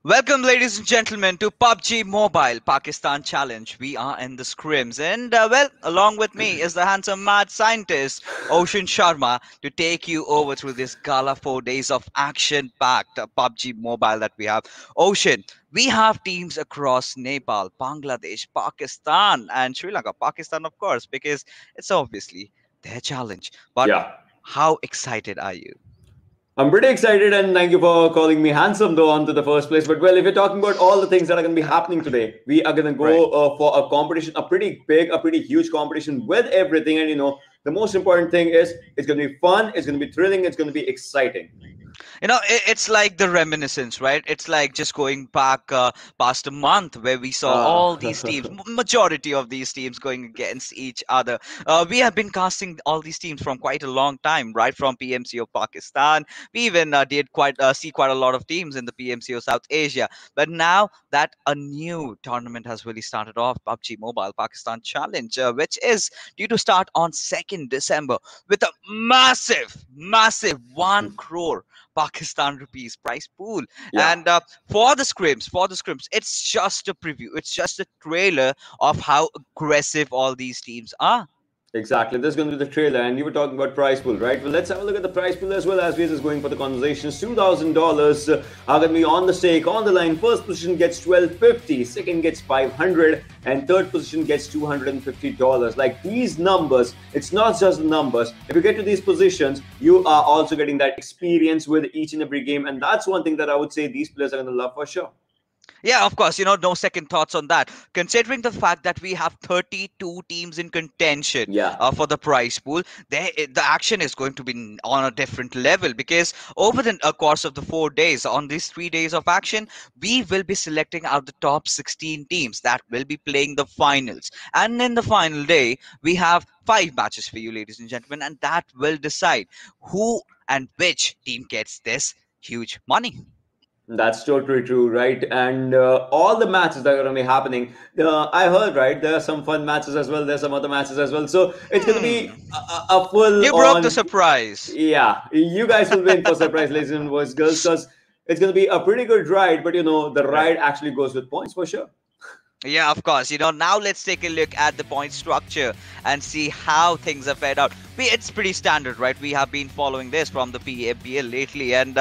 Welcome, ladies and gentlemen, to PUBG Mobile Pakistan Challenge. We are in the scrims, and along with me is the handsome mad scientist Ocean Sharma to take you over through this gala 4 days of action-packed PUBG Mobile that we have. Ocean, we have teams across Nepal, Bangladesh, Pakistan, and Sri Lanka. Pakistan, of course, because it's obviously their challenge. But Yeah, how excited are you? I'm pretty excited and thank you for calling me handsome though onto the first place. But well, if you're talking about all the things that are going to be happening today, we are going to Right. go for a competition, a pretty big, a pretty huge competition with everything. And the most important thing is it's going to be fun, it's going to be thrilling, it's going to be exciting. It's like the reminiscence, right? It's like just going back past a month where we saw Ah, all these teams, majority of these teams going against each other. We have been casting all these teams from quite a long time, right? From PMC of Pakistan. We even did quite see quite a lot of teams in the PMC of South Asia. But now that a new tournament has really started off, PUBG Mobile Pakistan Challenge, which is due to start on 2nd December with a massive 1 crore Pakistan rupees prize pool. yeah. And for the scrims, it's just a preview. It's just a trailer of how aggressive all these teams are. Exactly. This is going to be the trailer, and you were talking about prize pool, right? Well, let's have a look at the prize pool as well as we're just going for the conversations. $2,000 are going to be on the stake, on the line. First position gets 1250, second gets 500, and third position gets $250. Like these numbers, it's not just the numbers. If you get to these positions, you are also getting that experience with each and every game, and that's one thing that I would say these players are going to love for sure. Yeah, of course, no second thoughts on that. Considering the fact that we have 32 teams in contention Yeah. for the prize pool, the action is going to be on a different level because over the course of the 4 days, on these 3 days of action, we will be selecting out the top 16 teams that will be playing the finals. And in the final day, we have 5 matches for you, ladies and gentlemen, and that will decide who and which team gets this huge money. That's totally true, right? And all the matches that are going to be happening, I heard, right? There are some fun matches as well. There's some other matches as well. So it's going to be Hmm. a full You broke the on. surprise. Yeah, you guys will win for surprise, ladies and boys, girls, because it's going to be a pretty good ride. But the Right. ride actually goes with points for sure. Yeah, of course. Now let's take a look at the point structure and see how things are fed out. It's pretty standard, right? We have been following this from the PMPL lately, and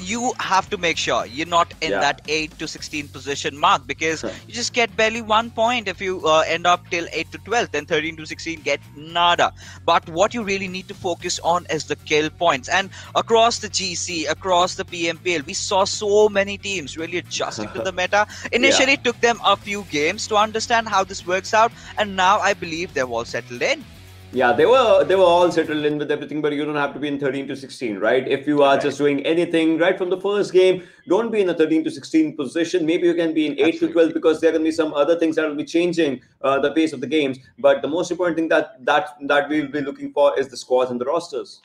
you have to make sure you're not in Yeah. that 8 to 16 position mark because you just get barely 1 point if you end up till 8 to 12. Then 13 to 16 get nada. But what you really need to focus on is the kill points. And across the GC, across the PMPL, we saw so many teams really adjusting to the meta. Yeah. Initially, it took them a few games to understand how this works out, and now I believe they're all settled in. Yeah, they were all settled in with everything, but you don't have to be in 13 to 16, right? If you are Right. just doing anything right from the first game, don't be in a 13 to 16 position. Maybe you can be in 8 to 12 Absolutely. because there can be some other things that will be changing the pace of the games. But the most important thing that we'll be looking for is the squads and the rosters.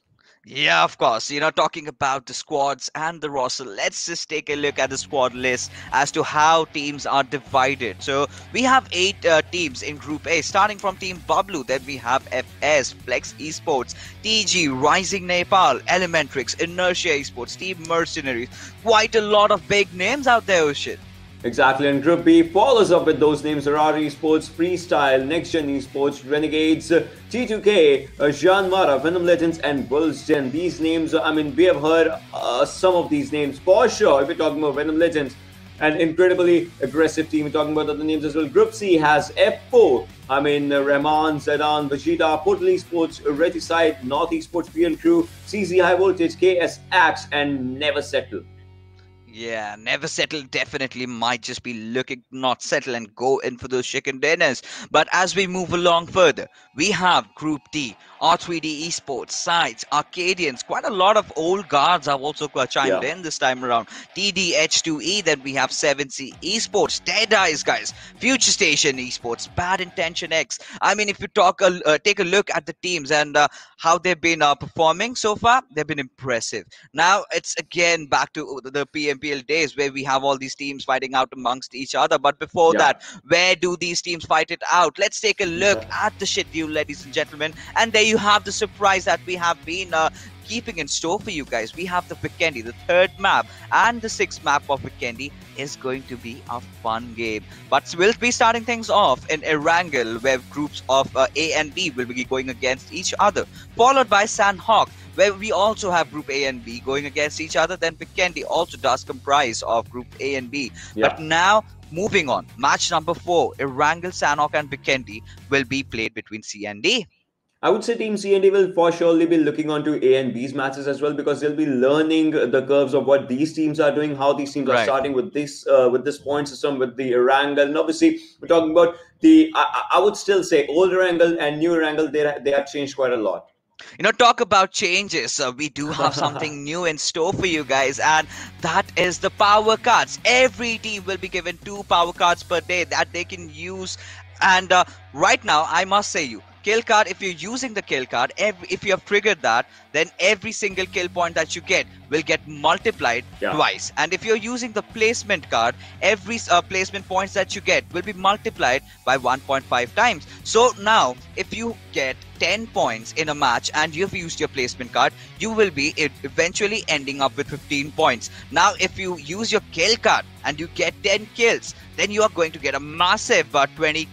Yeah, of course. Talking about the squads and the roster, let's just take a look at the squad list as to how teams are divided. So we have 8 teams in Group A, starting from Team Bablu. Then we have FS, Flex Esports, TG, Rising Nepal, Elementrix, Inertia Esports, Team Mercenaries. Quite a lot of big names out there, Ocean. Exactly, and Group B follows up with those names: Ferrari Esports, Freestyle, Next Gen Esports, Renegades, T2K, Jean Mara, Venom Legends, and Bulls Gen. These names, I mean, we have heard some of these names for sure. If we're talking about Venom Legends, an incredibly aggressive team. We're talking about other names as well. Group C has F4. I mean, Rahman, Zedan, Vegeta, Portal Esports, Reticide, North Esports, PL Crew, CZ High Voltage, KS Axe, and Never Settle. Yeah, never settle definitely might just be looking not settle and go in for those chicken dinners. But as we move along further, we have Group D, R3D Esports, Sites, Arcadians. Quite a lot of old guards have also chimed Yeah. in this time around. TDH2E, then we have 7C Esports, Dead Eyes, guys, Future Station Esports, Bad Intention X. I mean, if you take a look at the teams and how they've been performing so far, they've been impressive. Now it's again back to the PMPL days where we have all these teams fighting out amongst each other. But before Yeah. that, where do these teams fight it out? Let's take a look at the schedule, ladies and gentlemen. And there you have the surprise that we have been keeping in store for you guys. We have the Vikendi, the third map, and the sixth map of Vikendi is going to be a fun game. But we'll be starting things off in Erangel, where groups of A and B will be going against each other, followed by Sanhok, where we also have Group A and B going against each other. Then Vikendi also does comprise of Group A and B. Yeah. But now, moving on, match number 4, Erangel, Sanhok, and Vikendi will be played between C and D. I would say Team C and D will for surely be looking onto A and B's matches as well, because they'll be learning the curves of what these teams are doing, how these teams are Right. starting with this point system, with the Erangel. And obviously, we're talking about the. I would still say old Erangel and new Erangel. They have changed quite a lot. Talk about changes. We do have something new in store for you guys, and that is the power cards. Every team will be given 2 power cards per day that they can use. And right now, I must say you, kill card, if you're using the kill card, if you have triggered that, then every single kill point that you get will get multiplied twice. And if you're using the placement card, every placement points that you get will be multiplied by 1.5 times. So now, if you get 10 points in a match and you've used your placement card, you will be eventually ending up with 15 points. Now, if you use your kill card and you get 10 kills, then you are going to get a massive 20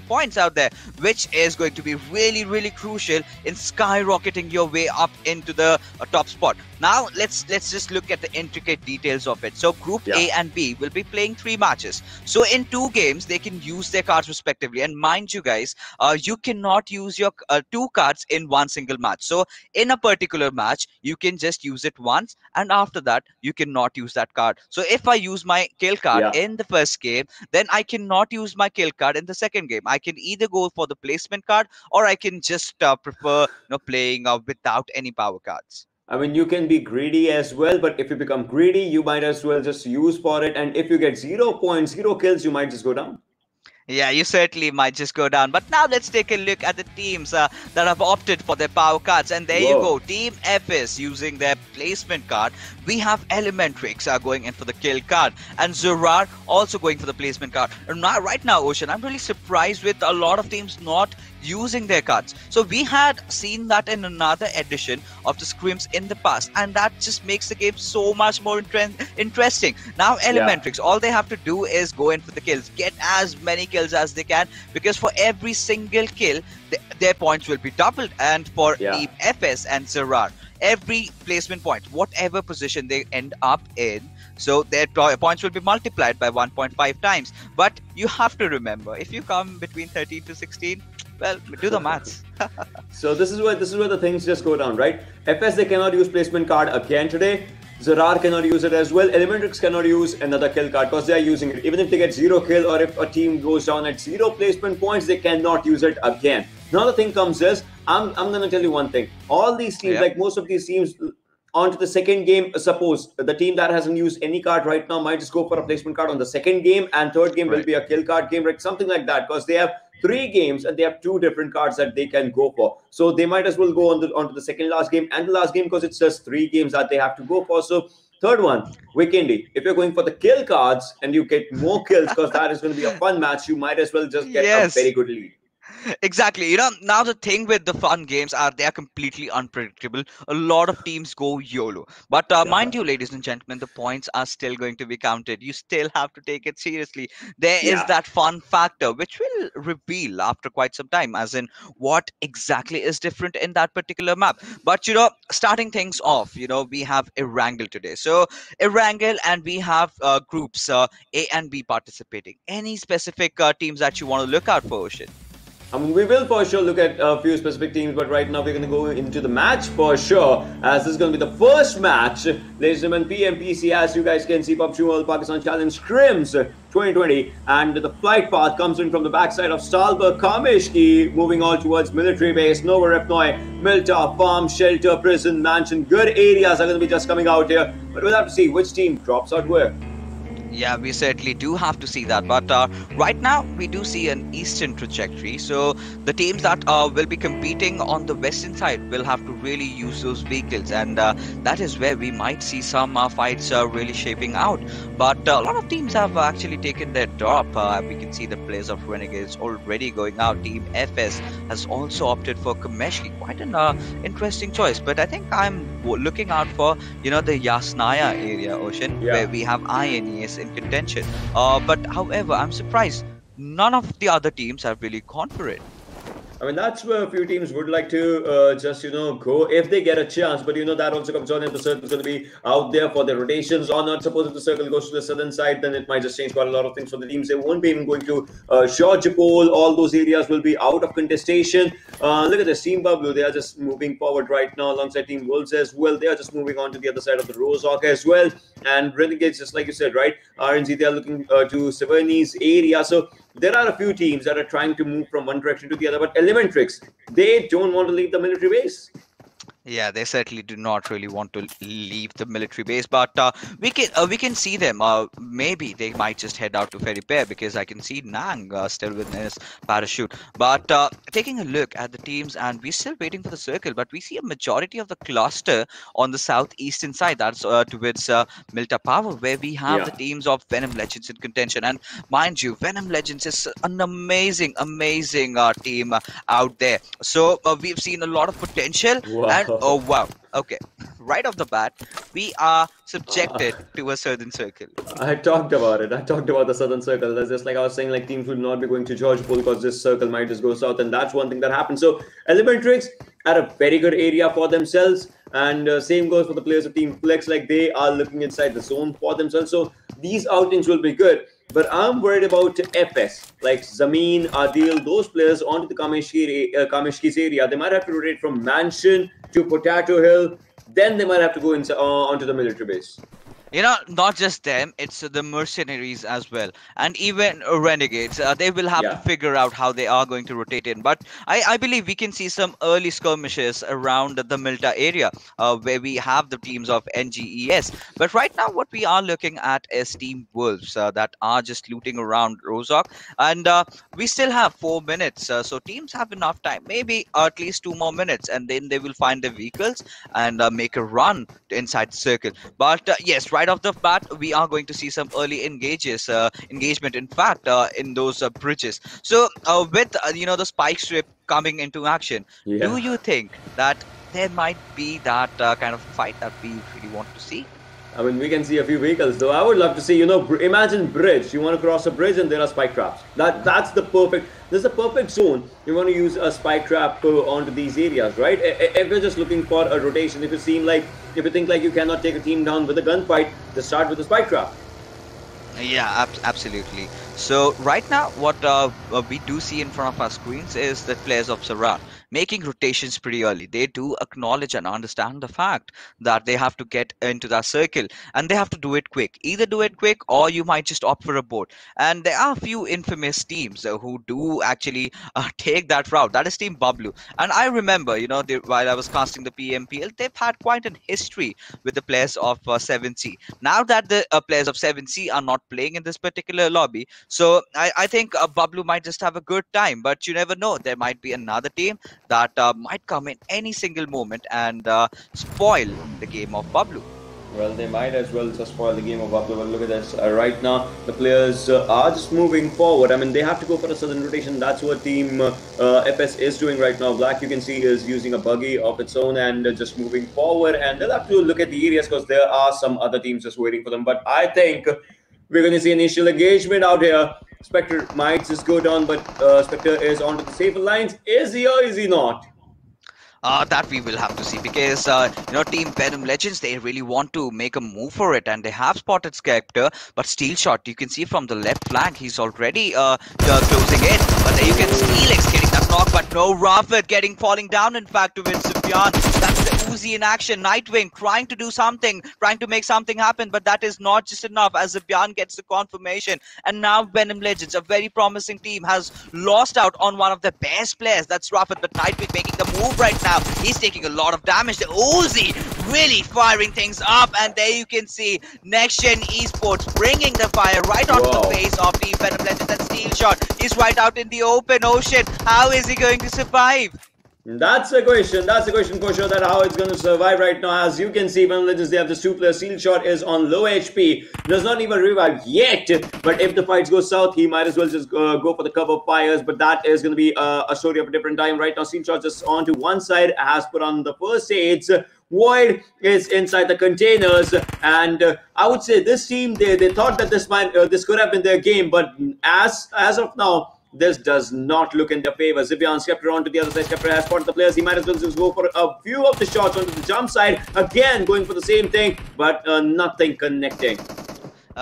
points out there, which is going to be really, really crucial in skyrocketing your way up into the top spot. Now, let's just look at the intricate details of it. So, Group A and B will be playing 3 matches. So, in 2 games, they can use their cards respectively. And mind you guys, you cannot use your 2 cards in one single match. So, in a particular match, you can just use it once, and after that, you cannot use that card. So, if I use my kill card in the first game, then I cannot use my kill card in the second game. I can either go for the placement card, or I can just prefer playing without any power cards. I mean, you can be greedy as well, but if you become greedy, you might as well just use for it. And if you get 0 points, 0 kills, you might just go down. Yeah, you certainly might just go down. But now let's take a look at the teams that have opted for their power cards. And there you go. Team FS using their placement card. We have Elementrix going in for the kill card. And Zurar also going for the placement card. And now, right now, Ocean, I'm really surprised with a lot of teams not using their cards. So we had seen that in another edition of the Scrims in the past. And that just makes the game so much more interesting. Now, Elementrix, all they have to do is go in for the kills. Get as many kills as they can, because for every single kill their points will be doubled. And for Team FS and Zerar, every placement point, whatever position they end up in, so their points will be multiplied by 1.5 times. But you have to remember, if you come between 13 to 16, well, do the maths. So this is where the things just go down, right? FS, they cannot use placement card again today. Zerar cannot use it as well. Elementrix cannot use another kill card because they are using it. Even if they get 0 kill, or if a team goes down at 0 placement points, they cannot use it again. Now the thing comes is, I'm gonna tell you one thing. All these teams, like most of these teams, onto the second game, suppose the team that hasn't used any card right now might just go for a placement card on the second game, and third game will be a kill card game, right? Something like that, because they have 3 games and they have 2 different cards that they can go for. So they might as well go onto the second last game and the last game, because it's just 3 games that they have to go for. So third one, Vikendi. If you're going for the kill cards and you get more kills, because that is going to be a fun match, you might as well just get a very good lead. Exactly. Now the thing with the fun games are they are completely unpredictable. A lot of teams go YOLO. But mind you, ladies and gentlemen, the points are still going to be counted. You still have to take it seriously. There is that fun factor, which will reveal after quite some time, as in what exactly is different in that particular map. But, starting things off, we have Erangel today. So Erangel, and we have groups A and B participating. Any specific teams that you want to look out for, Ocean? I mean, we will for sure look at a few specific teams, but right now we're going to go into the match for sure, as this is going to be the first match. Ladies and gentlemen, PMPC, as you guys can see, PUBG World Pakistan Challenge Scrims 2020, and the flight path comes in from the backside of Stalberg, Kamishki, moving all towards military base, Nova Repnoi, Milta, farm, shelter, prison, mansion. Good areas are going to be just coming out here, but we'll have to see which team drops out where. Yeah, we certainly do have to see that. But right now, we do see an eastern trajectory. So the teams that will be competing on the western side will have to really use those vehicles. And that is where we might see some fights really shaping out. But a lot of teams have actually taken their drop. We can see the players of Renegades already going out. Team FS has also opted for Kameshki. Quite an interesting choice. But I think I'm looking out for, the Yasnaya area, Ocean, where Yeah. we have INES in contention. But however, I'm surprised none of the other teams have really gone for it. I mean, that's where a few teams would like to just, go if they get a chance. But, that also comes on if the circle's going to be out there for the rotations or not. Suppose if the circle goes to the southern side, then it might just change quite a lot of things for the teams. They won't be even going to Shorjapol. All those areas will be out of contestation. Look at this Team Bablu. They are just moving forward right now alongside Team Wolves as well. They are just moving on to the other side of the Rozhawk as well. And Renegades, just like you said, right? RNG, they are looking to Saverni's area. So there are a few teams that are trying to move from one direction to the other, but Elementrix, they don't want to leave the military base. Yeah, they certainly do not really want to leave the military base, but we can see them. Maybe they might just head out to Ferry Pair because I can see Nang still with his parachute. But taking a look at the teams, and we're still waiting for the circle, but we see a majority of the cluster on the southeastern side. That's towards Milta Power, where we have the Yeah. teams of Venom Legends in contention. And mind you, Venom Legends is an amazing, amazing team out there. So we've seen a lot of potential, and oh Wow. wow, okay, right off the bat, we are Uh, subjected to a certain circle. I talked about it. I talked about the southern circle. That's just like I was saying, like teams would not be going to Georgepol because this circle might just go south, and that's one thing that happens. So Elementrix are a very good area for themselves, and same goes for the players of Team Flex. Like they are looking inside the zone for themselves. So these outings will be good. But I'm worried about FS, like Zameen, Adil, those players onto the Kameshki's area. They might have to rotate from Mansion to Potato Hill. Then they might have to go onto the military base. Not just them, it's the mercenaries as well, and even renegades. They will have to Yeah. figure out how they are going to rotate in. But I believe we can see some early skirmishes around the Milta area, where we have the teams of NGES. But right now, what we are looking at is Team Wolves that are just looting around Rozok, and we still have 4 minutes, so teams have enough time, maybe at least 2 more minutes, and then they will find their vehicles and make a run inside the circle. But yes, right off the bat, we are going to see some early engagement. In fact, in those bridges. So with the spike strip coming into action, do Yeah. you think that there might be that kind of fight that we really want to see? I mean, we can see a few vehicles, though. I would love to see, imagine bridge. You want to cross a bridge and there are spike traps. That's the perfect. This is the perfect zone. You want to use a spike trap onto these areas, right? If you're just looking for a rotation, if you think like you cannot take a team down with a gunfight, just start with a spike trap. Yeah, absolutely. So right now, what we do see in front of our screens is the players of Saran making rotations pretty early. They do acknowledge and understand the fact that they have to get into that circle, and they have to do it quick. Either do it quick, or you might just opt for a boat. And there are a few infamous teams who do actually take that route. That is Team Bablu. And I remember, while I was casting the PMPL, they've had quite an history with the players of 7C. Now that the players of 7C are not playing in this particular lobby, so I think Bablu might just have a good time, but you never know. There might be another team that might come in any single moment and spoil the game of Bablu. Well, they might as well just spoil the game of Buffalo. Well, look at this. Right now, the players are just moving forward. I mean, they have to go for a southern rotation. That's what Team FS is doing right now. Black, you can see, is using a buggy of its own and just moving forward. And they'll have to look at the areas because there are some other teams just waiting for them. But I think we're going to see initial engagement out here. Spectre might just go down, but Spectre is onto the safer lines. Is he or is he not? That we will have to see because Team Venom Legends, they really want to make a move for it, and they have spotted Skeptor. But Steel Shot, you can see from the left flank, he's already closing in. But there you can Steelix getting that knock, but no Rafet getting falling down. In fact, to win Sufyan, that's the Uzi in action. Nightwing trying to do something, trying to make something happen, but that is not just enough as Sufyan gets the confirmation. And now Venom Legends, a very promising team, has lost out on one of the best players. That's Rafet, but Nightwing making the move right now. He's taking a lot of damage. The Uzi really firing things up, and there you can see Next Gen Esports bringing the fire right onto the face of Team Venom Legends. And Steel Shot is right out in the open ocean. How is he going to survive? That's the question. That's the question for sure. That how it's going to survive right now. As you can see, Venom Legends, they have this two-player. Steel Shot is on low HP. Does not even revive yet. But if the fights go south, he might as well just go for the cover fires. But that is going to be a story of a different time. Right now, Steel Shot just onto one side, has put on the first aids. Void is inside the containers, and I would say this team, they thought that this could have been their game, but as of now, this does not look in their favor. Zibian Skepter onto the other side. Skepter has spotted the players. He might as well just go for a few of the shots onto the jump side. Again, going for the same thing, but nothing connecting.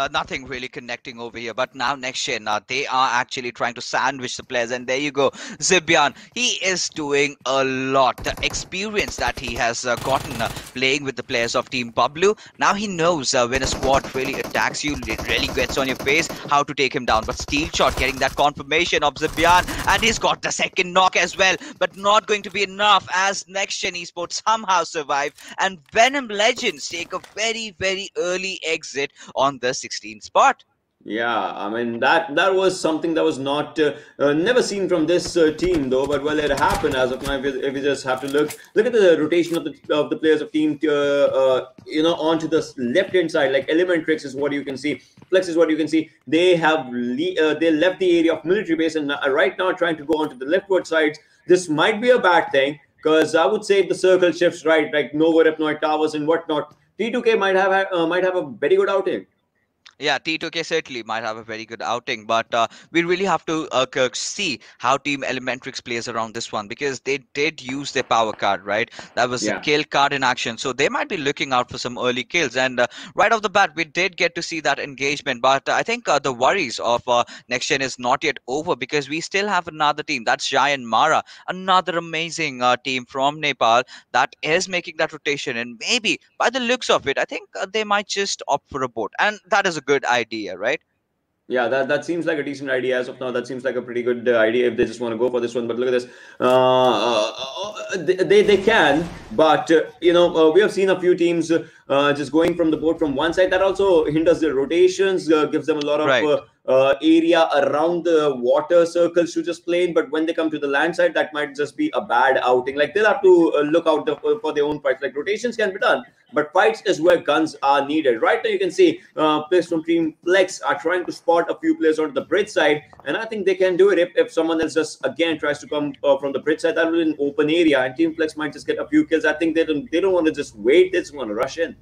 Nothing really connecting over here. But now next gen, they are actually trying to sandwich the players. And there you go, Zibian. He is doing a lot. The experience that he has gotten playing with the players of Team Pablu. Now he knows when a squad really attacks you, it really gets on your face, how to take him down. But Steel Shot getting that confirmation of Zibian. And he's got the second knock as well. But not going to be enough as next gen esports somehow survive. And Venom Legends take a very, very early exit on this 16th spot. Yeah, I mean that was something that was not never seen from this team though. But well, it happened as of now. If you just have to look at the rotation of the players of team, onto the left hand side, like Elementrix is what you can see. Flex is what you can see. They have they left the area of military base and right now trying to go onto the leftward sides. This might be a bad thing because I would say if the circle shifts right, like Nova Repnoid Towers and whatnot, T2K might have a very good outing. Yeah, T2K certainly might have a very good outing, but we really have to see how Team Elementrix plays around this one because they did use their power card, right? That was the Yeah. kill card in action, so they might be looking out for some early kills. And right off the bat, we did get to see that engagement, but I think the worries of Next Gen is not yet over because we still have another team. That's Giant Mara, another amazing team from Nepal that is making that rotation. And maybe by the looks of it, I think they might just opt for a boat, and that is a good idea, right? Yeah, that seems like a decent idea as of now. That seems like a pretty good idea if they just want to go for this one. But look at this. They can, but we have seen a few teams just going from the board from one side. That also hinders their rotations, gives them a lot of Right. area around the water circles to just play in. But when they come to the land side, that might just be a bad outing. Like they'll have to look out for their own fights. Like rotations can be done, but fights is where guns are needed. Right now, you can see players from Team Flex are trying to spot a few players onto the bridge side, and I think they can do it if someone else just again tries to come from the bridge side. That will be an open area, and Team Flex might just get a few kills. I think they don't want to just wait; they just want to rush in.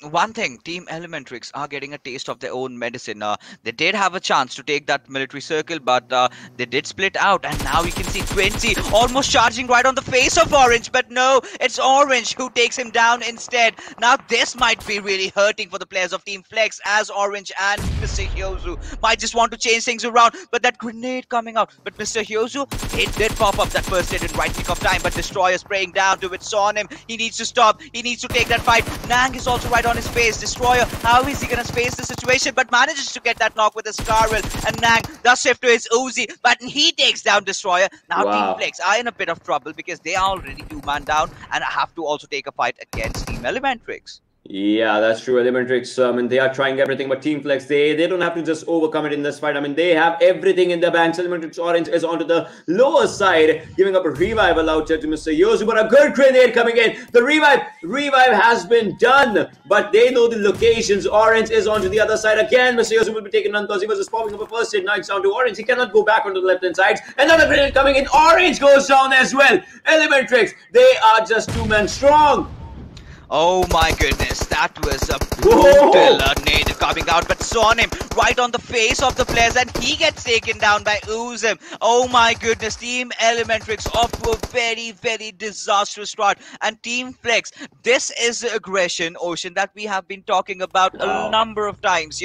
One thing, Team Elementrix are getting a taste of their own medicine. They did have a chance to take that military circle, but they did split out, and now you can see 20 almost charging right on the face of Orange, but no, it's Orange who takes him down instead. Now this might be really hurting for the players of Team Flex, as Orange and Mr. Hyozu might just want to change things around, but that grenade coming out. But Mr. Hyozu, it did pop up that first hit in right click of time, but Destroyer spraying down to it, saw him. He needs to stop, he needs to take that fight. Nang is also right on his face. Destroyer, how is he gonna face the situation? But manages to get that knock with his Scarwell. And Nang does shift to his Uzi, but he takes down Destroyer. Now Wow. Team Flex are in a bit of trouble because they are already 2-man down and have to also take a fight against Team Elementrix. Yeah, that's true. Elementrix, I mean, they are trying everything, but Team Flex, they don't have to just overcome it in this fight. I mean, they have everything in their banks. Elementrix Orange is onto the lower side, giving up a revival out here to Mr. Yozu, but a good grenade coming in. The revive has been done, but they know the locations. Orange is onto the other side again. Mr. Yozu will be taken on because he was just popping up a first hit. Now it's down to Orange. He cannot go back onto the left-hand side. Another grenade coming in. Orange goes down as well. Elementrix, they are just 2 men strong. Oh my goodness, that was a brutal nade coming out, but saw him right on the face of the players and he gets taken down by Uzim. Oh my goodness, Team Elementrix off to a very, very disastrous start. And Team Flex, this is the aggression, Ocean, that we have been talking about a number of times.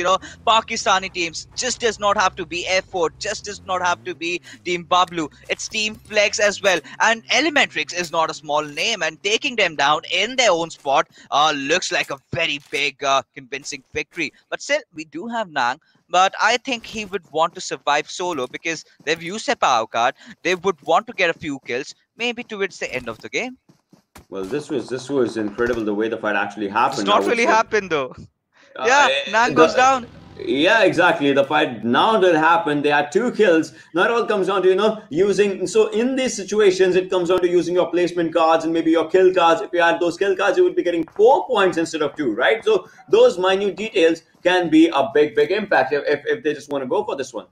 Pakistani teams just does not have to be F4, just does not have to be Team Bablu. It's Team Flex as well. And Elementrix is not a small name, and taking them down in their own spot looks like a very big, convincing victory. But still, we do have Nang. But I think he would want to survive solo because they've used their power card. They would want to get a few kills, maybe towards the end of the game. Well, this was incredible the way the fight actually happened. It's not really happened though. Yeah, Nang goes down. Yeah, exactly. The fight now that happened, they had 2 kills. Now it all comes down to, using. So in these situations, it comes down to using your placement cards and maybe your kill cards. If you had those kill cards, you would be getting 4 points instead of 2, right? So those minute details can be a big, big impact if they just want to go for this one.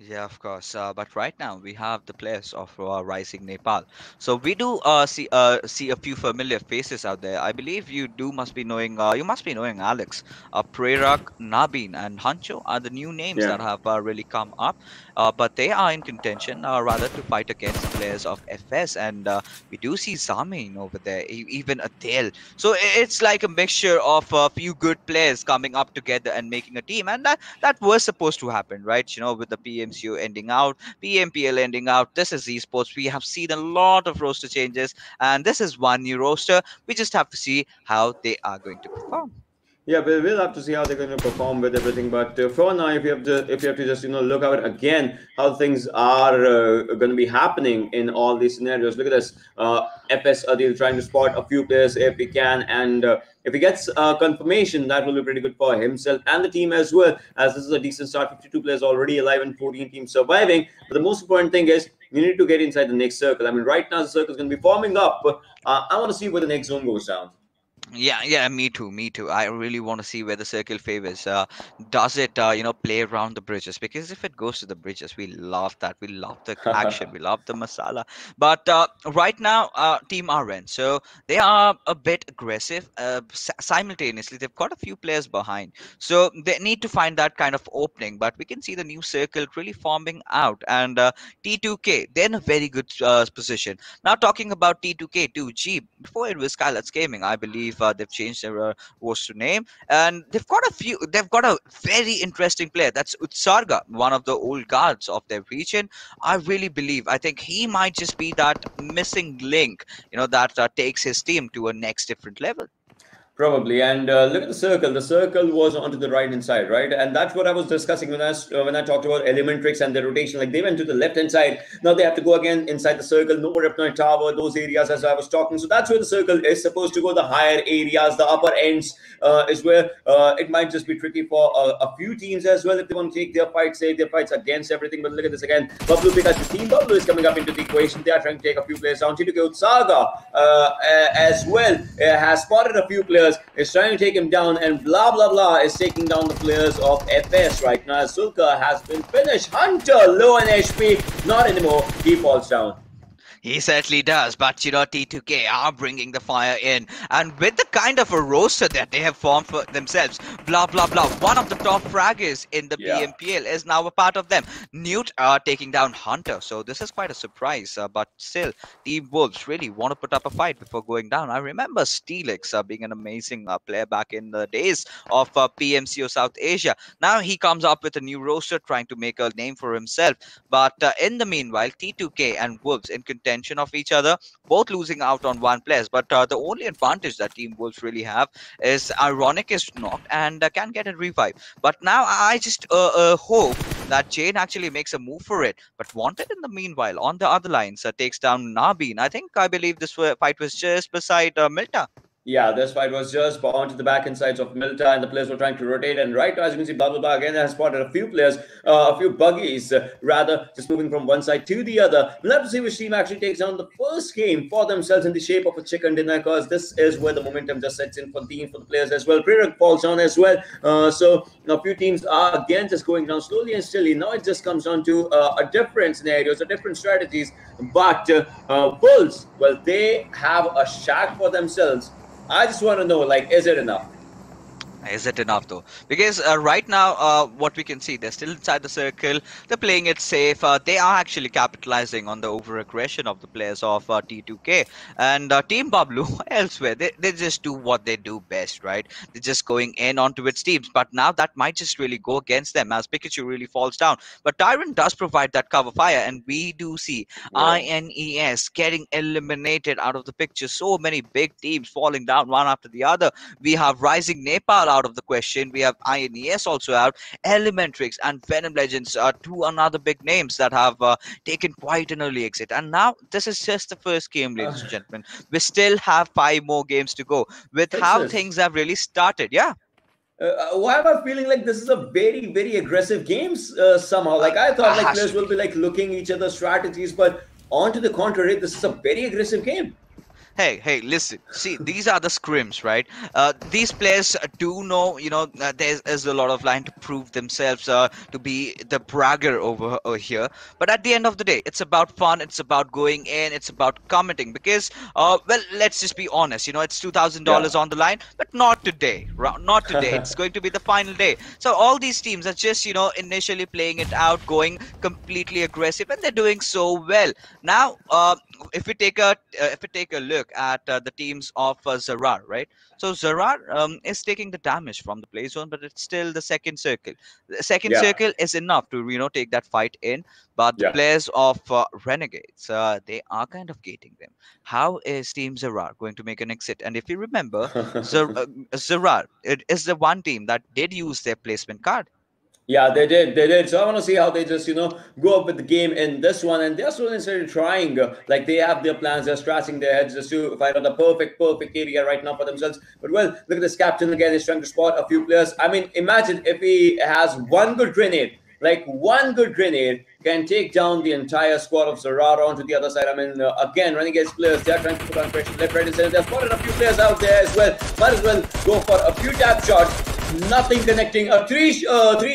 Yeah, of course. But right now we have the players of Rising Nepal. So we do see a few familiar faces out there. I believe you do must be knowing. You must be knowing Alex, Prerak, Nabin, and Hancho are the new names Yeah. that have really come up. But they are in contention, rather to fight against the players of FS, and we do see Zamin over there, even Adele. So it's like a mixture of a few good players coming up together and making a team, and that was supposed to happen, right? With the PMCO ending out, PMPL ending out, this is esports. We have seen a lot of roster changes, and this is one new roster. We just have to see how they are going to perform. Yeah, we'll have to see how they're going to perform with everything. But for now, if you have to just look out again how things are going to be happening in all these scenarios. Look at this. FS Adil trying to spot a few players if he can, and if he gets confirmation, that will be pretty good for himself and the team as well. As this is a decent start, 52 players already alive and 14 teams surviving. But the most important thing is you need to get inside the next circle. I mean, right now the circle is going to be forming up. I want to see where the next zone goes down. Yeah, me too, me too. I really want to see where the circle favors. Does it, play around the bridges? Because if it goes to the bridges, we love that. We love the action. We love the masala. But right now, Team RN, so they are a bit aggressive. Simultaneously, they've got a few players behind, so they need to find that kind of opening. But we can see the new circle really forming out, and T2K, they're in a very good position. Now talking about T2K2G, before it was Skylights Gaming, I believe they've changed their roster name, and they've got a few. They've got a very interesting player. That's Utsarga, one of the old guards of their region. I really believe. I think he might just be that missing link, that takes his team to a next different level. Probably, and look at the circle. The circle was onto the right hand side, right, and that's what I was discussing when I talked about Elementrix and the rotation. Like they went to the left hand side. Now they have to go again inside the circle. No Repnoid Tower, those areas as I was talking. So that's where the circle is supposed to go. The higher areas, the upper ends, is where it might just be tricky for a few teams as well if they want to take their fights, say their fights against everything. But look at this again. Bablu Pikachu, Team Bablu is coming up into the equation. They are trying to take a few players down. Chiduke Saga as well has spotted a few players, is trying to take him down, and blah blah blah is taking down the players of FS right now. Zulka has been finished. Hunter low on HP, not anymore. He falls down. He certainly does, but T2K are bringing the fire in, and with the kind of a roster that they have formed for themselves, blah blah blah. One of the top fraggers in the Yeah. PMPL is now a part of them. Newt taking down Hunter, so this is quite a surprise. But still, Team Wolves really want to put up a fight before going down. I remember Steelix being an amazing player back in the days of PMCO South Asia. Now he comes up with a new roster, trying to make a name for himself. But in the meanwhile, T2K and Wolves in contention of each other, both losing out on one place. But the only advantage that Team Wolves really have is Ironic is knocked and can get a revive. But now I just hope that Jane actually makes a move for it. But Wanted in the meanwhile on the other lines takes down Nabin. I believe this fight was just beside Milta. Yeah, this fight was just onto the back insides of Milta, and the players were trying to rotate. And right now, as you can see, blah blah blah again has spotted a few players, a few buggies, rather just moving from one side to the other. We'll have to see which team actually takes down the first game for themselves in the shape of a chicken dinner, because this is where the momentum just sets in for the team, for the players as well. Prerak falls down as well. So a few teams are again just going down slowly and steadily. Now it just comes down to a different scenarios, a different strategies. But Bulls, well, they have a shack for themselves. I just want to know, like, is it enough? Is it enough though? Because right now, what we can see, they're still inside the circle. They're playing it safe. They are actually capitalizing on the over aggression of the players of T2K and Team Bablu elsewhere. They just do what they do best, right? They're just going in onto its teams. But now that might just really go against them as Pikachu really falls down. But Tyrant does provide that cover fire, and we do see Yeah. INES getting eliminated out of the picture. So many big teams falling down one after the other. We have Rising Nepal out of the question. We have INES also out. Elementrix and Venom Legends are two another big names that have taken quite an early exit. And now this is just the first game, ladies and gentlemen. We still have 5 more games to go with Fix how this. things have really started. Yeah. Why am I feeling like this is a very, very aggressive game somehow? Like I thought, like Has players to will be. be like looking each other's strategies, but on to the contrary, this is a very aggressive game. Hey, listen. See, these are the scrims, right? These players do know, there's a lot of line to prove themselves, to be the bragger over here. But at the end of the day, it's about fun. It's about going in. It's about commenting. Because, well, let's just be honest. It's $2,000 Yeah. on the line, but not today. Not today. It's going to be the final day. So all these teams are just, initially playing it out, going completely aggressive, and they're doing so well. Now, if we take a look at the teams of Zarar, right? So Zarar is taking the damage from the play zone, but it's still the second circle. The second Yeah. circle is enough to take that fight in. But the Yeah. players of Renegades, they are kind of gating them. How is Team Zarar going to make an exit? And if you remember, Zarar, it is the one team that did use their placement card. Yeah, they did. They did. So I want to see how they just, go up with the game in this one. And they're still instead trying. Like they have their plans. They're scratching their heads just to find out the perfect area right now for themselves. But well, look at this captain again. He's trying to spot a few players. I mean, imagine if he has one good grenade. Like one good grenade can take down the entire squad of Zerara onto the other side. I mean, again, Renegades players, they're trying to put on pressure left, right, and center. They've spotted a few players out there as well. Might as well go for a few tap shots. Nothing connecting. Three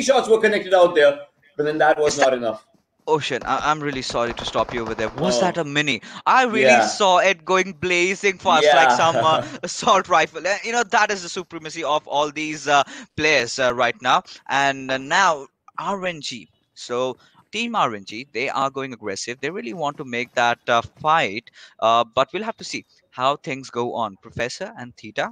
shots were connected out there, but then that was Is that not enough. Ocean? I'm really sorry to stop you over there. Was that Oh, a mini? I really yeah, saw it going blazing fast, like some yeah, assault rifle. That is the supremacy of all these players right now. And now RNG. So Team RNG, they are going aggressive. They really want to make that fight, but we'll have to see how things go on. Professor and Theta.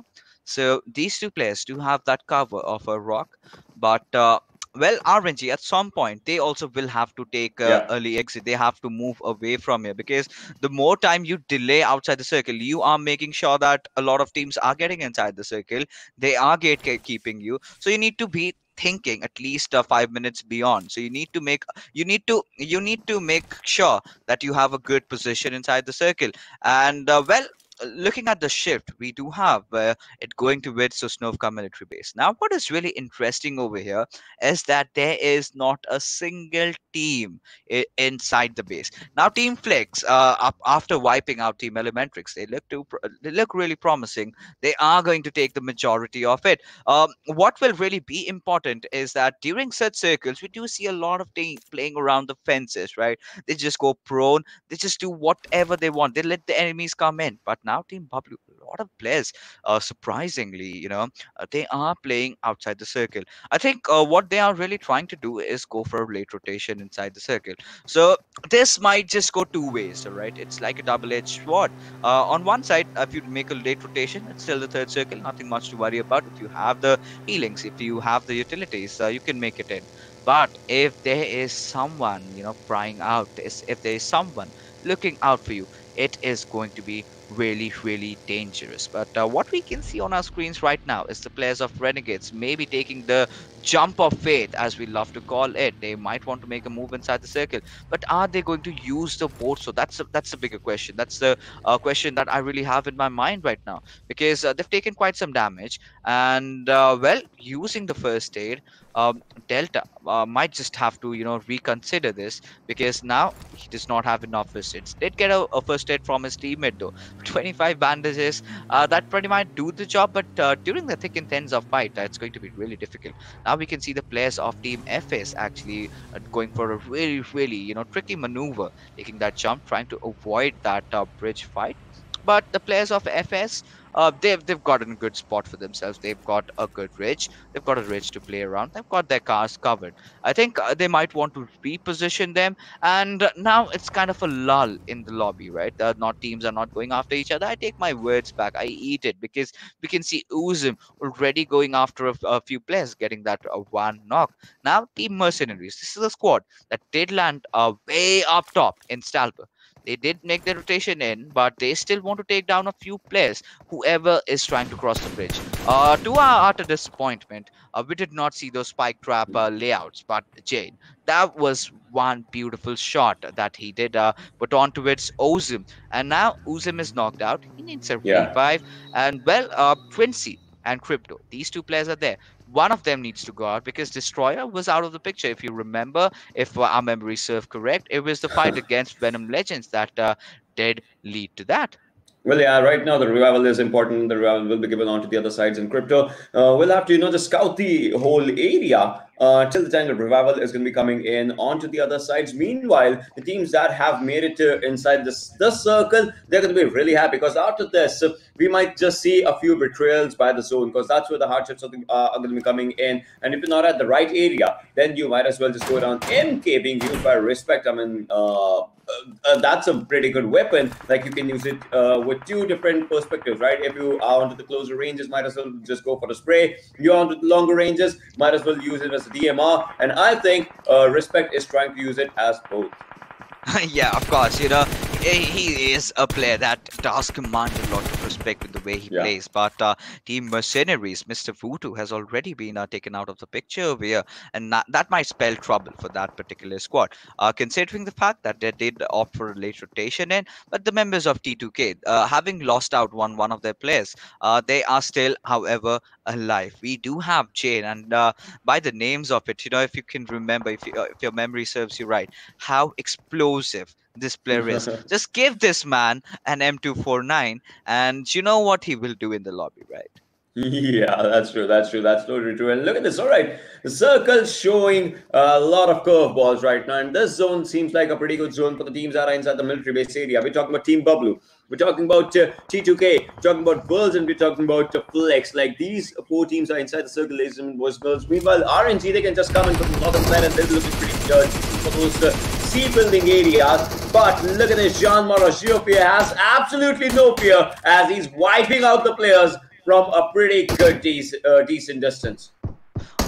So these two players do have that cover of a rock, but well, RNG at some point they also will have to take yeah, early exit. They have to move away from here because the more time you delay outside the circle, you are making sure that a lot of teams are getting inside the circle. They are gatekeeping you, so you need to be thinking at least 5 minutes beyond. So you need to make sure that you have a good position inside the circle. And well, looking at the shift, we do have it going towards Sosnovka military base. Now, what is really interesting over here is that there is not a single team inside the base. Now, Team Flex, after wiping out Team Elementrix, they look really promising. They are going to take the majority of it. What will really be important is that during such circles, we do see a lot of teams playing around the fences, right? They just go prone. They just do whatever they want. They let the enemies come in. But now, Team Bablu, a lot of players, surprisingly, they are playing outside the circle. I think what they are really trying to do is go for a late rotation inside the circle. So this might just go two ways, all right? It's like a double-edged sword. On one side, if you make a late rotation, it's still the third circle, nothing much to worry about. If you have the healings, if you have the utilities, you can make it in. But if there is someone, prying out, if there is someone looking out for you, it is going to be really, really dangerous. But what we can see on our screens right now is the players of Renegades maybe taking the jump of faith, as we love to call it. They might want to make a move inside the circle, but are they going to use the board? So that's a bigger question. That's the question that I really have in my mind right now, because they've taken quite some damage, and well, using the first aid, Delta might just have to reconsider this, because now he does not have enough first aids. Did get a first aid from his teammate though. 25 bandages, that pretty might do the job, but during the thick and thins of fight, it's going to be really difficult. Now we can see the players of Team FS actually going for a really, really tricky maneuver, taking that jump, trying to avoid that bridge fight. But the players of FS, they've gotten a good spot for themselves. They've got a good ridge. They've got a ridge to play around. They've got their cars covered. I think they might want to reposition them. And now it's kind of a lull in the lobby, right? Not teams are not going after each other. I take my words back. I eat it, because we can see Uzum already going after a few players, getting that one knock. Now, Team Mercenaries. This is a squad that did land way up top in Stalber. They did make the rotation in, but they still want to take down a few players, whoever is trying to cross the bridge. To our utter disappointment, we did not see those spike trap layouts, but Jane, that was one beautiful shot that he did put on towards Ozim. And now Ozim is knocked out. He needs a yeah. revive. And well, Quincy and Crypto, these two players are there. One of them needs to go out because Destroyer was out of the picture. If you remember, if our memory serve correct, it was the fight against Venom Legends that did lead to that. Well, yeah, right now the revival is important. The revival will be given on to the other sides in crypto. We'll have to, just scout the whole area till the time the revival is going to be coming in onto the other sides. Meanwhile, the teams that have made it inside this circle, they're going to be really happy because after this, we might just see a few betrayals by the zone because that's where the hardships are going to be coming in. And if you're not at the right area, then you might as well just go down. MK being used by Respect. I mean, that's a pretty good weapon. Like you can use it with two different perspectives, right? If you are onto the closer ranges, might as well just go for the spray. You're onto the longer ranges, might as well use it as a DMR. And I think Respect is trying to use it as both. Yeah, of course. He is a player that does command a lot of respect with the way he Yeah. plays. But Team Mercenaries, Mr. Voodoo, has already been taken out of the picture here, and that might spell trouble for that particular squad. Considering the fact that they did opt for a late rotation in, but the members of T2K, having lost out one of their players, they are still, however, alive. We do have Jane, and by the names of it, if you can remember, if your memory serves you right, how explosive this player is. Just give this man an M249, and you know what he will do in the lobby, right? Yeah, that's true. That's true. That's totally true. And look at this. All right, the circle showing a lot of curveballs right now, and this zone seems like a pretty good zone for the teams that are inside the military base area. We're talking about Team Bublu. We're talking about T2K. We're talking about Bulls, and we're talking about Flex. Like these four teams are inside the circle, ladies and girls. Meanwhile, RNG they can just come in from the northern side, and they're looking pretty for those sea building areas. But look at this, Jean Morashio has absolutely no fear as he's wiping out the players from a pretty good, decent distance.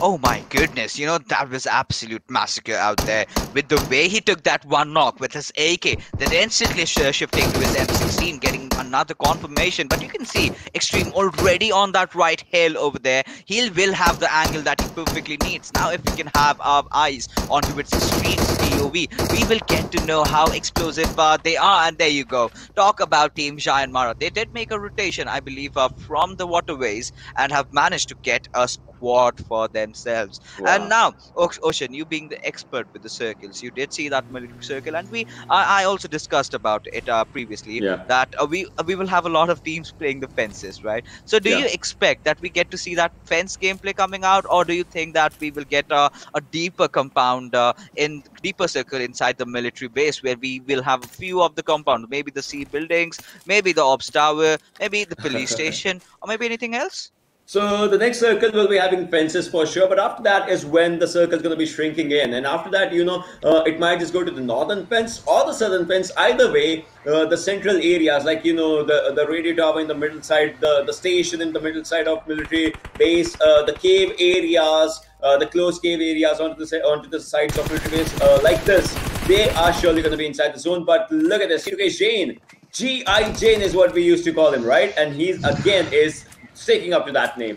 Oh my goodness, that was absolute massacre out there. With the way he took that one knock with his AK, then instantly shifting to his M16, getting another confirmation. But you can see Extreme already on that right hill over there. He will have the angle that he perfectly needs. Now, if we can have our eyes onto its Extreme's POV, we will get to know how explosive they are. And there you go. Talk about Team Giant Mara. They did make a rotation, I believe, from the waterways and have managed to get a squad for themselves. And Wow. now, Ocean, you being the expert with the circles, you did see that military circle, and I also discussed about it previously Yeah. that we will have a lot of teams playing the fences, right? So, do you Yeah. expect that we get to see that fence gameplay coming out, or do you think that we will get a deeper compound in deeper circle inside the military base, where we will have a few of the compound, maybe the sea buildings, maybe the ops tower, maybe the police station, or maybe anything else? So the next circle will be having fences for sure, but after that is when the circle is going to be shrinking in, and after that, it might just go to the northern fence or the southern fence. Either way, the central areas, like the radio tower in the middle side, the station in the middle side of military base, the cave areas, the closed cave areas onto the sides of military base, like this, they are surely going to be inside the zone. But look at this, okay, Jane, GI Jane is what we used to call him, right? And he's again is sticking up to that name.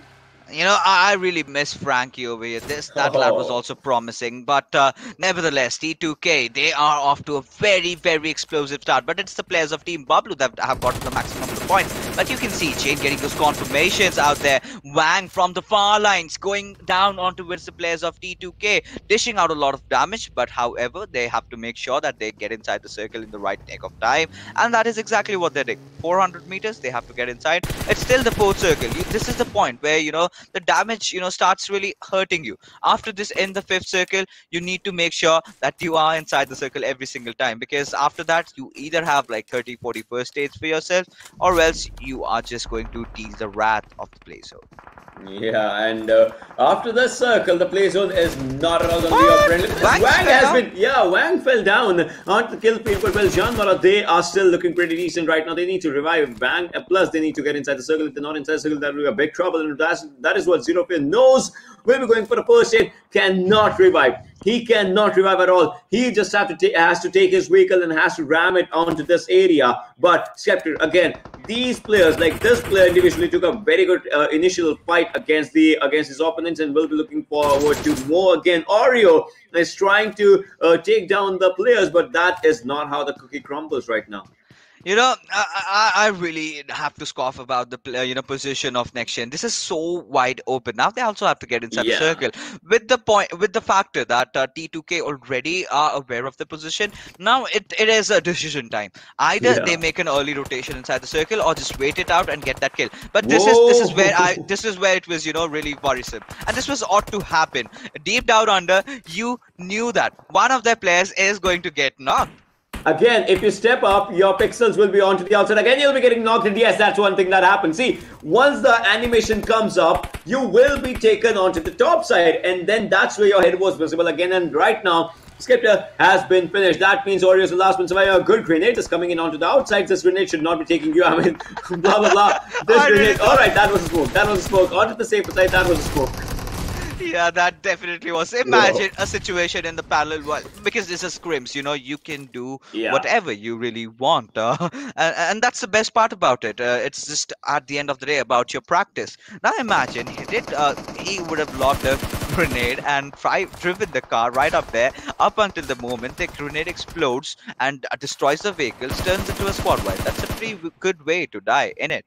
I really miss Frankie over here. That lad was Oh, also promising, but nevertheless, T2K, they are off to a very, very explosive start. But it's the players of Team Bablu that have gotten the maximum of the points. But you can see Jane getting those confirmations out there. Wang from the far lines going down onto with the players of T2K, dishing out a lot of damage. But however, they have to make sure that they get inside the circle in the right nick of time, and that is exactly what they're doing. 400 meters, they have to get inside. It's still the fourth circle. This is the point where the damage starts really hurting you. After this, in the fifth circle, you need to make sure that you are inside the circle every single time, because after that you either have like 30-40 first aids for yourself, or else you are just going to deal the wrath of the play zone. yeah, and after the circle, the play zone is not at all going to be your What? friend. Look at this. Wang just Wang fell has down? been, yeah, Wang fell down onto the kill field, but well, Jean Mara, they are still looking pretty decent right now. They need to revive Wang, and plus they need to get inside the circle. If they're not inside the circle, that will be a big trouble, and that is what Zero Fear knows. Will be going for the first aid, cannot revive. He cannot revive at all. He just has to take his vehicle and has to ram it onto this area. But Scepter, again, these players, like this player individually, took a very good initial fight against his opponents, and will be looking forward to more again. Oreo is trying to take down the players, but that is not how the cookie crumbles right now. I really have to scoff about the position of next gen. This is so wide open. Now they also have to get inside the Yeah. circle with the factor that T2K already are aware of the position. Now it is a decision time. Either they Yeah. make an early rotation inside the circle or just wait it out and get that kill. But Whoa. this is where it was really worrisome, and this was ought to happen. Deep down under, you knew that one of their players is going to get knocked. Again, if you step up, your pixels will be onto the outside. Again, you'll be getting knocked. And yes, that's one thing that happens. See, once the animation comes up, you will be taken onto the top side. And then that's where your head was visible again. And right now, Skipper has been finished. That means Oreo is the last one survivor. A good grenade is coming in onto the outside. This grenade should not be taking you. I mean, blah, blah, blah. This I really grenade. All thought. right, that was a smoke. That was a smoke. Onto the safer side, that was a smoke. Yeah, that definitely was. Whoa. Imagine a situation in the parallel world because this is scrims. You can do Yeah. whatever you really want, and that's the best part about it. It's just at the end of the day about your practice. Now imagine he would have lobbed a grenade and driven the car right up there up until the moment the grenade explodes and destroys the vehicles, turns into a squad wipe. That's a pretty good way to die in it.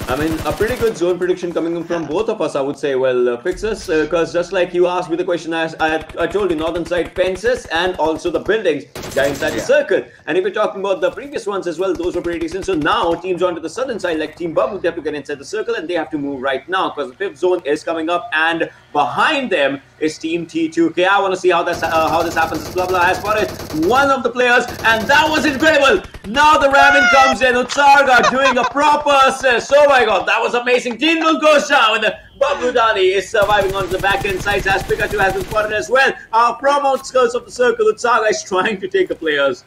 I mean, a pretty good zone prediction coming in from both of us, I would say. Well, fixes, because just like you asked me the question, I told you, northern side fences and also the buildings that are inside the Yeah. circle. And if you're talking about the previous ones as well, those were pretty decent. So now teams onto the southern side, like Team Bubble, they have to get inside the circle and they have to move right now because the fifth zone is coming up, and behind them is Team T2K. I want to see how this happens. Blah blah has spotted one of the players, and that was incredible. Now the ramming comes in. Utsarga doing a proper assist. Oh my god, that was amazing. Jingle goes down. Babu Dani is surviving onto the back end sides as Pikachu has been spotted as well. From outskirts of the circle, Utsaga is trying to take the players.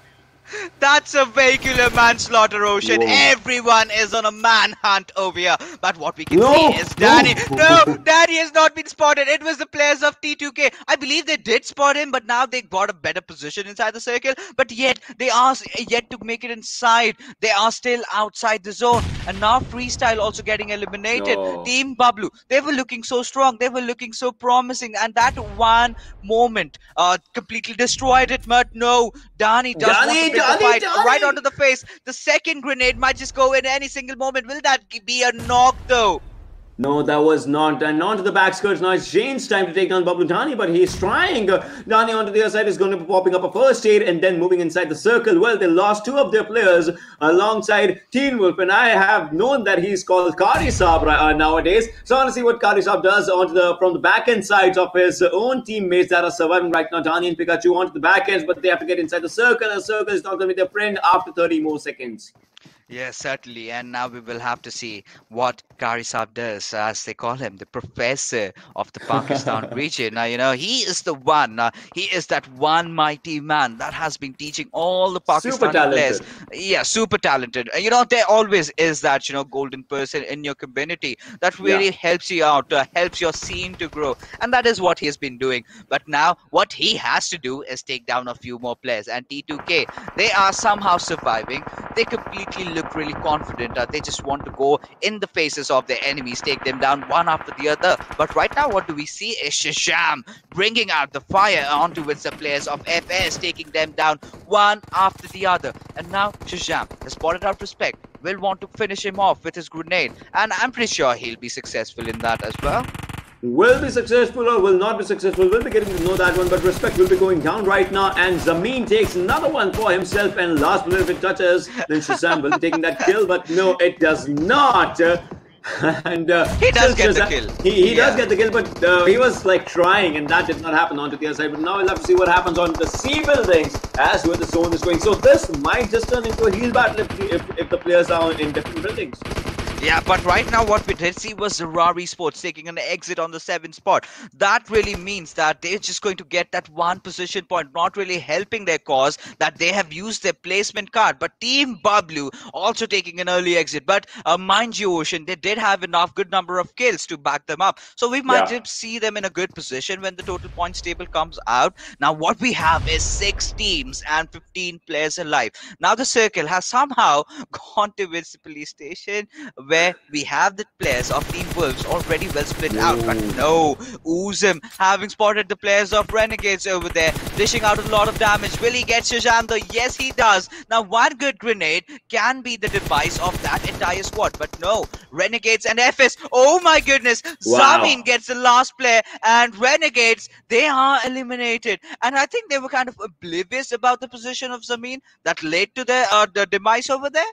That's a vehicular manslaughter, Ocean. Whoa. Everyone is on a manhunt over here. But what we can see No, is Danny. No, no. Danny has not been spotted. It was the players of T2K. I believe they did spot him, but now they got a better position inside the circle. But yet, they are yet to make it inside. They are still outside the zone. And now Freestyle also getting eliminated. No. Team Bablu, they were looking so strong. They were looking so promising. And that one moment completely destroyed it. But no, Danny does want to Dani, pick the Dani, fight right Dani. onto the face. The second grenade might just go in any single moment. Will that be a knock though? No, that was not. And onto the back skirts. Now it's Jane's time to take down Bablu Dani, but he's trying. Dani onto the other side is going to be popping up a first aid and then moving inside the circle. Well, they lost two of their players alongside Teen Wolf, and I have known that he's called Kari Saab nowadays. So I want to see what Kari Saab does from the back end sides of his own teammates that are surviving right now. Dani and Pikachu onto the back ends, but they have to get inside the circle. The circle is not going to be their friend after 30 more seconds. Yes, certainly. And now we will have to see what Kari Saab does, as they call him, the professor of the Pakistan region. Now, he is the one, he is that one mighty man that has been teaching all the Super Pakistani players. talented. Yeah, super talented. There always is that, golden person in your community that Yeah. really helps you out, helps your scene to grow. And that is what he has been doing. But now, what he has to do is take down a few more players. And T2K, they are somehow surviving. They completely look really confident. They just want to go in the faces of their enemies, take them down one after the other. But right now, what do we see is Shisham bringing out the fire onto with the players of FS, taking them down one after the other. And now Shisham has spotted out Respect, will want to finish him off with his grenade. And I'm pretty sure he'll be successful in that as well. Will be successful or will not be successful. We'll be getting to know that one, but Respect will be going down right now, and Zameen takes another one for himself, and last but if it touches, then Shazam will be taking that kill, but no, it does not. And He does still get the Shazam- kill. He does Yeah. get the kill, but he was like trying, and that did not happen onto the other side. But now we'll have to see what happens on the C buildings as where the zone is going. So this might just turn into a heal battle if the players are in different buildings. Yeah, but right now what we did see was Ferrari Sports taking an exit on the 7th spot. That really means that they're just going to get that one position point, not really helping their cause, that they have used their placement card. But Team Bablu also taking an early exit. But mind you, Ocean, they did have enough good number of kills to back them up. So we might Yeah. just see them in a good position when the total points table comes out. Now what we have is 6 teams and 15 players alive. Now the circle has somehow gone to its police station where we have the players of Team Wolves already well split out. But Ooh. no, Uzim having spotted the players of Renegades over there, dishing out a lot of damage. Will he get Shazam though? Yes, he does. Now, one good grenade can be the device of that entire squad. But no, Renegades and FS. Oh my goodness, Wow. Zamin gets the last player, and Renegades, they are eliminated. And I think they were kind of oblivious about the position of Zamin that led to the demise over there.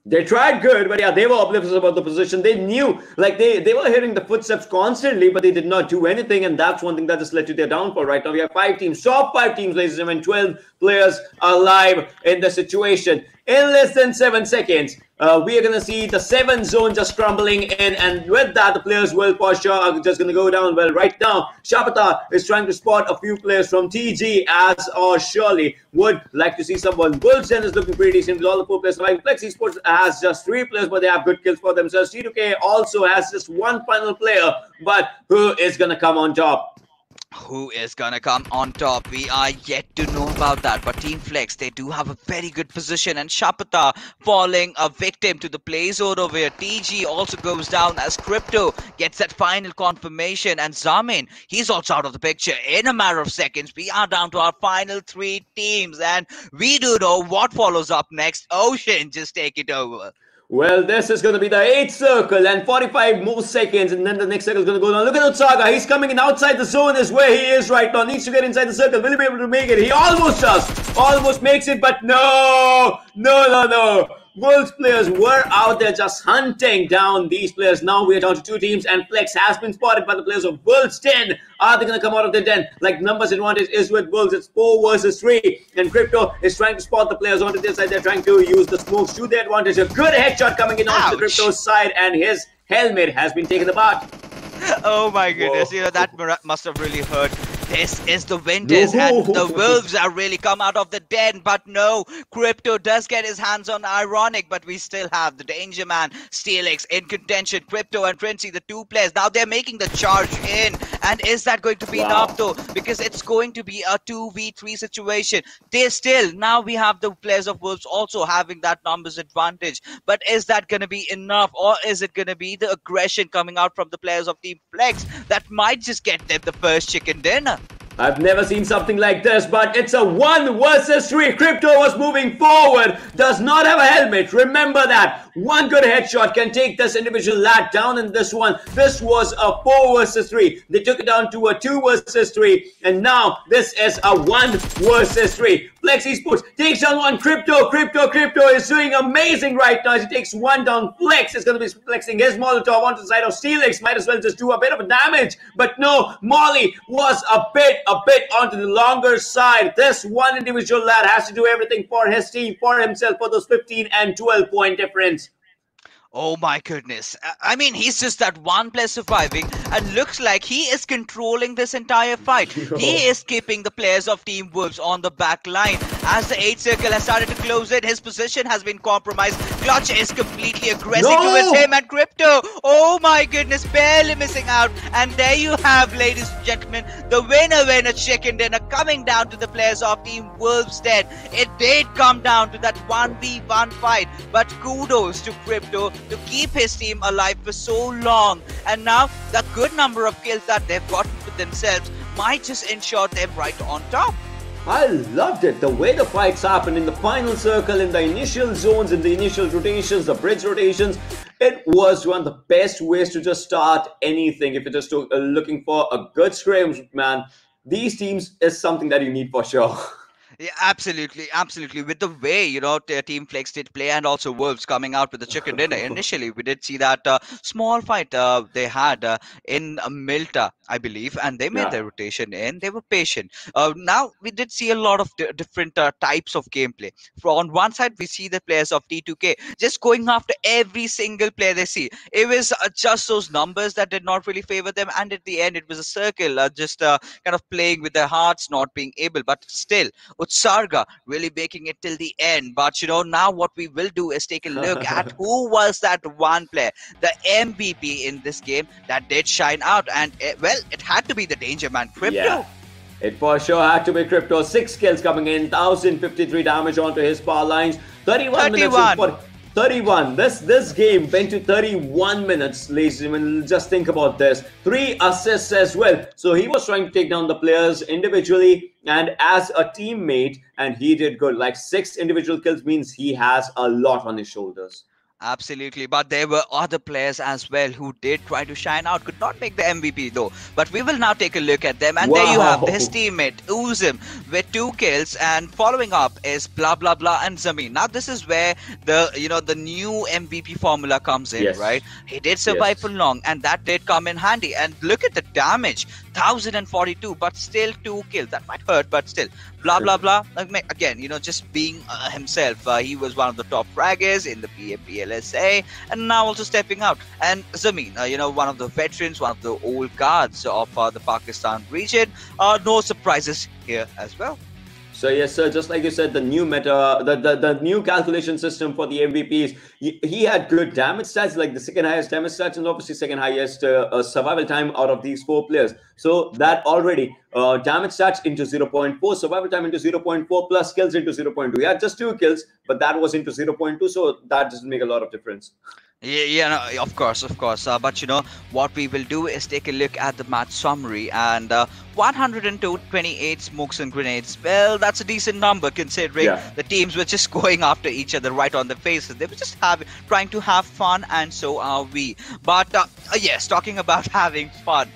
They tried good, but yeah, they were oblivious about the position. They knew, like they were hearing the footsteps constantly, but they did not do anything, and that's one thing that just led to their downfall. Right now, we have 5 teams, top 5 teams, ladies and gentlemen, 12 players alive in the situation. In less than 7 seconds, we are going to see the 7 zone just crumbling in, and with that, the players will for sure are just going to go down. Well, right now, Shapata is trying to spot a few players from TG, as or surely would like to see someone. Bullsen is looking pretty decent with all the 4 players surviving. Flexi Sports has just 3 players, but they have good kills for themselves. T2K also has just 1 final player, but who is going to come on top? Who is gonna come on top? We are yet to know about that. But Team Flex, they do have a very good position, and Shapata falling a victim to the play zone over here. TG also goes down as Crypto gets that final confirmation, and Zamin, he's also out of the picture in a matter of seconds. We are down to our final 3 teams, and we do know what follows up next. Ocean, just take it over. Well, this is going to be the 8th circle and 45 more seconds, and then the next circle is going to go down. Look at Utsaga. He's coming in outside the zone is where he is right now. Needs to get inside the circle. Will he be able to make it? He almost does. Almost makes it, but no. No. Wolves players were out there just hunting down these players. Now we are down to 2 teams, and Flex has been spotted by the players of Wolves 10. Are they going to come out of their den? Like, numbers advantage is with Wolves. It's 4 versus 3. And Crypto is trying to spot the players onto their side. They're trying to use the smokes to their advantage. A good headshot coming in onto the Crypto's side, and his helmet has been taken apart. Oh my goodness, Whoa. that must have really hurt. This is the winters, and the wolves are really come out of the den. But no, Crypto does get his hands on Ironic, but we still have the Danger Man, Steelix in contention. Crypto and Princey, the 2 players. Now they're making the charge in. And is that going to be enough though? Because it's going to be a 2v3 situation. Now we have the players of Wolves also having that numbers advantage. But is that going to be enough? Or is it going to be the aggression coming out from the players of Team Flex that might just get them the first chicken dinner? I've never seen something like this, but it's a 1 versus 3. Crypto was moving forward, does not have a helmet. Remember that. One good headshot can take this individual lad down in this one. This was a 4 versus 3. They took it down to a 2 versus 3. And now this is a 1 versus 3. Flex Esports takes down 1. Crypto is doing amazing right now. As he takes 1 down. Flex is going to be flexing his Molotov onto the side of Steelix. Might as well just do a bit of damage. But no, Molly was a bit onto the longer side. This one individual lad has to do everything for his team, for himself, for those 15 and 12 point difference. Oh my goodness. I mean, he's just that 1 player surviving and looks like he is controlling this entire fight. He is keeping the players of Team Wolves on the back line. As the 8th circle has started to close in, his position has been compromised. Clutch is completely aggressive towards him, and Crypto, oh my goodness, barely missing out. And there you have, ladies and gentlemen, the winner chicken dinner coming down to the players of Team Wolves 10. It did come down to that 1v1 fight, but kudos to Crypto to keep his team alive for so long, and now the good number of kills that they've gotten for themselves might just ensure them right on top. I loved it, the way the fights happened in the final circle, in the initial zones, in the initial rotations, the bridge rotations. It was one of the best ways to just start anything. If you're just looking for a good scrims, man, these teams is something that you need for sure. Yeah, absolutely. With the way, Team Flex did play, and also Wolves coming out with the chicken dinner. Initially, we did see that small fight they had in Milta, I believe, and they made their rotation in. They were patient. Now, we did see a lot of different types of gameplay. On one side, we see the players of T2K just going after every single player they see. It was just those numbers that did not really favor them, and at the end, it was a circle, just kind of playing with their hearts, not being able, but still. Sarga really making it till the end. But now what we will do is take a look at who was that 1 player, the MVP in this game that did shine out. And it had to be the Danger Man, Crypto. Yeah. It for sure had to be Crypto. 6 kills coming in, 1053 damage onto his power lines, 31 minutes. 31. This game went to 31 minutes, ladies and gentlemen. Just think about this. Three assists as well. So he was trying to take down the players individually and as a teammate, and he did good. Like six individual kills means he has a lot on his shoulders. Absolutely, but there were other players as well who did try to shine out, could not make the MVP though. But we will now take a look at them, and there you have his Wow. teammate Uzim with 2 kills, and following up is blah blah blah and Zameen. Now this is where the new MVP formula comes in, Yes. right? He did survive for Yes. long, and that did come in handy. And look at the damage, 1042, but still 2 kills. That might hurt, but still blah blah blah. Again, just being himself. He was one of the top fraggers in the PMPLSA, and now also stepping out. And Zameen, one of the veterans, one of the old guards of the Pakistan region. No surprises here as well. So yes, sir. Just like you said, the new meta, the new calculation system for the MVPs, he had good damage stats, like the second highest damage stats, and obviously second highest survival time out of these four players. So Yeah. that already damage stats into zero point 0.4, survival time into zero point 0.4, plus kills into zero point 0.2. He had just 2 kills, but that was into zero point 0.2, so that doesn't make a lot of difference. Yeah, yeah, no, of course, of course. But what we will do is take a look at the match summary, and 128 smokes and grenades. Well, that's a decent number considering Yeah. the teams were just going after each other right on the faces. They were just trying to have fun, and so are we. But yes, talking about having fun.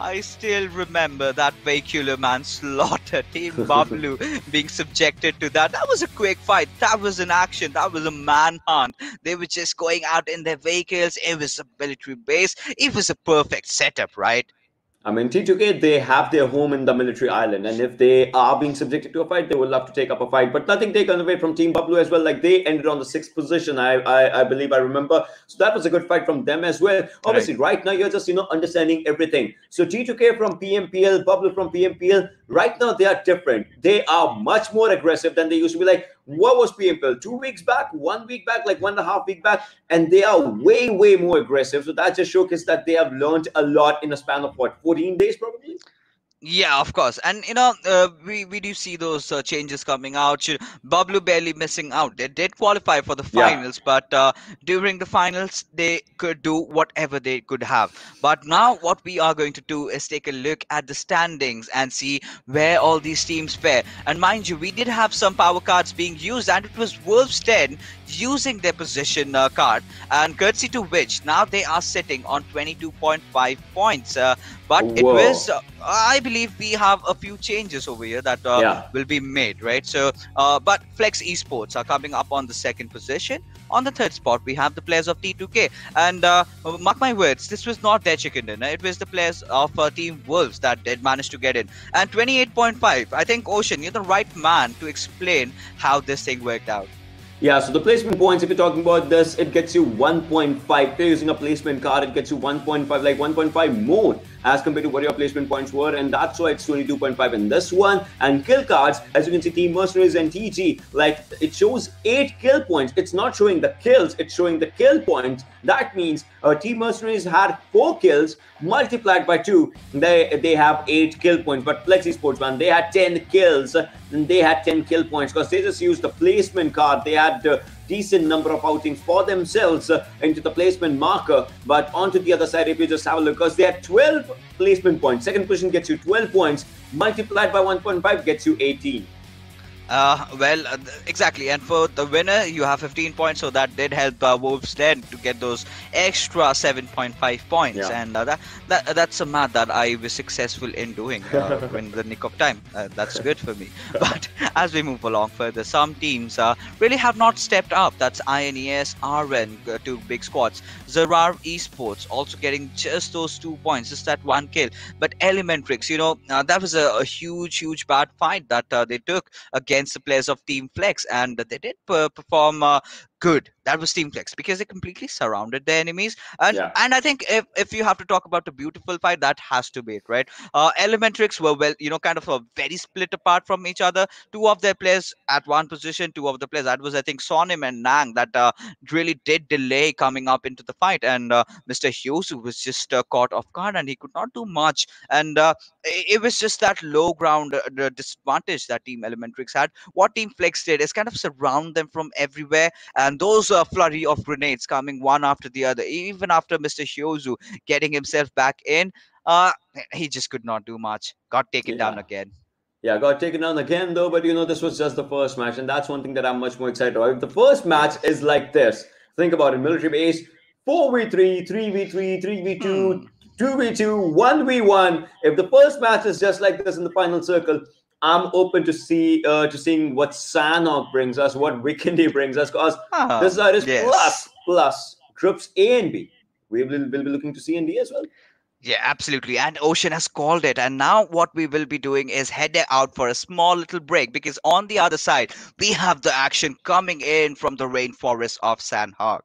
I still remember that vehicular manslaughter, Team Bablu being subjected to that. That was a quick fight. That was an action. That was a manhunt. They were just going out in their vehicles. It was a military base. It was a perfect setup, right? I mean, T2K, they have their home in the military island, and if they are being subjected to a fight, they would love to take up a fight. But nothing taken away from Team Bablu as well. Like they ended on the sixth position, I believe I remember. So that was a good fight from them as well. Right. Obviously, right now you're just understanding everything. So T2K from PMPL, Bablu from PMPL. Right now they are different. They are much more aggressive than they used to be. Like what was PMPL 2 weeks back, 1 week back, like 1.5 week back, and they are way more aggressive. So that just showcases that they have learned a lot in a span of what 14 days probably. Yeah, of course, and we do see those changes coming out. Bablu barely missing out. They did qualify for the Yeah. finals, but during the finals they could do whatever they could have. But now what we are going to do is take a look at the standings and see where all these teams fare. And mind you, we did have some power cards being used, and it was Wolves 10 using their position card, and courtesy to which now they are sitting on 22.5 points. But it was Whoa. I believe we have a few changes over here that Yeah. will be made, right? So but Flex Esports are coming up on the second position. On the third spot we have the players of T2K, and mark my words, this was not their chicken dinner. It was the players of Team Wolves that did manage to get in. And 28.5, I think Ocean, you're the right man to explain how this thing worked out. Yeah, so the placement points, if you're talking about this, it gets you 1.5. If you're using a placement card, it gets you 1.5, like 1.5 more as compared to what your placement points were, and that's why it's 22.5 in this one. And kill cards, as you can see, Team Mercenaries and TG, like it shows 8 kill points. It's not showing the kills, it's showing the kill points. That means Team Mercenaries had 4 kills multiplied by 2. They have 8 kill points. But Flexi Sportsman, they had 10 kills and they had 10 kill points because they just used the placement card. They had decent number of outings for themselves into the placement marker. But onto the other side, if you just have a look, because they had 12 placement points. Second position gets you 12 points, multiplied by 1.5 gets you 18. Well, exactly. And for the winner, you have 15 points, so that did help Wolves then to get those extra 7.5 points. Yeah. And that's a math that I was successful in doing in the nick of time. That's good for me. But as we move along further, some teams really have not stepped up. That's INES, RN, two big squads. Zarar Esports also getting just those 2 points, just that 1 kill. But Elementrix, that was a huge bad fight that they took against the players of Team Flex, and they did perform good. That was Team Flex because they completely surrounded their enemies. and Yeah. and I think if you have to talk about a beautiful fight, that has to be it, right? Elementrix were, well, kind of a very split apart from each other. Two of their players at one position, two of the players, that was, I think, Sonim and Nang, that really did delay coming up into the fight. And Mr. Hughes was just caught off guard, and he could not do much. And it was just that low ground disadvantage that Team Elementrix had. What Team Flex did is kind of surround them from everywhere, and those flurry of grenades coming one after the other, even after Mr. Shiozu getting himself back in, uh, he just could not do much. Got taken down Yeah. again. Yeah, got taken down again though, but this was just the first match, and that's one thing that I'm much more excited about. If the first match is like this, think about it, military base, 4v3, 3v3, 3v2, Hmm. 2v2, 1v1. If the first match is just like this in the final circle, I'm open to seeing what Sanhok brings us, what Vikendi brings us, because this side is Yes. plus groups A and B. We will be looking to C and D as well. Yeah, absolutely. And Ocean has called it. And now what we will be doing is heading out for a small little break, because on the other side, we have the action coming in from the rainforest of Sanhok.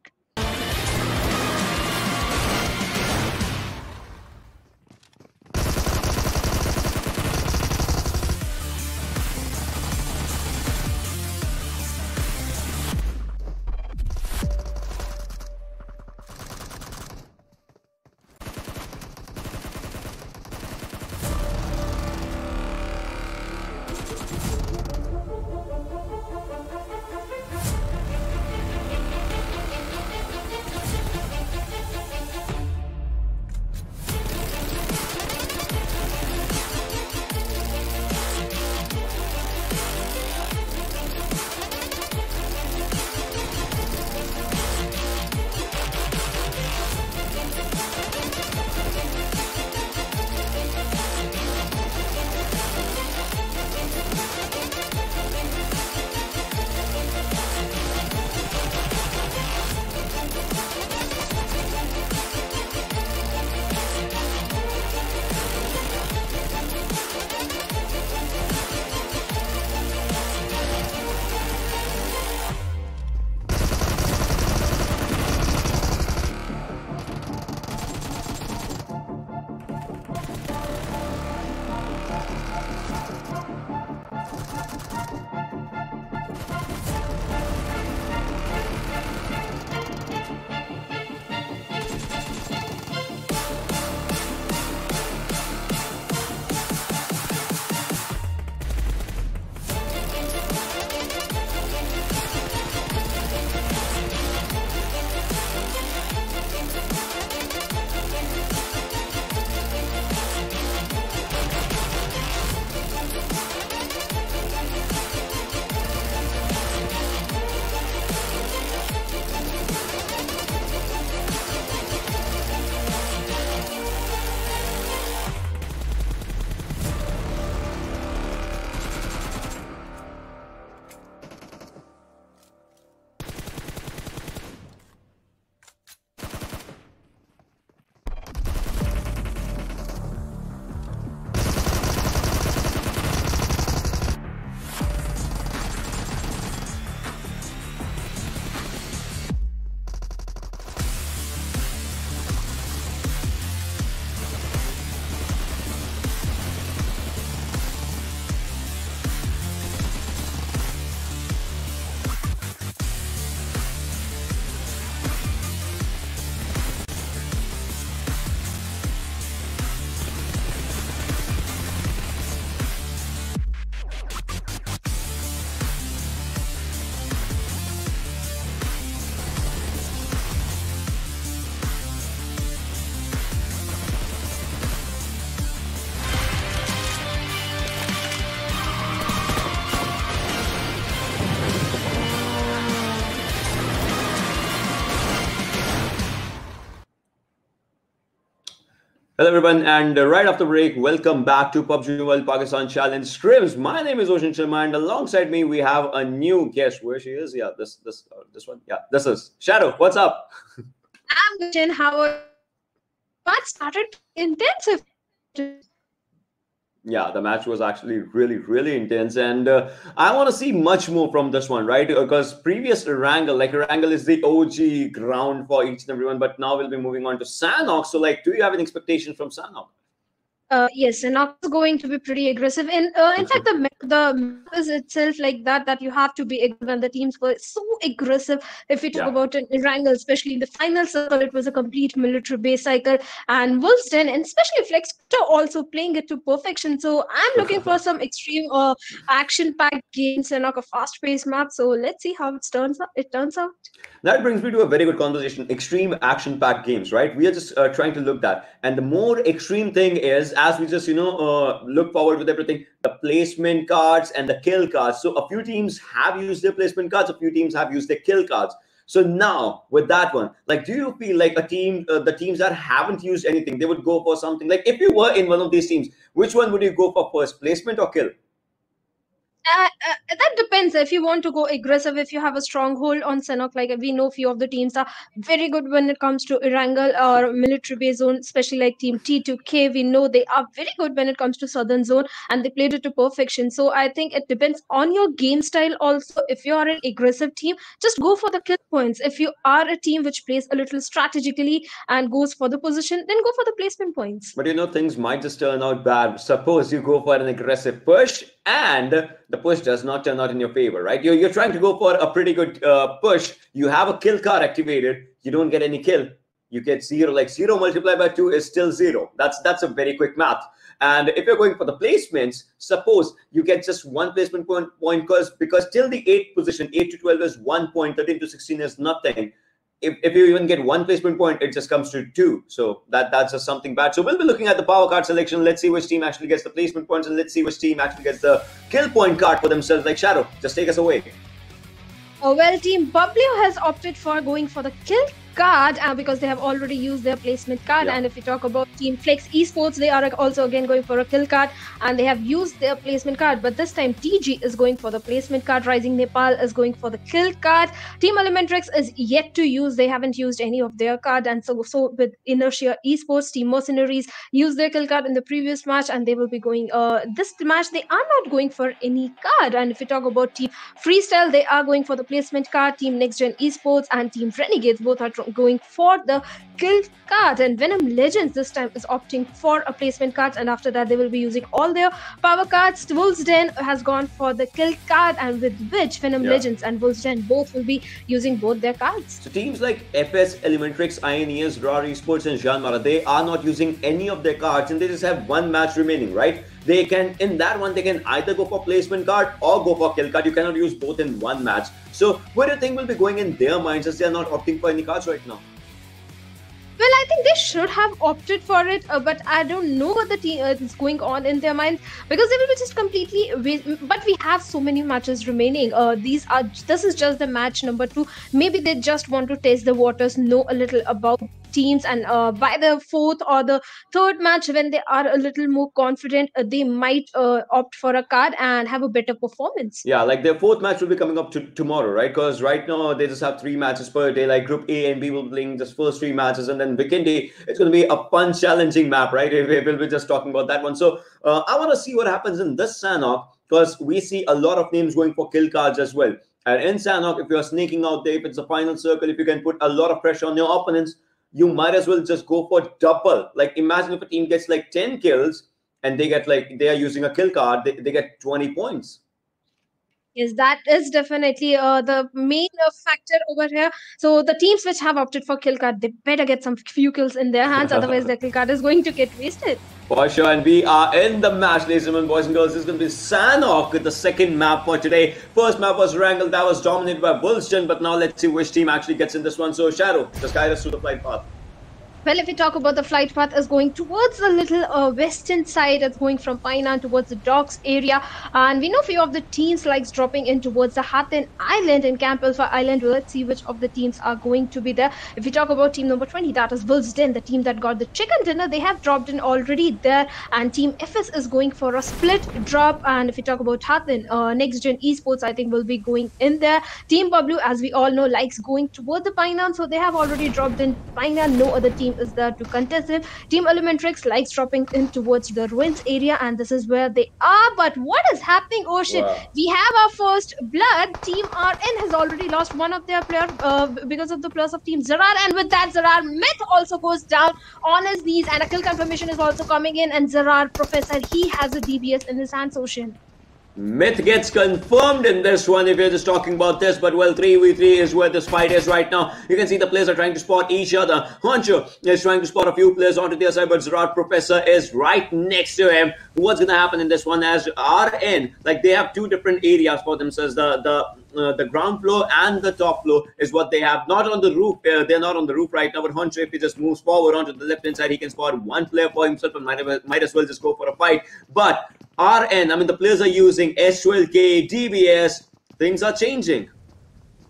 Hello, everyone, and right after break, welcome back to PUBG World Pakistan Challenge Scrims. My name is Ocean Sharma, and alongside me, we have a new guest. Where she is? Yeah, this one. Yeah, this is Shadow. What's up? I'm good, and how are you? What started intensive? Yeah, the match was actually really intense, and I want to see much more from this one, right? Because previous Erangel, like Erangel, is the OG ground for each and everyone, but now we'll be moving on to Sanhok. So, like, do you have an expectation from Sanhok? Yes, and Nox is going to be pretty aggressive. In fact, the the map is itself like that you have to be aggressive, and the teams were so aggressive. If we talk Yeah. about an Erangel, especially in the final circle, it was a complete military base cycle, and Wolves Den and especially Flex Crypto also playing it to perfection. So I'm looking for some extreme action packed games and like a fast paced map. So let's see how it turns out. That brings me to a very good conversation. Extreme action-packed games, right? We are just trying to look that, and the more extreme thing is, as we just look forward with everything, the placement cards and the kill cards. So a few teams have used their placement cards, a few teams have used their kill cards. So now with that one, like, do you feel like the teams that haven't used anything, they would go for something like, if you were in one of these teams, which one would you go for first, placement or kill? That depends. If you want to go aggressive, if you have a stronghold on Sanhok, like we know few of the teams are very good when it comes to Erangel or military base zone, especially like team T2K. We know they are very good when it comes to southern zone, and they played it to perfection. So I think it depends on your game style also. If you are an aggressive team, just go for the kill points. If you are a team which plays a little strategically and goes for the position, then go for the placement points. But things might just turn out bad. Suppose you go for an aggressive push and the push does not turn out in your favor, right? You're trying to go for a pretty good push. You have a kill card activated. You don't get any kill. You get zero. Like zero multiplied by two is still zero. That's a very quick math. And if you're going for the placements, suppose you get just one placement point because till the 8th position, 8 to 12 is 1 point, 13 to 16 is nothing. If you even get one placement point, it just comes to 2. So that's just something bad. So we'll be looking at the power card selection. Let's see which team actually gets the placement points, and let's see which team actually gets the kill point card for themselves. Like Shadow, just take us away. Well, Team W has opted for going for the kill card because they have already used their placement card. Yeah. And if we talk about Team Flex Esports, they are also again going for a kill card and they have used their placement card. But this time TG is going for the placement card. Rising Nepal is going for the kill card. Team Elementrix is yet to use. They haven't used any of their card. And so with Inertia Esports, Team Mercenaries used their kill card in the previous match and they will be going this match. They are not going for any card. And if we talk about Team Freestyle, they are going for the placement card. Team Next Gen Esports and Team Renegades both are going for the kill card, and Venom Legends this time is opting for a placement card, and after that they will be using all their power cards. Wolves Den has gone for the kill card, and with which Venom Legends and Wolves Den both will be using both their cards. So teams like FS, Elementrix, INES, Raw Esports and Janmara, they are not using any of their cards and they just have one match remaining, right? They can, in that one, they can either go for placement card or go for kill card. You cannot use both in one match. So what do you think will be going in their minds as they are not opting for any cards right now? Well, I think they should have opted for it, but I don't know what the team is going on in their minds because they will be just completely. But we have so many matches remaining. This is just the match number 2. Maybe they just want to test the waters, know a little about teams, and by the 4th or the 3rd match, when they are a little more confident, they might opt for a card and have a better performance. Yeah, like their 4th match will be coming up tomorrow, right? Because right now they just have 3 matches per day. Like Group A and B will be playing just first 3 matches, and then Vikendi, it's going to be a fun, challenging map, right? We'll be just talking about that one. So I want to see what happens in this Sanhok because we see a lot of names going for kill cards as well. And in Sanhok, if you're sneaking out there, if it's a final circle, if you can put a lot of pressure on your opponents, you might as well just go for double. Like imagine if a team gets like 10 kills and they are using a kill card, they get 20 points. Yes, that is definitely the main factor over here. So the teams which have opted for kill card, they better get some few kills in their hands, otherwise their kill card is going to get wasted. For sure, and we are in the match, ladies and gentlemen, boys and girls. This is going to be Sanhok with the second map for today. First map was Erangel, that was dominated by Wolfston, but now let's see which team actually gets in this one. So Shadow, just guide us through the flight path. Well, if we talk about the flight path, is going towards the little western side. It's going from Painan towards the docks area. And we know few of the teams likes dropping in towards the Hathin Island and Camp Alpha Island. Well, let's see which of the teams are going to be there. If we talk about team number 20, that is Wolves Den, the team that got the chicken dinner. They have dropped in already there. And team FS is going for a split drop. And if we talk about Hathin, Next Gen Esports, I think will be going in there. Team W, as we all know, likes going toward the Painan. So they have already dropped in Painan. No other team is there to contest it. Team Elementrix likes dropping in towards the ruins area, and this is where they are. But what is happening? Oh shit, wow. We have our first blood. Team RN has already lost one of their players because of the plus of Team Zarar, and with that Zarar Myth also goes down on his knees, and a kill confirmation is also coming in, and Zarar Professor, he has a DBS in his hands. Ocean. Myth gets confirmed in this one if you're just talking about this, but well, 3v3 is where this fight is right now. You can see the players are trying to spot each other. Honcho is trying to spot a few players onto the other side, but Zerat Professor is right next to him. What's going to happen in this one as RN, like they have two different areas for themselves. The ground floor and the top floor is what they have. Not on the roof. They're not on the roof right now, but Honcho, if he just moves forward onto the left hand side, he can spot one player for himself and might as well just go for a fight. But RN, I mean, the players are using S12K, DBS. Things are changing.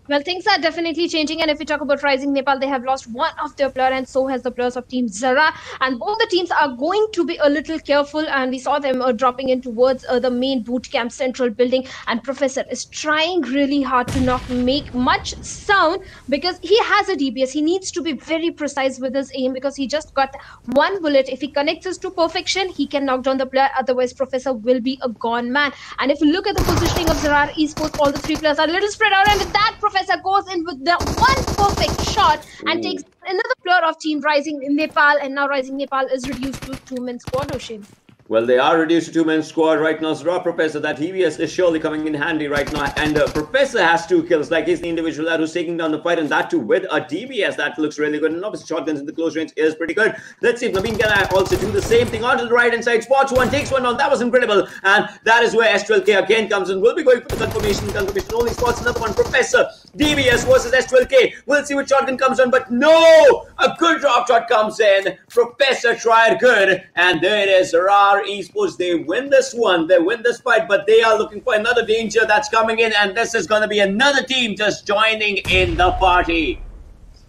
Well, things are definitely changing, and if we talk about Rising Nepal, they have lost one of their players, and so has the players of Team Zara. And both the teams are going to be a little careful, and we saw them dropping in towards the main boot camp central building. And Professor is trying really hard to not make much sound because he has a DBS. He needs to be very precise with his aim because he just got one bullet. If he connects this to perfection, he can knock down the player. Otherwise, Professor will be a gone man. And if you look at the positioning of Zara Esports, all the three players are a little spread out, and with that, Professor goes in with the one perfect shot and takes another player of Team Rising in Nepal, and now Rising Nepal is reduced to two-man squad, Ocean. Well, they are reduced to two-man squad right now. Zara Professor, that EVS is surely coming in handy right now. And Professor has 2 kills. Like, he's the individual who's taking down the fight, and that too with a DBS. That looks really good. And obviously, shotguns in the close range is pretty good. Let's see if Naveen can also do the same thing onto the right-hand side. Spots one, takes one down. That was incredible. And that is where S12K again comes in. We'll be going for the confirmation. Confirmation only spots another one. Professor, DBS versus S12K. We'll see which shotgun comes on, but no! A good drop shot comes in. Professor tried good. And there it is. Zara Esports, they win this one, they win this fight, but they are looking for another danger that's coming in, and this is going to be another team just joining in the party.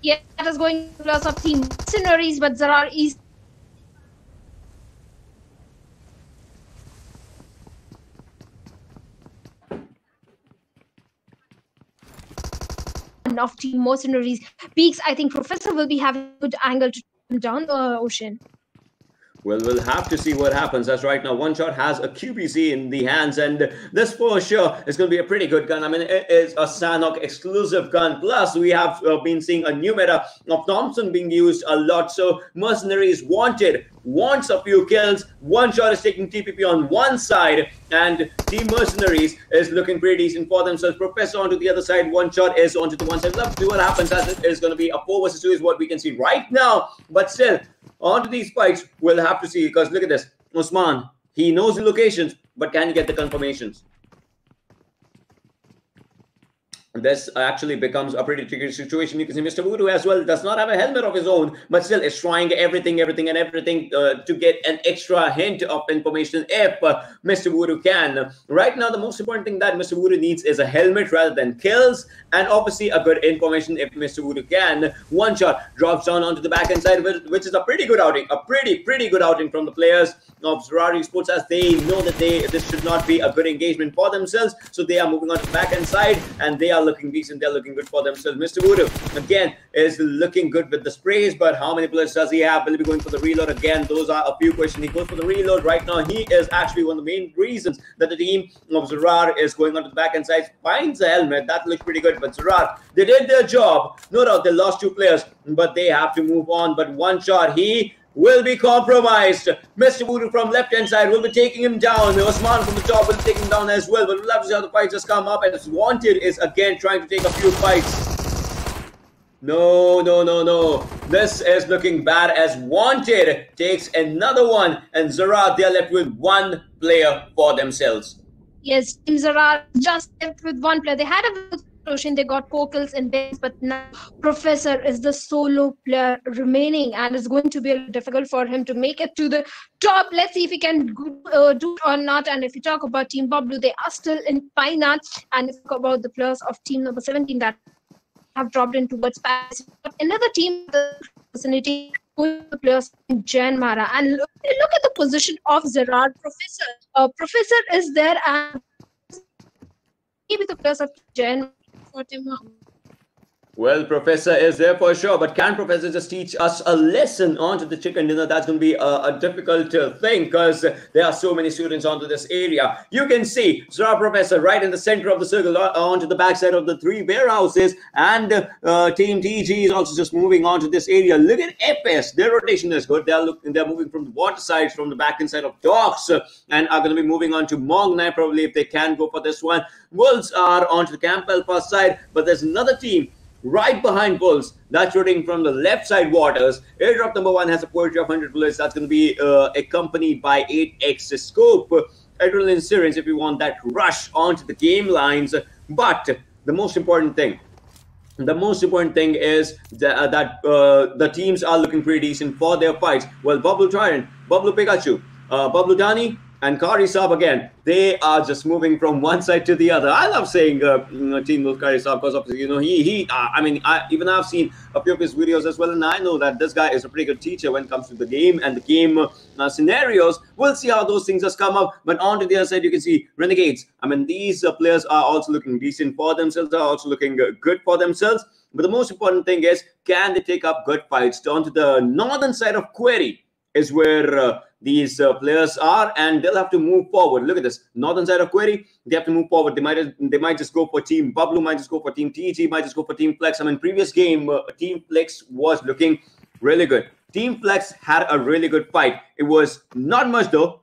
Yeah, that is going to lots of team scenarios, but Zara is of team mercenaries. Peaks, I think Professor will be having a good angle to come down Ocean. Well, we'll have to see what happens. As right now, One Shot has a QBC in the hands, and this for sure is going to be a pretty good gun. I mean, it is a Sanhok exclusive gun. Plus, we have been seeing a new meta of Thompson being used a lot. So, Mercenaries wants a few kills. One Shot is taking TPP on one side, and Team Mercenaries is looking pretty decent for themselves. Professor onto the other side, One Shot is onto the one side. Let's see what happens, as it is going to be a 4 versus 2 is what we can see right now. But still, onto these fights, we'll have to see, because look at this. Usman, he knows the locations, but can he get the confirmations? This actually becomes a pretty tricky situation. You can see Mr. Voodoo as well does not have a helmet of his own, but still is trying everything to get an extra hint of information if Mr. Voodoo can. Right now, the most important thing that Mr. Voodoo needs is a helmet rather than kills, and obviously a good information if Mr. Voodoo can. One Shot drops down onto the backhand side, which is a pretty good outing, a pretty good outing from the players of Zara Esports, as they know that this should not be a good engagement for themselves, so they are moving on to the backhand side, and they are looking decent. They're looking good for themselves. Mr. Voodoo again is looking good with the sprays, but how many bullets does he have? Will he be going for the reload again? Those are a few questions. He goes for the reload right now. He is actually one of the main reasons that the team of Zara is going on to the backhand side. Finds a helmet. That looks pretty good, but Zara, they did their job. No doubt they lost 2 players, but they have to move on. But One Shot, he will be compromised. Mr. Voodoo from left-hand side will be taking him down. Osman from the top will take him down as well. But we'll have to see how the fights just come up. And Wanted is again trying to take a few fights. No. This is looking bad, as Wanted takes another one. And Zara, they're left with 1 player for themselves. Yes, Team Zara just left with 1 player. They had a they got 4 kills in base, but now Professor is the solo player remaining, and it's going to be difficult for him to make it to the top. Let's see if he can do it or not. And if you talk about Team Bablu, they are still in Paina, and if you talk about the players of team number 17 that have dropped in towards Paris, another team vicinity with the players in Janmara. And look at the position of Zara. Professor is there, and maybe the players of Janmara. Well, Professor is there for sure, but can Professor just teach us a lesson onto the chicken dinner? That's going to be a difficult thing because there are so many students onto this area. You can see Zara Professor right in the center of the circle onto the backside of the three warehouses, and Team TG is also just moving onto this area. Look at FS; their rotation is good. They're moving from the water sides, from the back inside of docks, and are going to be moving on to Mongnai probably if they can go for this one. Wolves are onto the Camp Alpha side, but there's another team right behind Bulls that's rotating from the left side waters. Airdrop number 1 has a poetry of 100 bullets. That's going to be accompanied by 8x scope. Adrenaline Sirens if you want that rush onto the game lines. But the most important thing is that the teams are looking pretty decent for their fights. Well, Bubble Tyrant, Bubble Pikachu, Bubble Dani, and Kari Saab again, they are just moving from one side to the other. I love saying Team Wolf Kari Saab because obviously, I've seen a few of his videos as well, and I know that this guy is a pretty good teacher when it comes to the game and the game scenarios. We'll see how those things just come up. But on to the other side, you can see Renegades. I mean, these players are also looking decent for themselves. They're also looking good for themselves. But the most important thing is, can they take up good fights? Onto the northern side of Query is where these players are, and they'll have to move forward. Look at this northern side of Query. They have to move forward. They might just go for Team Bablu, might just go for Team TG, might just go for Team Flex. I mean, previous game Team Flex was looking really good. Team Flex had a really good fight. It was not much though.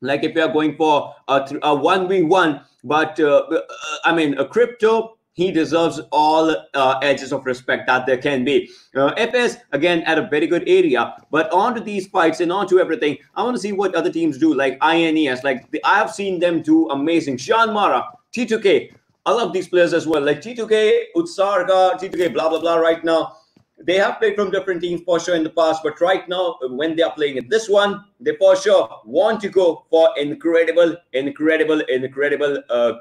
Like if you are going for a 1v1, but a Crypto, he deserves all edges of respect that there can be. FS, again, at a very good area. But onto these fights and onto everything, I want to see what other teams do, like INES. I have seen them do amazing. Jean Mara, T2K. I love these players as well. Like T2K, Utsarga, T2K, blah, blah, blah right now. They have played from different teams for sure in the past. But right now, when they are playing in this one, they for sure want to go for incredible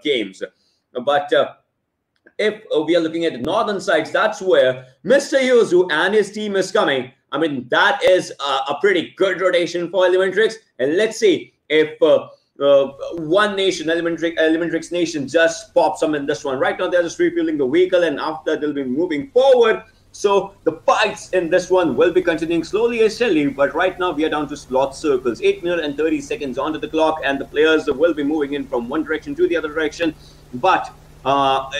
games. But if we are looking at the northern sides, that's where Mr. Yuzu and his team is coming. I mean, that is a pretty good rotation for Elementrix. And let's see if one nation, Elementrix Nation, just pops them in this one. Right now, they're just refueling the vehicle, and after they'll be moving forward. So the fights in this one will be continuing slowly and steadily. But right now, we are down to slot circles. 8 minutes and 30 seconds onto the clock, and the players will be moving in from one direction to the other direction. But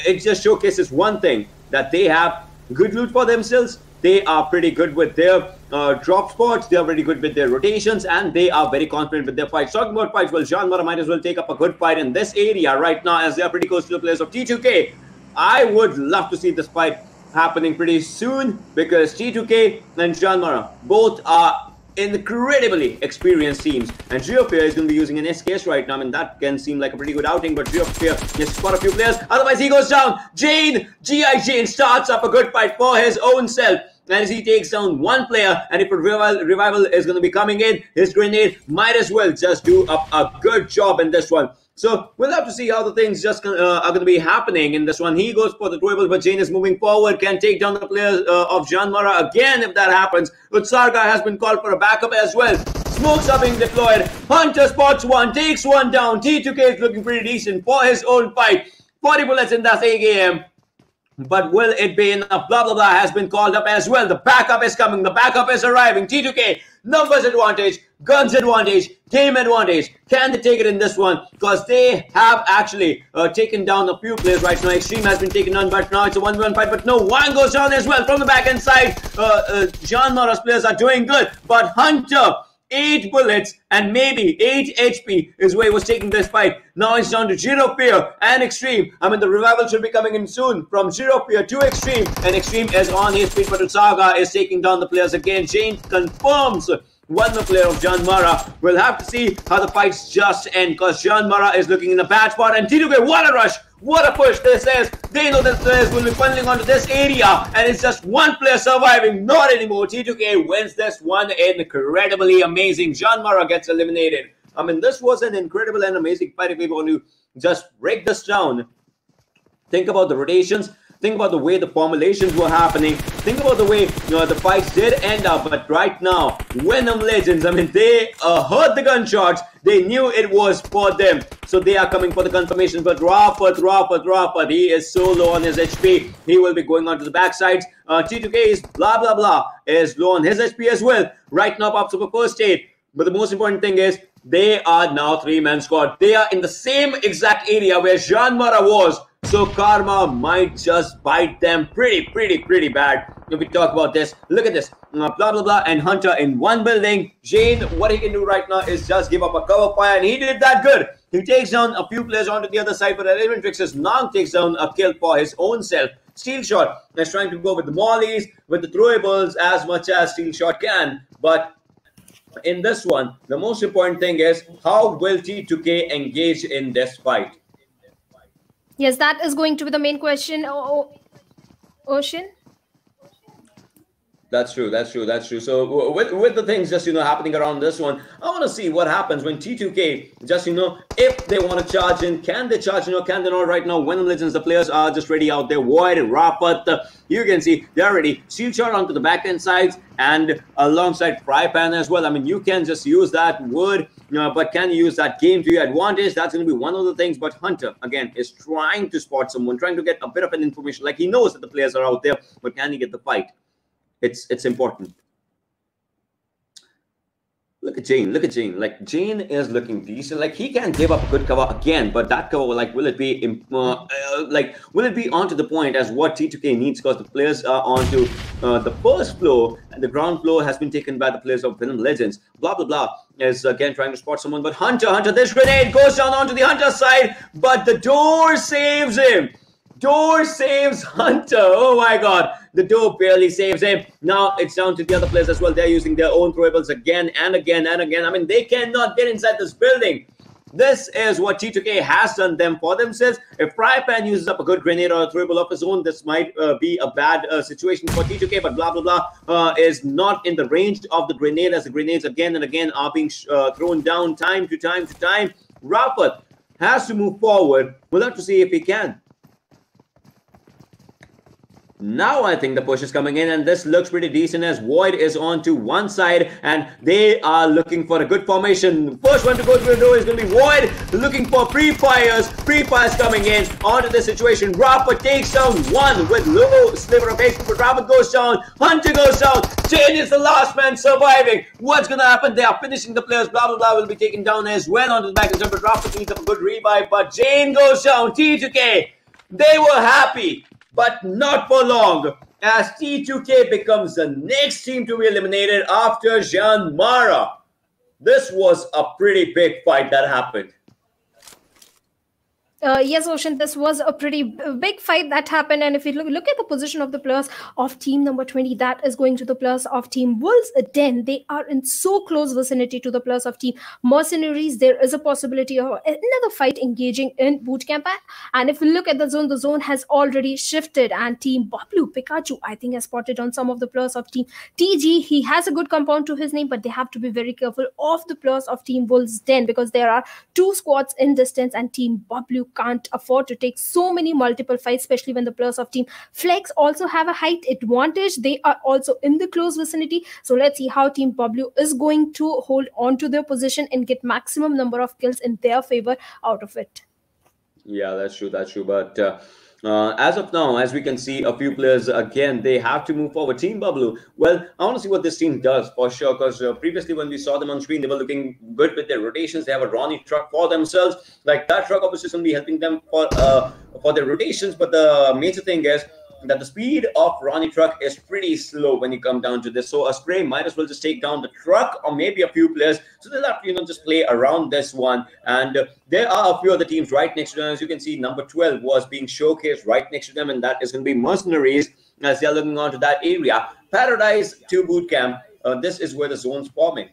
it just showcases one thing, that they have good loot for themselves. They are pretty good with their drop spots. They are very good with their rotations, and they are very confident with their fights. Talking about fights, well, Jean Mara might as well take up a good fight in this area right now, as they are pretty close to the players of T2K. I would love to see this fight happening pretty soon, because T2K and Jean Mara both are incredibly experienced teams, and Geofear is going to be using an SKS right now. I mean, that can seem like a pretty good outing, but Geofear has spot a few players, otherwise he goes down. Jane starts up a good fight for his own self, and as he takes down one player, and if a revival is going to be coming in, his grenade might as well just do a good job in this one. So we'll have to see how the things just are going to be happening in this one. He goes for the throwable, but Jane is moving forward, can take down the players of Jean Mara again if that happens. Utsarga has been called for a backup as well. Smokes are being deployed. Hunter spots one, takes one down. T2K is looking pretty decent for his own fight. 40 bullets in that AKM. But will it be enough? Blah, blah, blah has been called up as well. The backup is coming. The backup is arriving. T2K, numbers advantage, guns advantage, game advantage. Can they take it in this one? Because they have actually taken down a few players right now. Extreme has been taken down, but now it's a 1v1 fight. But no, one goes down as well from the back end side. Jean Mara's players are doing good. But Hunter, 8 bullets and maybe 8 HP is where he was taking this fight. Now it's down to Zero Fear and Extreme. I mean, the revival should be coming in soon from Zero Fear to Extreme. And Extreme is on his feet, but Saga is taking down the players again. Jane confirms one more player of Jean Mara. We'll have to see how the fights just end, because Jean Mara is looking in a bad spot. And T2K, what a rush! What a push this is. They know that players will be funneling onto this area, and it's just one player surviving. Not anymore. T2K wins this one incredibly amazing. Jean Mara gets eliminated. I mean, this was an incredible and amazing fight. If we want to just break this down, think about the rotations. Think about the way the formulations were happening. Think about the way the fights did end up. But right now, Venom Legends, I mean, they heard the gunshots. They knew it was for them. So they are coming for the confirmation. But Rafat, he is so low on his HP. He will be going on to the backsides. T2K is blah, blah, blah, is low on his HP as well. Right now, pops up a first aid. But the most important thing is, they are now 3-man squad. They are in the same exact area where Jean Mara was. So karma might just bite them pretty bad. If we talk about this, look at this. Blah, blah, blah, and Hunter in one building. Jane, what he can do right now is just give up a cover fire, and he did that good. He takes down a few players onto the other side, but Elementrix's Nang takes down a kill for his own self. Steel Shot is trying to go with the mollies, with the throwables as much as Steel Shot can, but in this one, the most important thing is how will T2K engage in this fight? Yes, that is going to be the main question, Ocean. That's true. So with the things just happening around this one, I want to see what happens when T2K just if they want to charge in, can they charge can they not? Right now, Venom Legends, the players are just ready out there. Void, Rafat, you can see they're ready. Steel Shot onto the back end sides and alongside Fry Pan as well. I mean, you can just use that word, but can you use that game to your advantage? That's going to be one of the things. But Hunter again is trying to spot someone, trying to get a bit of an information. Like he knows that the players are out there, but can he get the fight? It's important. Look at Jane. Like Jane is looking decent. Like he can give up a good cover again, but that cover, like, will it be will it be onto the point as what T2K needs? Because the players are onto the first floor, and the ground floor has been taken by the players of Venom Legends. Blah blah blah is again trying to spot someone, but Hunter, this grenade goes down onto the Hunter side, but the door saves him. Door saves Hunter. Oh my god. The door barely saves him. Now it's down to the other players as well. They're using their own throwables again and again and again. I mean, they cannot get inside this building. This is what T2K has done them for themselves. If Fry Pan uses up a good grenade or a throwable of his own, this might be a bad situation for T2K. But blah, blah, blah is not in the range of the grenade, as the grenades again and again are being thrown down time to time. Rafat has to move forward. We'll have to see if he can. Now I think the push is coming in, and this looks pretty decent as Void is on to one side and they are looking for a good formation. First one to go through the door is going to be Void, looking for free fires. Free fires coming in onto the situation. Rafa takes down one with low sliver of HP, but Rafa goes down. Hunter goes down. Jane is the last man surviving. What's going to happen? They are finishing the players. Blah, blah, blah will be taken down as well onto the back end, but Rafa needs up a good revive, but Jane goes down. T2K, they were happy, but not for long, as T2K becomes the next team to be eliminated after Jean Mara. This was a pretty big fight that happened. Yes, Ocean, this was a pretty big fight that happened. And if you look at the position of the players of team number 20, that is going to the players of team Wolves Den. They are in so close vicinity to the players of team Mercenaries. There is a possibility of another fight engaging in boot camp. And if we look at the zone has already shifted. And team Bablu Pikachu, I think, has spotted on some of the players of team TG. He has a good compound to his name, but they have to be very careful of the players of team Wolves Den, because there are two squads in distance, and team Bablu can't afford to take so many multiple fights, especially when the players of team Flex also have a height advantage. They are also in the close vicinity. So let's see how team Bablu is going to hold on to their position and get maximum number of kills in their favor out of it. Yeah, that's true. But as of now, as we can see, a few players, again, they have to move forward. Team Bablu, well, I want to see what this team does for sure, because previously when we saw them on screen, they were looking good with their rotations. They have a Ronnie truck for themselves. Like, that truck obviously is going to be helping them for their rotations, but the major thing is that the speed of Ronnie truck is pretty slow when you come down to this. So a spray might as well just take down the truck or maybe a few players. So they'll have to, just play around this one. And there are a few other teams right next to them. As you can see, number 12 was being showcased right next to them, and that is going to be Mercenaries as they're looking onto that area. Paradise to boot camp. This is where the zone's forming.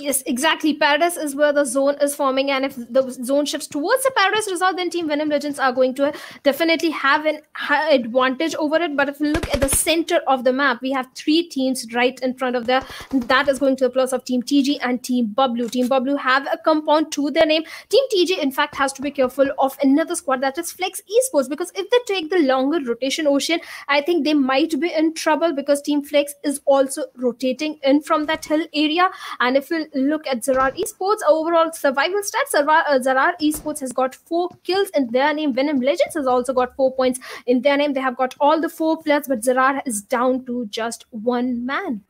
Yes, exactly. Paradise is where the zone is forming, and if the zone shifts towards the Paradise resort, then Team Venom Legends are going to definitely have an advantage over it. But if you look at the center of the map, we have three teams right in front of there. That is going to the plus of Team TG and Team Bablu. Team Bablu have a compound to their name. Team TG, in fact, has to be careful of another squad that is Flex Esports, because if they take the longer rotation ocean, I think they might be in trouble, because Team Flex is also rotating in from that hill area. And if we look at Zarar Esports overall survival stats, Zarar Esports has got 4 kills in their name. Venom Legends has also got 4 points in their name. They have got all the 4 players, but Zarar is down to just 1 man.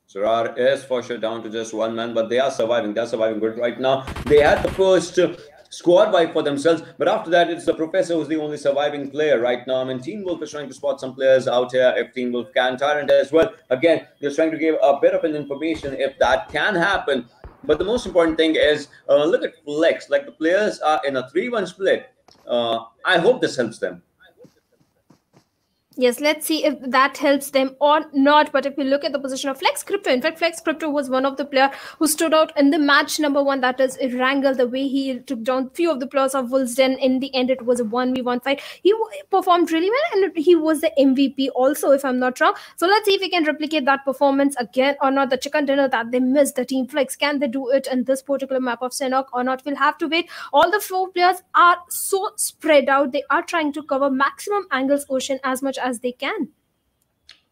Zarar is for sure down to just 1 man, but they are surviving. They're surviving good right now. They had the first squad wipe for themselves, but after that, it's the Professor who's the only surviving player right now. I mean, Team Wolf is trying to spot some players out here if Team Wolf can. Tyrant as well. Again, they're trying to give a bit of an information if that can happen. But the most important thing is, look at Flex. Like, the players are in a 3-1 split. I hope this helps them. Yes, let's see if that helps them or not. But if we look at the position of Flex Crypto, in fact, Flex Crypto was one of the players who stood out in the match number 1, that is Erangel. The way he took down few of the players of Wolfsden. In the end, it was a 1v1 fight. He performed really well, and he was the MVP also, if I'm not wrong. So let's see if we can replicate that performance again or not. The chicken dinner that they missed, the Team Flex, can they do it in this particular map of Sanhok or not? We'll have to wait. All the 4 players are so spread out. They are trying to cover maximum angles ocean as much as they can.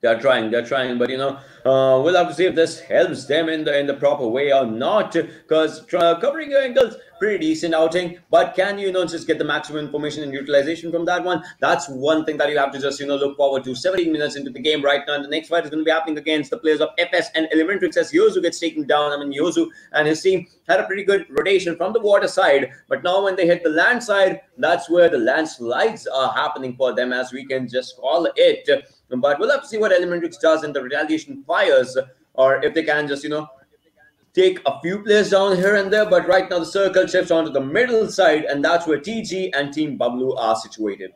They're trying, but we'll have to see if this helps them in the proper way or not. Because covering your angles, pretty decent outing, but can you just get the maximum information and utilization from that one? That's one thing that you have to just look forward to. 17 minutes into the game right now, and the next fight is going to be happening against the players of FS and Elementrix as Yozu gets taken down. I mean, Yozu and his team had a pretty good rotation from the water side, but now when they hit the land side, that's where the landslides are happening for them, as we can just call it. But we'll have to see what Elementrix does in the retaliation fires, or if they can just, take a few players down here and there. But right now the circle shifts onto the middle side, and that's where TG and Team Bablu are situated.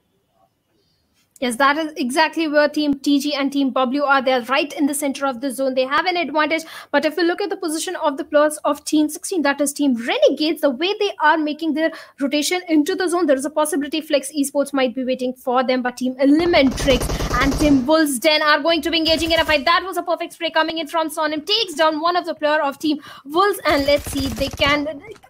Yes, that is exactly where Team TG and Team Bablu are. They're right in the center of the zone. They have an advantage. But if we look at the position of the players of Team 16, that is Team Renegades, the way they are making their rotation into the zone, there is a possibility Flex Esports might be waiting for them. But Team Elementrix and Team Wolfsden are going to be engaging in a fight. That was a perfect spray coming in from Sonim. Takes down one of the player of Team Wolves. And let's see if they can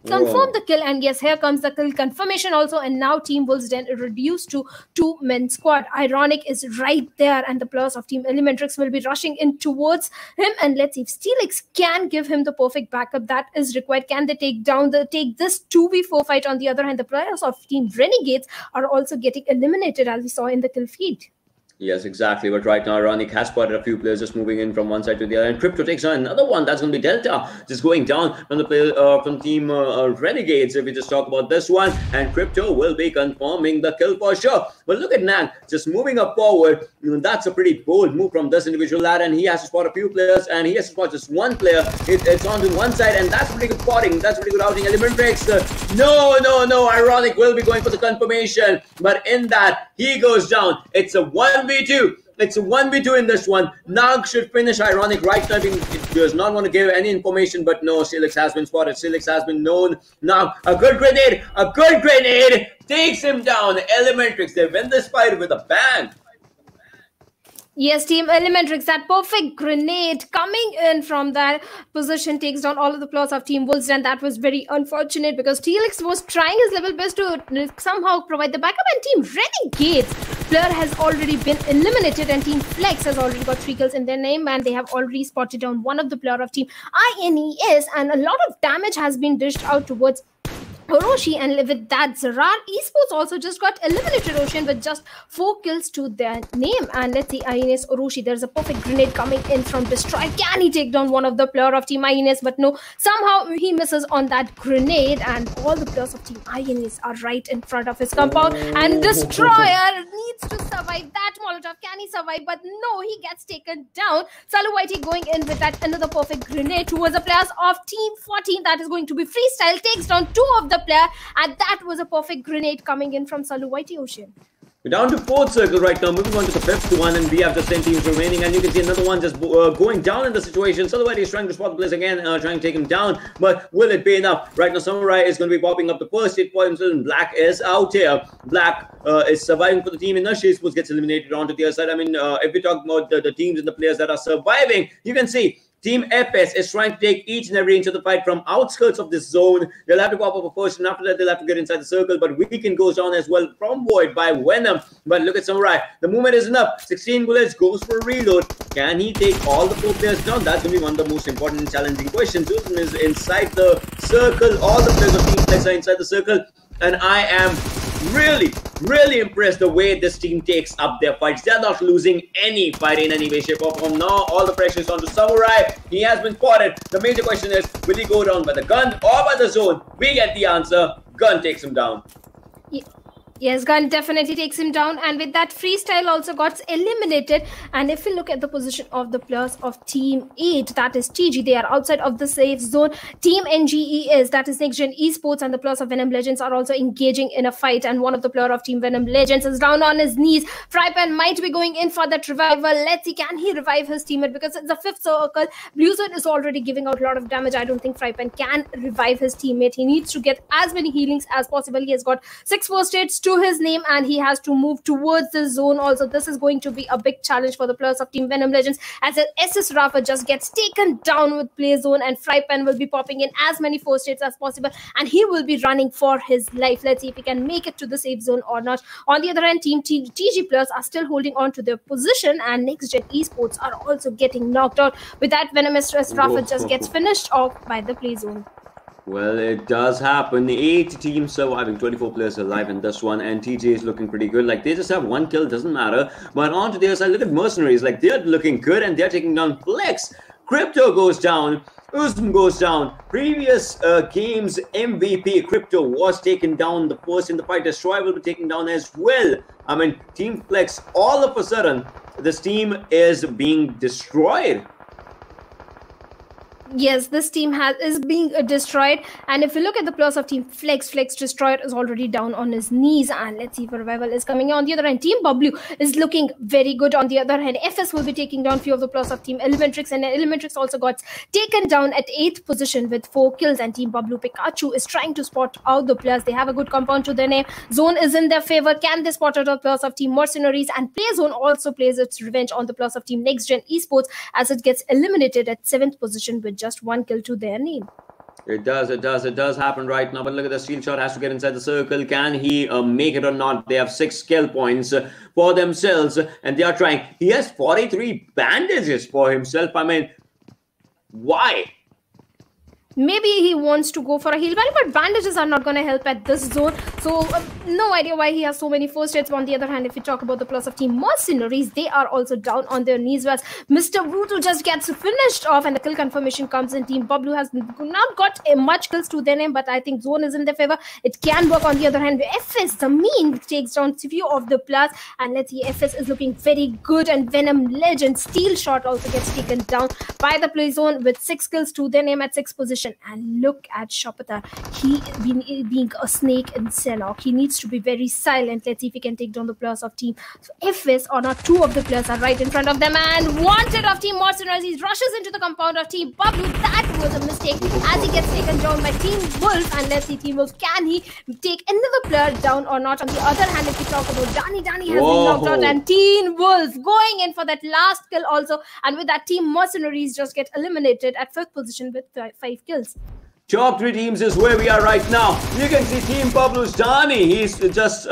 confirm the kill. And yes, here comes the kill confirmation also. And now Team Wolfsden reduced to 2-man squad. Ironic is right there, and the players of Team Elementrix will be rushing in towards him. And let's see if Steelix can give him the perfect backup that is required. Can they take this 2v4 fight? On the other hand, the players of Team Renegades are also getting eliminated, as we saw in the kill feed. Yes, exactly. But right now, Ironic has spotted a few players just moving in from one side to the other. And Crypto takes on another one. That's going to be Delta, just going down from the player from Team Renegades. If we just talk about this one, and Crypto will be confirming the kill for sure. But look at Nan just moving up forward. That's a pretty bold move from this individual lad, and he has to spot a few players, and he has to spot just one player. It's on to one side, and that's pretty good spotting. That's pretty good outing. Elementrix. No. Ironic will be going for the confirmation, but in that he goes down. It's a 1v2. It's a 1v2 in this one. Nag should finish Ironic right now. He does not want to give any information, but no, Steelix has been spotted. Steelix has been known. Now, a good grenade takes him down. Elementrix, they win this fight with a bang. Yes, Team Elementrix, that perfect grenade coming in from that position takes down all of the players of Team Wolves, and that was very unfortunate because Steelix was trying his level best to somehow provide the backup, and Team Renegades player has already been eliminated, and Team Flex has already got 3 kills in their name, and they have already spotted down one of the player of Team INES, and a lot of damage has been dished out towards Orochi, and with that, Zarar Esports also just got eliminated Ocean with just 4 kills to their name. And let's see, INS Orochi, there's a perfect grenade coming in from Destroy. Can he take down one of the player of Team INS? But no, somehow he misses on that grenade, and all the players of Team INS are right in front of his compound, and Destroyer needs to survive that Molotov. Can he survive? But no, he gets taken down. Saluwaiti going in with that another perfect grenade towards the players of Team 14. That is going to be Freestyle, takes down 2 of the player, and that was a perfect grenade coming in from Saluwaiti Ocean. We're down to fourth circle right now, moving on to the fifth one, and we have just 10 teams remaining, and you can see another one just going down in the situation. Silhouette is trying to spot the place again, trying to take him down, but will it be enough? Right now, Samurai is going to be popping up the first hit for himself, and Black is out here. Black is surviving for the team. Inertia Sports gets eliminated onto the other side. I mean, if we talk about the teams and the players that are surviving, you can see Team FS is trying to take each and every inch of the fight from outskirts of this zone. They'll have to pop up a first, and after that, they'll have to get inside the circle. But Weekend goes down as well from Void by Venom. But look at Samurai. The movement isn't up. 16 bullets, goes for a reload. Can he take all the 4 players down? That's going to be one of the most important and challenging questions. Susan is inside the circle. All the players of Team Flex are inside the circle. And I am really impressed the way this team takes up their fights. They're not losing any fight in any way, shape or form. Now all the pressure is on to Samurai. He has been spotted. The major question is, will he go down by the gun or by the zone? We get the answer. Gun takes him down. Yes, Gun definitely takes him down, and with that, Freestyle also got eliminated. And if we look at the position of the players of Team 8, that is TG, they are outside of the safe zone. Team NGE is, that is Next Gen Esports, and the players of Venom Legends are also engaging in a fight, and one of the player of Team Venom Legends is down on his knees. Frypan might be going in for that revival. Let's see, can he revive his teammate? Because it's the 5th circle. Blue Zone is already giving out a lot of damage. I don't think Frypan can revive his teammate. He needs to get as many healings as possible. He has got 6 first aids to his name, and he has to move towards the zone. Also, this is going to be a big challenge for the players of Team Venom Legends, as SS Rafa just gets taken down with play zone, and Frypan will be popping in as many first aids as possible, and he will be running for his life. Let's see if he can make it to the safe zone or not. On the other hand, Team TG players are still holding on to their position, and Next Gen Esports are also getting knocked out. With that, Venomous Rafa just gets finished off by the play zone. Well, it does happen. 8 teams surviving, 24 players alive in this one, and TJ is looking pretty good. Like, they just have 1 kill, doesn't matter. But on to the other side, look at Mercenaries. Like, they're looking good, and they're taking down Flex. Crypto goes down. Uzm goes down. Previous game's MVP, Crypto, was taken down the first in the fight. Destroy will be taken down as well. I mean, Team Flex, all of a sudden, this team is being destroyed. Yes, this team is being destroyed, and if you look at the players of Team Flex, Destroyer is already down on his knees, and let's see if a revival is coming. On the other hand, Team Bablu is looking very good. On the other hand, FS will be taking down few of the players of Team Elementrix, and Elementrix also got taken down at 8th position with 4 kills, and Team Bablu Pikachu is trying to spot out the players. They have a good compound to their name. Zone is in their favor. Can they spot out the players of Team Mercenaries? And Play Zone also plays its revenge on the players of Team Next Gen Esports, as it gets eliminated at 7th position with just 1 kill to their name. It does happen right now. But look at the steel shot, has to get inside the circle. Can he make it or not? They have 6 skill points for themselves, and they are trying. He has 43 bandages for himself. I mean, why? Maybe he wants to go for a heal value, but bandages are not going to help at this zone. So, no idea why he has so many first aids. On the other hand, if we talk about the plus of Team Mercenaries, they are also down on their knees. Whereas Mr. Bruto just gets finished off, and the kill confirmation comes in. Team Bablu has not got much kills to their name, but I think zone is in their favor. It can work. On the other hand, FS, the mean, takes down a few of the players, and let's see, FS is looking very good, and Venom Legend Steel Shot also gets taken down by the play zone with 6 kills to their name at 6th position. And look at Shopata. He being a snake in Sanhok. He needs to be very silent. Let's see if he can take down the players of Team FS or not. 2 of the players are right in front of them, and wanted of Team Mercenaries. He rushes into the compound of Team Bablu. That was a mistake, as he gets taken down by Team Wolf. And let's see, Team Wolf, can he take another player down or not? On the other hand, if we talk about Danny has been knocked out, and Team Wolf going in for that last kill also. And with that, Team Mercenaries just get eliminated at 5th position with 5 kills. Top 3 teams is where we are right now. You can see Team Pablo's Dani. He's just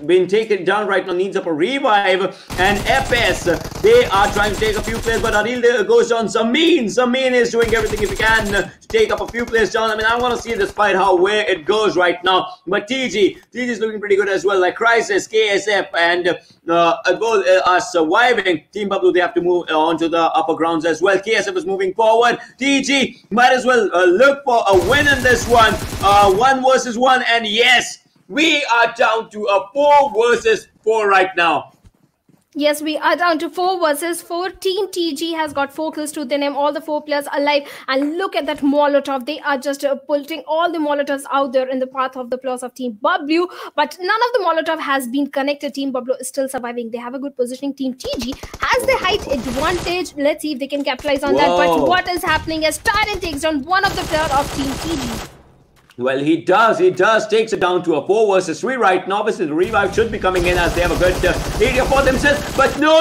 been taken down right now. Needs up a revive. And FS, they are trying to take a few players, but Erangel goes down. Zameen is doing everything if he can to take up a few players down. I mean, I want to see this fight, where it goes right now. But TG is looking pretty good as well. Like Crisis, KSF, and both are surviving. Team Pablo, they have to move on to the upper grounds as well. KSF is moving forward. TG might as well look for a win in this one. 1 versus 1, and yes, we are down to a 4 versus 4 right now. Yes, we are down to 4 versus 4. Team TG has got 4 kills to their name, all the 4 players alive. And look at that Molotov. They are just putting all the Molotovs out there in the path of the players of Team W. But none of the Molotov has been connected. Team W is still surviving. They have a good positioning. Team TG has the height advantage. Let's see if they can capitalize on that. But what is happening as Tyrant takes down one of the players of Team TG. Well, he does, takes it down to a 4 versus 3 right now. Obviously, the revive should be coming in as they have a good area for themselves. But no.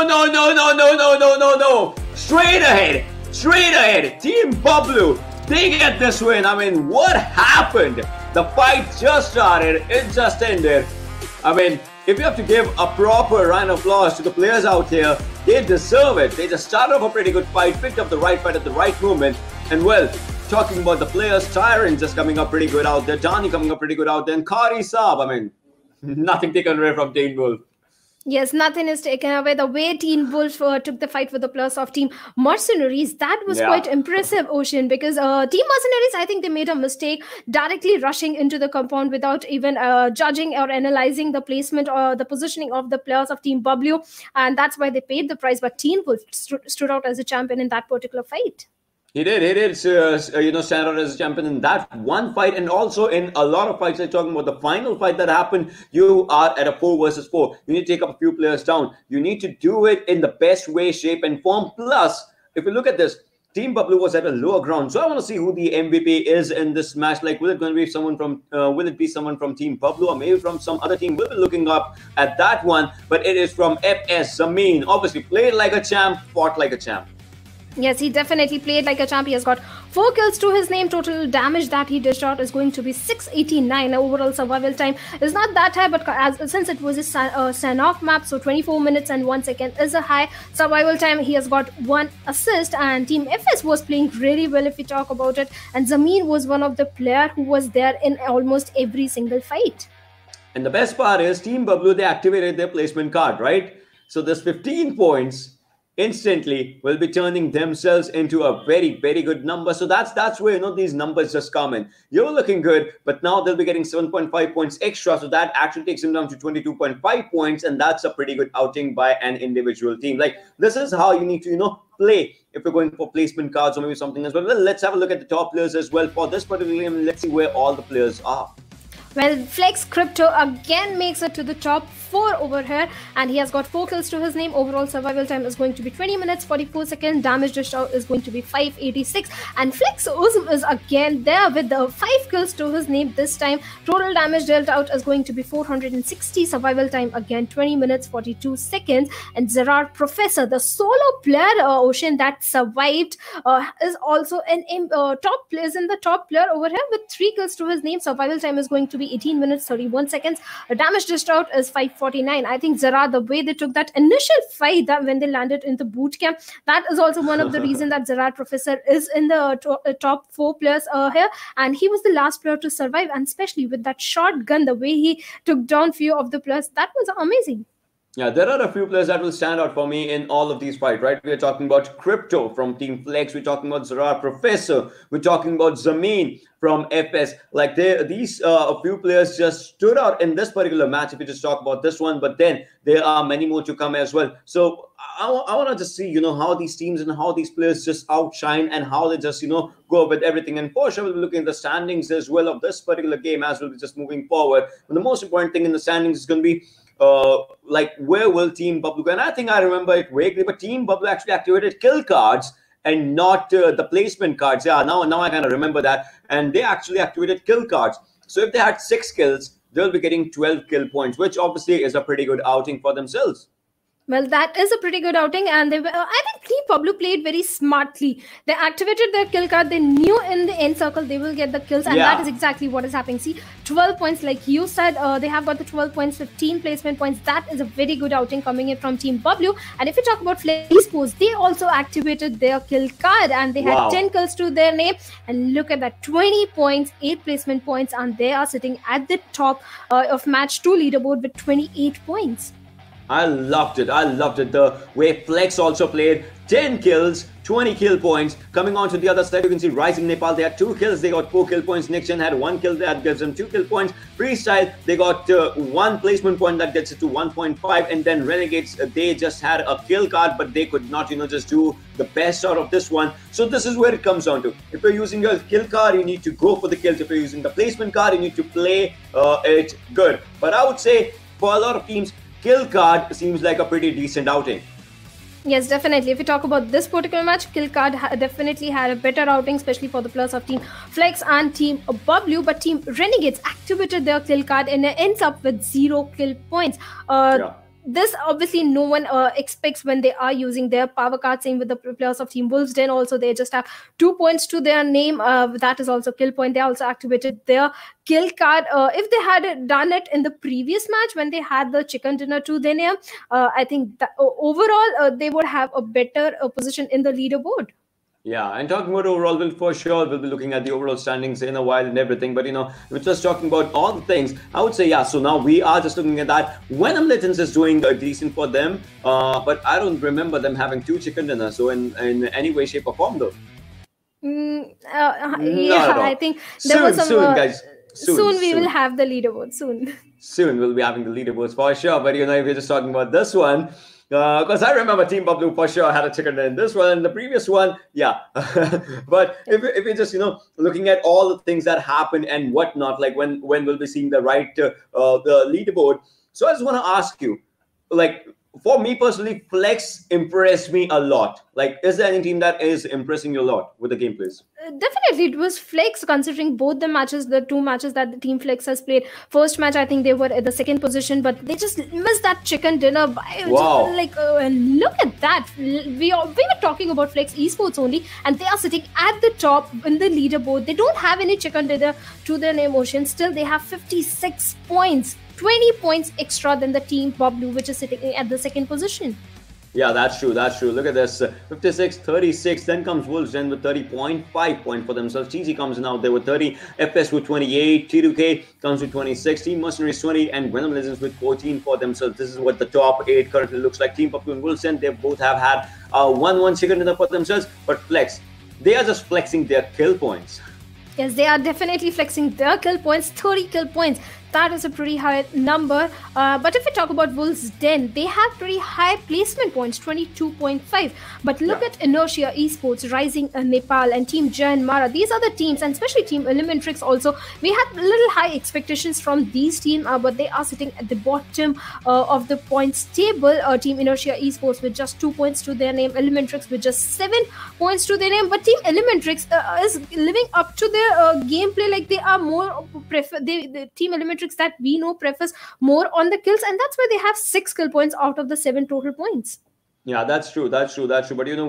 Straight ahead. Team Pablo, they get this win. I mean, what happened? The fight just started, it just ended. I mean, if you have to give a proper round of applause to the players out here, they deserve it. They just started off a pretty good fight, picked up the right fight at the right moment, and well, talking about the players, Tyrant just coming up pretty good out there, Johnny coming up pretty good out there, and Kari Saab, I mean, nothing taken away from Teen Wolf. Yes, nothing is taken away. The way Teen Wolf took the fight with the players of Team Mercenaries, that was quite impressive, Ocean, because Team Mercenaries, I think they made a mistake directly rushing into the compound without even judging or analyzing the placement or the positioning of the players of Team W, and that's why they paid the price. But Teen Wolf stood out as a champion in that particular fight. He did, stand out as a champion in that one fight, and also in a lot of fights. I'm talking about the final fight that happened. You are at a 4 versus 4. You need to take up a few players down. You need to do it in the best way, shape, and form. Plus, if you look at this, Team Pablo was at a lower ground, so I want to see who the MVP is in this match. Like, will it going to be someone from? Will it be someone from Team Pablo or maybe from some other team? We'll be looking up at that one, but it is from FS Zameen. Obviously, played like a champ, fought like a champ. Yes, he definitely played like a champ. He has got 4 kills to his name. Total damage that he dished out is going to be 689. Overall survival time is not that high, but since it was a Sanhok map, so 24 minutes and 1 second is a high survival time. He has got 1 assist, and Team FS was playing really well if we talk about it. And Zameen was one of the players who was there in almost every single fight. And the best part is Team Pablo, they activated their placement card, right? So there's 15 points instantly will be turning themselves into a very, very good number. So that's where these numbers just come in. You're looking good, but now they'll be getting 7.5 points extra, so that actually takes them down to 22.5 points, and that's a pretty good outing by an individual team. Like, this is how you need to play if you're going for placement cards or maybe something as well. Well, let's have a look at the top players as well for this particular game. Let's see where all the players are. Well, Flex Crypto again makes it to the top 4 over here, and he has got 4 kills to his name. Overall survival time is going to be 20 minutes 44 seconds. Damage dished out is going to be 586, and Flex Uzm is again there with the 5 kills to his name this time. Total damage dealt out is going to be 460. Survival time again 20 minutes 42 seconds. And Gerard Professor, the solo player, Ocean, that survived, is also in the top player over here with 3 kills to his name. Survival time is going to be 18 minutes 31 seconds. Damage dished out is 549. I think Gerard, the way they took that initial fight, that when they landed in the boot camp, that is also one of the reasons that Gerard Professor is in the top 4 players here, and he was the last player to survive. And especially with that shotgun, the way he took down few of the players, that was amazing. Yeah, there are a few players that will stand out for me in all of these fights, right? We're talking about Crypto from Team Flex. We're talking about Gerard Professor. We're talking about Zameen from FS. Like, these a few players just stood out in this particular match, if you just talk about this one. But then there are many more to come as well. So I want to just see, how these teams and how these players just outshine and how they just, go with everything. And for sure, we'll be looking at the standings as well of this particular game as we'll be just moving forward. But the most important thing in the standings is going to be like, where will Team Pablo go? And I think I remember it vaguely, but Team Pablo actually activated kill cards and not the placement cards. Yeah, now I kind of remember that. And they actually activated kill cards. So if they had 6 kills, they'll be getting 12 kill points, which obviously is a pretty good outing for themselves. Well, that is a pretty good outing, and I think Team Pablo played very smartly. They activated their kill card. They knew in the end circle they will get the kills, and that is exactly what is happening. See, 12 points, like you said, they have got the 12 points, 15 placement points. That is a very good outing coming in from Team Pablo. And if you talk about Flex Esports, they also activated their kill card, and they had 10 kills to their name. And look at that, 20 points, 8 placement points, and they are sitting at the top of match 2 leaderboard with 28 points. I loved it. I loved it. The way Flex also played. 10 kills, 20 kill points. Coming on to the other side, you can see Rising Nepal. They had 2 kills. They got 4 kill points. Next Gen had 1 kill. That gives them 2 kill points. Freestyle, they got 1 placement point. That gets it to 1.5. And then Renegades, they just had a kill card, but they could not, just do the best out of this one. So this is where it comes down to. If you're using your kill card, you need to go for the kills. If you're using the placement card, you need to play it good. But I would say for a lot of teams, kill card seems like a pretty decent outing. Yes, definitely. If we talk about this particular match, Kill Card definitely had a better outing, especially for the players of Team Flex and Team Bablu. But Team Renegades activated their Kill Card and ends up with 0 kill points. This obviously no one expects when they are using their power card. Same with the players of Team Wolves Den. Also, they just have 2 points to their name. That is also kill point. They also activated their kill card. If they had done it in the previous match when they had the chicken dinner to their name, I think that overall they would have a better position in the leaderboard. Yeah, and talking about overall, we'll be looking at the overall standings in a while and everything. But we're just talking about all the things. I would say, yeah. So now we are just looking at that. Venom Legends is doing decent for them, but I don't remember them having 2 chicken dinners. So in any way, shape, or form, though. Yeah, I think there was some. Soon, guys. Soon we will have the leaderboard. Soon we'll be having the leaderboards for sure. But if we're just talking about this one. Because I remember Team Bablu for sure had a chicken in this one and the previous one, yeah. But if you're just looking at all the things that happen and whatnot, like when we'll be seeing the the leaderboard. So I just want to ask you, like, for me personally, Flex impressed me a lot. Like, is there any team that is impressing you a lot with the gameplays? Definitely, it was Flex, considering both the matches, the 2 matches that the Team Flex has played. First match, I think they were at the 2nd position, but they just missed that chicken dinner. Wow. And look at that. We were talking about Flex Esports only, and they are sitting at the top in the leaderboard. They don't have any chicken dinner to their name, Ocean. Still, they have 56 points. 20 points extra than the Team Bablu, which is sitting at the 2nd position. Yeah, that's true. Look at this. 56, 36. Then comes Wolves Den with 30.5 point for themselves. TG comes in out there with 30. FS with 28. T2K comes with 26. Team Mercenaries 20. And Venom Legends with 14 for themselves. This is what the top 8 currently looks like. Team Bablu and Wolves Den, they both have had 1-1 chicken dinner for themselves. But Flex, they are just flexing their kill points. Yes, they are definitely flexing their kill points. 30 kill points. That is a pretty high number. But if we talk about Wolves Den, they have pretty high placement points, 22.5. But look at Inertia Esports, Rising Nepal, and Team Jan Mara. These are the teams, and especially Team Elementrix also. We had little high expectations from these teams, but they are sitting at the bottom of the points table. Team Inertia Esports with just 2 points to their name. Elementrix with just 7 points to their name. But Team Elementrix is living up to their gameplay. Like, they are more the Team Elementrix that we know prefers more on the kills, and that's why they have 6 kill points out of the 7 total points. Yeah, that's true. But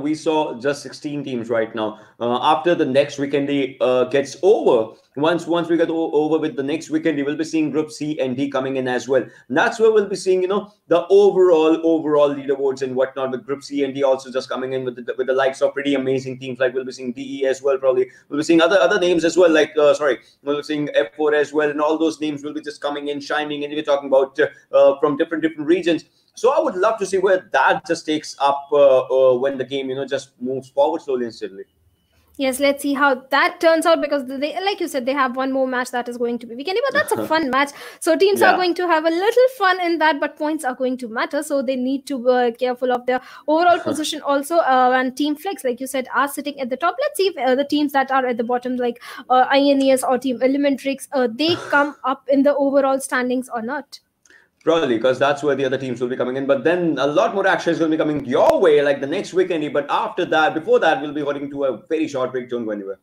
we saw just 16 teams right now. After the next Vikendi gets over, once we get over with the next Vikendi, we'll be seeing Group C and D coming in as well. And that's where we'll be seeing the overall leaderboards and whatnot, with Group C and D also just coming in with the likes of pretty amazing teams. Like, we'll be seeing DE as well. Probably we'll be seeing other names as well. Like we'll be seeing F4 as well, and all those names will be just coming in, shining. And we're talking about from different regions. So I would love to see where that just takes up when the game, just moves forward slowly and steadily. Yes, let's see how that turns out, because they, like you said, they have one more match that is going to be Vikendi, but that's a fun match. So teams are going to have a little fun in that, but points are going to matter. So they need to be careful of their overall position also. And Team Flex, like you said, are sitting at the top. Let's see if the teams that are at the bottom, like INES or Team Elementrix, they come up in the overall standings or not. Probably, because that's where the other teams will be coming in. But then a lot more action is going to be coming your way, like the next weekend. But before that, we'll be heading to a very short break. Don't go anywhere.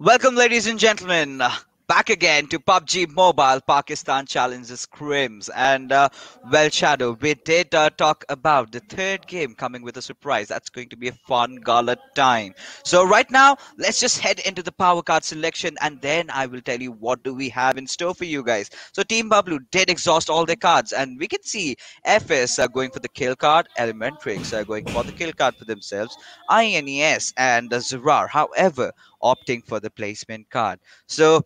Welcome, ladies and gentlemen, back again to PUBG Mobile Pakistan Challenges Scrims. And well, Shadow, we did talk about the third game coming with a surprise. That's going to be a fun gala time. So right now, let's just head into the power card selection, and then I will tell you what do we have in store for you guys. So Team Bablu did exhaust all their cards, and we can see FS going for the kill card, Elementrix going for the kill card for themselves, INES and Zarar. However, opting for the placement card. So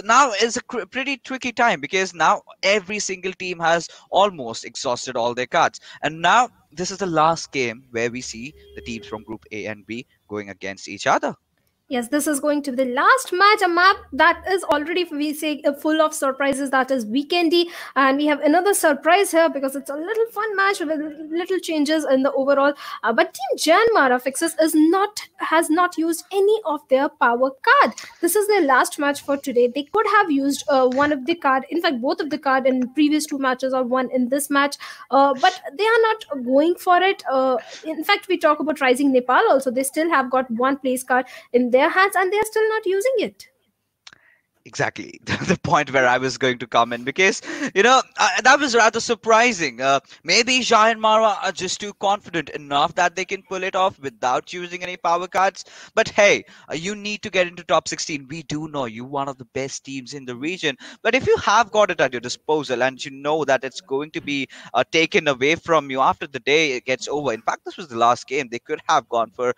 now is a pretty tricky time because now every single team has almost exhausted all their cards, and now this is the last game where we see the teams from Group A and B going against each other. Yes, this is going to be the last match, a map that is already, we say, full of surprises. That is Vikendi, and we have another surprise here because it's a little fun match with little changes in the overall. But Team Janmara Fixes has not used any of their power card. This is their last match for today. They could have used one of the card, in fact, both of the card in previous two matches or one in this match, but they are not going for it. In fact, we talk about Rising Nepal also. They still have got one place card in their hands and they are still not using it. Exactly the point where I was going to come in, because that was rather surprising. Maybe Jai and Mara are just too confident enough that they can pull it off without using any power cards. But hey, you need to get into top 16. We do know you one of the best teams in the region, but if you have got it at your disposal and you know that it's going to be taken away from you after the day it gets over. In fact, this was the last game. They could have gone for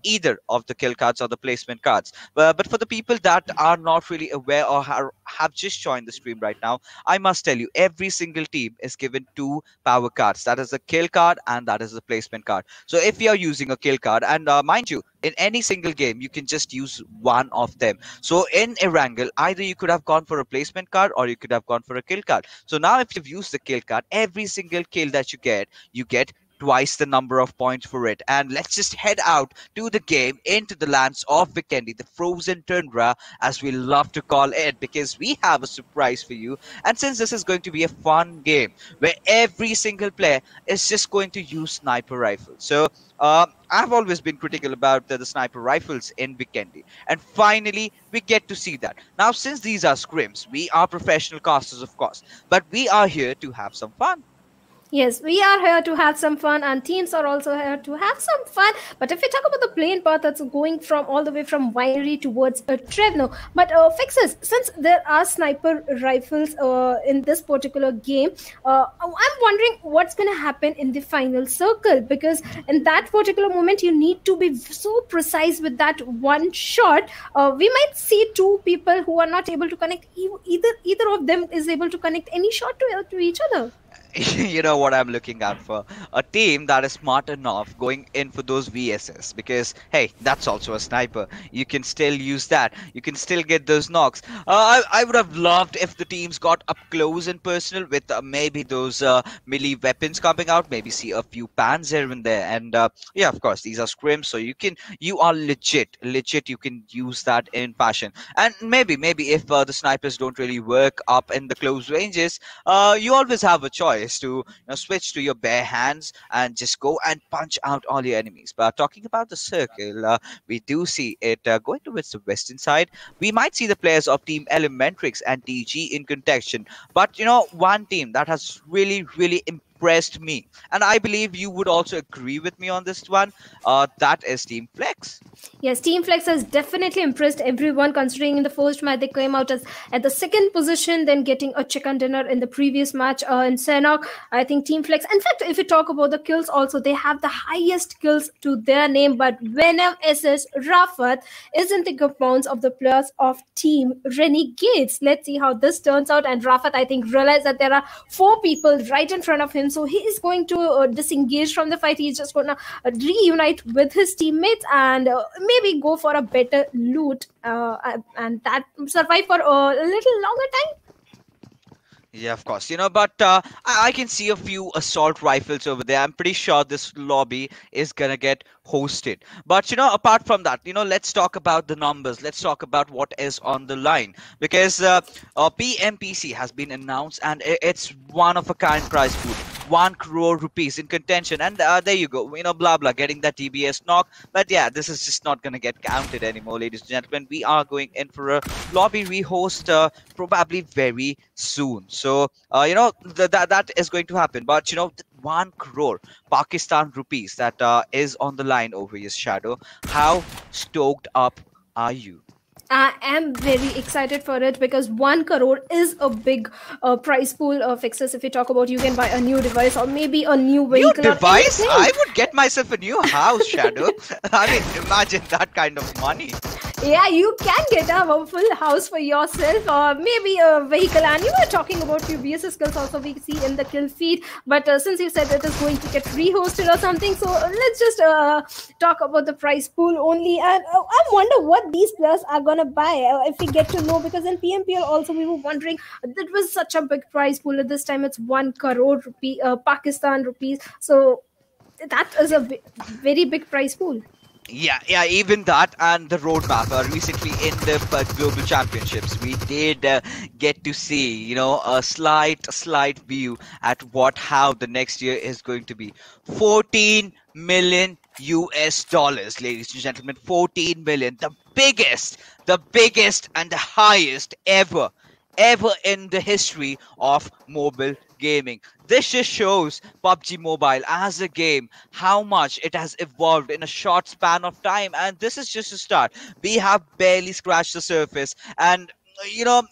either of the kill cards or the placement cards. But for the people that are not really aware or have just joined the stream right now, I must tell you, every single team is given two power cards. That is the kill card and that is the placement card. So if you're using a kill card, and mind you, in any single game, you can just use one of them. So in Erangel, either you could have gone for a placement card or you could have gone for a kill card. So now if you've used the kill card, every single kill that you get twice the number of points for it. And let's just head out to the game into the lands of Vikendi, the frozen tundra, as we love to call it, because we have a surprise for you. And since this is going to be a fun game where every single player is just going to use sniper rifles, so I've always been critical about the sniper rifles in Vikendi, and finally we get to see that. Now, since these are scrims, we are professional casters, of course, but we are here to have some fun. Yes, we are here to have some fun, and teams are also here to have some fun. But if we talk about the plane path that's going from all the way from Winery towards Trevno, but Fixes, since there are sniper rifles in this particular game, I'm wondering what's going to happen in the final circle, because in that particular moment you need to be so precise with that one shot. We might see two people who are not able to connect. Either of them is able to connect any shot to each other. You know what I'm looking out for? A team that is smart enough going in for those VSS, because hey, that's also a sniper. You can still use that. You can still get those knocks. I would have loved if the teams got up close and personal with maybe those melee weapons coming out. Maybe see a few pans here and there. And yeah, of course, these are scrims, so you are legit. You can use that in passion. And maybe if the snipers don't really work up in the close ranges, you always have a choice to switch to your bare hands and just go and punch out all your enemies. But talking about the circle, we do see it going towards the western side. We might see the players of Team Elementrix and TG in contention, but one team that has really impressed me, and I believe you would also agree with me on this one, that is Team Flex. Yes, Team Flex has definitely impressed everyone, considering in the first match they came out as at the second position, then getting a chicken dinner in the previous match in Sanhok. I think Team Flex, in fact, if you talk about the kills also, they have the highest kills to their name, but Venom SS Rafat is in the compounds of the players of Team Renegades. Let's see how this turns out, and Rafat, I think, realized that there are four people right in front of him, so he is going to disengage from the fight. He's just going to reunite with his teammates and maybe go for a better loot and that survive for a little longer time. Yeah, of course. But I can see a few assault rifles over there. I'm pretty sure this lobby is gonna get hosted. But apart from that, let's talk about the numbers. Let's talk about what is on the line, because PMPC has been announced, and it's one of a kind prize pool. 1 crore rupees in contention. And there you go, blah blah, getting that TBS knock. But yeah, this is just not going to get counted anymore, ladies and gentlemen. We are going in for a lobby rehost probably very soon. So that is going to happen. But 1 crore Pakistan rupees that is on the line over his shadow. How stoked up are you? I am very excited for it because 1 crore is a big prize pool of excess. If you talk about, you can buy a new device or maybe a new New vehicle or device? anything. I would get myself a new house, Shadow. I mean, imagine that kind of money. Yeah, you can get a full house for yourself or maybe a vehicle. And you were talking about few BS skills also we see in the kill feed. But since you said it is going to get rehosted or something, so let's just talk about the prize pool only. And I wonder what these players are gonna buy if we get to know, because in PMPL also we were wondering that was such a big prize pool. At this time it's 1 crore rupee, Pakistan rupees. So that is a very big prize pool. Yeah, even that and the roadmap. Recently in the global championships, we did get to see, a slight view at how the next year is going to be. 14 million US dollars, ladies and gentlemen. 14 million, the biggest and the highest ever in the history of mobile gaming. This just shows PUBG Mobile as a game how much it has evolved in a short span of time, and this is just a start. We have barely scratched the surface, and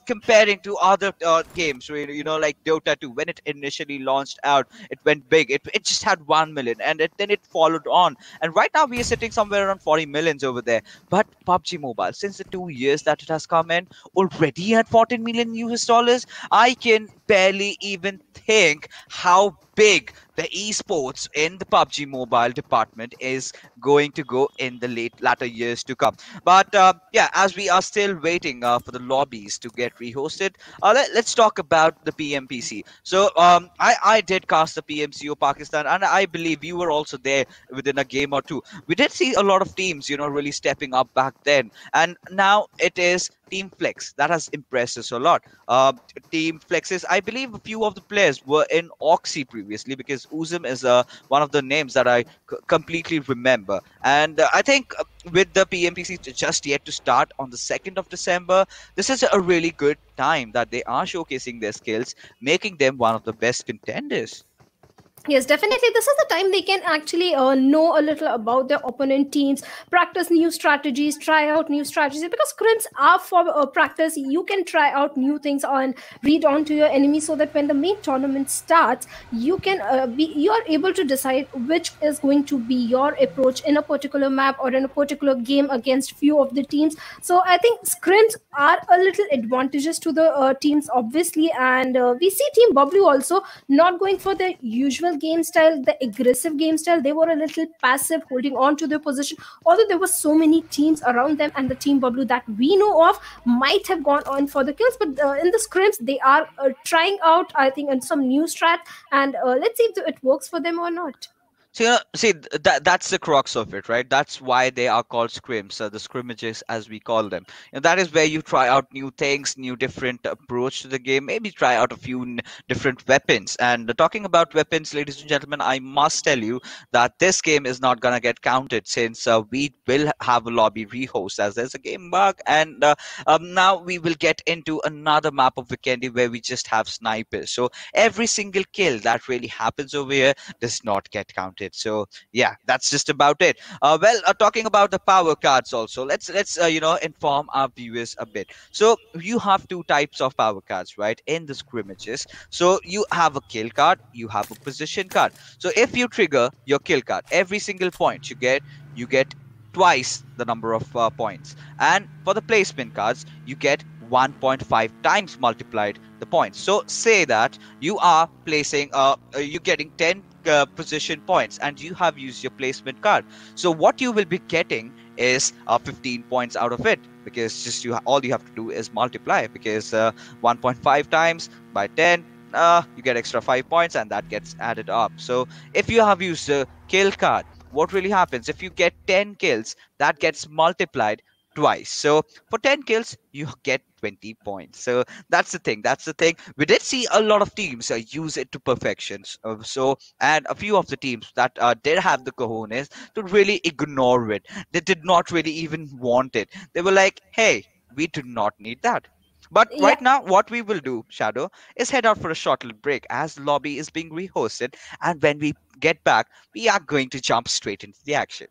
comparing to other games, like Dota 2, when it initially launched out, it went big. It just had 1 million, and then it followed on. And right now, we are sitting somewhere around 40 millions over there. But PUBG Mobile, since the 2 years that it has come in, already at 14 million US dollars, I can barely even think how big the esports in the PUBG Mobile department is going to go in the latter years to come. But yeah, as we are still waiting for the lobbies to get rehosted, let's talk about the PMPC. So I did cast the PMCO Pakistan, and I believe you were also there within a game or two. We did see a lot of teams, really stepping up back then, and now it is Team Flex that has impressed us a lot. Team Flexes, I believe a few of the players were in Oxy previously, because Uzum is one of the names that I completely remember. And I think with the PMPC just yet to start on the 2nd of December, this is a really good time that they are showcasing their skills, making them one of the best contenders. Yes, definitely. This is the time they can actually know a little about their opponent teams, practice new strategies, try out new strategies. Because scrims are for practice. You can try out new things and read on to your enemy, so that when the main tournament starts, you are able to decide which is going to be your approach in a particular map or in a particular game against few of the teams. So I think scrims are a little advantageous to the teams, obviously, and we see Team Bubbly also not going for the usual game style, the aggressive game style. They were a little passive, holding on to their position. Although there were so many teams around them, and the Team Bubbly that we know of might have gone on for the kills, but in the scrims they are trying out, I think, and some new strat, and let's see if it works for them or not. So that's the crux of it, right? That's why they are called scrims, the scrimmages as we call them. And that is where you try out new things, new different approach to the game. Maybe try out a few different weapons. And talking about weapons, ladies and gentlemen, I must tell you that this game is not gonna get counted, since we will have a lobby rehost, as there's a game bug. And now we will get into another map of Vikendi where we just have snipers. So every single kill that really happens over here does not get counted. So yeah, that's just about it. Well, talking about the power cards also, let's inform our viewers a bit. So you have two types of power cards, right, in the scrimmages. So you have a kill card, you have a position card. So if you trigger your kill card, every single point you get twice the number of points. And for the placement cards, you get 1.5 times multiplied the points. So say that you are placing you're getting 10 position points, and you have used your placement card. So what you will be getting is 15 points out of it, because just all you have to do is multiply, because 1.5 times by 10, you get extra 5 points, and that gets added up. So if you have used a kill card, what really happens if you get 10 kills, that gets multiplied twice. So for 10 kills, you get 20 points. So that's the thing. That's the thing. We did see a lot of teams use it to perfection. And a few of the teams that did have the cojones to really ignore it. They did not really even want it. They were like, hey, we do not need that. But Yeah. right now, what we will do, Shadow, is head out for a short little break as the lobby is being rehosted. And when we get back, we are going to jump straight into the action.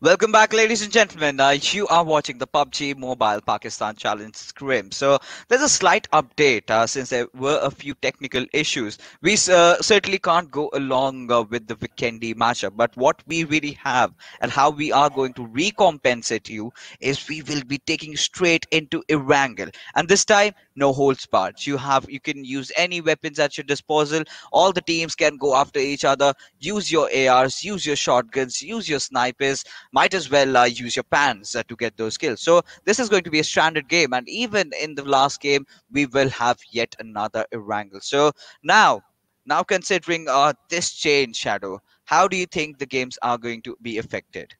Welcome back, ladies and gentlemen. You are watching the PUBG Mobile Pakistan Challenge Scrim. So there's a slight update since there were a few technical issues. We certainly can't go along with the Vikendi matchup, but what we really have and how we are going to recompensate you is we will be taking straight into Erangel, and this time no holds barred. You can use any weapons at your disposal. All the teams can go after each other. Use your ARs, use your shotguns, use your snipers, might as well use your pans to get those kills. So this is going to be a standard game, and even in the last game, we will have yet another Erangel. So now, now considering this change, Shadow, how do you think the games are going to be affected?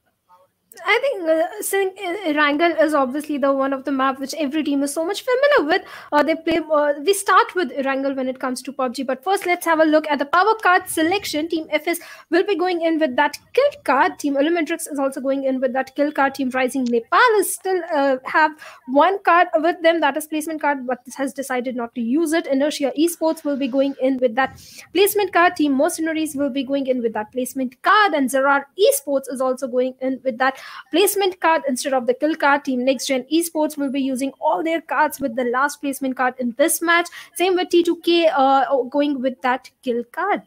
I think Erangel is obviously the one of the map which every team is so much familiar with. They play. We start with Erangel when it comes to PUBG, but first let's have a look at the power card selection. Team FS will be going in with that kill card. Team Elementrix is also going in with that kill card. Team Rising Nepal is still have one card with them, that is placement card, but this has decided not to use it. Inertia Esports will be going in with that placement card. Team Mercenaries will be going in with that placement card, and Zerar Esports is also going in with that placement card instead of the kill card. Team Next Gen Esports will be using all their cards with the last placement card in this match. Same with T2K going with that kill card.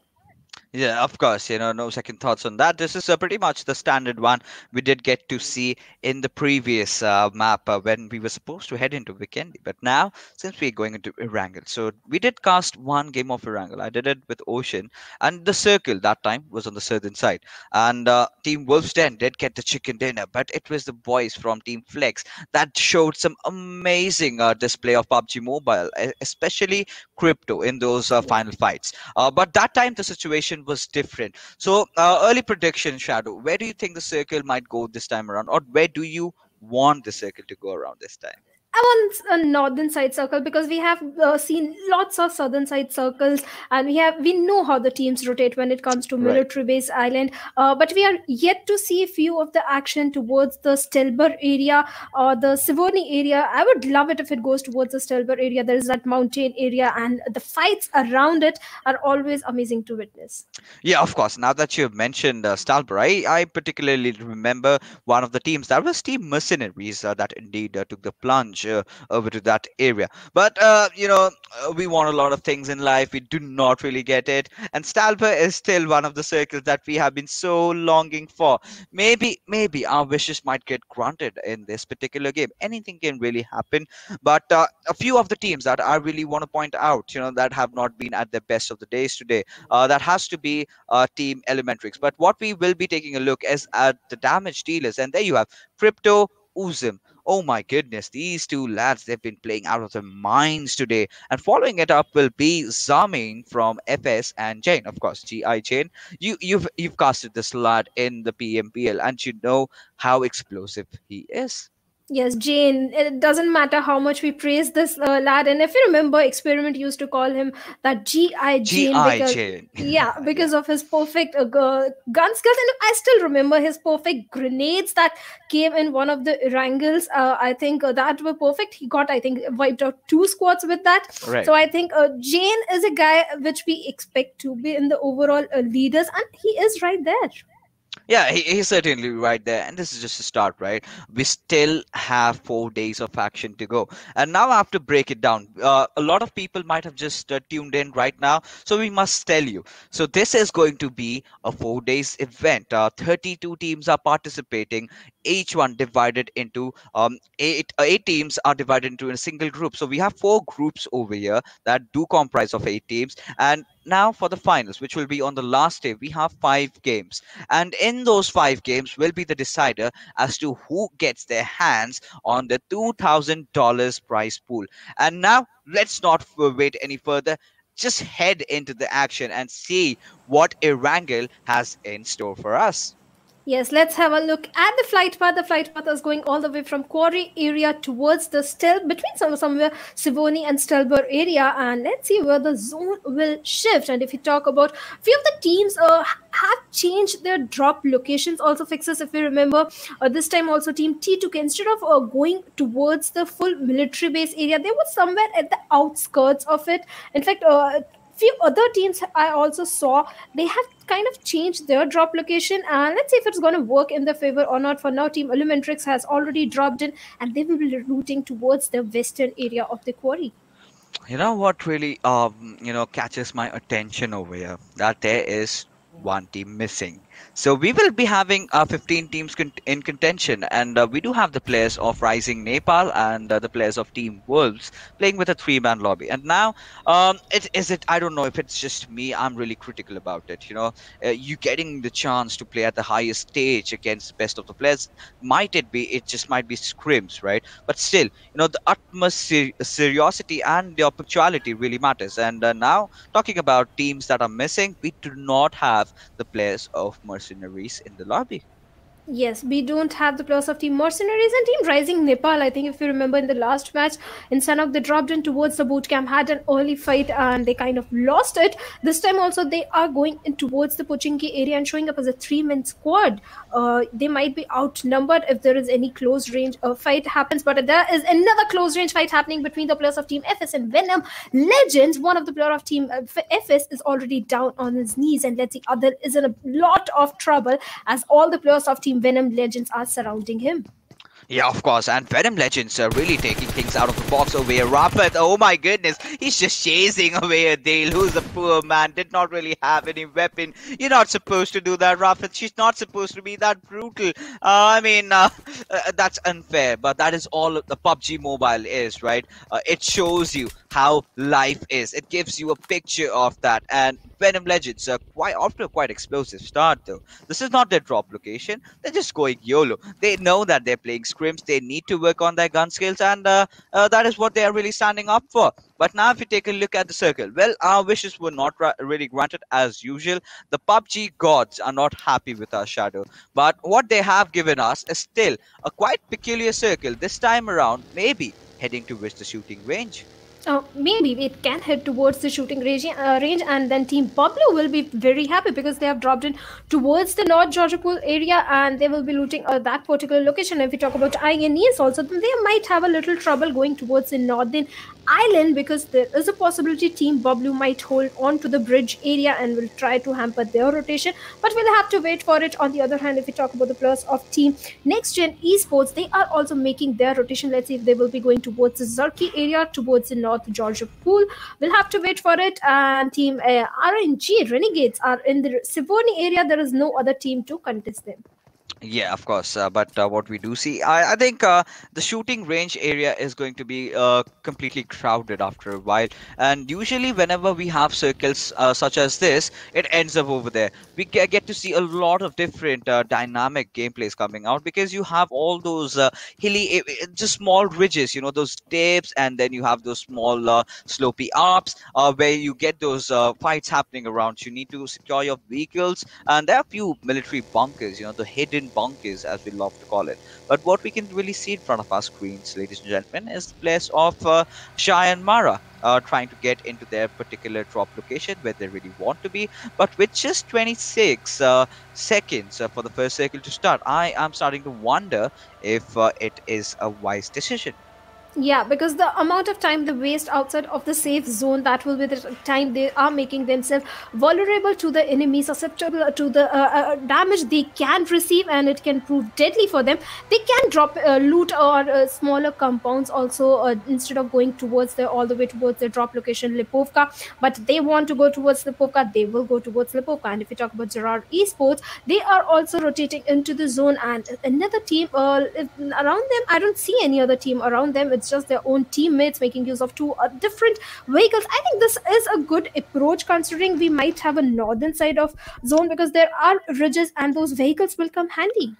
Yeah, of course, no second thoughts on that. This is pretty much the standard one we did get to see in the previous map when we were supposed to head into Vikendi. But now, since we're going into Erangel, so we did cast one game of Erangel. I did it with Ocean, and the circle that time was on the southern side. And Team Wolf's Den did get the chicken dinner, but it was the boys from Team Flex that showed some amazing display of PUBG Mobile, especially Crypto in those final fights. But that time the situation was different. So early prediction, Shadow. Where do you think the circle might go this time around, or where do you want the circle to go around this time? I want a northern side circle because we have seen lots of southern side circles, and we know how the teams rotate when it comes to Right. military base island. But we are yet to see a few of the action towards the Stelber area or the Sivoni area. I would love it if it goes towards the Stelber area. There is that mountain area, and the fights around it are always amazing to witness. Yeah, of course. Now that you've mentioned Stalber, I particularly remember one of the teams that was Team Mercenaries that indeed took the plunge over to that area. But we want a lot of things in life. We do not really get it, and Stalber is still one of the circles that we have been so longing for. Maybe our wishes might get granted in this particular game. Anything can really happen. But a few of the teams that I really want to point out, that have not been at their best of the days today, that has to be Team Elementrix. But what we will be taking a look is at the damage dealers, and there you have Crypto, Uzim. Oh my goodness, these two lads, they've been playing out of their minds today. And following it up will be Zamin from FS and Jane, of course, GI Jane. You've casted this lad in the PMPL, and you know how explosive he is. Yes, Jane. It doesn't matter how much we praise this lad, and if you remember, Experiment used to call him that GI Jane GI because, Jane. yeah, Yeah. because of his perfect gun skills, and I still remember his perfect grenades that came in one of the Erangels. I think that were perfect. He got, I think, wiped out two squads with that. Right. So I think Jane is a guy which we expect to be in the overall leaders, and he is right there. Yeah, he's certainly right there. And this is just a start, right? We still have 4 days of action to go. And now I have to break it down. A lot of people might have just tuned in right now. So we must tell you. So this is going to be a 4 days event. 32 teams are participating, each one divided into eight teams are divided into a single group. So we have four groups over here that do comprise of 8 teams. And now for the finals, which will be on the last day, we have 5 games, and in those 5 games will be the decider as to who gets their hands on the $2,000 prize pool. And now let's not wait any further. Just head into the action and see what Erangel has in store for us. Yes, let's have a look at the flight path. The flight path is going all the way from Quarry area towards the between somewhere Sivoni and Stelber area, and let's see where the zone will shift. And if you talk about few of the teams have changed their drop locations, also fixes. If you remember, this time also Team T2K, instead of going towards the full military base area, they were somewhere at the outskirts of it. In fact, Few other teams I also saw, they have kind of changed their drop location, and let's see if it's going to work in their favor or not. For now, Team Elementrix has already dropped in, and they will be routing towards the western area of the quarry. You know what really catches my attention over here? That there is one team missing. So we will be having 15 teams in contention, and we do have the players of Rising Nepal and the players of Team Wolves playing with a three-man lobby. And now, it. I don't know if it's just me. I'm really critical about it. You getting the chance to play at the highest stage against the best of the players. Might it be? It just might be scrims, right? But still, the utmost seriosity and the punctuality really matters. And now, talking about teams that are missing, we do not have the players of mercenaries in the lobby. Yes, we don't have the players of Team Mercenaries and Team Rising Nepal. I think if you remember in the last match in Sanhok, they dropped in towards the boot camp, had an early fight, and they kind of lost it. This time also, they are going in towards the Pochinki area and showing up as a three-man squad. They might be outnumbered if there is any close range fight happens, but there is another close range fight happening between the players of Team FS and Venom Legends. One of the player of Team FS is already down on his knees, and let's see, other is in a lot of trouble as all the players of Team Venom Legends are surrounding him. Yeah, of course. And Venom Legends are really taking things out of the box over here. Rapid, oh my goodness, he's just chasing away a Dale, who's a poor man, did not really have any weapon. You're not supposed to do that, Rapid. She's not supposed to be that brutal. That's unfair, but that is all the PUBG Mobile is, right? It shows you how life is. It gives you a picture of that. And Venom Legends are quite after a quite explosive start, though. This is not their drop location. They're just going YOLO. They know that they're playing scrims. They need to work on their gun skills, and that is what they are really standing up for. But now, if you take a look at the circle, well, our wishes were not really granted as usual. The PUBG gods are not happy with our shadow. But what they have given us is still a quite peculiar circle. This time around, maybe heading towards the shooting range. Maybe it can head towards the shooting range, and then Team Pablo will be very happy because they have dropped in towards the North Georgia Pool area, and they will be looting that particular location. If we talk about INES also, then they might have a little trouble going towards the northern island because there is a possibility Team Pablo might hold on to the bridge area and will try to hamper their rotation, but we'll have to wait for it. On the other hand, if we talk about the players of Team Next Gen Esports, they are also making their rotation. Let's see if they will be going towards the Zurki area, towards the North Georgia Pool. We'll have to wait for it. And Team RNG Renegades are in the Sivoni area. There is no other team to contest them. Yeah, of course. But what we do see, I think the shooting range area is going to be completely crowded after a while. And usually, whenever we have circles such as this, it ends up over there. We get to see a lot of different dynamic gameplays coming out because you have all those hilly, just small ridges, those dips, and then you have those small slopey ups where you get those fights happening around. You need to secure your vehicles, and there are a few military bunkers, the hidden bunkers, as we love to call it. But what we can really see in front of our screens, ladies and gentlemen, is the place of Shai and Mara trying to get into their particular drop location where they really want to be. But with just 26 seconds for the first circle to start, I am starting to wonder if it is a wise decision. Yeah, because the amount of time they waste outside of the safe zone, that will be the time they are making themselves vulnerable to the enemy, susceptible to the damage they can receive, and it can prove deadly for them. They can drop loot or smaller compounds also instead of going towards all the way towards the drop location Lipovka. But they want to go towards Lipovka, they will go towards Lipovka. And if we talk about Gerard Esports, they are also rotating into the zone, and another team around them, I don't see any other team around them. It's just their own teammates making use of two different vehicles. I think this is a good approach considering we might have a northern side of zone because there are ridges and those vehicles will come handy.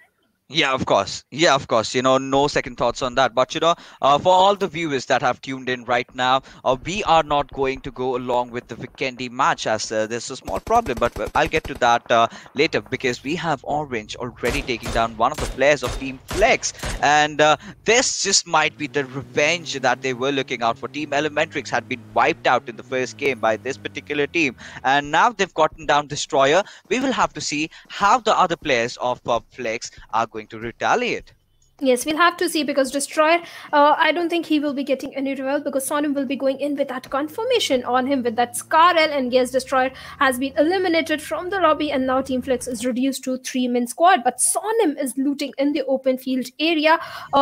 Yeah, of course. Yeah, of course. No second thoughts on that. But, for all the viewers that have tuned in right now, we are not going to go along with the Vikendi match as there's a small problem. But I'll get to that later because we have Orange already taking down one of the players of Team Flex. And this just might be the revenge that they were looking out for. Team Elementrix had been wiped out in the first game by this particular team. And now they've gotten down Destroyer. We will have to see how the other players of Flex are going to retaliate. Yes, we'll have to see because Destroyer, I don't think he will be getting any revival because Sonim will be going in with that confirmation on him with that Scar L. And yes, Destroyer has been eliminated from the lobby and now Team Flex is reduced to 3-man squad. But Sonim is looting in the open field area.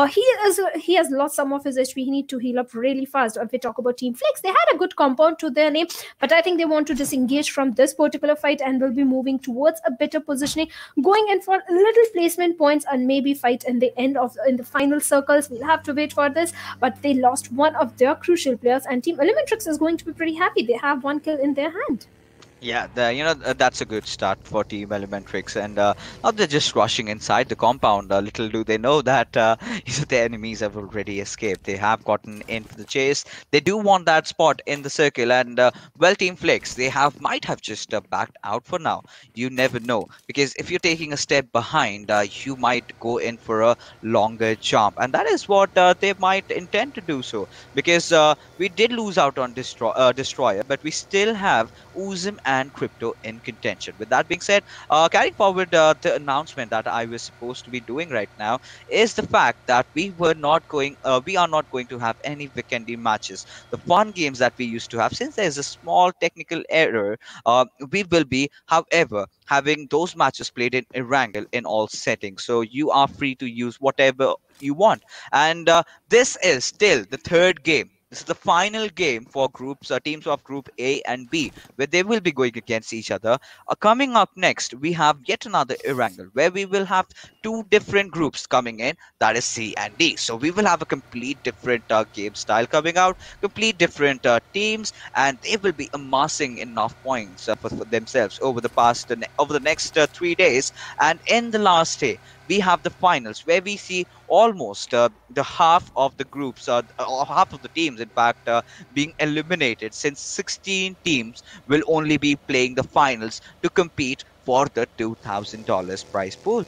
He has lost some of his HP. He need to heal up really fast. If we talk about Team Flex, they had a good compound to their name, but I think they want to disengage from this particular fight and will be moving towards a better positioning, going in for little placement points and maybe fight in the end of in the final circles. We'll have to wait for this, but they lost one of their crucial players, and Team Elementrix is going to be pretty happy. They have one kill in their hand. Yeah, that's a good start for Team Elementrix, and now they're just rushing inside the compound. Little do they know that the enemies have already escaped. They have gotten in for the chase. They do want that spot in the circle, and well, Team Flex, they might have just backed out for now. You never know, because if you're taking a step behind, you might go in for a longer jump, and that is what they might intend to do so. Because we did lose out on Destroyer, but we still have Uzim and Crypto in contention. With that being said, carrying forward the announcement that I was supposed to be doing right now is the fact that we are not going to have any Vikendi matches. The fun games that we used to have, since there is a small technical error, we will be, however, having those matches played in Erangel in all settings. So you are free to use whatever you want. And this is still the third game. This is the final game for teams of Group A and B, where they will be going against each other. Coming up next, we have yet another Erangel, where we will have two different groups coming in, that is C and D. So we will have a complete different game style coming out, complete different teams, and they will be amassing enough points for themselves over the next 3 days. And in the last day, we have the finals, where we see almost the half of the groups, or half of the teams, in fact, being eliminated, since 16 teams will only be playing the finals to compete for the $2,000 prize pool.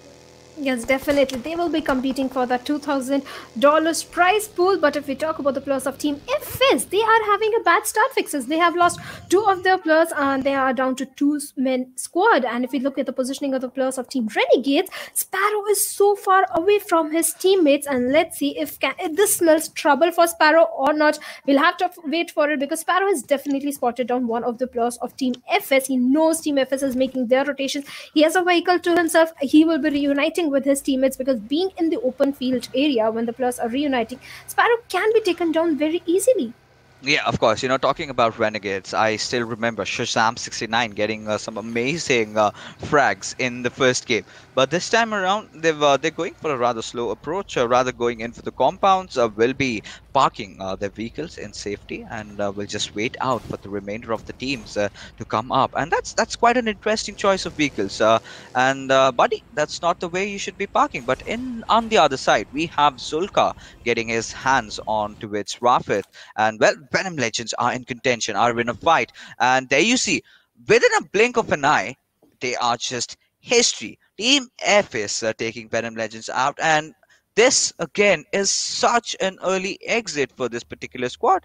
Yes, definitely. They will be competing for that $2,000 prize pool. But if we talk about the players of Team FS, they are having a bad start fixes. They have lost two of their players and they are down to 2-man squad. And if we look at the positioning of the players of Team Renegades, Sparrow is so far away from his teammates. And let's see if this smells trouble for Sparrow or not. We'll have to wait for it because Sparrow has definitely spotted down one of the players of Team FS. He knows Team FS is making their rotations. He has a vehicle to himself. He will be reuniting with his teammates because being in the open field area when the players are reuniting, Sparrow can be taken down very easily. Yeah, of course. Talking about Renegades, I still remember Shazam69 getting some amazing frags in the first game. But this time around, they're going for a rather slow approach, rather going in for the compounds. Will be parking their vehicles in safety, and will just wait out for the remainder of the teams to come up. And that's quite an interesting choice of vehicles. Buddy, that's not the way you should be parking. But on the other side, we have Zulka getting his hands on towards Rafith, and well, Venom Legends are in contention, are in a fight, and there you see, within a blink of an eye, they are just history. Team F is taking Venom Legends out, and this again is such an early exit for this particular squad.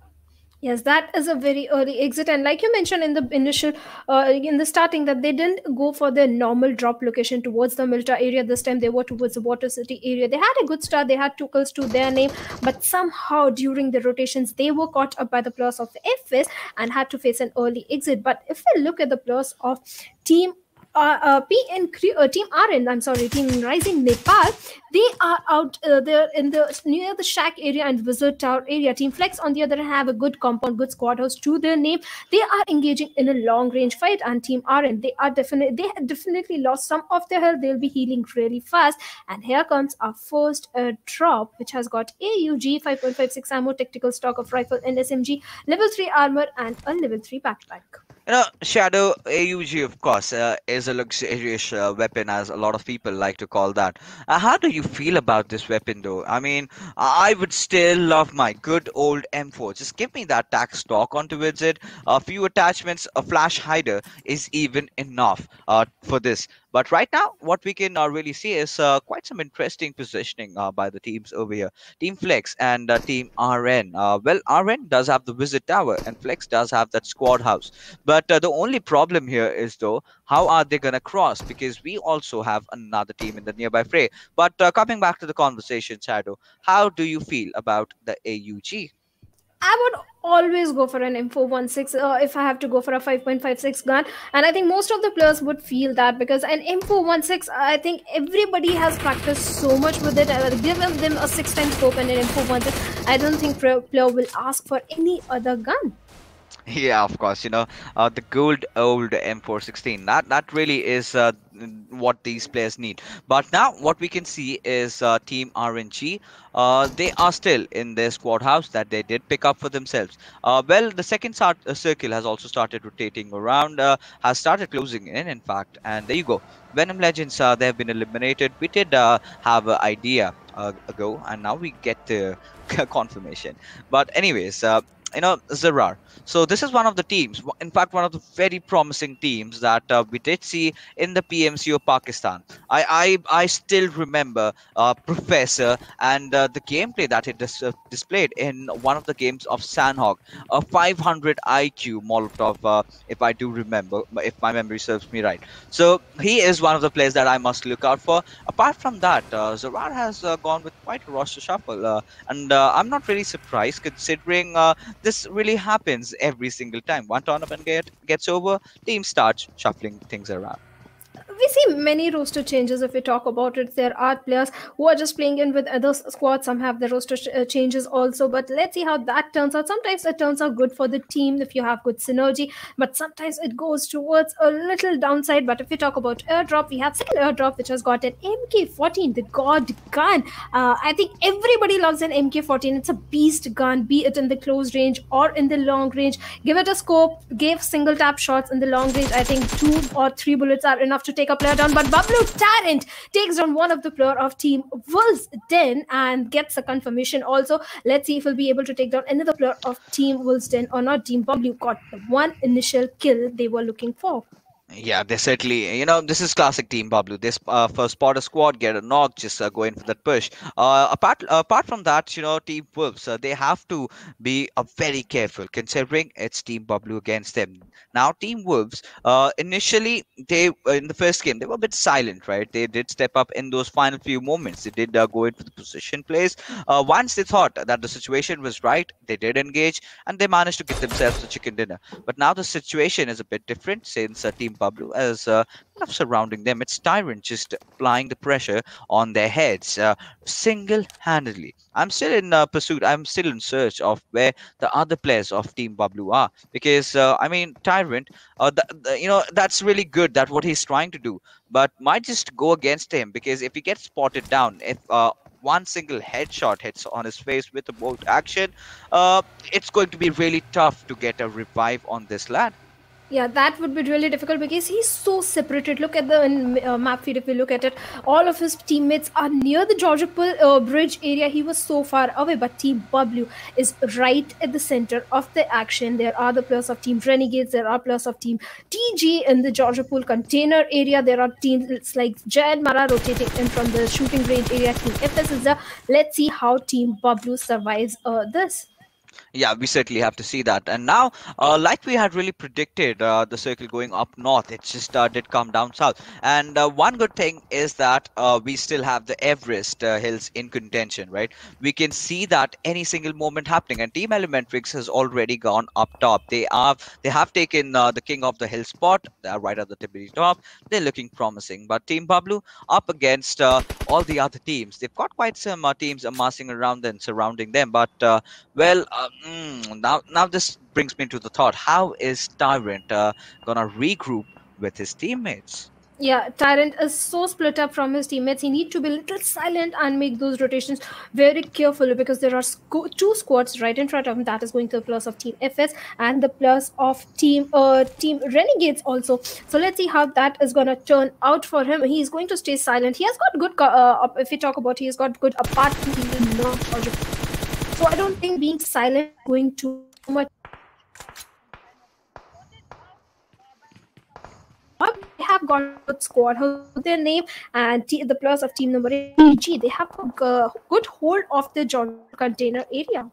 Yes, that is a very early exit, and like you mentioned in the initial, in the starting, that they didn't go for their normal drop location towards the Milta area. This time they were towards the Water City area. They had a good start. They had two kills to their name, but somehow during the rotations they were caught up by the players of the FS and had to face an early exit. But if we look at the players of Team Team RN, I'm sorry, Team Rising Nepal, they are out there in the near the Shack area and Wizard Tower area. Team Flex, on the other hand, have a good compound, good squad house to their name. They are engaging in a long range fight, and Team RN, they have definitely lost some of their health. They'll be healing really fast. And here comes our first drop, which has got AUG 5.56 ammo, tactical stock of rifle and SMG, level 3 armor, and a level 3 backpack. Shadow AUG, of course, is a luxurious weapon, as a lot of people like to call that. How do you feel about this weapon, though? I mean, I would still love my good old M4. Just give me that tac stock onto it. A few attachments, a flash hider is even enough for this. But right now, what we can really see is quite some interesting positioning by the teams over here. Team Flex and Team RN. Well, RN does have the Visit Tower, and Flex does have that Squad House. But the only problem here is, though, how are they going to cross? Because we also have another team in the nearby fray. But coming back to the conversation, Shadow, how do you feel about the AUG? I would always go for an M416 if I have to go for a 5.56 gun. And I think most of the players would feel that because an M416, I think everybody has practiced so much with it. I will give them a 6 times scope and an M416. I don't think player will ask for any other gun. Yeah, of course. The good old M416. That really is what these players need. But now what we can see is Team RNG. They are still in their squad house that they did pick up for themselves. Well, the second circle has also started rotating around, has started closing in fact. And there you go. Venom Legends, they have been eliminated. We did have an idea ago, and now we get the confirmation. But anyways, Zerar. So this is one of the teams, in fact, one of the very promising teams that we did see in the PMC of Pakistan. I still remember Professor and the gameplay that he displayed in one of the games of Sanhok, a 500 IQ Molotov, if I do remember, if my memory serves me right. So he is one of the players that I must look out for. Apart from that, Zerar has gone with quite a roster shuffle, and I'm not really surprised considering. This really happens every single time. One tournament gets over, teams start shuffling things around. We see many roster changes if we talk about it. There are players who are just playing in with other squads. Some have the roster changes also. But let's see how that turns out. Sometimes it turns out good for the team if you have good synergy. But sometimes it goes towards a little downside. But if we talk about airdrop, we have second airdrop which has got an MK14, the god gun. I think everybody loves an MK14. It's a beast gun, be it in the close range or in the long range. Give it a scope, give single tap shots in the long range. I think 2 or 3 bullets are enough to take a player down, but Bablu Tarrant takes down one of the player of Team Wolves Den and gets a confirmation also. Let's see if he'll be able to take down another player of Team Wolves Den or not. Team Bablu got the one initial kill they were looking for. Yeah, they certainly, this is classic Team Bablu. This first spot a squad, get a knock, just go in for that push. Apart from that, Team Wolves, they have to be very careful considering it's Team Bablu against them. Now, Team Wolves, initially, they in the first game, they were a bit silent, right? They did step up in those final few moments. They did go in for the position plays. Once they thought that the situation was right, they did engage and they managed to get themselves a chicken dinner. But now the situation is a bit different since Team Bablu is kind of surrounding them. It's Tyrant just applying the pressure on their heads single-handedly. I'm still in pursuit. I'm still in search of where the other players of Team Bablu are because I mean Tyrant. That's really good. That what he's trying to do, but might just go against him because if he gets spotted down, if one single headshot hits on his face with a bolt action, it's going to be really tough to get a revive on this lad. Yeah, that would be really difficult because he's so separated. Look at the map feed. If we look at it, all of his teammates are near the Georgopol bridge area. He was so far away, but Team Bablu is right at the center of the action. There are the players of Team Renegades. There are players of Team TG in the Georgopol container area. There are teams like Jad Mara rotating in from the shooting range area. Team FS is there. Let's see how Team Bablu survives this. Yeah, we certainly have to see that. And now, like we had really predicted, the circle going up north, it just did come down south. And one good thing is that we still have the Everest hills in contention, right? We can see that any single moment happening. And Team Elementrix has already gone up top. They have taken the king of the hill spot. They are right at the tippity top. They're looking promising. But Team Bablu up against all the other teams. They've got quite some teams amassing around and surrounding them. But well, now this brings me to the thought: how is Tyrant gonna regroup with his teammates? Yeah, Tyrant is so split up from his teammates. He needs to be a little silent and make those rotations very carefully because there are 2 squads right in front of him. That is going to the plus of Team FS and the plus of Team Renegades also. So let's see how that is going to turn out for him. He is going to stay silent. He has got good, if we talk about, he has got good apartment. He will not charge. So I don't think being silent is going to much. They have got a good squad. How their name and the plus of team number 8, PG. They have a good hold of the geographical container area.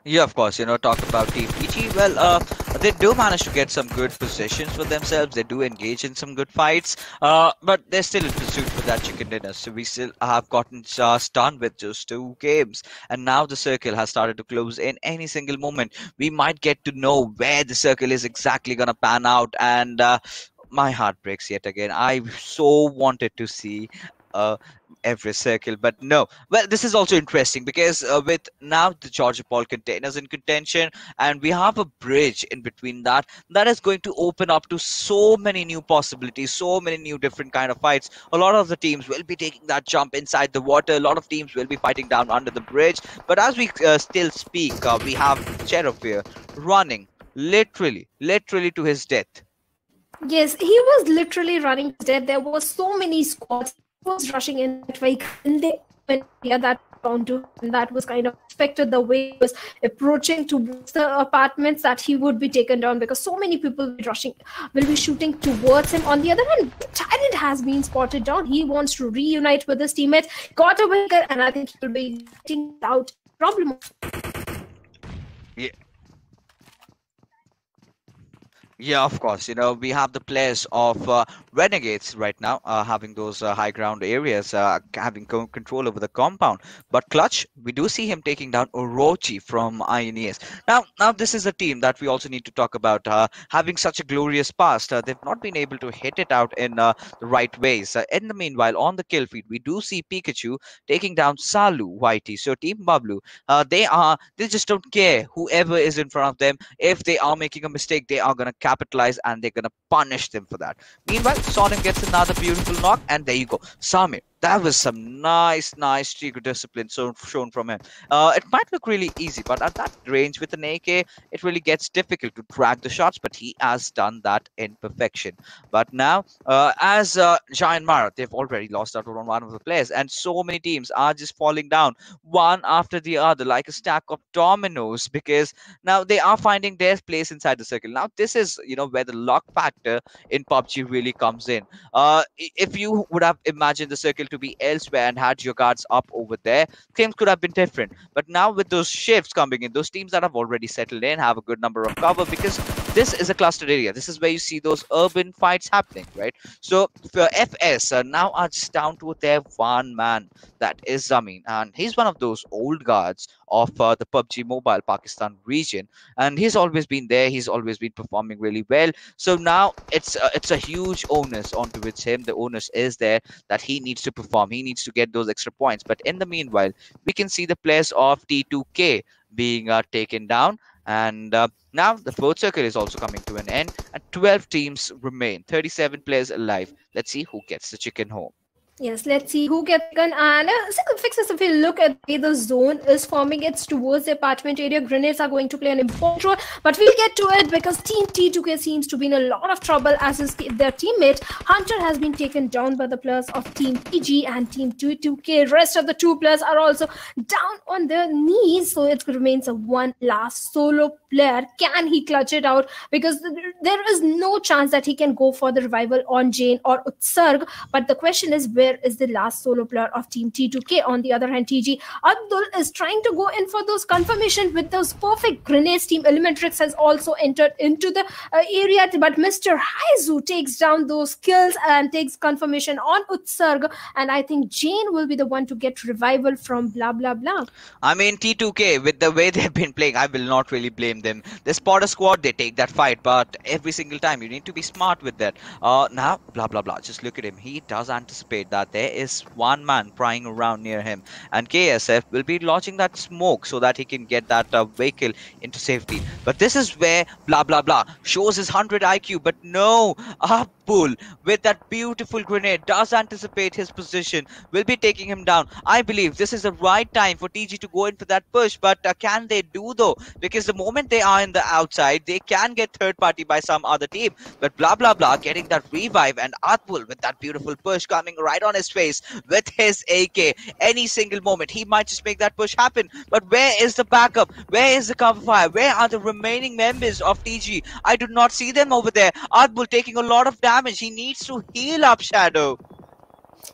Yeah, of course, talk about Team PG. Well, they do manage to get some good positions for themselves. They do engage in some good fights, but they're still in pursuit for that chicken dinner. So we still have gotten just done with just 2 games, and now the circle has started to close in. Any single moment, we might get to know where the circle is exactly gonna pan out, and my heart breaks yet again. I so wanted to see. Uh, every circle, but no. Well, this is also interesting because with now the Georgia Paul containers in contention, and we have a bridge in between that is going to open up to so many new possibilities, so many new different kind of fights. A lot of the teams will be taking that jump inside the water. A lot of teams will be fighting down under the bridge. But as we still speak, we have Sheriff here running literally to his death. Yes, he was literally running his death. There was so many squads. He was rushing in that vehicle in the open area that bound to him, and that was kind of expected the way he was approaching towards the apartments that he would be taken down because so many people will be shooting towards him. On the other hand, Tyrant has been spotted down. He wants to reunite with his teammates, got a vehicle, and I think he will be getting out. Problem. Yeah. Yeah, of course. We have the players of Renegades right now having those high ground areas, having control over the compound. But Clutch, we do see him taking down Orochi from INES. Now this is a team that we also need to talk about. Having such a glorious past, they've not been able to hit it out in the right ways. In the meanwhile, on the kill feed, we do see Pikachu taking down Salu Whitey. So Team Bablu, they just don't care whoever is in front of them. If they are making a mistake, they are gonna capitalize and they're gonna punish them for that. Meanwhile, Sonic gets another beautiful knock, and there you go. Samir, that was some nice streak of discipline shown from him. It might look really easy, but at that range with an AK, it really gets difficult to track the shots, but he has done that in perfection. But now, as Giant Mara, they've already lost out on one of the players, and so many teams are just falling down one after the other like a stack of dominoes because now they are finding their place inside the circle. Now, this is, where the luck factor in PUBG really comes in. If you would have imagined the circle to be elsewhere and had your guards up over there, things could have been different. But now with those shifts coming in, those teams that have already settled in have a good number of cover because this is a clustered area. This is where you see those urban fights happening, right? So for FS now are just down to their one man, that is Zamin, and he's one of those old guards of the PUBG Mobile Pakistan region, and he's always been there. He's always been performing really well. So now it's a huge onus onto which him. The onus is there that he needs to perform. He needs to get those extra points. But in the meanwhile, we can see the players of T2K being taken down. And now the fourth circle is also coming to an end, and 12 teams remain, 37 players alive. Let's see who gets the chicken home. Yes, let's see who gets gun. And single fixes, if we look at the way the zone is forming, it's towards the apartment area. Grenades are going to play an important role, but we'll get to it because Team T2K seems to be in a lot of trouble as their teammate Hunter has been taken down by the players of Team PG and Team T2K. Rest of the two players are also down on their knees, so it remains a one last solo player. Can he clutch it out? Because there is no chance that he can go for the revival on Jane or Utsarg, but the question is, where is the last solo player of Team T2K? On the other hand, TG Abdul is trying to go in for those confirmation with those perfect grenades. Team Elementrix has also entered into the area, but Mr. Haizu takes down those kills and takes confirmation on Utsarg, and I think Jane will be the one to get revival from blah blah blah. I mean, T2K, with the way they've been playing, I will not really blame them. They spot a squad, they take that fight, but every single time you need to be smart with that. Now, blah blah blah, just look at him. He does anticipate that there is one man prying around near him, and KSF will be launching that smoke so that he can get that vehicle into safety. But this is where blah blah blah shows his 100 IQ, but no, Abdul with that beautiful grenade does anticipate his position, will be taking him down. I believe this is the right time for TG to go in for that push, but can they do though? Because the moment they are in the outside, they can get third party by some other team. But blah blah blah getting that revive, and Atpul with that beautiful push coming right on his face with his AK. Any single moment he might just make that push happen. But where is the backup? Where is the cover fire? Where are the remaining members of TG? I do not see them over there. Atpul taking a lot of damage damage. He needs to heal up, Shadow.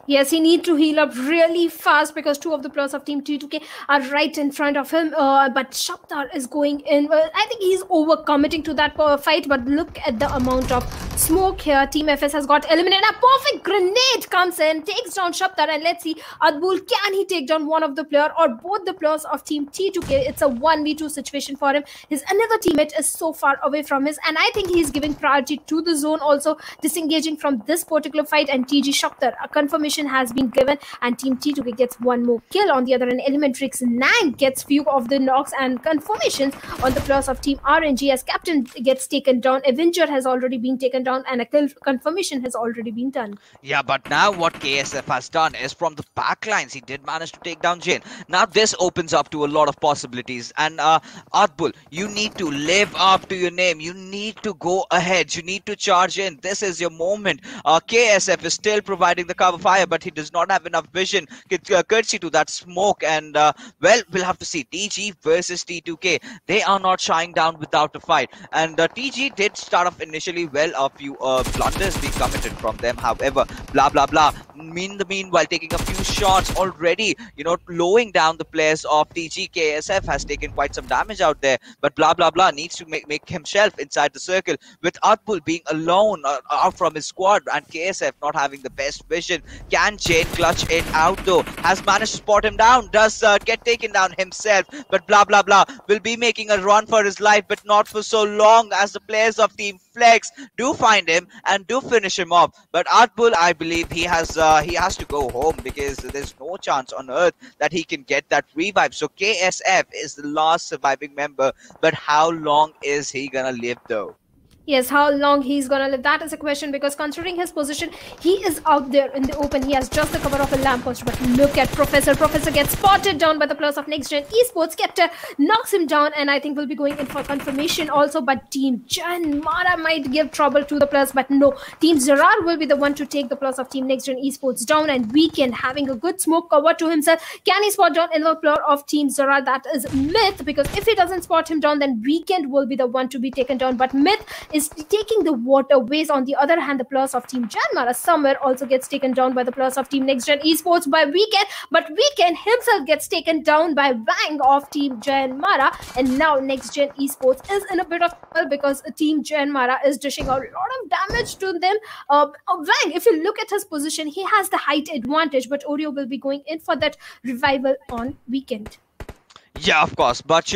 Yes, he needs to heal up really fast because two of the players of Team T2K are right in front of him. But Shaptar is going in. I think he's overcommitting to that fight. But look at the amount of smoke here. Team FS has got eliminated. A perfect grenade comes in, takes down Shaptar. And let's see, Adbul, can he take down one of the player or both the players of Team T2K? It's a 1v2 situation for him. His another teammate is so far away from his. And I think he's giving priority to the zone, also disengaging from this particular fight. And TG Shaptar, a confirmation has been given, and Team T2K gets one more kill. On the other end, Elementrix Nang gets few of the knocks and confirmations on the players of Team RNG as Captain gets taken down. Avenger has already been taken down, and a kill confirmation has already been done. Yeah, but now what KSF has done is from the backlines, he did manage to take down Jane. Now this opens up to a lot of possibilities. And Adbul, you need to live up to your name. You need to go ahead. You need to charge in. This is your moment. KSF is still providing the cover fire, but he does not have enough vision courtesy to that smoke. And well, we'll have to see. TG versus T2K. They are not shying down without a fight. And TG did start off initially well. A few blunders being committed from them. However, blah blah blah. Meanwhile, taking a few shots already, lowing down the players of TG. KSF has taken quite some damage out there, but blah blah blah needs to make himself inside the circle, with Adbul being alone out from his squad, and KSF not having the best vision. Can Jane clutch it out though? Has managed to spot him down, does get taken down himself, but blah blah blah will be making a run for his life, but not for so long, as the players of Team Flex do find him and do finish him off. But Adbul, I believe he has to go home, because there's no chance on earth that he can get that revive. So KSF is the last surviving member, but how long is he gonna live though? Yes, how long he's gonna live, that is a question, because considering his position, he is out there in the open. He has just the cover of a lamppost. But look at Professor. Professor gets spotted down by the players of Next Gen Esports. Skepta knocks him down, and I think we'll be going in for confirmation also. But Team Jan Mara might give trouble to the players, but no. Team Gerard will be the one to take the players of Team Next Gen Esports down, and Weekend having a good smoke cover to himself. Can he spot down another player of Team Gerard? That is Myth, because if he doesn't spot him down, then Weekend will be the one to be taken down. But Myth is taking the waterways. On the other hand, the players of Team Janmara Summer also gets taken down by the players of Team Next Gen Esports by Weekend, but Weekend himself gets taken down by Wang of Team Janmara, and now Next Gen Esports is in a bit of trouble, because Team Janmara is dishing out a lot of damage to them. Wang, if you look at his position, he has the height advantage, but Oreo will be going in for that revival on Weekend. Yeah, of course. But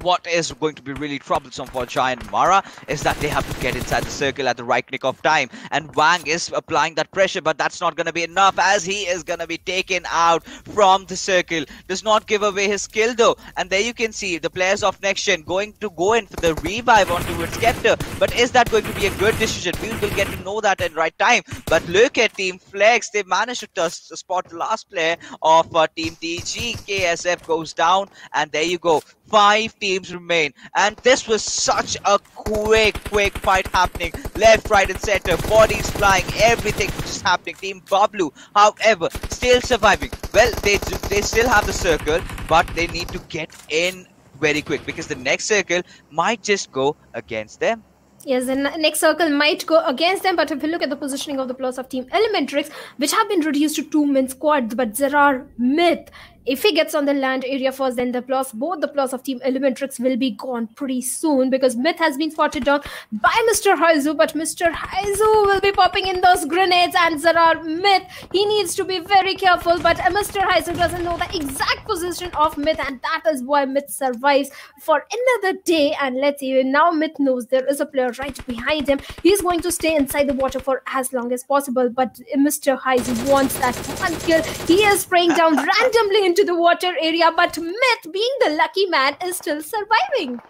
what is going to be really troublesome for Giant Mara is that they have to get inside the circle at the right nick of time. And Wang is applying that pressure, but that's not going to be enough, as he is going to be taken out from the circle. Does not give away his skill though. And there you can see the players of Next Gen going to go in for the revive onto its Scepter. But is that going to be a good decision? We will get to know that in right time. But look at Team Flex. They managed to spot the last player of Team TG. KSF goes down, and there you go. 5 teams remain, and this was such a quick fight happening, left, right and center, bodies flying, everything just happening. Team Bablu, however, still surviving. Well, they still have the circle, but they need to get in very quick, because the next circle might just go against them. Yes, the next circle might go against them, but if you look at the positioning of the players of Team Elementrix, which have been reduced to 2-man squads, but there are Myth. If he gets on the land area first, then both the players of Team Elementrix will be gone pretty soon, because Myth has been spotted down by Mr. Haizu, but Mr. Haizu will be popping in those grenades, and there are Myth. He needs to be very careful, but Mr. Haizu doesn't know the exact position of Myth, and that is why Myth survives for another day. And let's see, now Myth knows there is a player right behind him. He's going to stay inside the water for as long as possible, but Mr. Haizu wants that one kill. He is spraying down randomly into the water area, but Myth, being the lucky man, is still surviving.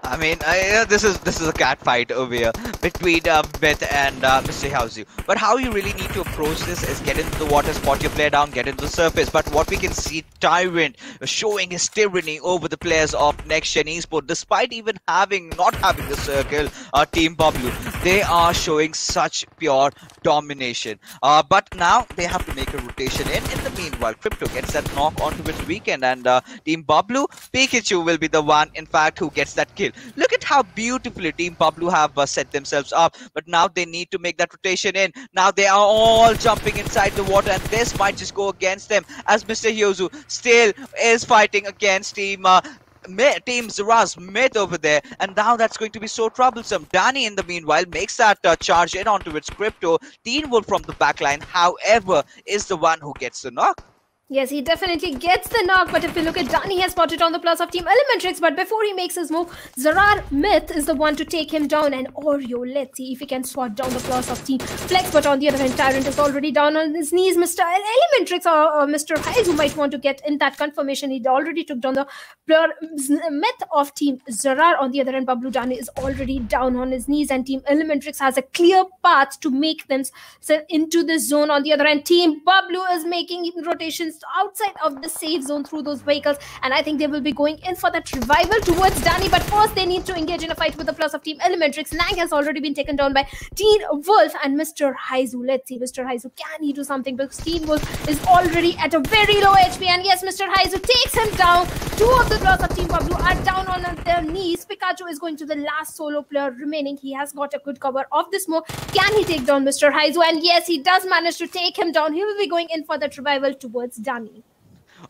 I mean, this is a cat fight over here between Myth and Mr. Hausu. But how you really need to approach this is get into the water, spot your player down, get into the surface. But what we can see, Tyrant showing his tyranny over the players of Next Gen Esports, despite even not having the circle. Team Bablu, they are showing such pure domination. But now they have to make a rotation in. In the meanwhile, Crypto gets that knock onto its Weekend, and Team Bablu, Pikachu will be the one, in fact, who gets that that kill. Look at how beautifully Team Pablo have set themselves up. But now they need to make that rotation in. Now they are all jumping inside the water, and this might just go against them as Mr. Hyozu still is fighting against Team Zara's myth over there, and now that's going to be so troublesome. Danny, in the meanwhile, makes that charge in onto its crypto. Teen Wolf from the backline, however, is the one who gets the knock. Yes, he definitely gets the knock, but if you look at Danny, he has spotted on the plus of Team Elementrix, but before he makes his move, Zarar Myth is the one to take him down, and Oreo, let's see if he can spot down the plus of Team Flex, but on the other hand, Tyrant is already down on his knees. Mr. Elementrix or Mr. Haizu might want to get in that confirmation. He already took down the Myth of Team Zarar. On the other hand, Bablu Danny is already down on his knees, and Team Elementrix has a clear path to make them into the zone. On the other hand, Team Bablu is making rotations outside of the safe zone through those vehicles, and I think they will be going in for that revival towards Danny, but first they need to engage in a fight with the plus of Team Elementrix. Nang has already been taken down by Teen Wolf and Mr. Haizu. Let's see, Mr. Haizu, can he do something? Because Teen Wolf is already at a very low HP, and yes, Mr. Haizu takes him down. Two of the plus of Team Bablu are down on their knees. Pikachu is going to the last solo player remaining. He has got a good cover of the smoke. Can he take down Mr. Haizu? And yes, he does manage to take him down. He will be going in for that revival towards Danny.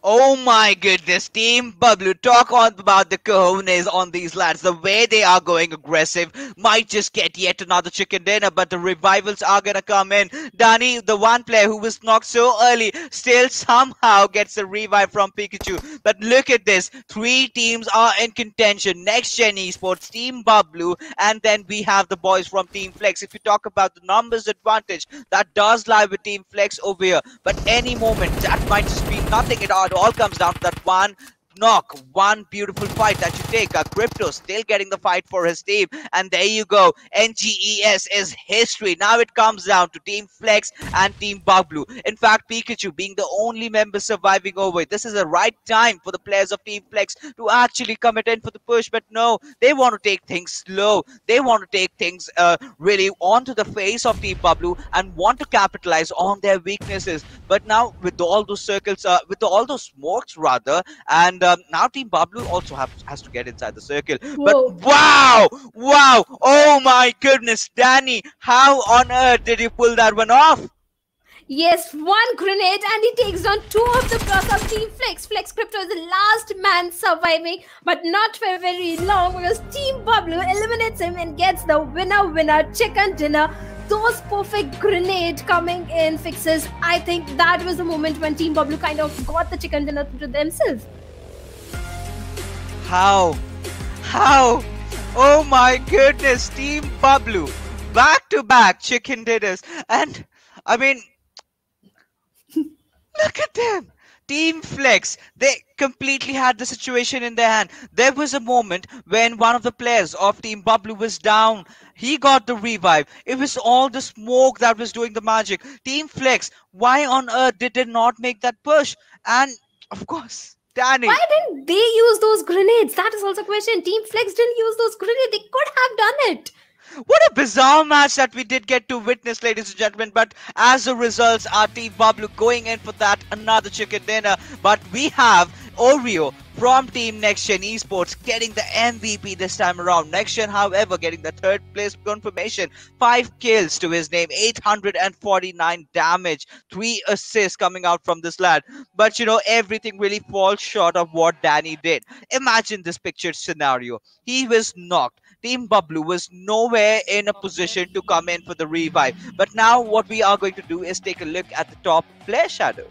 Oh my goodness, Team Bablu, talk on about the cojones on these lads. The way they are going aggressive might just get yet another chicken dinner, but the revivals are gonna come in. Danny, the one player who was knocked so early, still somehow gets a revive from Pikachu. But look at this, 3 teams are in contention. Next Gen Esports, Team Bablu, and then we have the boys from Team Flex. If you talk about the numbers advantage, that does lie with Team Flex over here. But any moment, that might just be nothing. It all comes down to that one knock, one beautiful fight that you take. Crypto still getting the fight for his team, and there you go. NGES is history. Now it comes down to Team Flex and Team Bablu. In fact, Pikachu being the only member surviving over it, this is the right time for the players of Team Flex to actually commit in for the push, but no, they want to take things slow. They want to take things really onto the face of Team Bablu and want to capitalize on their weaknesses. But now with all those circles, with all those smokes rather, and now Team Bablu also has to get inside the circle. Whoa. But wow, oh my goodness, Danny, how on earth did you pull that one off? Yes, one grenade and he takes down 2 of the plus of Team Flex. Flex Crypto is the last man surviving, but not for very long because Team Bablu eliminates him and gets the winner chicken dinner. Those perfect grenade coming in fixes. I think that was the moment when Team Bablu kind of got the chicken dinner to themselves. How? Oh my goodness, Team Bablu, back-to-back chicken dinners. And, I mean, look at them. Team Flex, they completely had the situation in their hand. There was a moment when one of the players of Team Bablu was down. He got the revive. It was all the smoke that was doing the magic. Team Flex, why on earth did they not make that push? And, of course, Danny. Why didn't they use those grenades? That is also a question. Team Flex didn't use those grenades. They could have done it. What a bizarre match that we did get to witness, ladies and gentlemen. But as a result, our Team Bablu going in for that another chicken dinner. But we have Oreo from Team Next Gen Esports getting the MVP this time around. Next Gen, however, getting the 3rd place confirmation. 5 kills to his name, 849 damage, 3 assists coming out from this lad. But you know, everything really falls short of what Danny did. Imagine this pictured scenario. He was knocked. Team Bablu was nowhere in a position to come in for the revive. But now what we are going to do is take a look at the top player shadow.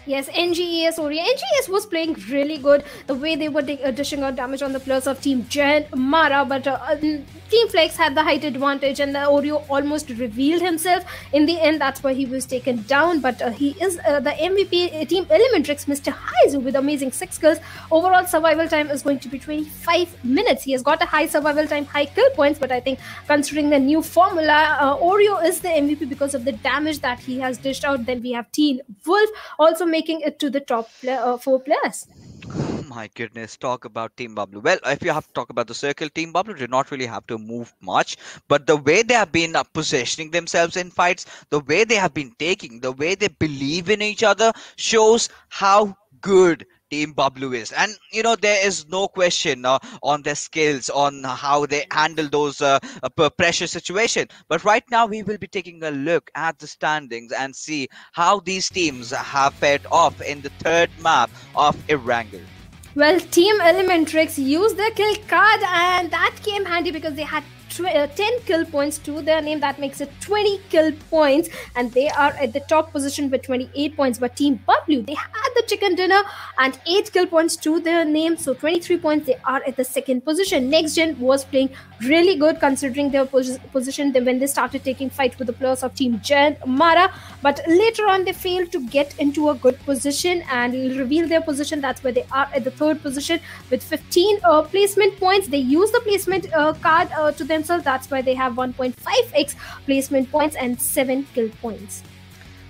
Yes, NGES Oreo. NGES was playing really good. The way they were dishing out damage on the players of Team Gen Mara, but Team Flex had the height advantage, and the Oreo almost revealed himself. In the end, that's why he was taken down. But he is the MVP. Team Elementrix, Mr. Haizu, with amazing 6 kills. Overall survival time is going to be 25 minutes. He has got a high survival time, high kill points, but I think considering the new formula, Oreo is the MVP because of the damage that he has dished out. Then we have Teen Wolf also making it to the top 4 players. Oh my goodness, talk about Team Bablu. Well, if you have to talk about the circle, Team Bablu did not really have to move much, but the way they have been positioning themselves in fights, the way they have been taking, the way they believe in each other shows how good Team Bablu is. And there is no question on their skills, on how they handle those pressure situation. But right now, we will be taking a look at the standings and see how these teams have fared off in the third map of Erangel. Well, Team Elementrix used their kill card, and that came handy because they had 10 kill points to their name. That makes it 20 kill points, and they are at the top position with 28 points. But Team Bablu, they had the chicken dinner and 8 kill points to their name, so 23 points. They are at the second position. Next Gen was playing really good considering their position when they started taking fight with the players of Team Jen Mara, but later on they failed to get into a good position and reveal their position. That's where they are at the third position with 15 placement points. They use the placement card to themselves. That's why they have 1.5x placement points and 7 kill points.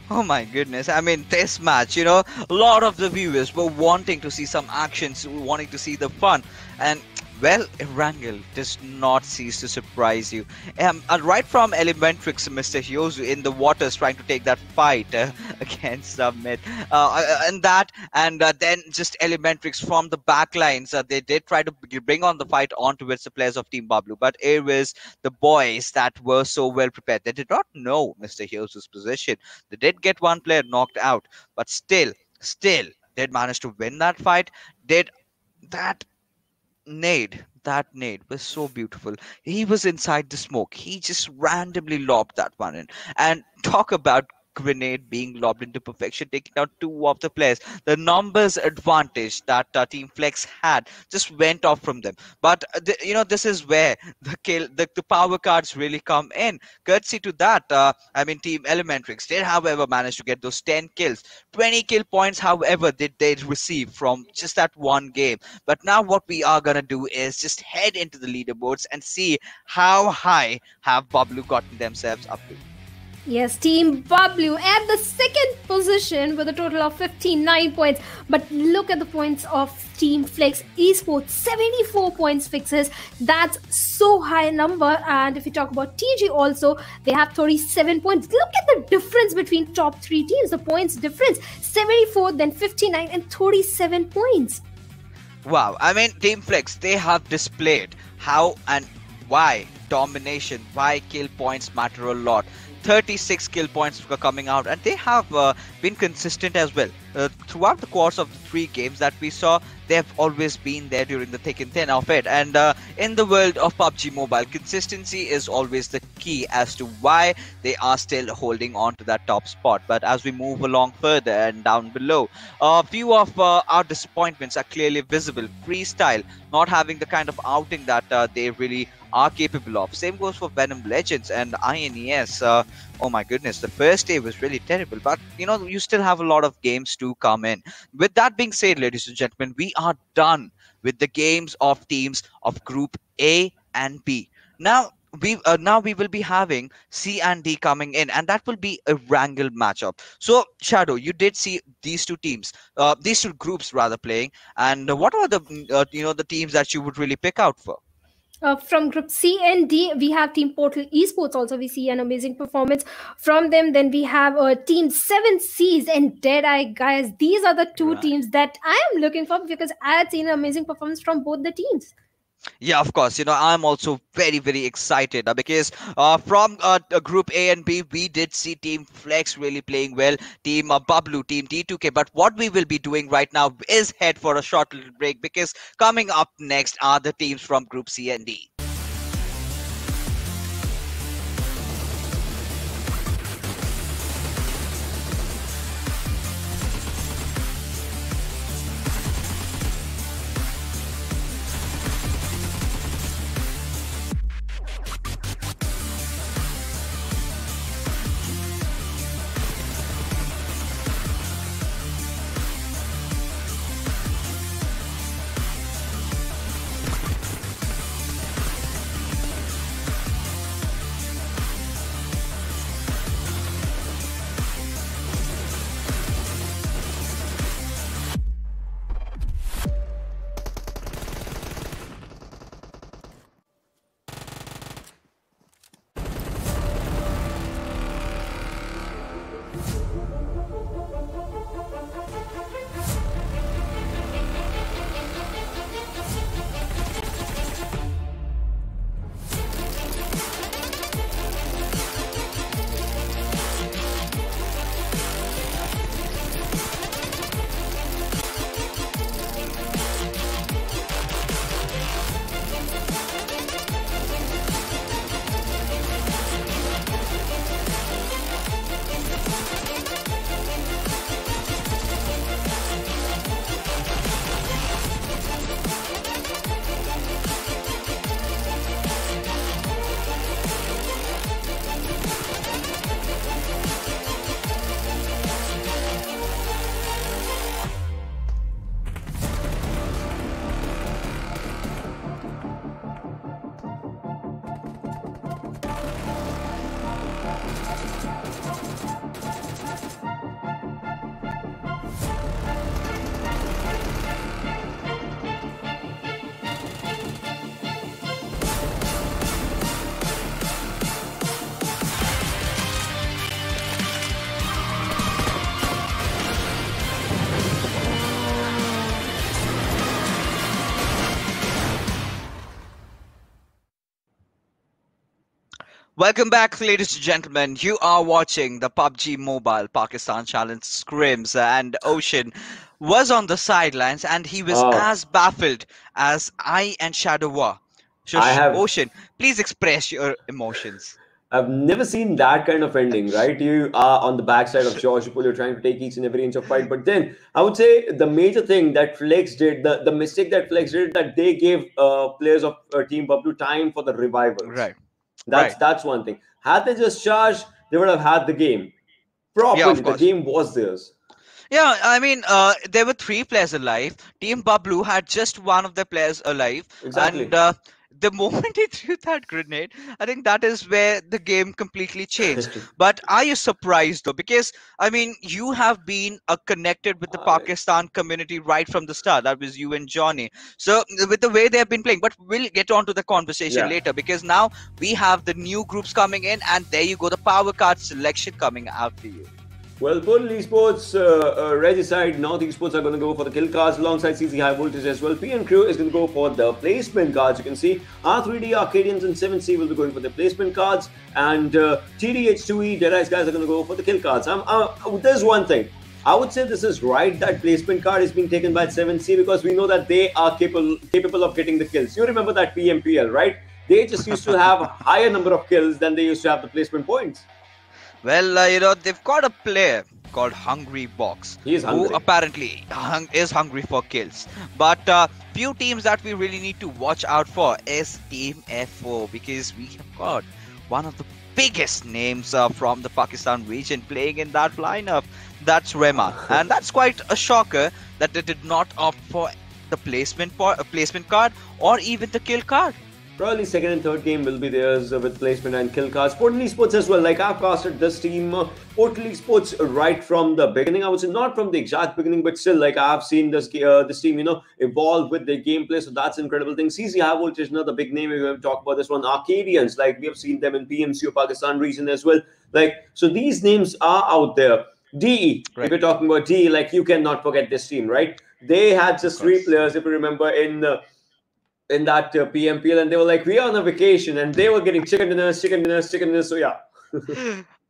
Oh my goodness. I mean, this match, a lot of the viewers were wanting to see some actions, wanting to see the fun. And, well, Erangel does not cease to surprise you. Right from Elementrix, Mr. Hyozu in the waters trying to take that fight against Summit. And then just Elementrix from the backlines. They did try to bring on the fight on towards the players of Team Bablu. But it was the boys that were so well prepared. They did not know Mr. Hyozu's position. They did get one player knocked out. But still, did manage to win that fight. Did that that nade was so beautiful. He was inside the smoke. He just randomly lobbed that one in. And talk about grenade being lobbed into perfection, taking out two of the players. The numbers advantage that Team Flex had just went off from them. But this is where the power cards really come in. Courtesy to that, Team Elementrix did, however, manage to get those 10 kills, 20 kill points. However, did they receive from just that one game. But now what we are gonna do is just head into the leaderboards and see how high have Bablu gotten themselves up to. Yes, Team Bablu at the second position with a total of 59 points. But look at the points of Team Flex Esports, 74 points fixes. That's so high number. And if you talk about TG also, they have 37 points. Look at the difference between top three teams, the points difference. 74, then 59 and 37 points. Wow, Team Flex, they have displayed how and why domination, why kill points matter a lot. 36 kill points were coming out, and they have been consistent as well. Throughout the course of the 3 games that we saw, they have always been there during the thick and thin of it. And in the world of PUBG Mobile, consistency is always the key as to why they are still holding on to that top spot. But as we move along further and down below, a few of our disappointments are clearly visible. Freestyle not having the kind of outing that they really are capable of. Same goes for Venom Legends and INES. Oh my goodness, the first day was really terrible, but you still have a lot of games to come in. With that being said, ladies and gentlemen, we are done with the games of teams of Group A and B. Now we will be having C and D coming in, and that will be a Erangel matchup. So Shadow, you did see these two teams, these two groups rather playing, and what are the the teams that you would really pick out for? From Group C and D, we have Team Portal Esports. Also, we see an amazing performance from them. Then we have Team 7 Seas and Deadeye, guys. These are the two teams that I am looking for because I had seen an amazing performance from both the teams. Yeah, of course. I'm also very, very excited because from Group A and B, we did see Team Flex really playing well, Team Bablu, Team T2K. But what we will be doing right now is head for a short little break because coming up next are the teams from Group C and D. Welcome back, ladies and gentlemen. You are watching the PUBG Mobile Pakistan Challenge Scrims, and Ocean was on the sidelines, and he was Uh, as baffled as I and Shadow were. So, I have Ocean, please express your emotions. I've never seen that kind of ending, right? You are on the backside of George Pool, you're trying to take each and every inch of fight. But then I would say the major thing that Flex did, the mistake that Flex did, that they gave players of Team Bablu time for the revivals. Right, That's right. that's one thing. Had they just charged, they would have had the game Yeah, properly. of The course. game was theirs. Yeah, I mean, there were three players alive. Team Bablu had just one of the players alive, and Exactly. the moment he threw that grenade, I think that is where the game completely changed. But are you surprised though? Because I mean, you have been connected with the I, Pakistan community right from the start. That was you and Johnny. So with the way they have been playing, but we'll get on to the conversation yeah. later because now we have the new groups coming in, and there you go, the power card selection coming out for you. Well, Portal Esports, Regicide, North Esports are going to go for the kill cards alongside CC High Voltage as well. P and Crew is going to go for the placement cards. You can see R3D, Arcadians, and 7C will be going for the placement cards. And TDH2E, Deadice guys are going to go for the kill cards. There's one thing. I would say this is right that placement card is being taken by 7C because we know that they are capable of getting the kills. You remember that PMPL, right? They just used to have a higher number of kills than they used to have the placement points. Well, they've got a player called Hungry Box He is who hungry. apparently is hungry for kills. But few teams that we really need to watch out for is Team F4 because we have got one of the biggest names from the Pakistan region playing in that lineup. That's Rema, and that's quite a shocker that they did not opt for the placement card or even the kill card. Probably second and third game will be theirs with placement and kill cards. Portal Esports as well. Like I've casted this team, Portal Esports right from the beginning. I would say not from the exact beginning, but still, like I've seen this team, evolve with their gameplay. So that's an incredible thing. CC High Voltage, another big name. We're going to talk about this one. Arcadians, like we have seen them in PMCO Pakistan region as well. Like so, these names are out there. DE, if Right, you're talking about DE, like you cannot forget this team, right? They had of just three course. players, if you remember, in that PMPL, and they were like, "We are on a vacation," and they were getting chicken dinners, chicken dinners, chicken dinners. So yeah,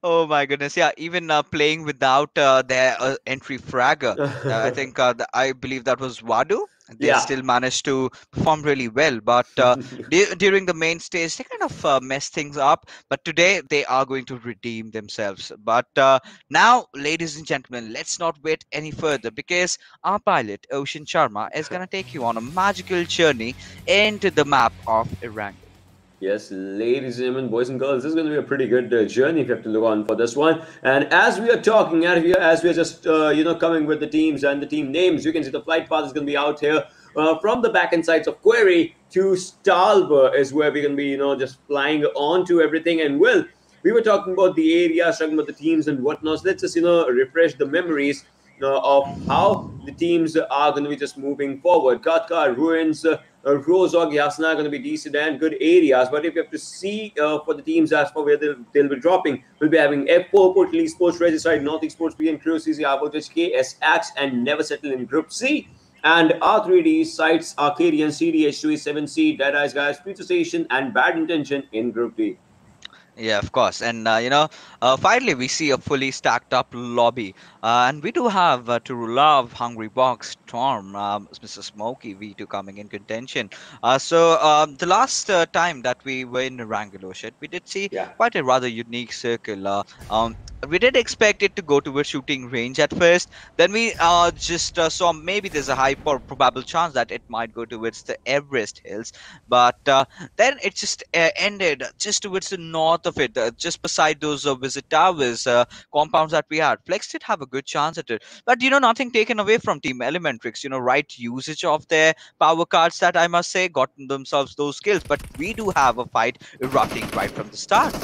Oh my goodness, yeah, even playing without their entry fragger, I think I believe that was Wadu. They yeah. still managed to perform really well, but during the main stage, they kind of messed things up. But today, they are going to redeem themselves. But now, ladies and gentlemen, let's not wait any further because our pilot, Ocean Sharma, is going to take you on a magical journey into the map of Erangel. Yes, ladies and gentlemen, boys and girls, this is going to be a pretty good journey if you have to look on for this one. And as we are talking, as we are just coming with the teams and the team names, you can see the flight path is going to be out here. From the back end sides of Query to Stalber is where we're going to be, just flying onto everything. And well, we were talking about the areas, talking about the teams and whatnot. So let's just, refresh the memories of how the teams are going to be just moving forward. Katka, Ruins, Rozog, Yasna are going to be decent and good areas. But if you have to see for the teams as for where they'll be dropping, we'll be having F4, Portal Sports, Regicide, North Sports, PN Crew, CC, Voltage, KSX, and Never Settle in Group C. And R3D, Sites, Arcadian, CDH2, 7C, Dead Eyes Guys, Future Station, and Bad Intention in Group D. Yeah, of course. And, finally, we see a fully stacked up lobby. And we do have True Love, Hungry Box, Storm, Mr. Smokey, V2 coming in contention. The last time that we were in Wrangler shit, we did see Yeah. quite a rather unique circle. We did expect it to go towards shooting range at first. Then we just saw maybe there's a high probable chance that it might go towards the Everest Hills. But then it just ended just towards the north of it, just beside those visit towers, compounds that we had. Flex did have a good chance at it, but nothing taken away from Team Elementrix. Right usage of their power cards that I must say gotten themselves those skills. But we do have a fight erupting right from the start.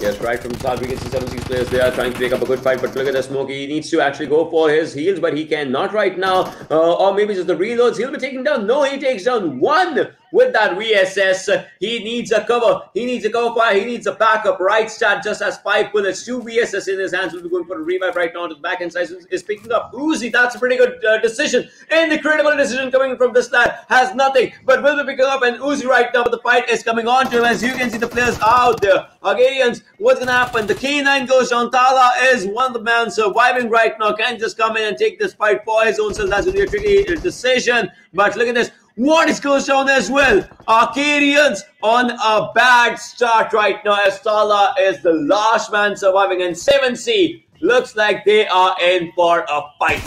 Yes, right from the start, we can see some of these players they are trying to take up a good fight. But look at the Smokey. He needs to actually go for his heals, but he cannot right now. Or maybe just the reloads. He'll be taking down. No, he takes down one. with that VSS. He needs a cover. He needs a cover fire. He needs a backup. Right start just has 5 bullets. 2 VSS in his hands. Will be going for a revive right now to the back end side. Is picking up Uzi. That's a pretty good decision. And the critical decision coming from this lad has nothing, but will be picking up an Uzi right now. But the fight is coming on to him. As you can see, the players out there. Hungarians, what's gonna happen? The K9 goes down. Tala is one of the men surviving right now. Can just come in and take this fight for his own self. That's gonna be a tricky decision. But look at this. What is goes down as well? Arcadians on a bad start right now, as Tala is the last man surviving, and 7C looks like they are in for a fight.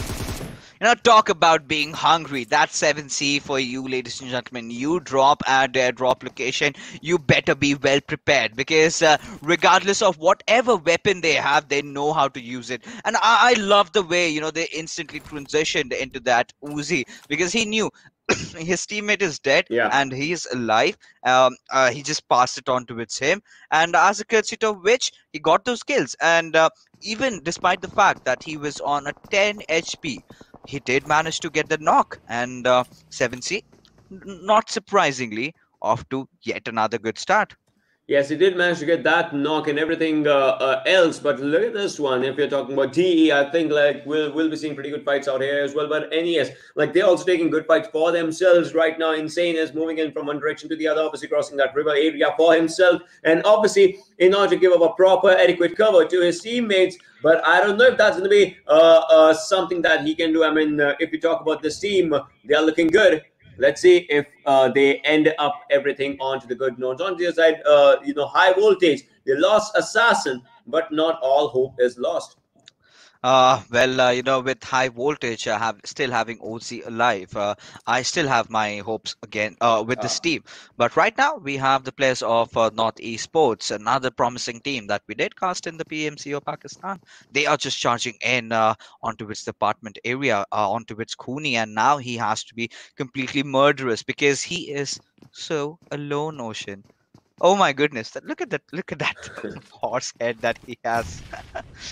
Talk about being hungry. That's 7C for you, ladies and gentlemen. You drop at their drop location, you better be well prepared, because regardless of whatever weapon they have, they know how to use it. And I love the way, they instantly transitioned into that Uzi, because he knew his teammate is dead Yeah. and he's alive. He just passed it on towards him, and as a courtesy to which he got those kills. And even despite the fact that he was on a 10 HP, he did manage to get the knock. And 7C, not surprisingly, off to yet another good start. Yes, he did manage to get that knock and everything else. But look at this one. If you're talking about DE, I think like we'll be seeing pretty good fights out here as well. But NES, like they're also taking good fights for themselves right now. Insane is moving in from one direction to the other, obviously crossing that river area for himself, and obviously in order to give up a proper adequate cover to his teammates. But I don't know if that's going to be something that he can do. I mean, if you talk about this team, they are looking good. Let's see if they end up everything onto the good notes. On the other side, high voltage. They lost Assassin, but not all hope is lost. With high voltage, still having OC alive, I still have my hopes again with this Uh, team. But right now, we have the players of Northeast Sports, another promising team that we did cast in the PMC of Pakistan. They are just charging in onto its department area, onto its Khuni, and now he has to be completely murderous because he is so alone, Ocean. Oh my goodness! Look at that! Look at that horse head that he has.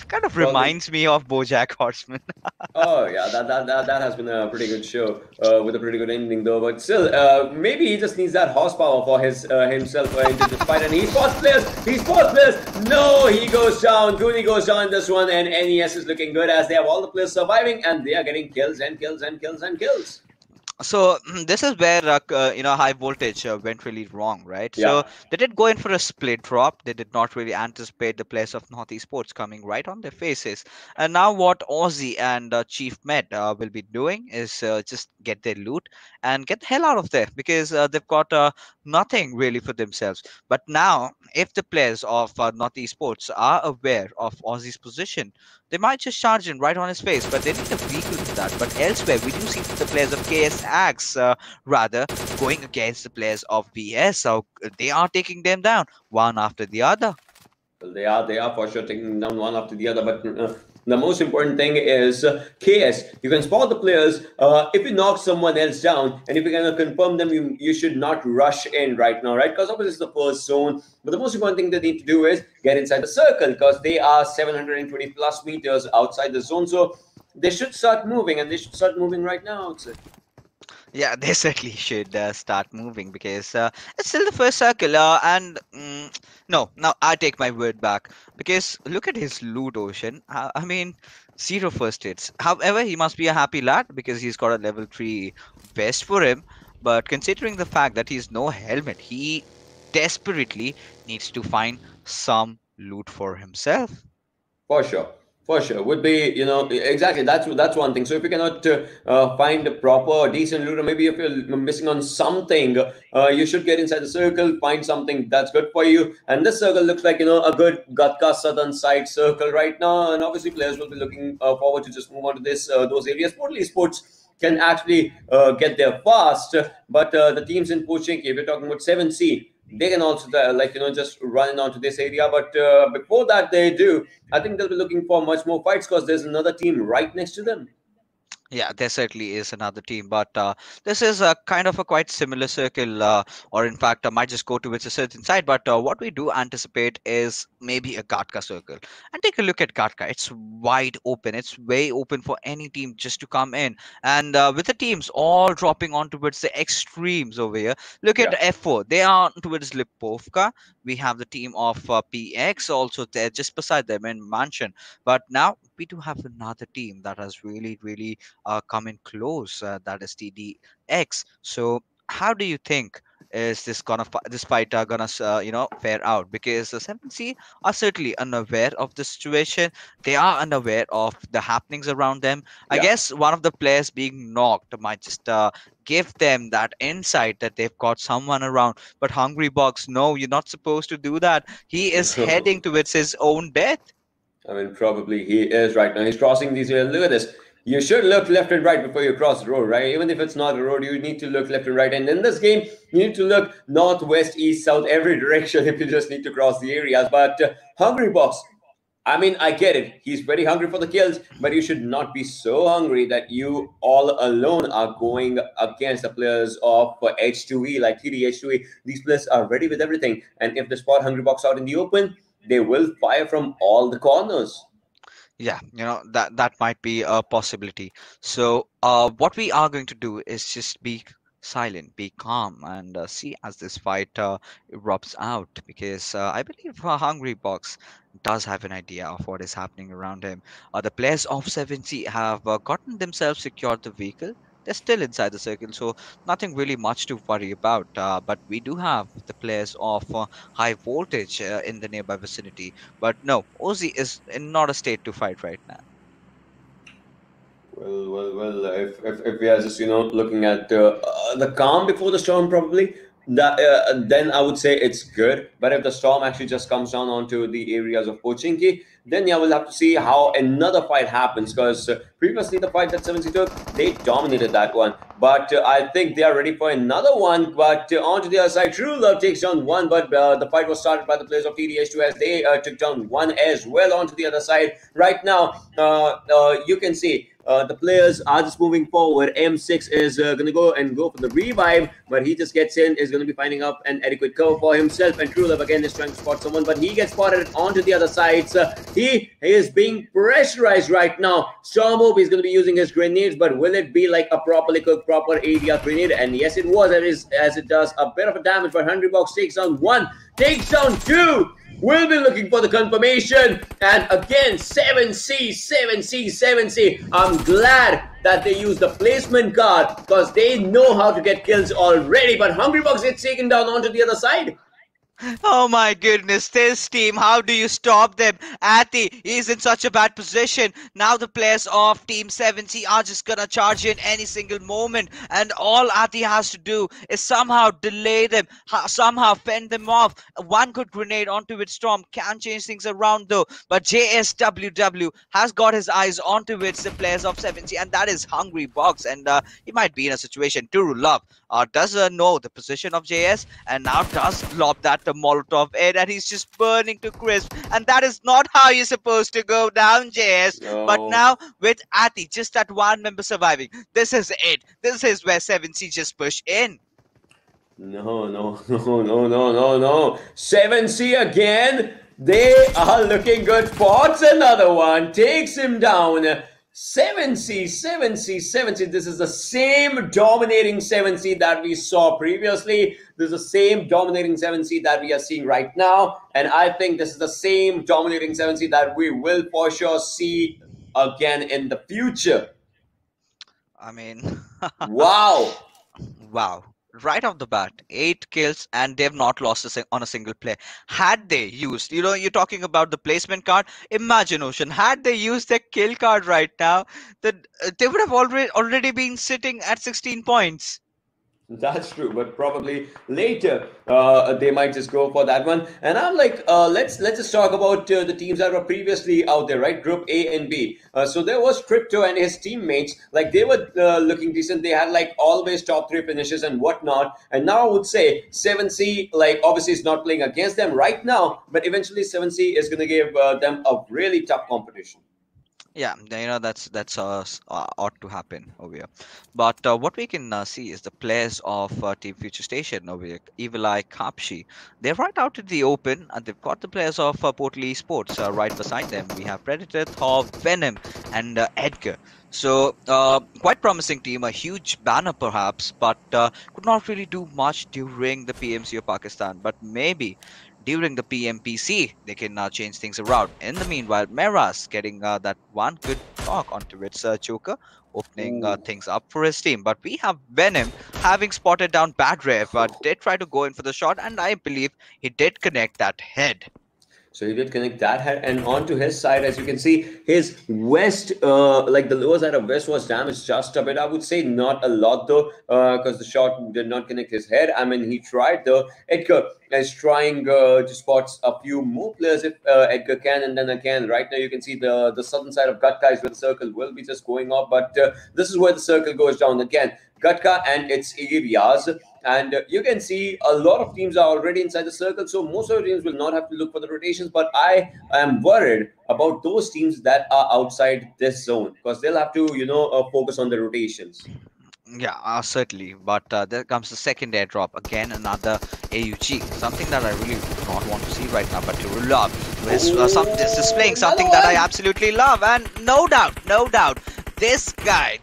Kind of well, reminds me of BoJack Horseman. oh yeah, that has been a pretty good show with a pretty good ending though. But still, maybe he just needs that horsepower for his himself into this fight. And he's first place. He's first place. No, he goes down. Cooney goes down in this one, and NES is looking good as they have all the players surviving, and they are getting kills and kills and kills and kills. So this is where high voltage went really wrong, right? So Yeah. they did go in for a split drop. They did not really anticipate the players of Northeast Sports coming right on their faces. And now what Aussie and Chief Med will be doing is just get their loot and get the hell out of there, because they've got nothing really for themselves. But now, if the players of Northeast Sports are aware of Aussie's position, they might just charge in right on his face, but they need a vehicle for that. But elsewhere, we do see the players of KSX rather going against the players of VS. So they are taking them down one after the other. Well, they are for sure taking down one after the other. But the most important thing is KS. You can spot the players. If you knock someone else down, and if you cannot confirm them, you should not rush in right now, right? Because obviously it's the first zone. But the most important thing they need to do is get inside the circle, because they are 720 plus meters outside the zone. So they should start moving, and they should start moving right now, I would say. Yeah, they certainly should start moving, because it's still the first circle. No, now I take my word back, because look at his loot, Ocean. I mean, zero first hits. However, he must be a happy lad because he's got a level 3 vest for him. But considering the fact that he's no helmet, he desperately needs to find some loot for himself. For sure. For sure. Would be, exactly. That's one thing. So if you cannot find a proper or decent loot, or maybe if you're missing on something, you should get inside the circle, find something that's good for you. And this circle looks like, a good Gatka southern side circle right now. And obviously players will be looking forward to just move on to those areas. Portly Sports can actually get there fast. But the teams in Pochinki, if you're talking about 7C, they can also just run onto this area. But before that they do, I think they'll be looking for much more fights, because there's another team right next to them. Yeah, there certainly is another team, but this is a kind of a quite similar circle, or in fact, I might just go towards a certain side. But what we do anticipate is maybe a Gatka circle. And take a look at Gatka; it's wide open. It's way open for any team just to come in. And with the teams all dropping on towards the extremes over here, look at Yeah. F4. They are towards Lipovka. We have the team of PX also there, just beside them in Mansion. But now we do have another team that has really come in close. That is TDX. So how do you think is this fight gonna fare out? Because the 7C are certainly unaware of the situation. They are unaware of the happenings around them. I Yeah. guess one of the players being knocked might just give them that insight that they've got someone around. But Hungry Box, no, you're not supposed to do that. He is heading towards his own death. I mean, probably he is right now. He's crossing these. Look at this. You should look left and right before you cross the road, right? Even if it's not a road, you need to look left and right. And in this game, you need to look north, west, east, south, every direction if you just need to cross the areas. But Hungry Box, I mean, I get it. He's very hungry for the kills, but you should not be so hungry that you all alone are going against the players of H2E, like TDH2E. These players are ready with everything. And if they spot Hungry Box out in the open, they will fire from all the corners. Yeah, that might be a possibility. So what we are going to do is just be silent, be calm, and see as this fight erupts out, because I believe Hungry Box does have an idea of what is happening around him. The players of 7C have gotten themselves secured the vehicle. They're still inside the circle, so nothing really much to worry about. But we do have the players of high voltage in the nearby vicinity. But no, Ozzy is in not a state to fight right now. Well. If we are just looking at the calm before the storm, probably that then I would say it's good. But if the storm actually just comes down onto the areas of Pochinki, then yeah, we'll have to see how another fight happens. Because previously the fight that 70 took, they dominated that one. But I think they are ready for another one. But onto the other side, True Love takes down one. But the fight was started by the players of TDH2 as they took down one as well. Onto the other side, right now, you can see the players are just moving forward. M6 is going to go for the revive, but he just gets in, is going to be finding up an adequate cover for himself. And True Love again is trying to spot someone, but he gets spotted onto the other side. So he is being pressurized right now. Stormhope is going to be using his grenades, but will it be like a properly cooked, proper ADR grenade? And yes, it was. It is, as it does a bit of a damage, but Hungry Box takes down one, takes down two. We'll be looking for the confirmation. And again, 7C, 7C, 7C. I'm glad that they use the placement card because they know how to get kills already. But Hungry Box gets taken down onto the other side. Oh my goodness, this team, how do you stop them? Ati is in such a bad position. Now the players of Team 70 are just gonna charge in any single moment, and all Ati has to do is somehow delay them, somehow fend them off. One good grenade onto its storm can change things around though, but JSWW has got his eyes onto its the players of 70, and that is Hungry Box, and he might be in a situation to love. Does know the position of JS, and now does lob that the Molotov in, and he's just burning to crisp. And that is not how you're supposed to go down, JS. But No. now with Ati, just that one member surviving, this is it. This is where 7C just push in. No. 7C again. They are looking good. Spots another one. Takes him down. 7C, 7C, 7C. This is the same dominating 7C that we saw previously. This is the same dominating 7C that we are seeing right now. And I think this is the same dominating 7C that we will for sure see again in the future. I mean, Wow. wow. Right off the bat, 8 kills, and they've not lost on a single play. Had they used, you're talking about the placement card. Imagine, Ocean, had they used their kill card right now, that they would have already been sitting at 16 points. That's true, but probably later they might just go for that one. And I'm like, let's just talk about the teams that were previously out there, right? Group A and B. So there was Crypto and his teammates. Like they were looking decent. They had like always top three finishes and whatnot. And now I would say 7C, like obviously is not playing against them right now, but eventually 7C is going to give them a really tough competition. Yeah, that's ought to happen over here. But what we can see is the players of Team Future Station over here, Evil Eye, Kapshi. They're right out in the open, and they've got the players of Portal Esports right beside them. We have Predator, Thor, Venom, and Edgar. So quite promising team, a huge banner perhaps, but could not really do much during the PMC of Pakistan. But maybe during the PMPC, they can change things around. In the meanwhile, Meras getting that one good knock onto its choker, opening Ooh. things up for his team. But we have Venom having spotted down Bad Rev, did try to go in for the shot, and I believe he did connect that head. So he did connect that head, and onto his side, as you can see, his west, like the lower side of west, was damaged just a bit. I would say not a lot though, because the shot did not connect his head. I mean, he tried though. Edgar is trying to spot a few more players if Edgar can, and then again, right now you can see the southern side of Gatka is where the circle will be just going off, but this is where the circle goes down again. Gatka and its areas. And you can see a lot of teams are already inside the circle, so most of the teams will not have to look for the rotations. But I am worried about those teams that are outside this zone because they'll have to, focus on the rotations. Yeah, certainly. But there comes the second airdrop. Again, another AUG. Something that I really do not want to see right now, but to love. This displaying Oh, another something that I one! absolutely love. And no doubt, this guy,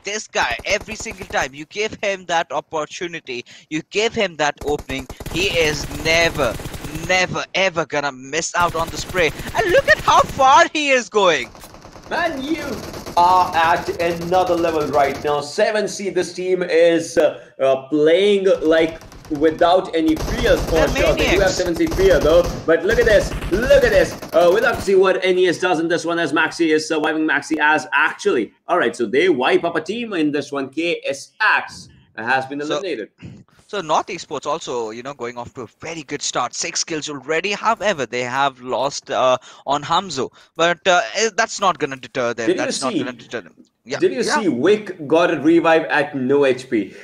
every single time you give him that opportunity, you give him that opening, he is never, ever gonna miss out on the spray. And look at how far he is going. Man, you are at another level right now. 7C, this team is playing like without any fears for They're sure. They do have maniacs. 7C fear though. But look at this. Look at this. We'll have to see what NES does in this one as Maxi is surviving Maxi as actually. Alright, so they wipe up a team in this one. KSX has been So eliminated. So North Esports also, going off to a very good start. 6 kills already. However, they have lost on Hamzo, but that's not gonna deter them. Did you That's not gonna see? deter them. Yeah, Did you yeah. see Wick got a revive at no HP?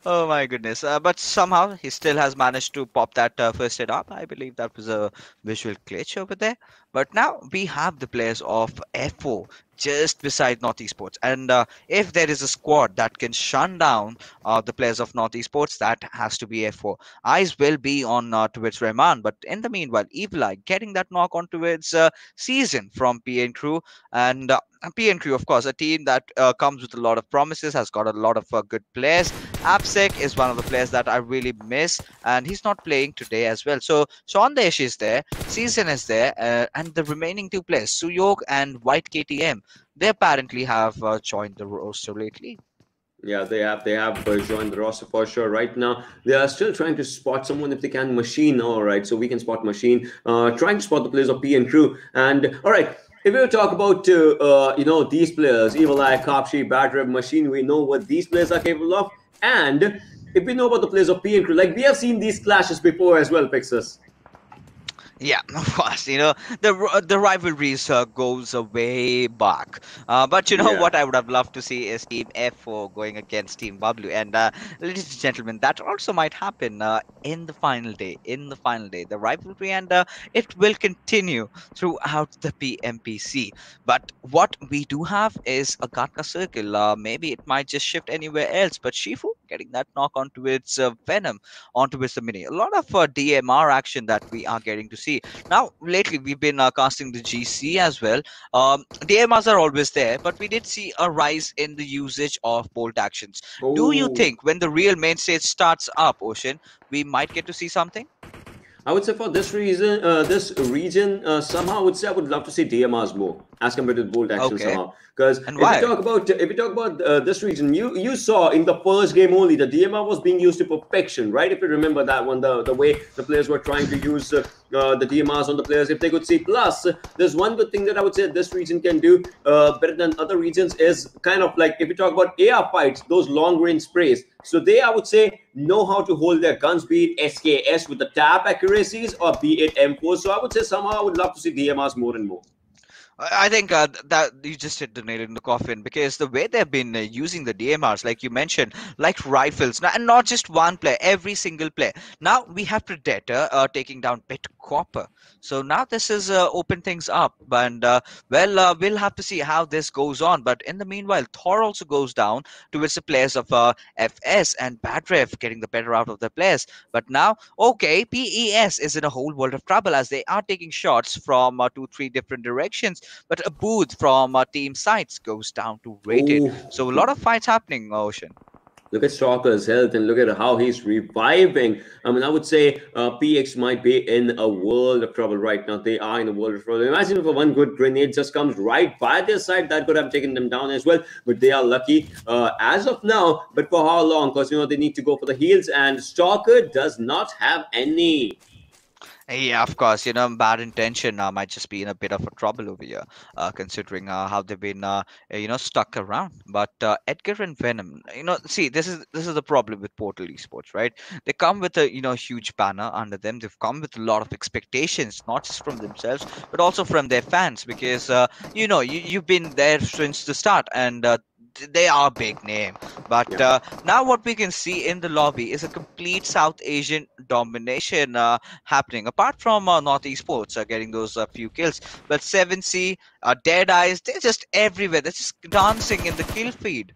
Oh my goodness. But somehow he still has managed to pop that first hit up. I believe that was a visual glitch over there. But now we have the players of F4 just beside North Esports. And if there is a squad that can shun down the players of North Esports, that has to be F4. Eyes will be on towards Rahman. But in the meanwhile, Evil Eye getting that knock on towards Season from PN Crew. And PN Crew, of course, a team that comes with a lot of promises, has got a lot of good players. Absek is one of the players that I really miss, and he's not playing today as well. So Sean Desh is there, Season is there, and the remaining two players, Suyog and White KTM, they apparently have joined the roster lately. Yeah, they have joined the roster for sure. Right now, they are still trying to spot someone if they can. Machine, all right. So we can spot Machine. Trying to spot the players of P and Crew. And all right, if we talk about these players, Evil Eye, Kapshi, Bad Rev, Machine, we know what these players are capable of. And if we know about the players of P and Crew, like we have seen these clashes before as well, Pixus. Yeah, of course. The rivalries goes way back. But you know Yeah. what I would have loved to see is Team F4 going against Team W. And ladies and gentlemen, that also might happen in the final day. In the final day, the rivalry, and it will continue throughout the PMPC. But what we do have is a Gatka circle. Maybe it might just shift anywhere else. But Shifu getting that knock onto its Venom, onto its mini. A lot of DMR action that we are getting to see. Now, lately, we've been casting the GC as well. DMRs are always there, but we did see a rise in the usage of bolt actions. Do you Oh. think when the real main stage starts up, Ocean, we might get to see something? I would say for this region, somehow I would say I would love to see DMRs more as compared to bolt action Okay. somehow. Because And why? if we talk about this region, you saw in the first game only the DMR was being used to perfection, right? If you remember that one, the way the players were trying to use the DMRs on the players, if they could see. Plus, there's one good thing that I would say this region can do better than other regions is kind of like if you talk about AR fights, those long range sprays. So they, I would say, know how to hold their guns, be it SKS with the tap accuracies or be it M4. So I would say somehow I would love to see DMRs more and more. I think that you just hit the nail in the coffin because the way they've been using the DMRs, like you mentioned, like rifles, and not just one player, every single player. Now we have Predator taking down Pit Copper. So now this is open things up, and we'll have to see how this goes on. But in the meanwhile, Thor also goes down towards the players of FS and Badref getting the better out of the players. But now, okay, PES is in a whole world of trouble as they are taking shots from two, three different directions, but a booth from team sites goes down to rated. Oh, So a lot of fights happening, Ocean. look at Stalker's health and look at how he's reviving. I mean, I would say PX might be in a world of trouble right now. They are in a world of trouble. Imagine if a one good grenade just comes right by their side, that could have taken them down as well. But they are lucky as of now. But for how long? Because, they need to go for the heals, and Stalker does not have any. Yeah, of course. Bad intention might just be in a bit of a trouble over here, considering how they've been, stuck around. But Edgar and Venom, see, this is the problem with Portal Esports, right? They come with a huge banner under them. They've come with a lot of expectations, not just from themselves, but also from their fans, because you've been there since the start, and they are a big name. But Yeah. now what we can see in the lobby is a complete South Asian domination happening. Apart from North Esports getting those few kills, but 7C, Dead Eyes, they're just everywhere. They're just dancing in the kill feed.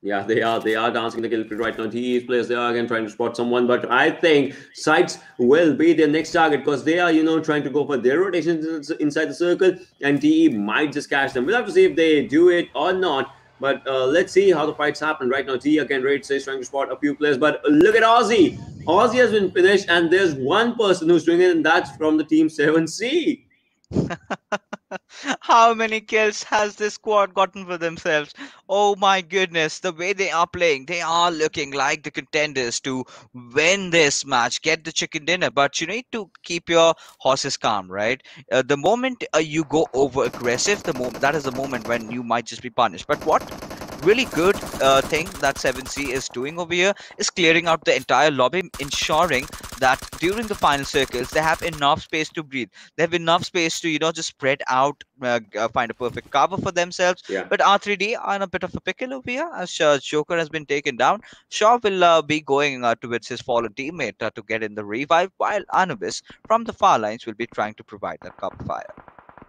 Yeah, they are. They are dancing the kill field right now. TE's players, they are again trying to spot someone, but I think Sights will be their next target because they are, trying to go for their rotations inside the circle, and TE might just catch them. We'll have to see if they do it or not. But let's see how the fights happen right now. TE again, Raid says trying to spot a few players, but look at Aussie. Aussie has been finished, and there's one person who's doing it, and that's from the team 7C. How many kills has this squad gotten for themselves? Oh my goodness, the way they are playing, they are looking like the contenders to win this match, get the chicken dinner. But you need to keep your horses calm, right? The moment you go over aggressive, the moment that is the moment when you might just be punished. But what really good thing that 7C is doing over here is clearing out the entire lobby, ensuring that during the final circles they have enough space to breathe. They have enough space to just spread out, find a perfect cover for themselves. Yeah. But R3D are in a bit of a pickle over here as Joker has been taken down. Shaw will be going towards his fallen teammate to get in the revive, while Anubis from the far lines will be trying to provide that cover fire.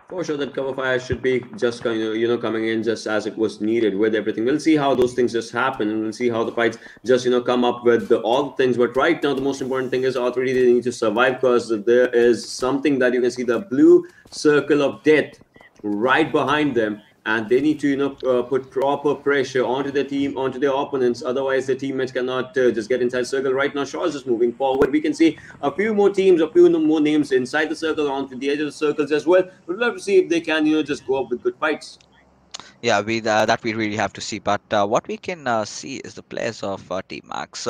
For sure, that cover fire should be just kind of coming in just as it was needed with everything. We'll see how those things just happen, and we'll see how the fights just come up with all the things. But right now, the most important thing is already they need to survive because there is something that you can see, the blue circle of death right behind them, and they need to put proper pressure onto their team, onto their opponents. Otherwise, their teammates cannot just get inside circle. Right now, Shaw is just moving forward. We can see a few more teams, a few more names inside the circle, onto the edge of the circles as well. We'd love to see if they can just go up with good fights. Yeah, we that we really have to see. But what we can see is the players of Team Max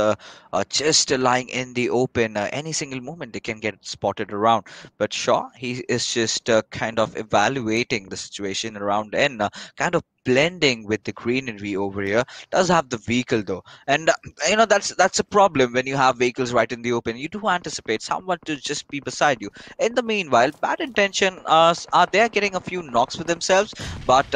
just lying in the open. Any single moment they can get spotted around. But Shaw, he is just kind of evaluating the situation around and kind of blending with the greenery over here. Does have the vehicle though, and that's a problem when you have vehicles right in the open. You do anticipate someone to just be beside you. In the meanwhile, bad intention are there getting a few knocks for themselves, but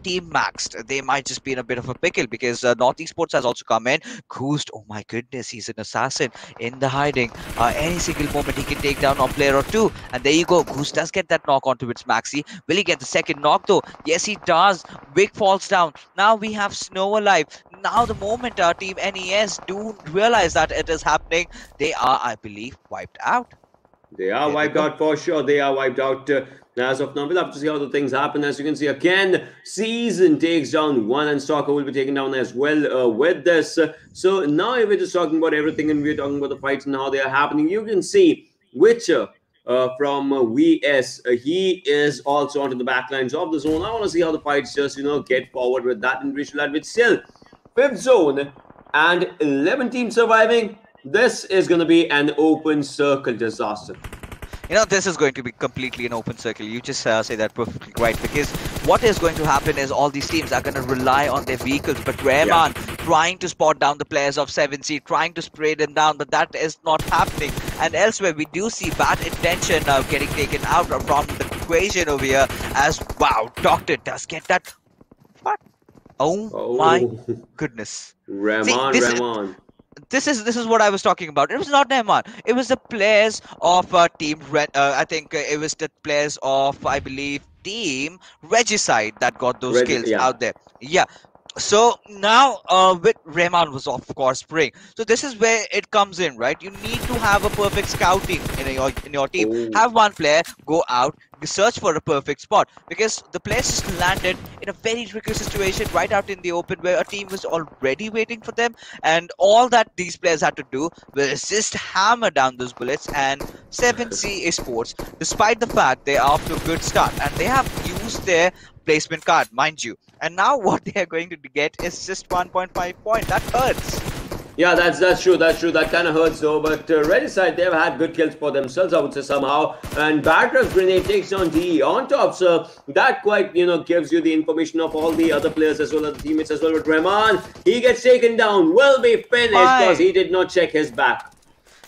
Team Maxed, they might just be in a bit of a pickle because North Esports has also come in. Goosed, oh my goodness, he's an assassin in the hiding. Any single moment he can take down a player or two, and there you go. Goose does get that knock onto its Maxi. Will he get the second knock though? Yes, he does. Vic falls down. Now we have Snow alive. Now the moment our team NES do realize that it is happening, they are, I believe, wiped out. They are There we wiped go. out for sure. They are wiped out as of now. We'll have to see how the things happen. As you can see, again, Season takes down one, and Stalker will be taken down as well with this. So now we're just talking about everything, and we're talking about the fights and how they are happening. You can see Witcher from VS. He is also onto the back lines of the zone. I want to see how the fights just, get forward with that in visual with still fifth zone and 11 teams surviving. This is going to be an open circle disaster. This is going to be completely an open circle. You just say that perfectly right, because what is going to happen is all these teams are going to rely on their vehicles. But Rayman trying to spot down the players of 7C, trying to spray them down, but that is not happening. And elsewhere, we do see bad intention getting taken out from the equation over here. As wow, Doctor does get that. What? Oh my Oh, goodness! See, Rahman, this Rahman. this is what I was talking about. It was not Neymar. It was the players of Team Red. I think it was the players of, I believe, Team Regicide that got those kills Yeah. out there. Yeah. So now, with Rehman was of course playing. So this is where it comes in, right? You need to have a perfect scouting in your team. Oh, Have one player go out, search for a perfect spot, because the players just landed in a very tricky situation right out in the open where a team was already waiting for them, and all that these players had to do was just hammer down those bullets. And 7C Esports, despite the fact they are off to a good start and they have used their placement card, mind you, and now what they are going to get is just 1.5 point. That hurts. yeah, that's true. That's true. That kind of hurts though. But Red side, they've had good kills for themselves, I would say somehow. And Batter's grenade takes down DE on top. So that quite gives you the information of all the other players as well as the teammates as well. But Rahman, he gets taken down. Will be finished because Why? he did not check his back.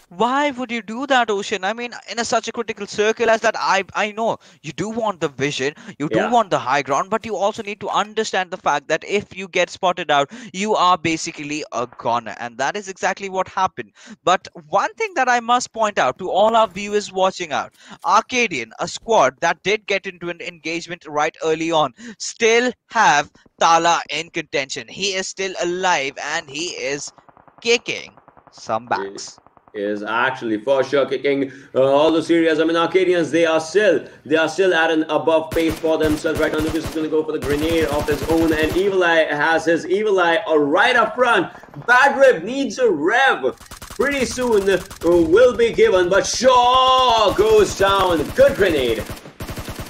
Why would you do that, Ocean? I mean, in such a critical circle as that, I know you do want the vision, you do Yeah. want the high ground, but you also need to understand the fact that if you get spotted out, you are basically a goner, and that is exactly what happened. But one thing that I must point out to all our viewers watching out, Arcadian, a squad that did get into an engagement right early on, still have Tala in contention. He is still alive and he is kicking some He backs. is actually for sure kicking all those areas. I mean, Arcadians, they are still at an above pace for themselves right now. Lucas is going to go for the grenade of his own, and Evil Eye has his Evil Eye right up front. Bad Rib needs a rev. Pretty soon will be given, but Shaw goes down. Good grenade.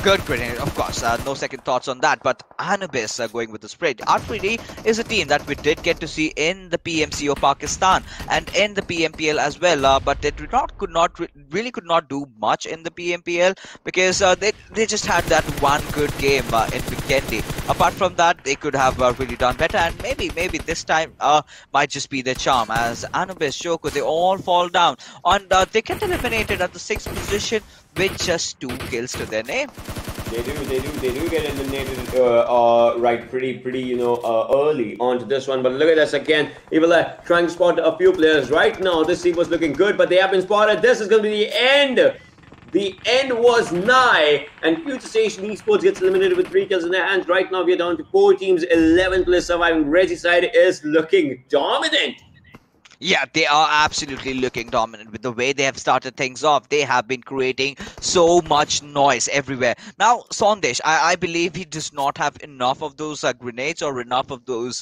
Good grenade, of course. No second thoughts on that. But Anubis going with the spread. R3D is a team that we did get to see in the PMC of Pakistan and in the PMPL as well. But they really could not do much in the PMPL because they just had that one good game in Vikendi. Apart from that, they could have really done better, and maybe this time might just be their charm. As Anubis, Shoko, they all fall down, and they get eliminated at the sixth position with just 2 kills to their name. They do get eliminated right pretty early onto this one. But look at this again. Evil Eye trying to spot a few players right now. This team was looking good, but they have been spotted. This is going to be the end. The end was nigh, and Future Station Esports gets eliminated with 3 kills in their hands. Right now, we are down to 4 teams, 11 players surviving. Regicide is looking dominant. Yeah, they are absolutely looking dominant with the way they have started things off. They have been creating so much noise everywhere. Now, Sondesh, I believe he does not have enough of those grenades or enough of those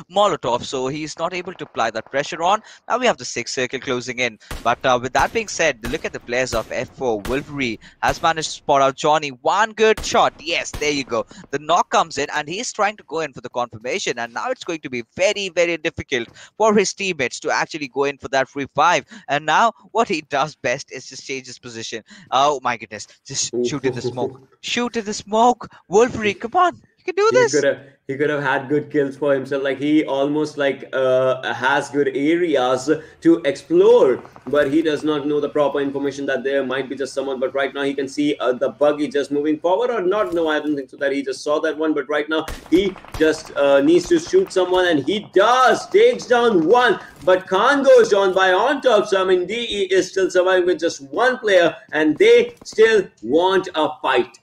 Molotovs, so he's not able to apply that pressure on. Now we have the sixth circle closing in. But with that being said, look at the players of F4. Wolverine has managed to spot out Johnny. One good shot. Yes, there you go. The knock comes in, and he's trying to go in for the confirmation. And now it's going to be very, very difficult for his teammates to actually go in for that free five. And now what he does best is just change his position. Oh my goodness. Just shoot in the smoke. Shoot in the smoke. Wolverine, come on. You can do He could this. have he could have had good kills for himself. Like he almost has good areas to explore, but he does not know the proper information that there might be just someone. But right now he can see the buggy just moving forward or not. No, I don't think so that he just saw that one. But right now he just needs to shoot someone, and he does. Takes down one, but Khan goes down by on top. So I mean, DE is still surviving with just one player, and they still want a fight.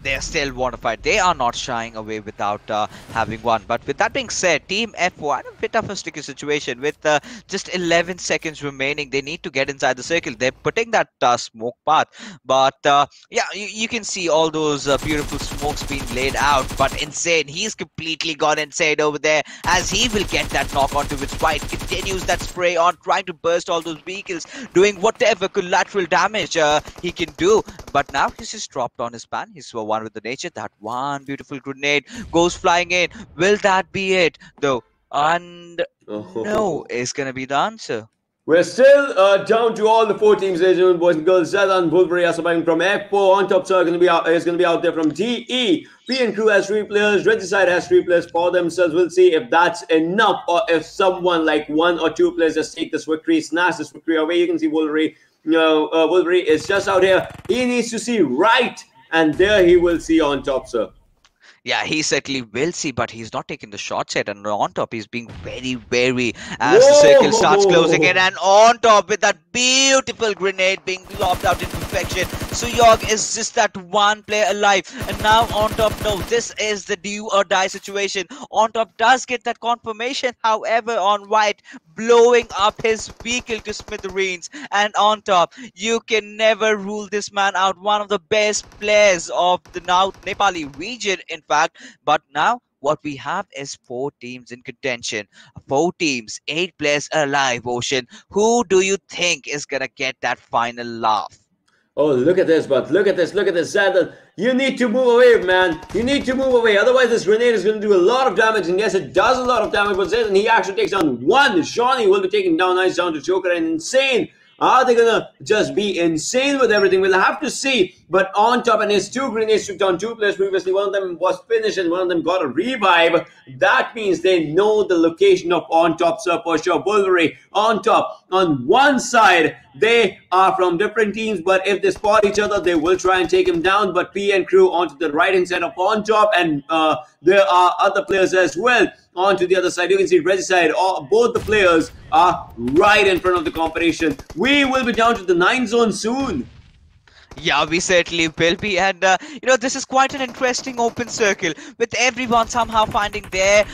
They still want to fight. They are not shying away without having won. But with that being said, Team F1 in a bit of a sticky situation with just 11 seconds remaining. They need to get inside the circle. They're putting that smoke path. But yeah, you can see all those beautiful smokes being laid out. But insane. He's completely gone insane over there as he will get that knock onto his right. Continues that spray on, trying to burst all those vehicles, doing whatever collateral damage he can do. But now he's just dropped on his pan. He's one with the nature. That one beautiful grenade goes flying in. Will that be it though? And no Oh. is gonna be the answer. We're still down to all the 4 teams, ladies and gentlemen, boys and girls. Zazan Bulgari are surviving from F4. On top, sir, is going to be out there from DE. P and Crew has 3 players. Regicide has 3 players for themselves. We'll see if that's enough or if someone like 1 or 2 players just take this victory, snatch this victory away. You can see Wolverine. Wolverine is just out here. He needs to see right. and there he will see on top, sir. Yeah, he certainly will see, but he's not taking the shots yet. And on top, he's being very wary as the circle starts closing in. Whoa! And on top, with that beautiful grenade being lobbed out in perfection, Suyog is just that one player alive. And now on top, no, this is the do or die situation. On top does get that confirmation, however, on white, blowing up his vehicle to smithereens. And on top, you can never rule this man out. One of the best players of the now Nepali region, in fact. But now what we have is 4 teams in contention. 4 teams, 8 players alive, Ocean. Who do you think is gonna get that final laugh? Oh, look at this, but look at this, Zadal. You need to move away, man. You need to move away. Otherwise, this grenade is going to do a lot of damage. And yes, it does a lot of damage, but Zadan, he actually takes down one. Shawnee will be taking down nice down to Joker and Insane. Are they gonna just be insane with everything? We'll have to see. But on top, and his 2 grenades took down 2 players previously. One of them was finished and one of them got a revive. That means they know the location of on top, sir, for sure. Bulvery on top. On one side, they are from different teams, but if they spot each other, they will try and take him down. But P and crew onto the right hand side of on top, and there are other players as well. On to the other side, you can see Regicide. Both the players are right in front of the competition. We will be down to the 9 zone soon. Yeah, we certainly will be, and this is quite an interesting open circle with everyone somehow finding their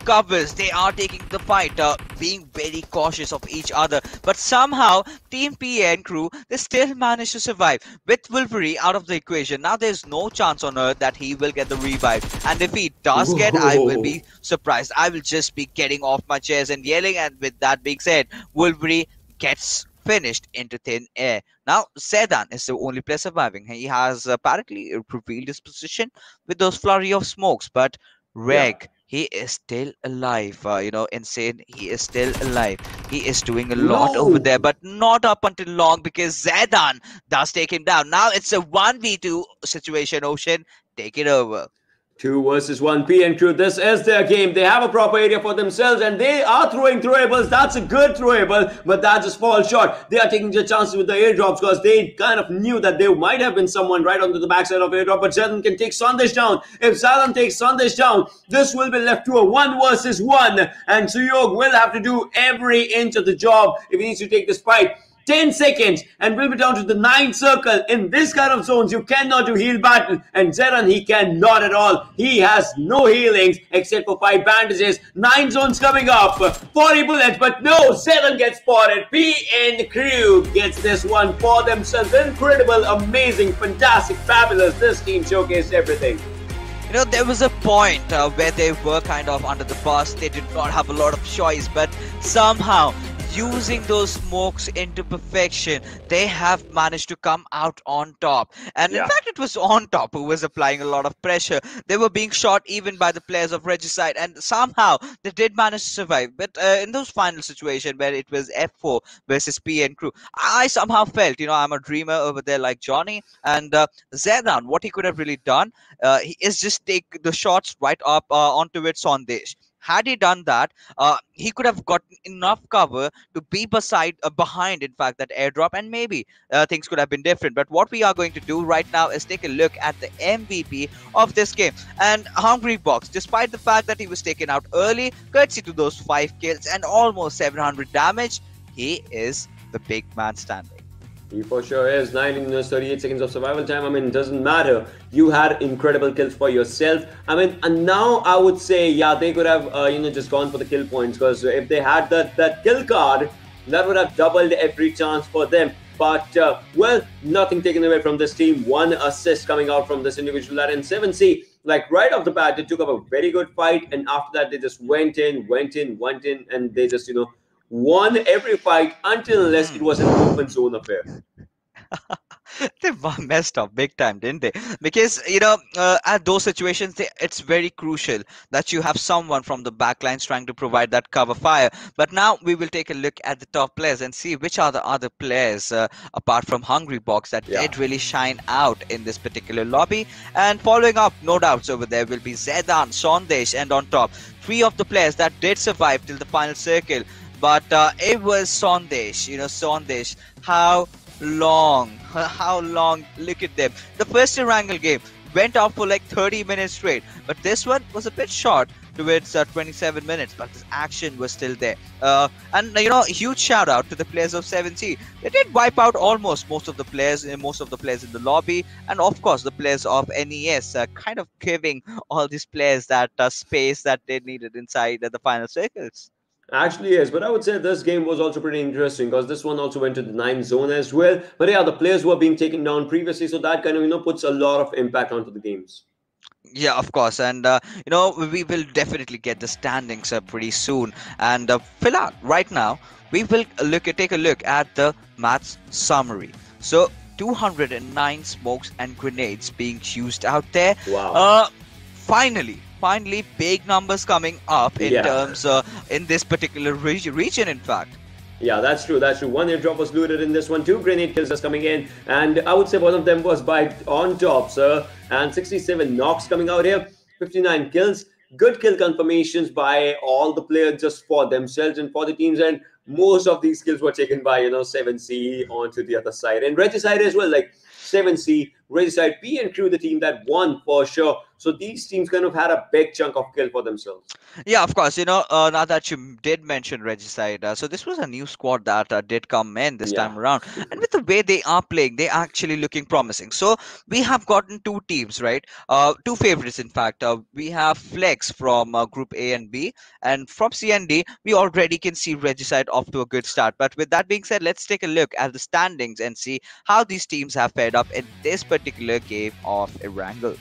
covers. They are taking the fight, being very cautious of each other, but somehow Team PN crew, they still manage to survive with Wolverine out of the equation. Now there's no chance on earth that he will get the revive, and if he does get, I will be surprised. I will just be getting off my chairs and yelling. And with that being said, Wolverine gets finished into thin air. Now, Sedan is the only player surviving. He has apparently revealed his position with those flurry of smokes, but Yeah. Reg, he is still alive. Insane, he is still alive. He is doing a lot over No. there, but not up until long because Zedan does take him down. Now it's a 1v2 situation, Ocean. Take it over. 2 versus 1 P and crew. This is their game. They have a proper area for themselves and they are throwing throwables. That's a good throwable, but that's a small shot. They are taking their chances with the airdrops because they kind of knew that there might have been someone right onto the backside of airdrop, but Zadan can take Sandesh down. If Zadan takes Sandesh down, this will be left to a 1 versus 1, and Suyog will have to do every inch of the job if he needs to take this fight. 10 seconds and we'll be down to the 9th circle. In this kind of zones, you cannot do heal battle, and Zeran, he cannot at all. He has no healings except for 5 bandages. 9 zones coming up, 40 bullets, but no, Zeran gets spotted. P and crew gets this one for themselves. Incredible, amazing, fantastic, fabulous. This team showcased everything. There was a point where they were kind of under the bus. They did not have a lot of choice, but somehow using those smokes into perfection, they have managed to come out on top. And in fact, it was on top who was applying a lot of pressure. They were being shot even by the players of Regicide, and somehow they did manage to survive. But in those final situations where it was F4 versus P and crew, I somehow felt, I'm a dreamer over there like Johnny. And Zedan, what he could have really done, he is just take the shots right up onto it Sandesh. Had he done that, he could have gotten enough cover to be behind, in fact, that airdrop, and maybe things could have been different. But what we are going to do right now is take a look at the MVP of this game. And Hungry Box, despite the fact that he was taken out early, courtesy to those 5 kills and almost 700 damage, he is the big man standing. He for sure is. 19 minutes, 38 seconds of survival time. I mean, it doesn't matter. You had incredible kills for yourself. I mean, and now I would say, yeah, they could have, just gone for the kill points, because if they had that kill card, that would have doubled every chance for them. But, well, nothing taken away from this team. 1 assist coming out from this individual. And in 7C, like right off the bat, they took up a very good fight. And after that, they just went in, and they just, won every fight until unless it was an open zone affair. They messed up big time, didn't they? Because at those situations, it's very crucial that you have someone from the backlines trying to provide that cover fire. But now we will take a look at the top players and see which are the other players apart from Hungry Box that did really shine out in this particular lobby. And following up, no doubts over there will be Zedan, Sandesh, and on top 3 of the players that did survive till the final circle. But it was Sandesh, Sandesh, how long. How long? Look at them. The first Erangel game went off for like 30 minutes straight, but this one was a bit short to its 27 minutes, but the action was still there. And huge shout out to the players of 7C. They did wipe out almost most of the players in the lobby, and of course the players of NES, kind of giving all these players that space that they needed inside the final circles. Actually, yes, but I would say this game was also pretty interesting because this one also went to the 9 zone as well. But yeah, the players were being taken down previously, so that kind of puts a lot of impact onto the games. Yeah, of course, and we will definitely get the standings pretty soon. And Philad, right now we will take a look at the match summary. So 209 smokes and grenades being used out there. Wow. Uh, finally, big numbers coming up in Yeah. terms in this particular region. In fact. Yeah, that's true. That's true. One airdrop was looted in this one. Two grenade kills just coming in, and I would say one of them was by on top, sir. And 67 knocks coming out here. 59 kills. Good kill confirmations by all the players just for themselves and for the teams. And most of these kills were taken by 7C onto the other side and Regicide as well. Like 7C, Regicide, P and Crew, the team that won for sure. So these teams kind of had a big chunk of kill for themselves. Yeah, of course. Now that you did mention Regicide, so this was a new squad that did come in this Yeah. time around, and with the way they are playing, they are actually looking promising. So we have gotten two teams, right? Two favorites, in fact. We have Flex from Group A and B, and from C and D, we already can see Regicide off to a good start. But with that being said, let's take a look at the standings and see how these teams have fared up in this particular game of Erangel.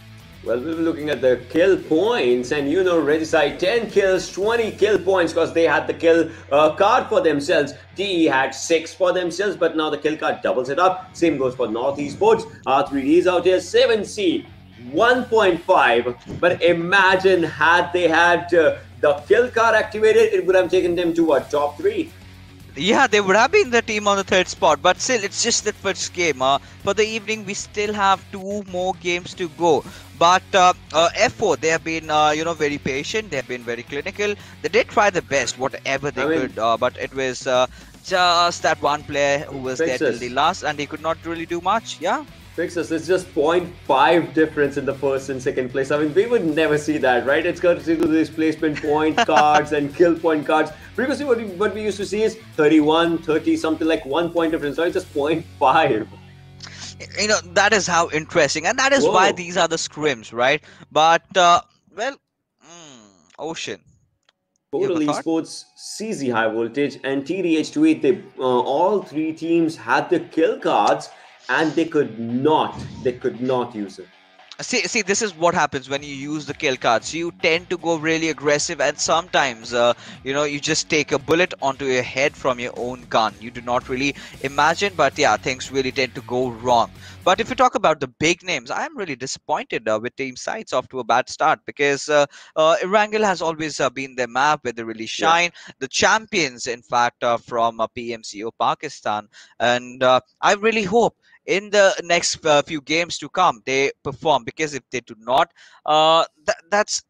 Well, we'll be looking at the kill points, and Regicide 10 kills, 20 kill points because they had the kill card for themselves. DE had 6 for themselves, but now the kill card doubles it up. Same goes for Northeast Sports. R3Ds out here, 7C, 1.5. But imagine had they had the kill card activated, it would have taken them to a top 3. Yeah, they would have been the team on the third spot, but still, it's just the first game. For the evening, we still have two more games to go. But F4, they have been, very patient. They have been very clinical. They did try the best, whatever they could, but it was just that one player who was there till the last, and he could not really do much. Yeah. Fixes. It's just 0.5 difference in the first and second place. I mean, we would never see that, right? It's courtesy to these placement point cards and kill point cards. Previously, what we used to see is 31, 30, something like 1 point difference. So it's just 0.5. That is how interesting, and that is why these are the scrims, right? But Ocean. Total Esports, CZ High Voltage, and TDH28, they all three teams had the kill cards, and they could not use it. See, this is what happens when you use the kill cards. You tend to go really aggressive, and sometimes, you just take a bullet onto your head from your own gun. You do not really imagine, but yeah, things really tend to go wrong. But if you talk about the big names, I'm really disappointed with Team Sights off to a bad start because Erangel has always been their map where they really shine. Yeah. The champions, in fact, from PMCO Pakistan, and I really hope in the next few games to come they perform, because if they do not, that's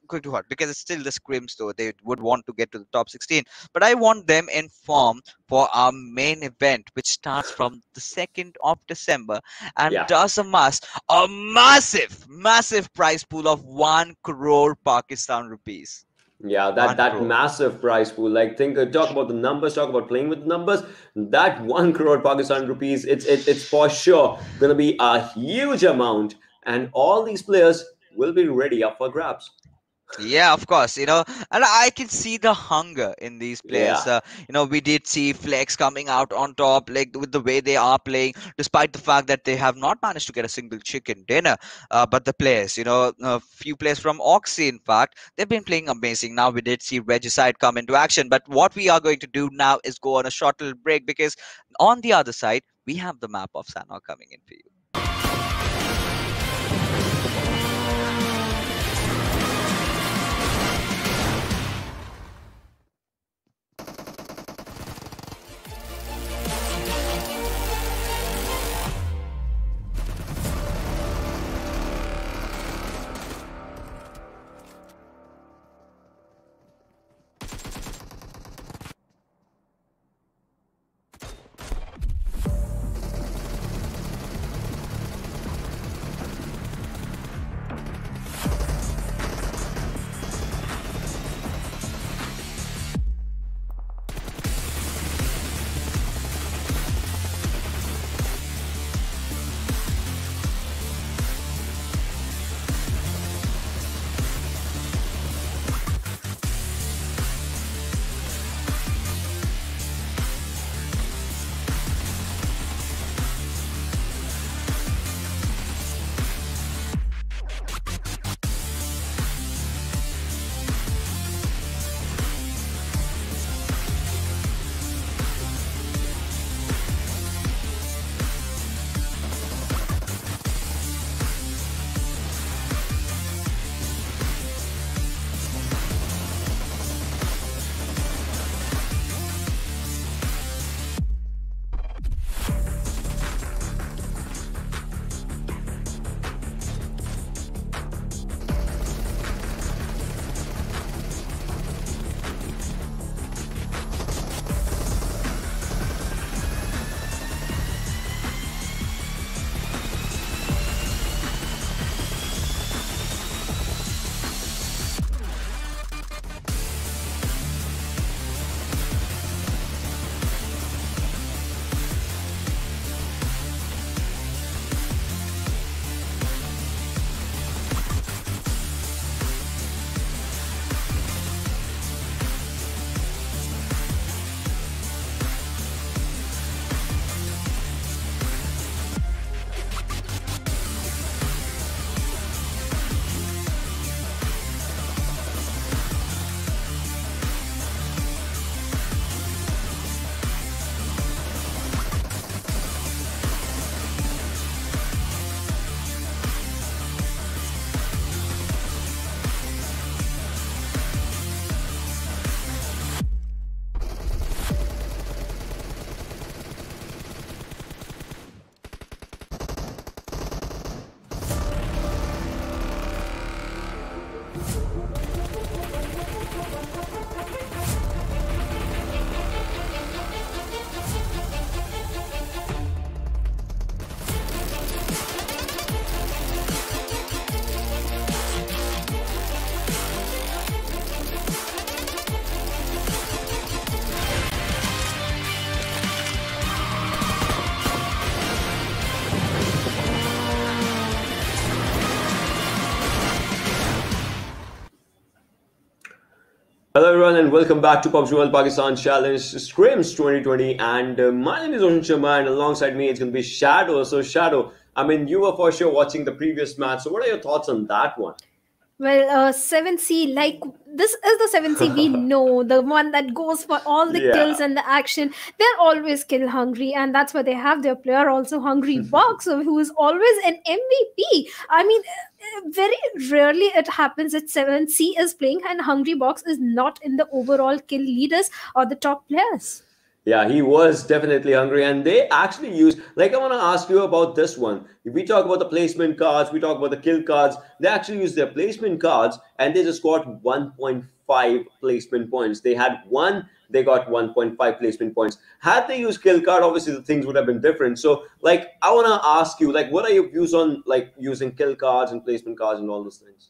going to hurt, because it's still the scrims, though they would want to get to the top 16, but I want them in form for our main event, which starts from the 2nd of December and does a massive prize pool of 1 crore Pakistan rupees. Yeah, that massive prize pool. Like, talk about the numbers, talk about playing with numbers. That 1 crore Pakistan rupees, it's for sure gonna be a huge amount, and all these players will be ready up for grabs. Yeah, of course, and I can see the hunger in these players. We did see Flex coming out on top, like with the way they are playing, despite the fact that they have not managed to get a single chicken dinner. But the players, a few players from Oxy, in fact, they've been playing amazing. Now we did see Regicide come into action, but what we are going to do now is go on a short little break, because on the other side, we have the map of Sanhok coming in for you. Hello everyone and welcome back to PUBG World Pakistan Challenge Scrims 2020 and my name is Arun Sharma and alongside me it's going to be Shadow. So Shadow, I mean you were for sure watching the previous match. So what are your thoughts on that one? Well, 7C, like this is the 7C we know, the one that goes for all the Yeah. kills and the action. They're always kill hungry, and that's why they have their player also hungry box, who is always an MVP. I mean, very rarely it happens that 7C is playing and hungry box is not in the overall kill leaders or the top players. Yeah, he was definitely hungry, and they actually used. Like, I want to ask you about this one. If we talk about the placement cards, we talk about the kill cards. They actually used their placement cards, and they just got 1.5 placement points. They had one, they got 1.5 placement points. Had they used kill card, obviously the things would have been different. So, like, I want to ask you, like, what are your views on like using kill cards and placement cards and all those things?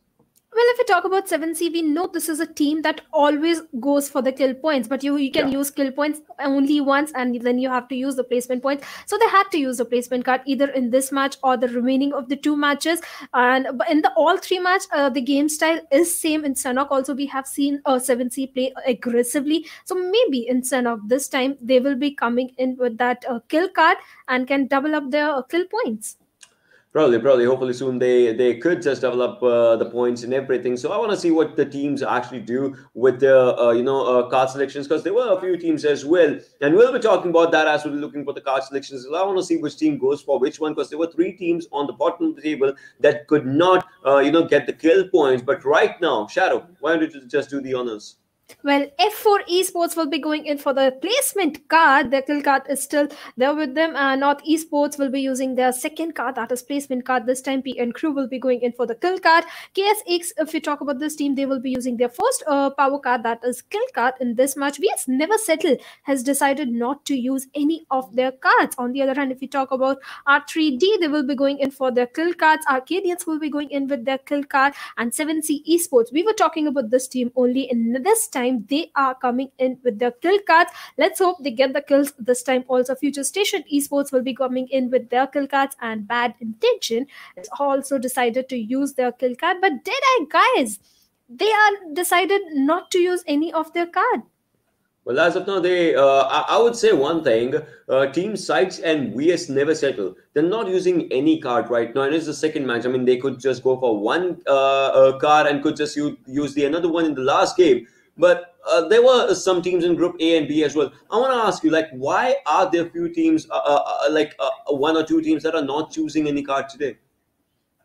Well, if we talk about 7C, we know this is a team that always goes for the kill points, but you can Yeah. use kill points only once and then you have to use the placement points. So they had to use the placement card either in this match or the remaining of the two matches. And but in the all three match, the game style is same in Sanhok. Also, we have seen 7C play aggressively. So maybe in Sanhok this time, they will be coming in with that kill card and can double up their kill points. Probably. Hopefully soon they could just develop the points and everything. So I want to see what the teams actually do with their card selections because there were a few teams as well, and we'll be talking about that as we're looking for the card selections. I want to see which team goes for which one because there were three teams on the bottom of the table that could not get the kill points. But right now, Shadow, why don't you just do the honors? Well, F4 Esports will be going in for the placement card. The kill card is still there with them. North Esports will be using their second card, that is placement card. This time, PN Crew will be going in for the kill card. KSX, if we talk about this team, they will be using their first power card, that is kill card in this match. VS Never Settle has decided not to use any of their cards. On the other hand, if we talk about R3D, they will be going in for their kill cards. Arcadians will be going in with their kill card. And 7C Esports, we were talking about this team only in this time. They are coming in with their kill cards. Let's hope they get the kills this time. Also, Future Station Esports will be coming in with their kill cards, and Bad Intention has also decided to use their kill card. But Deadeye guys, they are decided not to use any of their card. Well, as of now, I would say one thing: Team Sites and VS Never Settle. They're not using any card right now, and it's the second match. I mean, they could just go for one card and could just use the another one in the last game. But there were some teams in Group A and B as well. I want to ask you, like, why are there few teams, one or two teams that are not choosing any card today?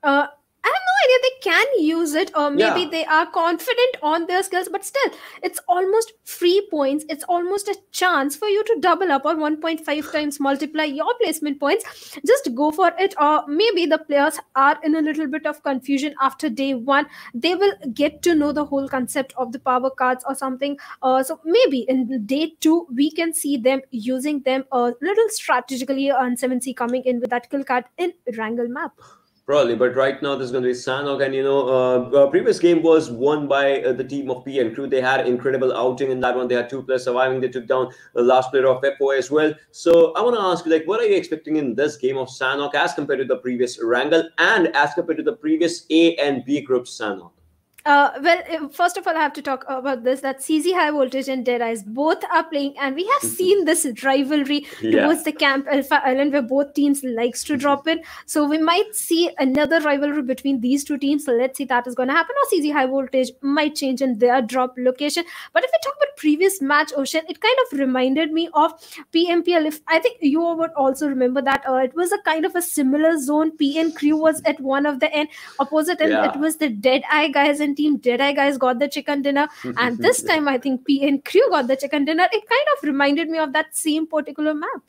I have no idea they can use it, or maybe Yeah. they are confident on their skills, but still, it's almost free points. It's almost a chance for you to double up or 1.5 times multiply your placement points. Just go for it, or maybe the players are in a little bit of confusion after day one. They will get to know the whole concept of the power cards or something. So maybe in day two, we can see them using them a little strategically on 7C coming in with that kill card in Erangel map. Probably, but right now there's going to be Sanhok, and previous game was won by the team of PN Crew. They had incredible outing in that one. They had two players surviving. They took down the last player of F4 as well. So I want to ask you, like, what are you expecting in this game of Sanhok as compared to the previous Erangel and as compared to the previous A and B group Sanhok? First of all, I have to talk about this, that CZ High Voltage and Dead Eyes both are playing, and we have seen this rivalry Yeah. towards the Camp Alpha Island where both teams likes to drop in. So we might see another rivalry between these two teams. So let's see that is going to happen, or CZ High Voltage might change in their drop location. But if we talk about previous match, Ocean, it kind of reminded me of PMPL. If I think you would also remember that it was a kind of a similar zone. PN Crew was at one of the end opposite, and Yeah. it was the Dead Eye guys and team Deadeye guys got the chicken dinner, and this time I think PN Crew got the chicken dinner. It kind of reminded me of that same particular map.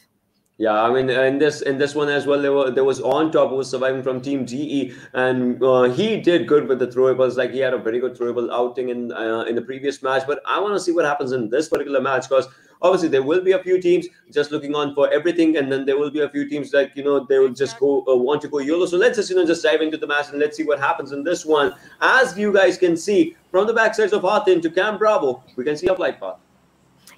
Yeah, I mean, in this one as well, there was on top who was surviving from Team GE, and he did good with the throwables. Like he had a very good throwable outing in the previous match. But I want to see what happens in this particular match because obviously there will be a few teams just looking on for everything, and then there will be a few teams like they will just go want to go YOLO. So let's just dive into the match and let's see what happens in this one. As you guys can see from the backsides of Artin to Cam Bravo, we can see a flight path.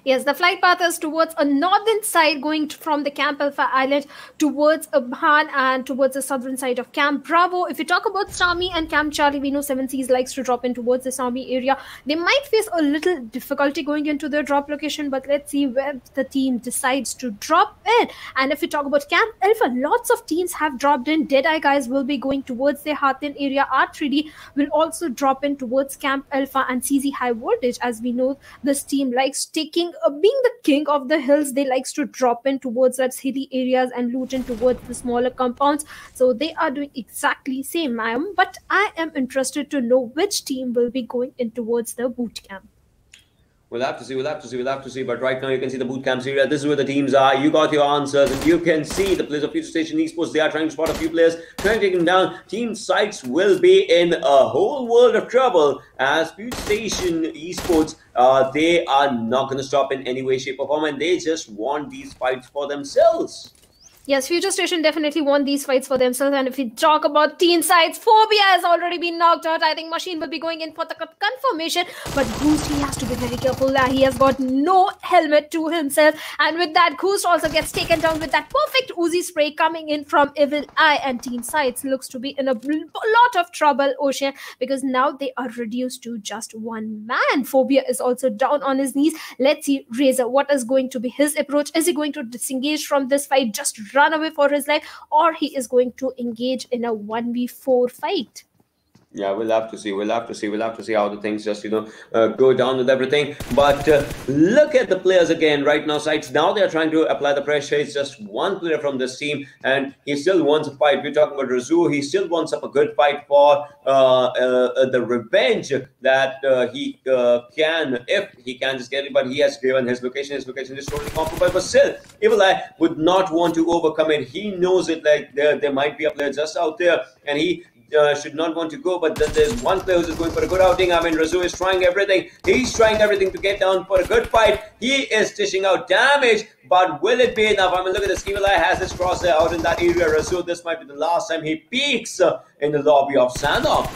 Yes, the flight path is towards a northern side, going from the Camp Alpha Island towards Abhan and towards the southern side of Camp Bravo. If we talk about Sami and Camp Charlie, we know Seven Seas likes to drop in towards the Sami area. They might face a little difficulty going into their drop location, but let's see where the team decides to drop in. And if we talk about Camp Alpha, lots of teams have dropped in. Deadeye guys will be going towards the Hathin area. R3D will also drop in towards Camp Alpha and CZ High Voltage. As we know, this team likes taking being the king of the hills. They likes to drop in towards that hilly areas and loot in towards the smaller compounds. So they are doing exactly same, ma'am. But I am interested to know which team will be going in towards the boot camp. We'll have to see, we'll have to see, we'll have to see. But right now you can see the boot camps area. This is where the teams are. You got your answers, and you can see the players of Future Station Esports. They are trying to spot a few players, trying to take them down. Team Sites will be in a whole world of trouble as Future Station Esports, they are not going to stop in any way, shape, or form, and they just want these fights for themselves. Yes, Future Station definitely won these fights for themselves. And if we talk about Teen Sides, Phobia has already been knocked out. I think Machine will be going in for the confirmation. But Ghost, he has to be very careful. He has got no helmet to himself. And with that, Ghost also gets taken down with that perfect Uzi spray coming in from Evil Eye. And Teen Sides looks to be in a lot of trouble, Ocean, because now they are reduced to just one man. Phobia is also down on his knees. Let's see, Razor, what is going to be his approach? Is he going to disengage from this fight, just run away for his life, or he is going to engage in a 1v4 fight? Yeah, we'll have to see. We'll have to see. We'll have to see how the things just, go down with everything. But look at the players again right now. Sites now they are trying to apply the pressure. It's just one player from this team, and he still wants a fight. We're talking about Razu. He still wants up a good fight for the revenge that he can, if he can just get it. But he has given his location. His location is totally compromised. But still, Evil Eye would not want to overcome it. He knows it. Like there might be a player just out there, and he should not want to go, but then there's one player who's going for a good outing. I mean, Razu is trying everything. He's trying everything to get down for a good fight. He is dishing out damage, but will it be enough? I mean, look at this. Evil Eye has his crosshair out in that area. Razu, this might be the last time he peeks in the lobby of Sanhok.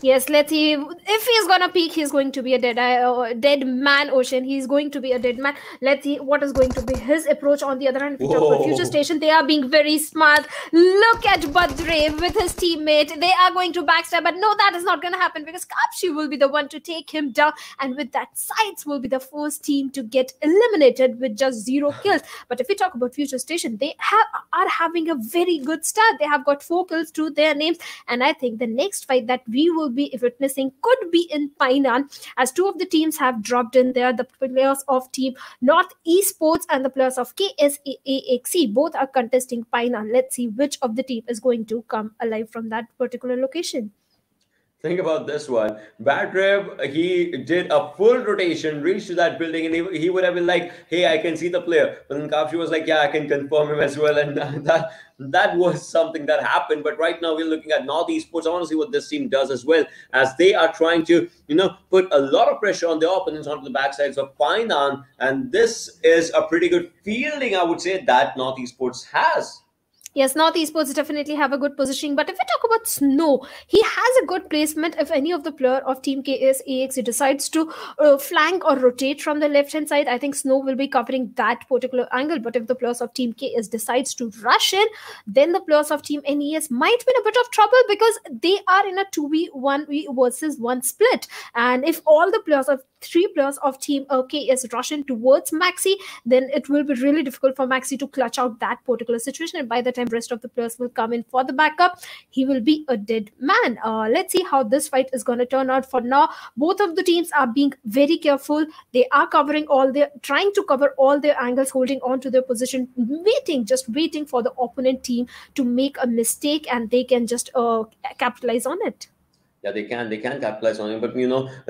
Yes, let's see. If he's gonna peak, he's going to be a dead man, Ocean. He's going to be a dead man. Let's see what is going to be his approach. On the other hand, if we talk about Future Station, they are being very smart. Look at Badre with his teammate. They are going to backstab, but no, that is not going to happen because Kapshi will be the one to take him down. And with that, Sides will be the first team to get eliminated with just 0 kills. But if we talk about Future Station, they are having a very good start. They have got 4 kills to their names. And I think the next fight that we will be witnessing could be in Painan, as 2 of the teams have dropped in there. The players of Team North Esports and the players of KSAAXC both are contesting Painan. Let's see which of the team is going to come alive from that particular location. Think about this one. Badrev, he did a full rotation, reached to that building, and he would have been like, hey, I can see the player. But then Kapshi was like, yeah, I can confirm him as well. And that was something that happened. But right now we're looking at North Esports. I want to see what this team does as well, as they are trying to, put a lot of pressure on their opponents onto the backsides of Painan. And this is a pretty good fielding, I would say, that North Esports has. Yes, North Esports definitely have a good positioning. But if we talk about Snow, he has a good placement. If any of the player of Team KSAX decides to flank or rotate from the left-hand side, I think Snow will be covering that particular angle. But if the players of Team KS decides to rush in, then the players of Team NES might be in a bit of trouble because they are in a 2v1 versus 1 split. And if all the players of 3 players of Team KS rush in towards Maxi, then it will be really difficult for Maxi to clutch out that particular situation. And by the time rest of the players will come in for the backup, he will be a dead man. Let's see how this fight is going to turn out. For now, both of the teams are being very careful. They are trying to cover all their angles, holding on to their position, just waiting for the opponent team to make a mistake, and they can just capitalize on it. Yeah, they can capitalize on it, but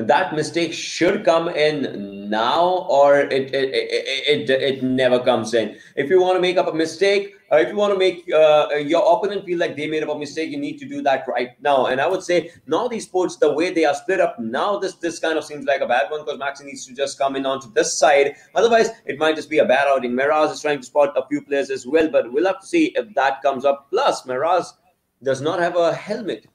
that mistake should come in now, or it never comes in. If you want to make up a mistake, if you want to make your opponent feel like they made up a mistake, you need to do that right now. And I would say now these sports, the way they are split up now, this kind of seems like a bad one, because Maxi needs to just come in onto this side. Otherwise, it might just be a bad outing. Miraz is trying to spot a few players as well, but we'll have to see if that comes up. Plus, Miraz does not have a helmet.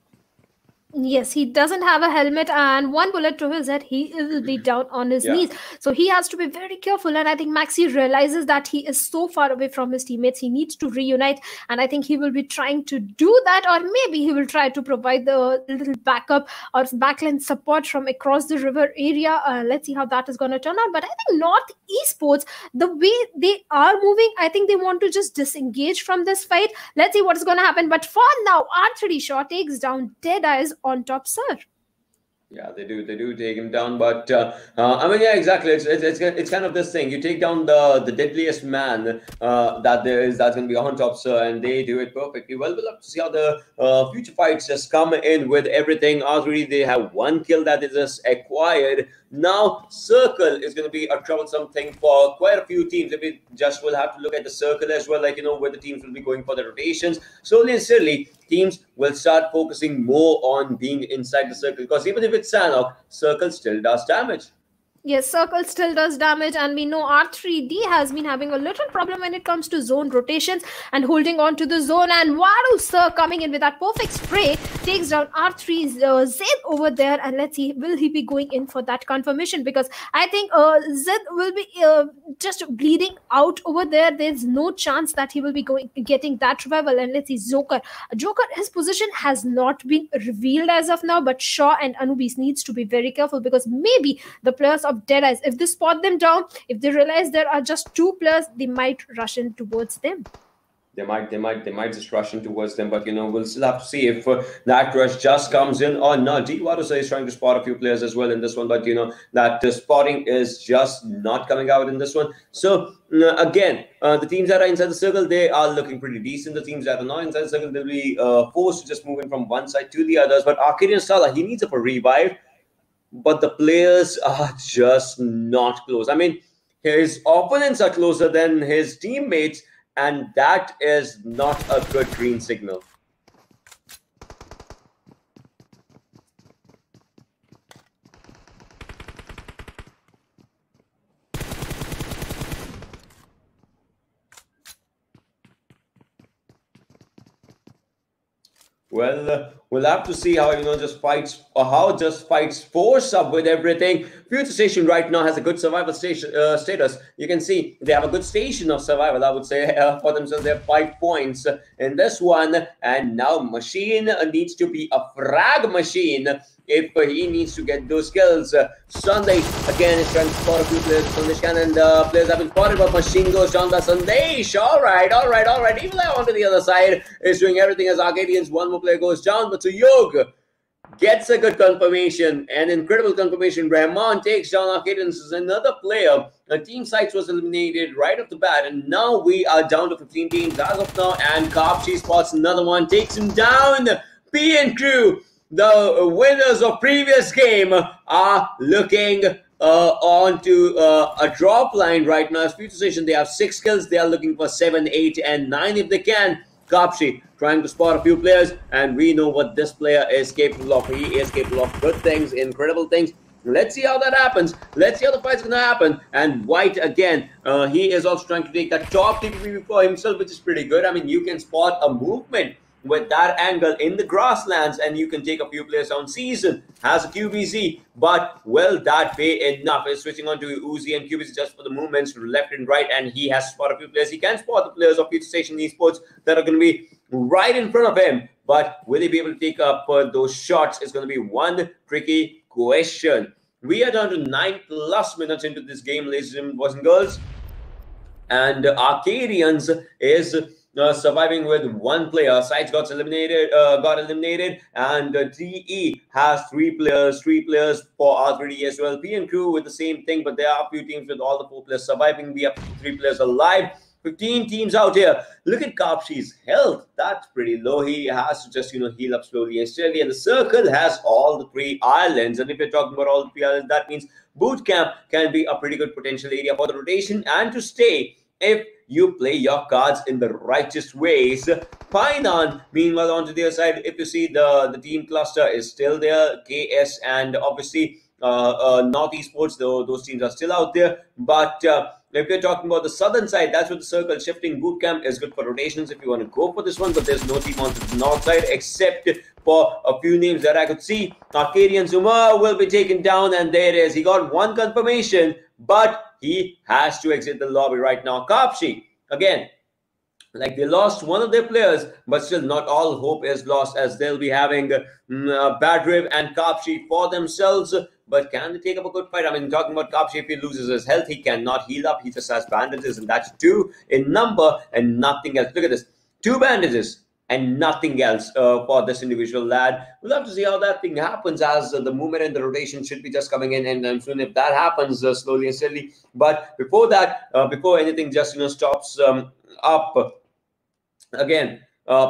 Yes, he doesn't have a helmet, and one bullet to his head, he will be down on his Yeah. knees. So he has to be very careful. And I think Maxi realizes that he is so far away from his teammates. He needs to reunite, and I think he will be trying to do that, or maybe he will try to provide the little backup or backline support from across the river area. Let's see how that is going to turn out. But I think North Esports, the way they are moving, I think they want to just disengage from this fight. Let's see what is going to happen. But for now, R3 Shaw takes down Deadeyes on top, sir. Yeah, they do. They do take him down, but I mean, yeah, exactly. It's kind of this thing. You take down the deadliest man that there is. That's going to be on top, sir, and they do it perfectly well. We'll have to see how the future fights just come in with everything. Already, they have one kill that is just acquired. Now, Circle is going to be a troublesome thing for quite a few teams. If we just will have to look at the Circle as well, like where the teams will be going for the rotations. Slowly and steadily, teams will start focusing more on being inside the circle, because even if it's Sanhok, Circle still does damage. Yes, Circle still does damage, and we know R3D has been having a little problem when it comes to zone rotations and holding on to the zone. And Waru Sir coming in with that perfect spray takes down R3's Zed over there. And let's see, will he be going in for that confirmation? Because I think Zed will be just bleeding out over there. There's no chance that he will be getting that revival. And let's see, Joker, his position has not been revealed as of now, but Shaw and Anubis needs to be very careful, because maybe the players of Deadeyes, if they spot them down, if they realize there are just two players, they might rush in towards them. They might just rush in towards them, but we'll still have to see if that rush just comes in or not. Dewarusa is trying to spot a few players as well in this one, but that spotting is just not coming out in this one. So again, the teams that are inside the circle, they are looking pretty decent. The teams that are not inside the circle, they'll be forced to just move in from one side to the others. But Arcadian Sala, he needs a revive, but the players are just not close. I mean, his opponents are closer than his teammates, and that is not a good green signal. Well, we'll have to see how just fights force up with everything. Future Station right now has a good survival station status. You can see they have a good station of survival, I would say, for themselves. They have 5 points in this one, and now Machine needs to be a frag machine if he needs to get those kills. Sunday again is trying to spot a few players. Sandesh and players have been spotted, but Machine goes down by Sandesh. All right. Evil Eye onto the other side is doing everything as Arcadians. One more player goes down, but Yog gets a good confirmation, an incredible confirmation. Rahman takes down Arcadians as another player. Team Sites was eliminated right off the bat, and now we are down to 15 teams as of now, and Kapchi spots another one, takes him down. P and Crew, the winners of previous game, are looking onto a drop line right now. As Future Station, they have 6 kills. They are looking for 7, 8, and 9 if they can. Kapshi trying to spot a few players, and we know what this player is capable of. He is capable of good things, incredible things. Let's see how that happens. Let's see how the fight's going to happen. And White, again, he is also trying to take that top TPP for himself, which is pretty good. I mean, you can spot a movement with that angle in the grasslands, and you can take a few players down. Season has a QBZ, but will that be enough? Is switching on to Uzi and QBZ just for the movements to left and right, and he has spotted a few players. He can spot the players of Future Station Esports that are going to be right in front of him, but will he be able to take up those shots is going to be one tricky question. We are down to 9+ minutes into this game, ladies and boys and girls, and Arcadians is surviving with one player. Sides got eliminated, and DE has 3 players for R3D as well. P and Crew with the same thing, but there are a few teams with all the 4 players surviving. We have 3 players alive. 15 teams out here. Look at Kapshi's health. That's pretty low. He has to just, heal up slowly and steadily. And the circle has all the 3 islands. And if you're talking about all the 3 islands, that means boot camp can be a pretty good potential area for the rotation and to stay if you play your cards in the righteous ways. Painan, meanwhile, onto the other side, if you see the team cluster is still there, KS and obviously North Esports, those teams are still out there. But If you're talking about the southern side, that's where the circle shifting boot camp is good for rotations if you want to go for this one. But there's no team on the north side except for a few names that I could see. Arcadian Zuma will be taken down, and there it is. He got one confirmation, but he has to exit the lobby right now. Kapshi, again, like they lost one of their players, but still not all hope is lost, as they'll be having Badriv and Kapshi for themselves. But can they take up a good fight? I mean, talking about Kapshi, if he loses his health, he cannot heal up. He just has bandages, and that's 2 in number and nothing else. Look at this, 2 bandages and nothing else for this individual lad. We'll have to see how that thing happens, as the movement and the rotation should be just coming in, and soon if that happens slowly and steadily. But before that, before anything just stops up. Again,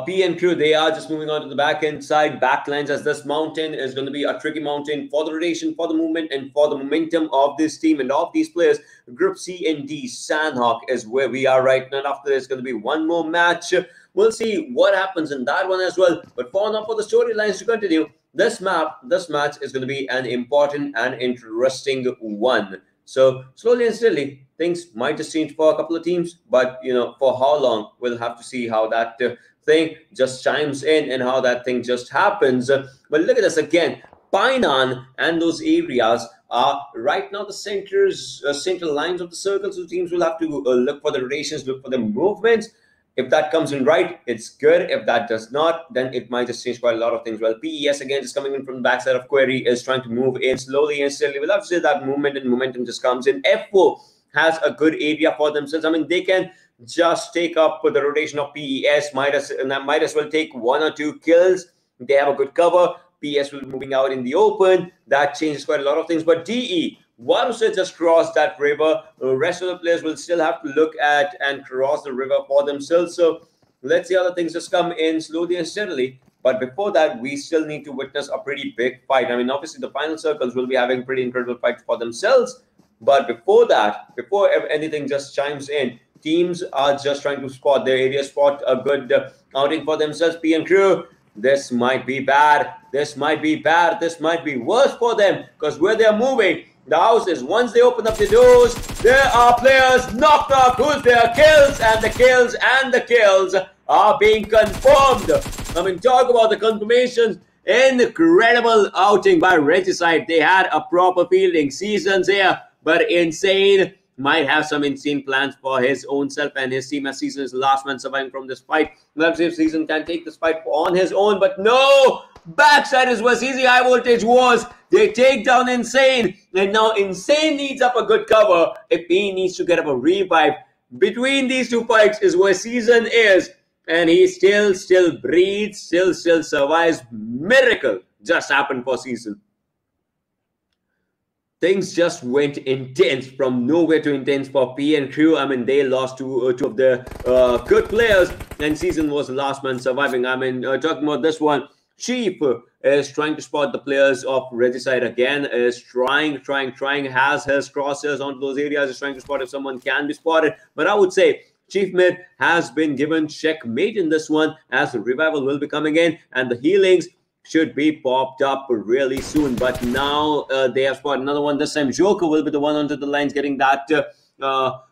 P and crew, they are just moving on to the back end side, backlines, as this mountain is going to be a tricky mountain for the rotation, for the movement, and for the momentum of this team and of these players. Group C and D, Sanhok is where we are right now. And after there's going to be one more match. We'll see what happens in that one as well. But for now, for the storylines to continue, this match is going to be an important and interesting one. So slowly and steadily, things might just change for a couple of teams, but for how long, we'll have to see how that thing just chimes in and how that thing just happens. But look at this again. Painan and those areas are right now the central lines of the circle. So teams will have to look for the rotations, look for the movements. If that comes in right, it's good. If that does not, then it might just change quite a lot of things. Well, PES again just coming in from the backside of Query is trying to move in slowly and steadily. We'll have to say that movement and momentum just comes in. F4 has a good area for themselves. I mean, they can just take up the rotation of PES. Might as well take 1 or 2 kills. They have a good cover. PES will be moving out in the open. That changes quite a lot of things. But DE, once they just cross that river, the rest of the players will still have to look at and cross the river for themselves. So let's see how the things just come in slowly and steadily. But before that, we still need to witness a pretty big fight. I mean, obviously, the final circles will be having pretty incredible fights for themselves. But before that, before anything just chimes in, teams are just trying to spot their area, spot a good outing for themselves. P and crew, this might be bad. This might be bad. This might be worse for them, because where they're moving, the houses, once they open up the doors, there are players knocked out, who's their kills, and the kills are being confirmed. I mean, talk about the confirmations. Incredible outing by Regicide. They had a proper fielding. Seasons here, but Insane might have some insane plans for his own self and his team, as Season is the last man surviving from this fight. Let's see if Season can take this fight on his own, but no! Backside is where CZ High Voltage was. They take down Insane, and now Insane needs up a good cover if he needs to get up a revive. Between these two fights is where Season is, and he still breathes, still survives. Miracle just happened for Season. Things just went intense, from nowhere to intense for P and crew. I mean, they lost two of their good players, and Season was the last man surviving. I mean, talking about this one, Chief is trying to spot the players of Regicide again, is trying, has his crosshairs onto those areas, is trying to spot if someone can be spotted. But I would say Chief Mid has been given checkmate in this one, as the revival will be coming in, and the healings should be popped up really soon. But now they have spotted another one. This time Joker will be the one onto the lines getting that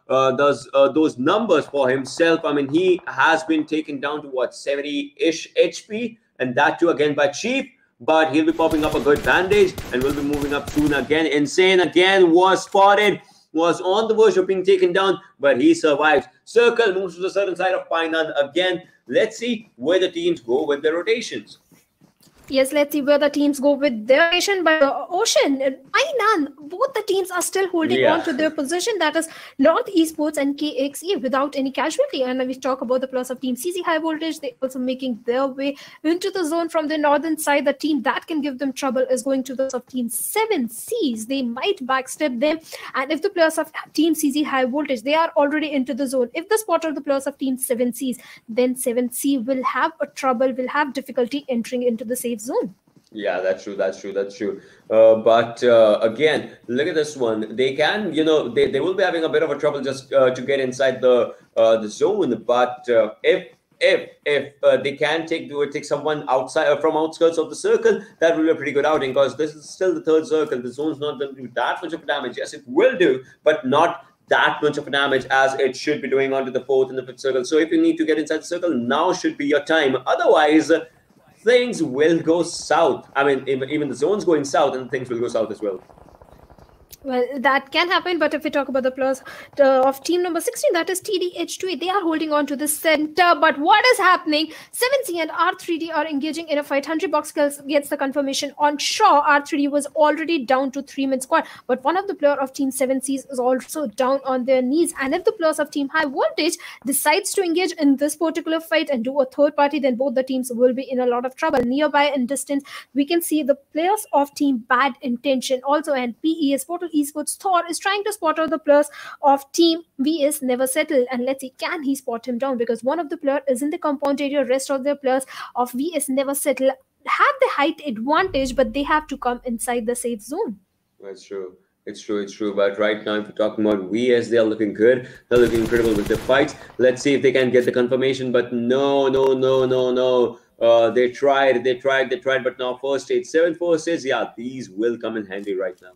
those numbers for himself. I mean, he has been taken down to what, 70-ish HP, and that too again by Chief. But he'll be popping up a good bandage and will be moving up soon again. Insane again was spotted, was on the verge of being taken down, but he survives. Circle moves to the southern side of Painan again. Let's see where the teams go with their rotations. Yes, let's see where the teams go with their rotation. But Ocean, Painan, both the teams are still holding on to their position. That is North Esports and KXE without any casualty. And we talk about the plus of Team CZ High Voltage. They also making their way into the zone from the northern side. The team that can give them trouble is going to the of Team 7Cs. They might backstep them. And if the players of Team CZ High Voltage, they are already into the zone. If the spot are the players of Team 7Cs, then 7C will have a trouble, will have difficulty entering into the safe zone. Yeah, that's true. But again, look at this one. They can, they will be having a bit of a trouble just to get inside the zone. But if they can take someone outside from outskirts of the circle, that will be a pretty good outing, because this is still the third circle. The zone's not going to do that much of damage. Yes, it will do, but not that much of damage as it should be doing onto the fourth and the fifth circle. So if you need to get inside the circle, now should be your time. Otherwise, things will go south. I mean, even the zone's going south, and things will go south as well. Well, that can happen, but if we talk about the players of team number 16, that is TDH2, they are holding on to the center. But what is happening? 7C and R3D are engaging in a fight. 100 box kills gets the confirmation on Shaw. R3D was already down to 3-man squad, but one of the player of team 7C is also down on their knees. And if the players of team High Voltage decides to engage in this particular fight and do a third party, then both the teams will be in a lot of trouble. Nearby in distance, we can see the players of team Bad Intention also, and PES Portal Esports Thor is trying to spot out the players of team VS Never Settle, and let's see, can he spot him down, because one of the players is in the compound area. Rest of the players of VS Never Settle have the height advantage, but they have to come inside the safe zone. That's true. It's true. But right now, if we're talking about VS, they're looking good. They're looking incredible with the fights. Let's see if they can get the confirmation. But no. They tried, but now first stage, 7 first stage, yeah, these will come in handy right now.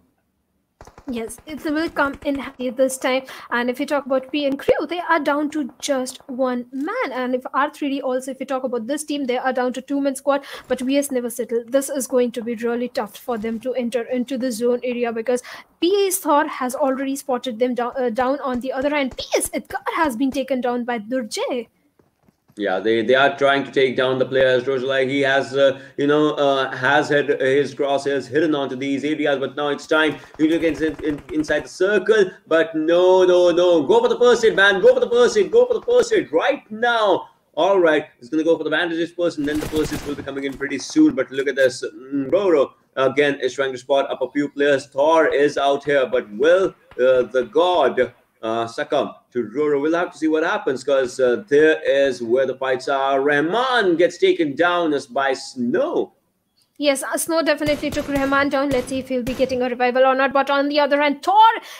Yes, it will come in handy this time. And if you talk about P and Crew, they are down to just 1 man. And if R3D also, if you talk about this team, they are down to 2-man squad. But VS Never Settle, this is going to be really tough for them to enter into the zone area, because PS Thor has already spotted them down on the other end. PS Edgar has been taken down by Durjay. Yeah, they are trying to take down the players. Rojalai, he has has had his crosshairs hidden onto these areas, but now it's time to look inside the circle. But no, go for the first hit, man. Go for the first hit right now. All right, it's gonna go for the bandages first, and then the first hits will be coming in pretty soon. But look at this, Roro again is trying to spot up a few players. Thor is out here, but will the god succumb to Roro? We'll have to see what happens, because there is where the fights are. Rahman gets taken down as by Snow. Yes, Snow definitely took Rahman down. Let's see if he'll be getting a revival or not. But on the other hand, Thor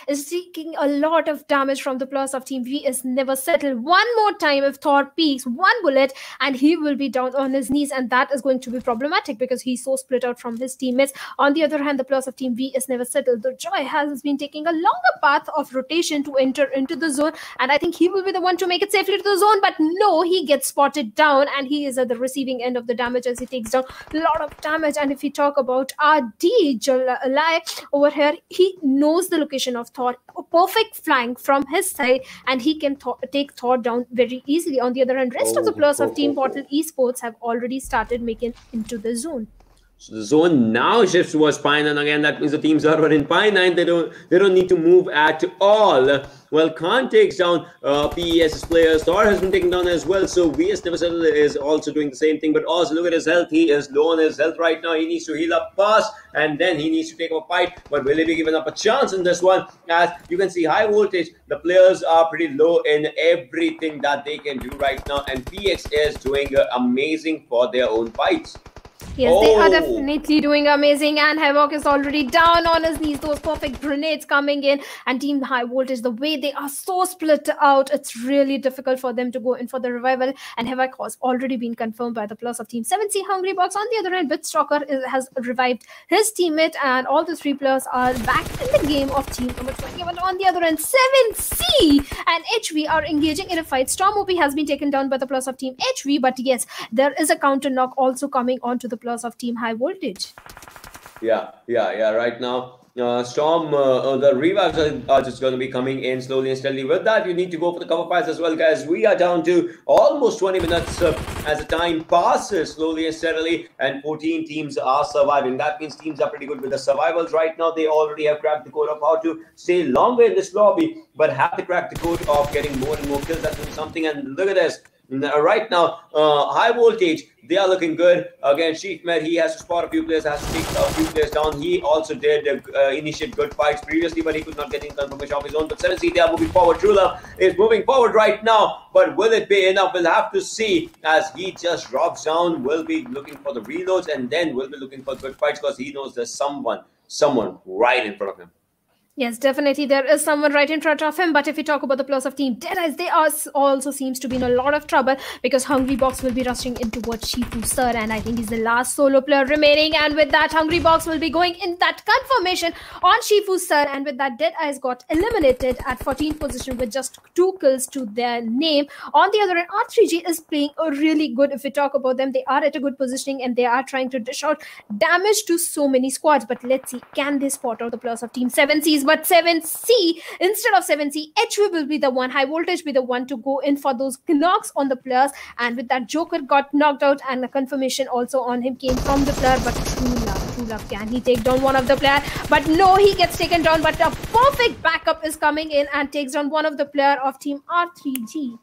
is taking a lot of damage from the players of Team VS Never Settle. One more time, if Thor peaks, 1 bullet, and he will be down on his knees. And that is going to be problematic, because he's so split out from his teammates. On the other hand, the players of Team VS Never Settle, the Joy has been taking a longer path of rotation to enter into the zone. And I think he will be the one to make it safely to the zone. But no, he gets spotted down, and he is at the receiving end of the damage as he takes down a lot of damage. And if we talk about RD Jalai over here, he knows the location of Thor, a perfect flank from his side, and he can take Thor down very easily. On the other hand, rest of the players of Team Portal Esports have already started making into the zone. So the zone now shifts towards Pine, again that means the teams are in Pine 9. They don't need to move at all. Well, Khan takes down PES's players. Thor has been taken down as well. So VS Never Settle is also doing the same thing. But also look at his health. He is low on his health right now. He needs to heal up fast, and then he needs to take up a fight. But will he be given up a chance in this one? As you can see, High Voltage, the players are pretty low in everything that they can do right now. And PX is doing amazing for their own fights. Yes, they are definitely doing amazing, and Havoc is already down on his knees. Those perfect grenades coming in, and Team High Voltage, the way they are so split out, it's really difficult for them to go in for the revival. And Havoc has already been confirmed by the plus of Team 7C Hungry Box. On the other hand, Bitstalker has revived his teammate, and all the 3 players are back in the game of Team number 20. But on the other hand, 7C and HV are engaging in a fight. Storm OP has been taken down by the plus of Team HV, but yes, there is a counter knock also coming onto the plus of Team High Voltage. Yeah. Right now, Storm, the revives are just going to be coming in slowly and steadily. With that, you need to go for the cover fires as well, guys. We are down to almost 20 minutes as the time passes slowly and steadily, and 14 teams are surviving. That means teams are pretty good with the survivals right now. They already have cracked the code of how to stay longer in this lobby, but have to crack the code of getting more and more kills. That's doing something. And look at this. Right now, High Voltage, they are looking good. Again, Chief Med, he has to spot a few players, has to take a few players down. He also did initiate good fights previously, but he could not get any confirmation of his own. But 7C, they are moving forward. True Love is moving forward right now, but will it be enough? We'll have to see, as he just drops down. Will be looking for the reloads, and then will be looking for good fights, because he knows there's someone right in front of him. Yes, definitely. There is someone right in front of him. But if we talk about the plus of Team Deadeyes, they are also seems to be in a lot of trouble because Hungry Box will be rushing in towards Shifu Sir, and I think he's the last solo player remaining. And with that, Hungry Box will be going in that confirmation on Shifu Sir. And with that, Deadeyes got eliminated at 14th position with just 2 kills to their name. On the other hand, R3G is playing a really good. If we talk about them, they are at a good positioning and they are trying to dish out damage to so many squads. But let's see, can they spot out the plus of Team 7Cs? But 7C, instead of 7C, HV will be the one, high voltage be the one to go in for those knocks on the players. And with that, Joker got knocked out, and a confirmation also on him came from the player. But True Love, can he take down one of the player? But no, he gets taken down. But a perfect backup is coming in and takes down one of the player of Team R3G.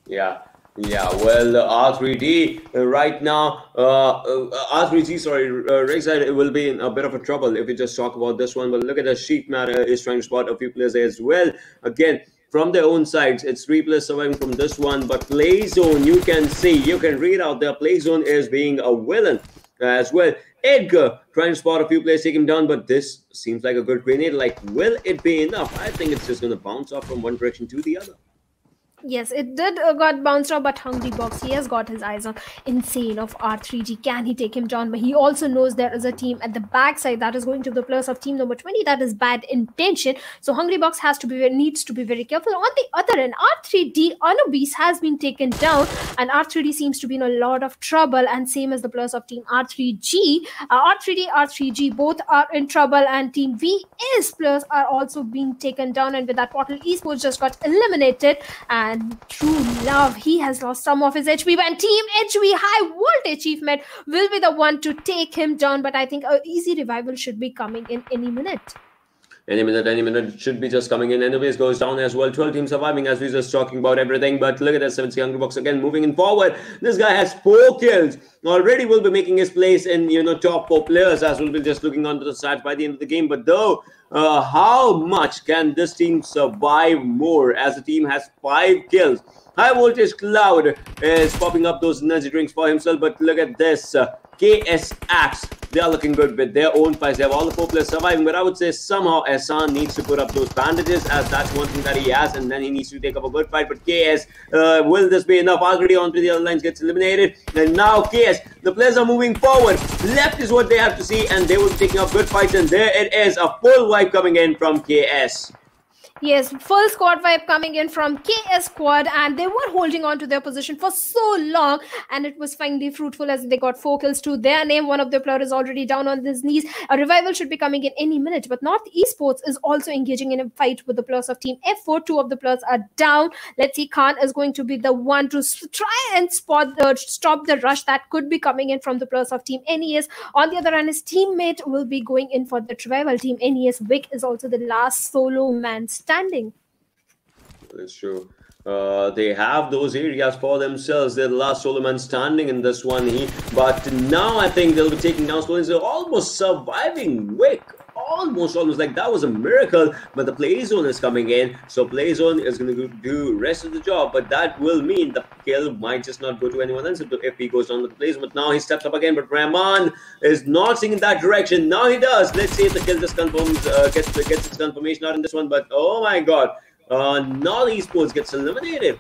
Yeah. Yeah, well, R3D right now, R3G, sorry, Ringside will be in a bit of a trouble if we just talk about this one. But look at the sheet matter is trying to spot a few players there as well. Again, from their own sides, it's 3 players surviving from this one. But Playzone, you can see, you can read out there, Playzone is being a villain as well. Edgar trying to spot a few players, take him down, but this seems like a good grenade. Like, will it be enough? I think it's just going to bounce off from one direction to the other. Yes, it did got bounced off, but Hungry Box, he has got his eyes on Insane of R3G. Can he take him down? But he also knows there is a team at the backside that is going to the plus of team number 20. That is bad intention. So Hungry Box needs to be very careful. On the other end, R3D Anubis has been taken down, and R3D seems to be in a lot of trouble. And same as the plus of team R3G, R3D, R3G both are in trouble, and team VS players are also being taken down. And with that, Portal Esports just got eliminated. And True Love, he has lost some of his HP, and Team HV High Voltage Achievement will be the one to take him down. But I think an easy revival should be coming in any minute. Any minute should be just coming in. Anyways, goes down as well. 12 teams surviving as we just talking about everything. But look at that 7C Hungry Box again moving in forward. This guy has 4 kills. Already will be making his place in, top 4 players as we'll be just looking onto the stats by the end of the game. But though, how much can this team survive more as the team has 5 kills? High Voltage Cloud is popping up those energy drinks for himself. But look at this. KS Axe, they are looking good with their own fights. They have all the 4 players surviving, but I would say somehow Ehsan needs to put up those bandages, as that's one thing that he has, and then he needs to take up a good fight. But KS, will this be enough? Already onto the other lines, gets eliminated, and now KS, the players are moving forward. Left is what they have to see, and they will be taking up good fights, and there it is, a full wipe coming in from KS. Yes, full squad vibe coming in from KS squad, and they were holding on to their position for so long, and it was finally fruitful as they got 4 kills to their name. One of the players is already down on his knees. A revival should be coming in any minute, but North Esports is also engaging in a fight with the players of Team F4. 2 of the players are down. Let's see, Khan is going to be the one to try and stop the rush that could be coming in from the players of Team NES. On the other hand, his teammate will be going in for the revival. Team NES Vic is also the last solo man standing. That's true. They have those areas for themselves. They're the last solo man standing in this one. But now I think they'll be taking down Skolins. They're almost surviving Wick. Almost like that was a miracle. But the Playzone is coming in. So Playzone is going to do rest of the job. But that will mean the kill might just not go to anyone else if he goes down with the Playzone. But now he steps up again. But Rahman is not seeing in that direction. Now he does. Let's see if the kill just confirms, gets its confirmation out in this one. But oh my god. North Esports gets eliminated.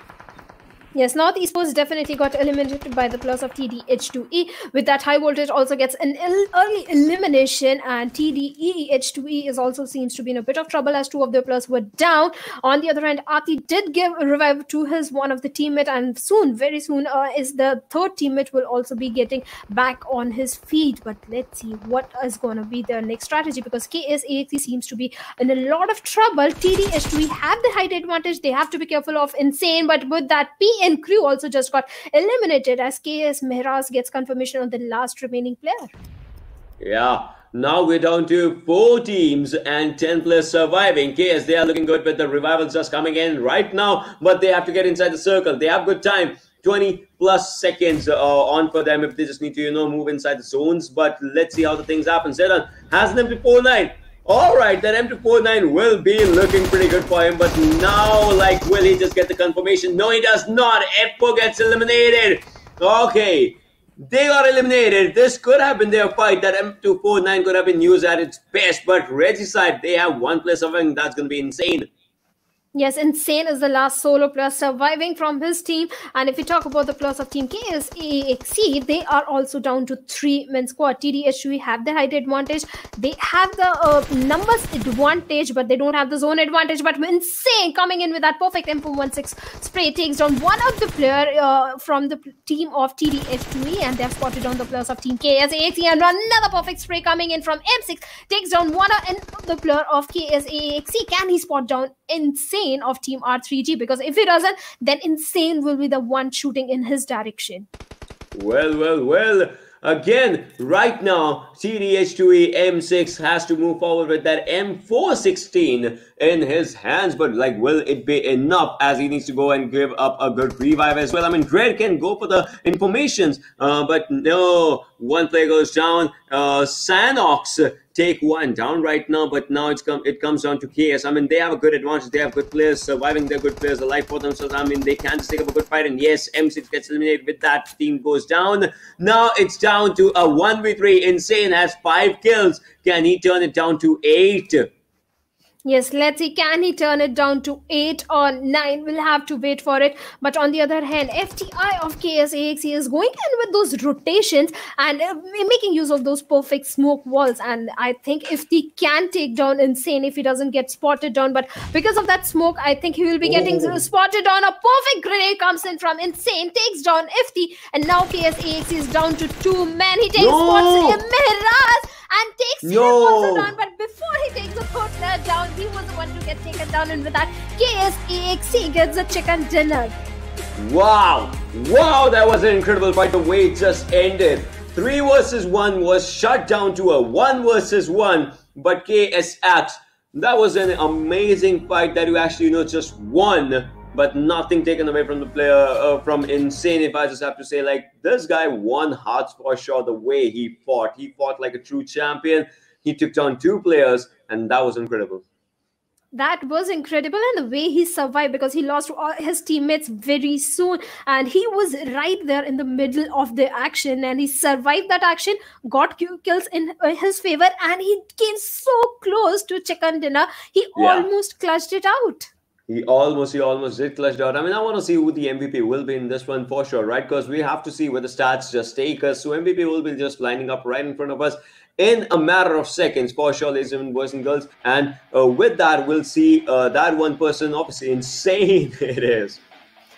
Yes, North Esports definitely got eliminated by the plus of TDH2E. With that, High Voltage also gets an early elimination, and TDEH2E is also seems to be in a bit of trouble as 2 of their players were down. On the other hand, Ati did give a revive to his one of the teammate, and very soon, is the 3rd teammate will also be getting back on his feet. But let's see what is going to be their next strategy, because KSAXE seems to be in a lot of trouble. TDH2E have the height advantage. They have to be careful of Insane, but with that, and Crew also just got eliminated as KS Mehraz gets confirmation on the last remaining player. Yeah, now we're down to 4 teams and 10 players surviving. KS, they are looking good with the revivals just coming in right now, but they have to get inside the circle. They have good time. 20 plus seconds on for them if they just need to, move inside the zones. But let's see how the things happen. Zeran has an MP49. Alright, that M249 will be looking pretty good for him, but now, will he just get the confirmation? No, he does not. F4 gets eliminated. Okay, They got eliminated. This could have been their fight. That M249 could have been used at its best, but Regicide, they have one player surviving. That's going to be insane. Yes, Insane is the last solo player surviving from his team. And if we talk about the players of Team KSAXC, they are also down to 3-man squad. TDHUE have the height advantage. They have the numbers advantage, but they don't have the zone advantage. But Insane coming in with that perfect M416 spray takes down one of the player from the team of TDHUE, and they have spotted on the players of Team KSAXC. And another perfect spray coming in from M6 takes down one of the player of KSAXC. Can he spot down Insane of Team R3G? Because if he doesn't, then Insane will be the one shooting in his direction. Well. Again, right now, CDH2E M6 has to move forward with that M416 in his hands. But, like, will it be enough, as he needs to go and give up a good revive as well? I mean, Dread can go for the informations, but no, one player goes down. Sanhok take one down right now, but now it comes down to KS. I mean, they have a good advantage. They have good players surviving. They're good players alive for themselves. I mean, they can just take up a good fight. And yes, M6 gets eliminated with that. Team goes down. Now it's down to a 1v3. Insane has 5 kills. Can he turn it down to 8? Yes, let's see, can he turn it down to 8 or 9? We'll have to wait for it. But on the other hand, FTI of KSAXC is going in with those rotations and making use of those perfect smoke walls. And I think if he can take down Insane, if he doesn't get spotted down, but because of that smoke, I think he will be getting spotted on. A perfect grenade comes in from Insane, takes down FT, and now KSAXC is down to 2 men. He takes spots in Miraz and takes him also down, but before he takes the third player down, he was the one to get taken down, and with that, KSAXC gets a chicken dinner. Wow, that was an incredible fight. The way it just ended. 3 versus 1 was shut down to a 1 versus 1, but KSX, that was an amazing fight that you actually, just won, but nothing taken away from the player, from Insane, if I just have to say. Like, this guy won hearts for sure. The way he fought like a true champion. He took down 2 players, and that was incredible. That was incredible, and the way he survived, because he lost all his teammates very soon, and he was right there in the middle of the action, and he survived that action, got kills in his favor, and he came so close to chicken dinner. He almost clutched it out. He almost did clutch out. I mean, I want to see who the MVP will be in this one for sure, right? Because we have to see where the stats just take us. So MVP will be just lining up right in front of us in a matter of seconds for sure, ladies and boys and girls. And with that, we'll see that one person. Obviously, Insane it is.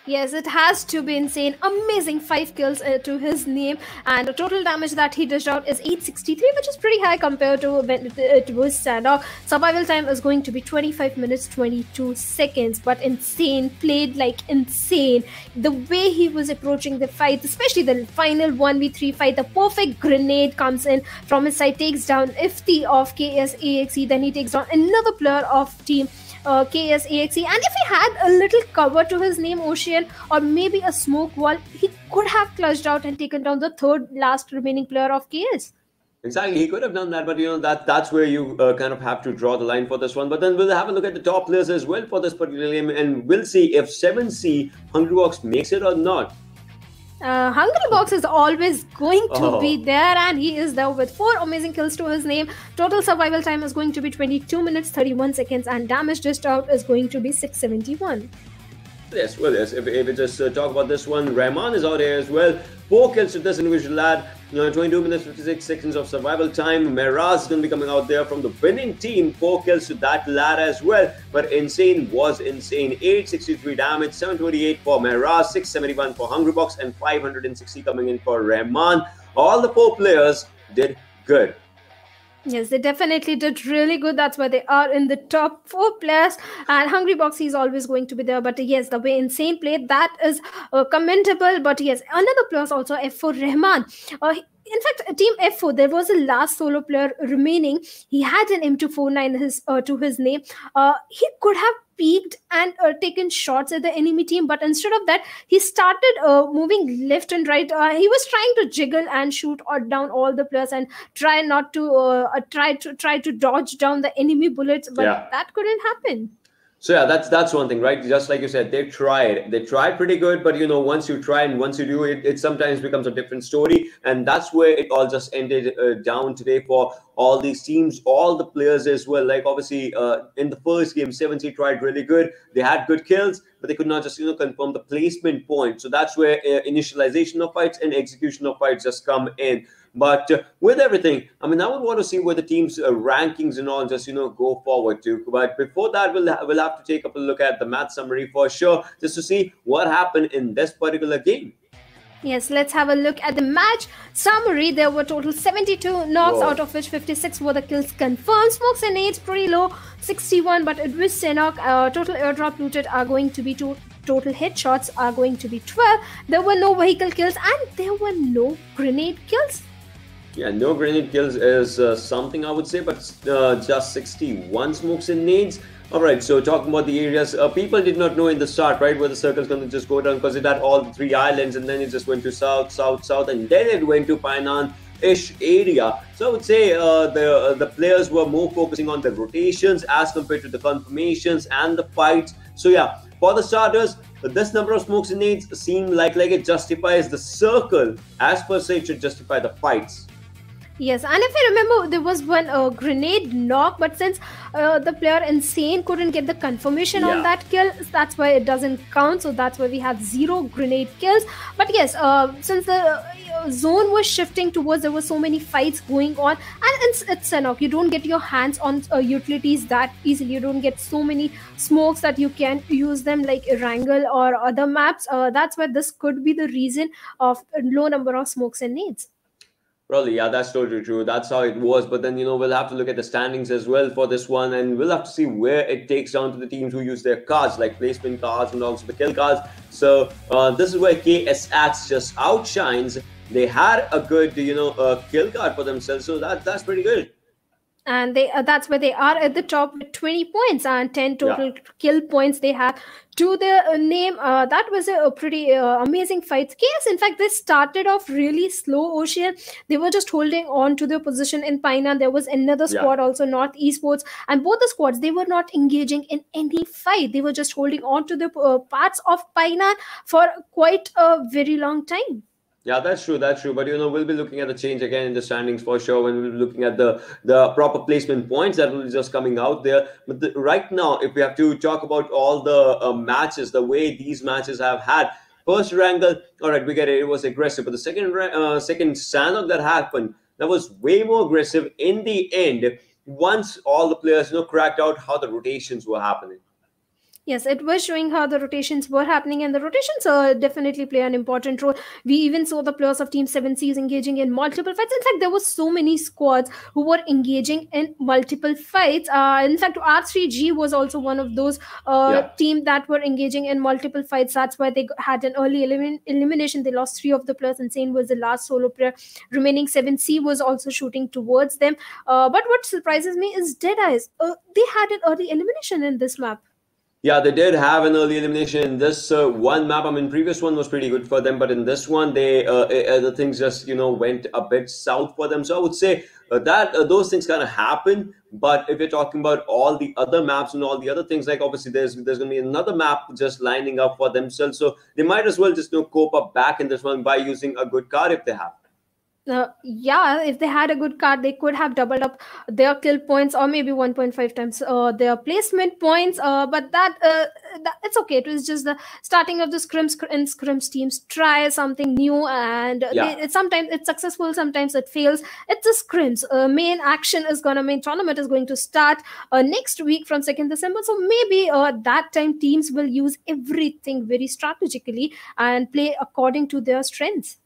Yes, it has to be Insane. Amazing 5 kills to his name, and the total damage that he dished out is 863, which is pretty high compared to when it was Sanhok. Survival time is going to be 25 minutes 22 seconds, but Insane played like Insane. The way he was approaching the fight, especially the final 1v3 fight, the perfect grenade comes in from his side, takes down Ifti of KSAXC, then he takes down another player of team KSAXC, and if he had a little cover to his name, Ocean, or maybe a smoke wall, he could have clutched out and taken down the third last remaining player of KS. Exactly, he could have done that, but that's where you kind of have to draw the line for this one. But then we'll have a look at the top players as well for this particular game, and we'll see if 7C Hungrybox makes it or not. Hungrybox is always going to be there, and he is there with 4 amazing kills to his name. Total survival time is going to be 22 minutes 31 seconds, and damage dished out is going to be 671. Yes, well, yes. If we just talk about this one, Rahman is out here as well. 4 kills to this individual lad. 22 minutes 56 seconds of survival time. Meraz is going to be coming out there from the winning team. 4 kills to that lad as well. But Insane was insane. 863 damage, 728 for Meraz, 671 for Hungrybox, and 560 coming in for Rahman. All the 4 players did good. Yes, they definitely did really good. That's why they are in the top 4 players. And Hungrybox is always going to be there. But yes, the way Insane played, that is commendable. But yes, another player also, F4 Rahman. In fact, Team F4, there was a last solo player remaining. He had an M249 to his name. He could have peeked and taken shots at the enemy team, but instead of that, he started moving left and right. He was trying to jiggle and shoot down all the players and try not to try to dodge down the enemy bullets, but that couldn't happen. So yeah, that's one thing, right? Just like you said, they tried pretty good, but once you try and once you do it, it sometimes becomes a different story, and that's where it all just ended down today for all these teams, all the players as well. Like obviously, in the first game, 7C tried really good. They had good kills, but they could not just confirm the placement point. So that's where initialization of fights and execution of fights just come in. But with everything, I mean, I would want to see where the teams' rankings and all just go forward to. But before that, we'll have to take up a look at the match summary for sure, just to see what happened in this particular game. Yes, let's have a look at the match summary. There were total 72 knocks, out Whoa. of which 56 were the kills confirmed. Smokes and nades pretty low, 61. But with Sanhok, total airdrop looted are going to be total headshots are going to be 12. There were no vehicle kills and there were no grenade kills. Yeah, no grenade kills is something I would say, but just 61 smokes and nades. All right, so talking about the areas, people did not know in the start, right, where the circle's going to just go down because it had all the three islands and then it just went to south, south, south, and then it went to Painan-ish area. So I would say the players were more focusing on the rotations as compared to the confirmations and the fights. So yeah, for the starters, this number of smokes and nades seem like it justifies the circle as per se it should justify the fights. Yes, and if I remember, there was one grenade knock, but since the player Insane couldn't get the confirmation on Yeah. that kill, that's why it doesn't count. So that's why we have zero grenade kills. But yes, since the zone was shifting towards, there were so many fights going on, and it's Sanhok. You don't get your hands on utilities that easily. You don't get so many smokes that you can use them like Erangel or other maps. That's why this could be the reason of a low number of smokes and nades. Probably, yeah, that's totally true. That's how it was. But then, we'll have to look at the standings as well for this one, and we'll have to see where it takes down to the teams who use their cards, like placement cards and also the kill cards. So, this is where KSX just outshines. They had a good, kill card for themselves, so that's pretty good. And that's where they are at the top with 20 points and 10 Yeah. total kill points they have to their name. That was a pretty amazing fight. KS, in fact, they started off really slow. Ocean, they were just holding on to their position in Paina. There was another Yeah. squad also, North Esports, and both the squads, they were not engaging in any fight. They were just holding on to the parts of Paina for quite a very long time. Yeah, that's true. That's true. But we'll be looking at the change again in the standings for sure. When we'll be looking at the proper placement points that will be just coming out there. But right now, if we have to talk about all the matches, the way these matches have had. First Erangel, all right, we get it. It was aggressive, but the second Sanhok that happened, that was way more aggressive in the end. Once all the players cracked out how the rotations were happening. Yes, it was showing how the rotations were happening, and the rotations definitely play an important role. We even saw the players of Team 7Cs engaging in multiple fights. In fact, there were so many squads who were engaging in multiple fights. In fact, R3G was also one of those Yeah. team that were engaging in multiple fights. That's why they had an early elimination. They lost three of the players. Insane was the last solo player. Remaining 7C was also shooting towards them. But what surprises me is Deadeyes. They had an early elimination in this map. Yeah, they did have an early elimination in this one map. I mean, previous one was pretty good for them, but in this one, the things just went a bit south for them. So I would say that those things kind of happen. But if you're talking about all the other maps and all the other things, like obviously there's going to be another map just lining up for themselves. So they might as well just cope up back in this one by using a good card if they have. Yeah, if they had a good card, they could have doubled up their kill points or maybe 1.5 times their placement points. But that it's okay. It was just the starting of the scrims, and scrims teams try something new, and Yeah. sometimes it's successful, sometimes it fails. It's a scrims. Main tournament is going to start next week from 2nd December. So maybe that time teams will use everything very strategically and play according to their strengths.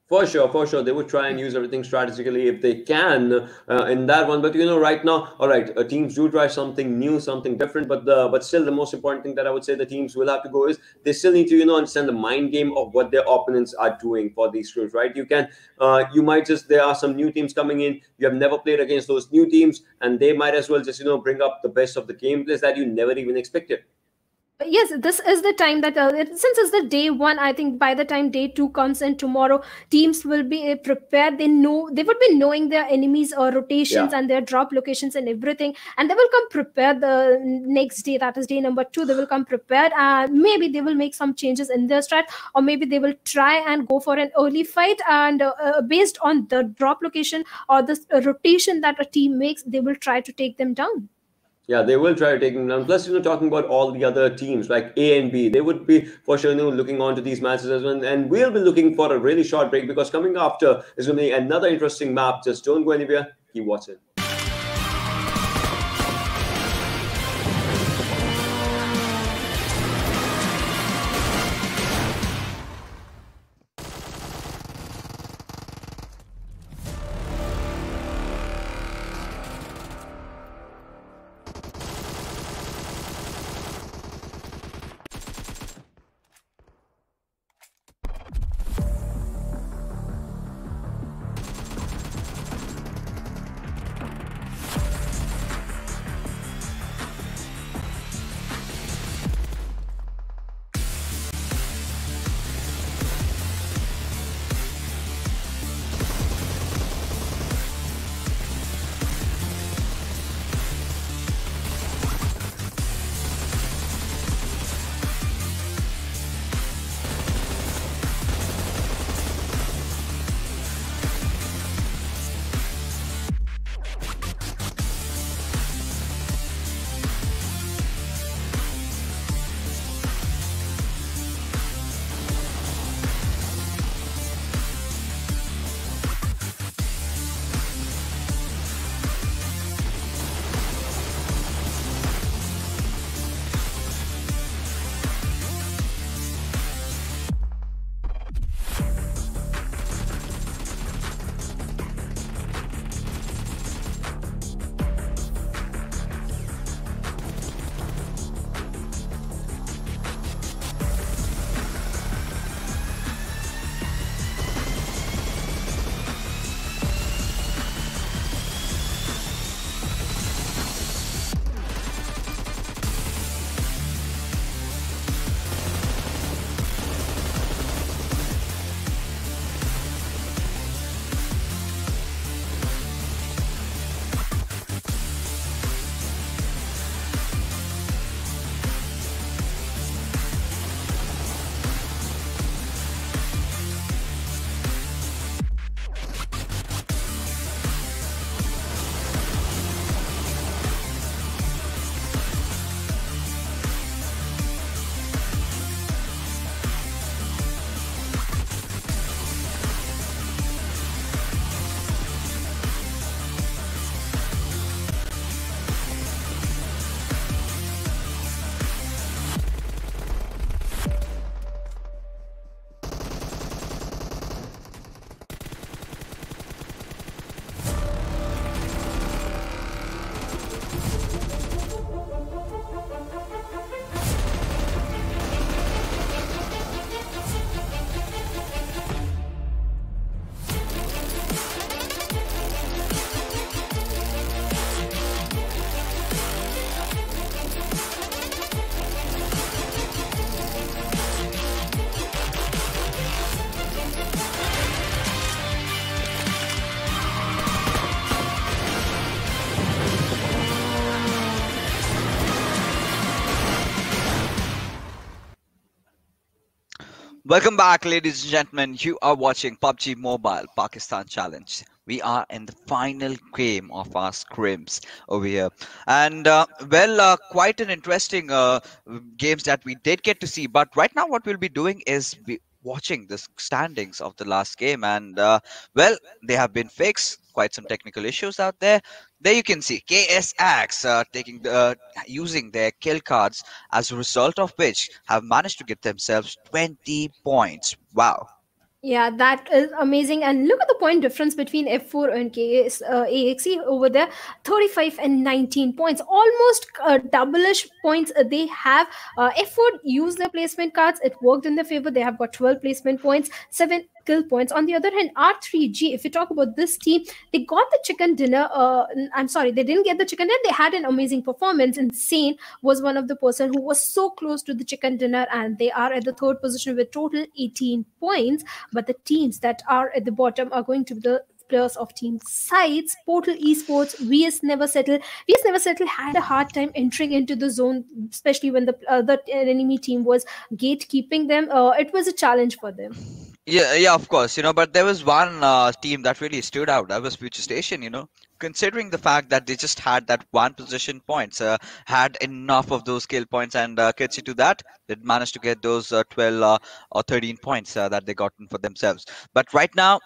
For sure, for sure. They would try and use everything strategically if they can in that one. But right now, all right, teams do try something new, something different. But still, the most important thing that I would say the teams will have to go is they still need to understand the mind game of what their opponents are doing for these crews, right? You might just there are some new teams coming in. You have never played against those new teams, and they might as well just bring up the best of the gameplays that you never even expected. Yes, this is the time that since it's the day one, I think by the time day two comes in tomorrow, teams will be prepared. They would be knowing their enemies' rotations Yeah. and their drop locations and everything, and they will come prepared the next day. That is day number two. They will come prepared, and maybe they will make some changes in their strat, or maybe they will try and go for an early fight, and based on the drop location or the rotation that a team makes, they will try to take them down. Yeah, they will try to take them down. Plus, talking about all the other teams like A and B, they would be for sure, looking on to these matches as well. And we'll be looking for a really short break because coming after is going to be another interesting map. Just don't go anywhere. Keep watching. Welcome back, ladies and gentlemen. You are watching PUBG Mobile Pakistan Challenge. We are in the final game of our scrims over here, and quite an interesting games that we did get to see. But right now, what we'll be doing is watching the standings of the last game, and they have been fixed. Quite some technical issues out there. There you can see KSX taking using their kill cards, as a result of which have managed to get themselves 20 points. Wow. Yeah, that is amazing. And look at the point difference between F4 and AXE over there, 35 and 19 points, almost double-ish points they have. F4 used their placement cards. It worked in their favor. They have got 12 placement points, 7 kill points. On the other hand, R3G, if you talk about this team, they got the chicken dinner. I'm sorry, they didn't get the chicken dinner. They had an amazing performance. Insane was one of the person who was so close to the chicken dinner, and they are at the third position with total 18 points. But the teams that are at the bottom are going to be the players of team sides. Portal Esports, VS Never Settle. VS Never Settle had a hard time entering into the zone, especially when the enemy team was gatekeeping them. It was a challenge for them. Yeah, yeah, of course, but there was one team that really stood out. That was Future Station, considering the fact that they just had that one position points, had enough of those skill points, and courtesy to that, they managed to get those 12 or 13 points that they gotten for themselves. But right now,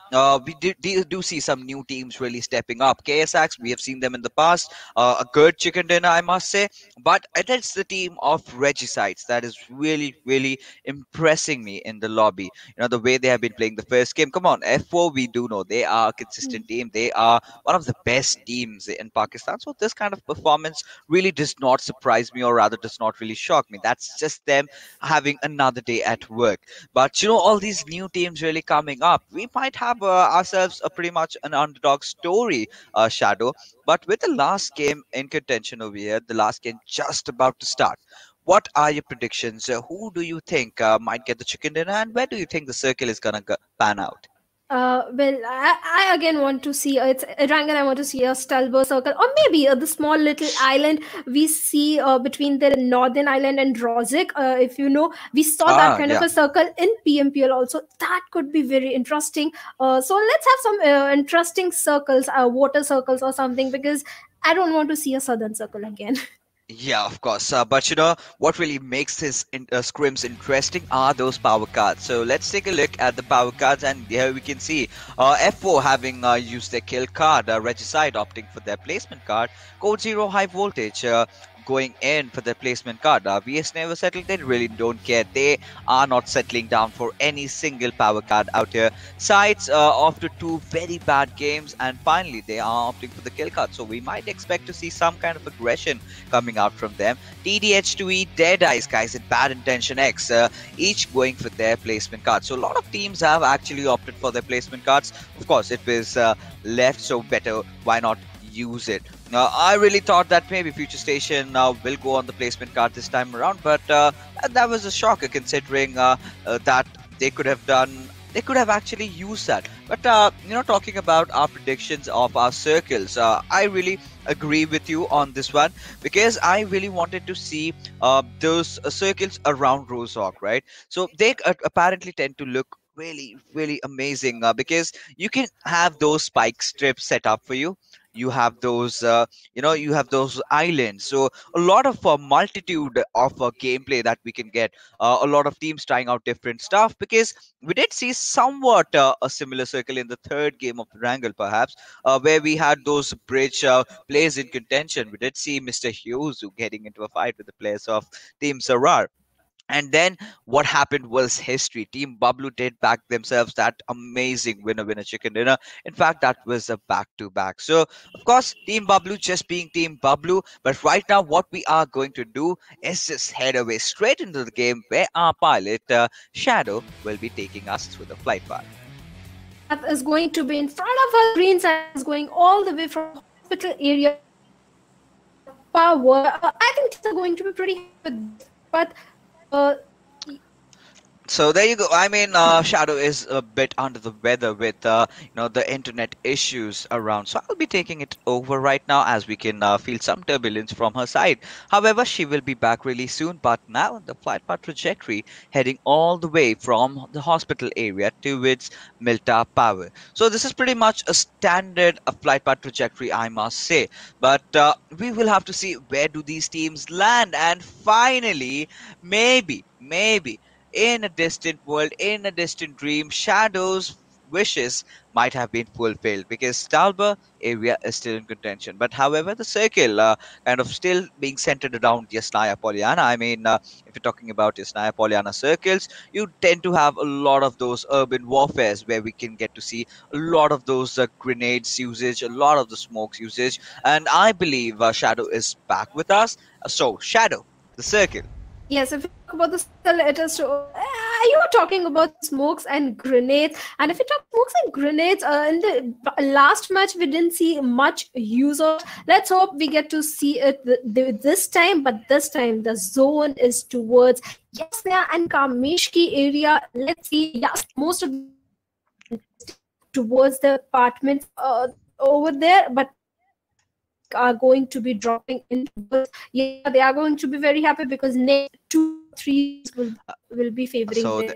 we do see some new teams really stepping up. KSX, we have seen them in the past, a good chicken dinner, I must say, but it is the team of Regicides that is really, really impressing me in the lobby. The way they have been playing the first game. Come on, F4, we do know they are a consistent team. They are one of the best teams in Pakistan. So this kind of performance really does not surprise me, or rather does not really shock me. That's just them having another day at work. But all these new teams really coming up, we might have ourselves a pretty much an underdog story, Shadow. But with the last game in contention over here, the last game just about to start, what are your predictions? Who do you think might get the chicken dinner, and where do you think the circle is gonna pan out? Well, I again want to see it's Erangel. I want to see a Stalber circle, or maybe the small little island we see between the northern island and Rozik. If you know, we saw that Ah, kind of yeah. a circle in PMPL also. That could be very interesting. So let's have some interesting circles, water circles or something, because I don't want to see a southern circle again. Yeah, of course. But what really makes scrims interesting are those power cards. So let's take a look at the power cards, and here we can see F4 having used their kill card, Regicide opting for their placement card, Code Zero High Voltage going in for their placement card. VS Never Settled, they really don't care. They are not settling down for any single power card out here. Sides after two very bad games, and finally they are opting for the kill card. So we might expect to see some kind of aggression coming out from them. TDH2E, Dead Eyes guys, and Bad Intention X, each going for their placement cards. So a lot of teams have actually opted for their placement cards. Of course, it was left, so better why not use it. I really thought that maybe Future Station will go on the placement card this time around, but that was a shocker considering that they could have done. They could have actually used that. But talking about our predictions of our circles, I really agree with you on this one, because I really wanted to see those circles around Rozhok, right? So they apparently tend to look really, really amazing, because you can have those spike strips set up for you. You have those you have those islands, so a lot of multitude of gameplay that we can get, a lot of teams trying out different stuff, because we did see somewhat a similar circle in the third game of Erangel, perhaps, where we had those bridge players in contention. We did see Mr. Hughes getting into a fight with the players of Team Sarar. And then what happened was history. Team Bablu did back themselves that amazing winner chicken dinner. In fact, that was a back to back. So, of course, Team Bablu just being Team Bablu. But right now, what we are going to do is just head away straight into the game where our pilot, Shadow, will be taking us through the flight path. Path is going to be in front of us. Green side is going all the way from hospital area power. I think things are going to be pretty happy with this. But uh, So there you go. I mean, Shadow is a bit under the weather with the internet issues around. So I'll be taking it over right now, as we can feel some turbulence from her side. However, she will be back really soon. But now the flight path trajectory heading all the way from the hospital area towards Milta Power. So this is pretty much a standard flight path trajectory, I must say. But we will have to see where do these teams land, and finally, maybe in a distant world, in a distant dream, Shadow's wishes might have been fulfilled, because Stalber area is still in contention. But however, the circle kind of still being centered around Yasnaya Polyana. I mean, if you're talking about Yasnaya Polyana circles, you tend to have a lot of those urban warfares where we can get to see a lot of those grenades usage, a lot of the smokes usage. And I believe Shadow is back with us. So, Shadow, the circle. yes, if you talk about the circle, it is. you were talking about smokes and grenades, and if you talk smokes and grenades, in the last match we didn't see much use of. Let's hope we get to see it this time, but this time the zone is towards Yasna and Kameshki area. Let's see. Yes, most of the teams are contesting towards the apartments over there, but are going to be dropping in towards Yasna. They are going to be very happy because next 2 or 3 teams will be favoring So their.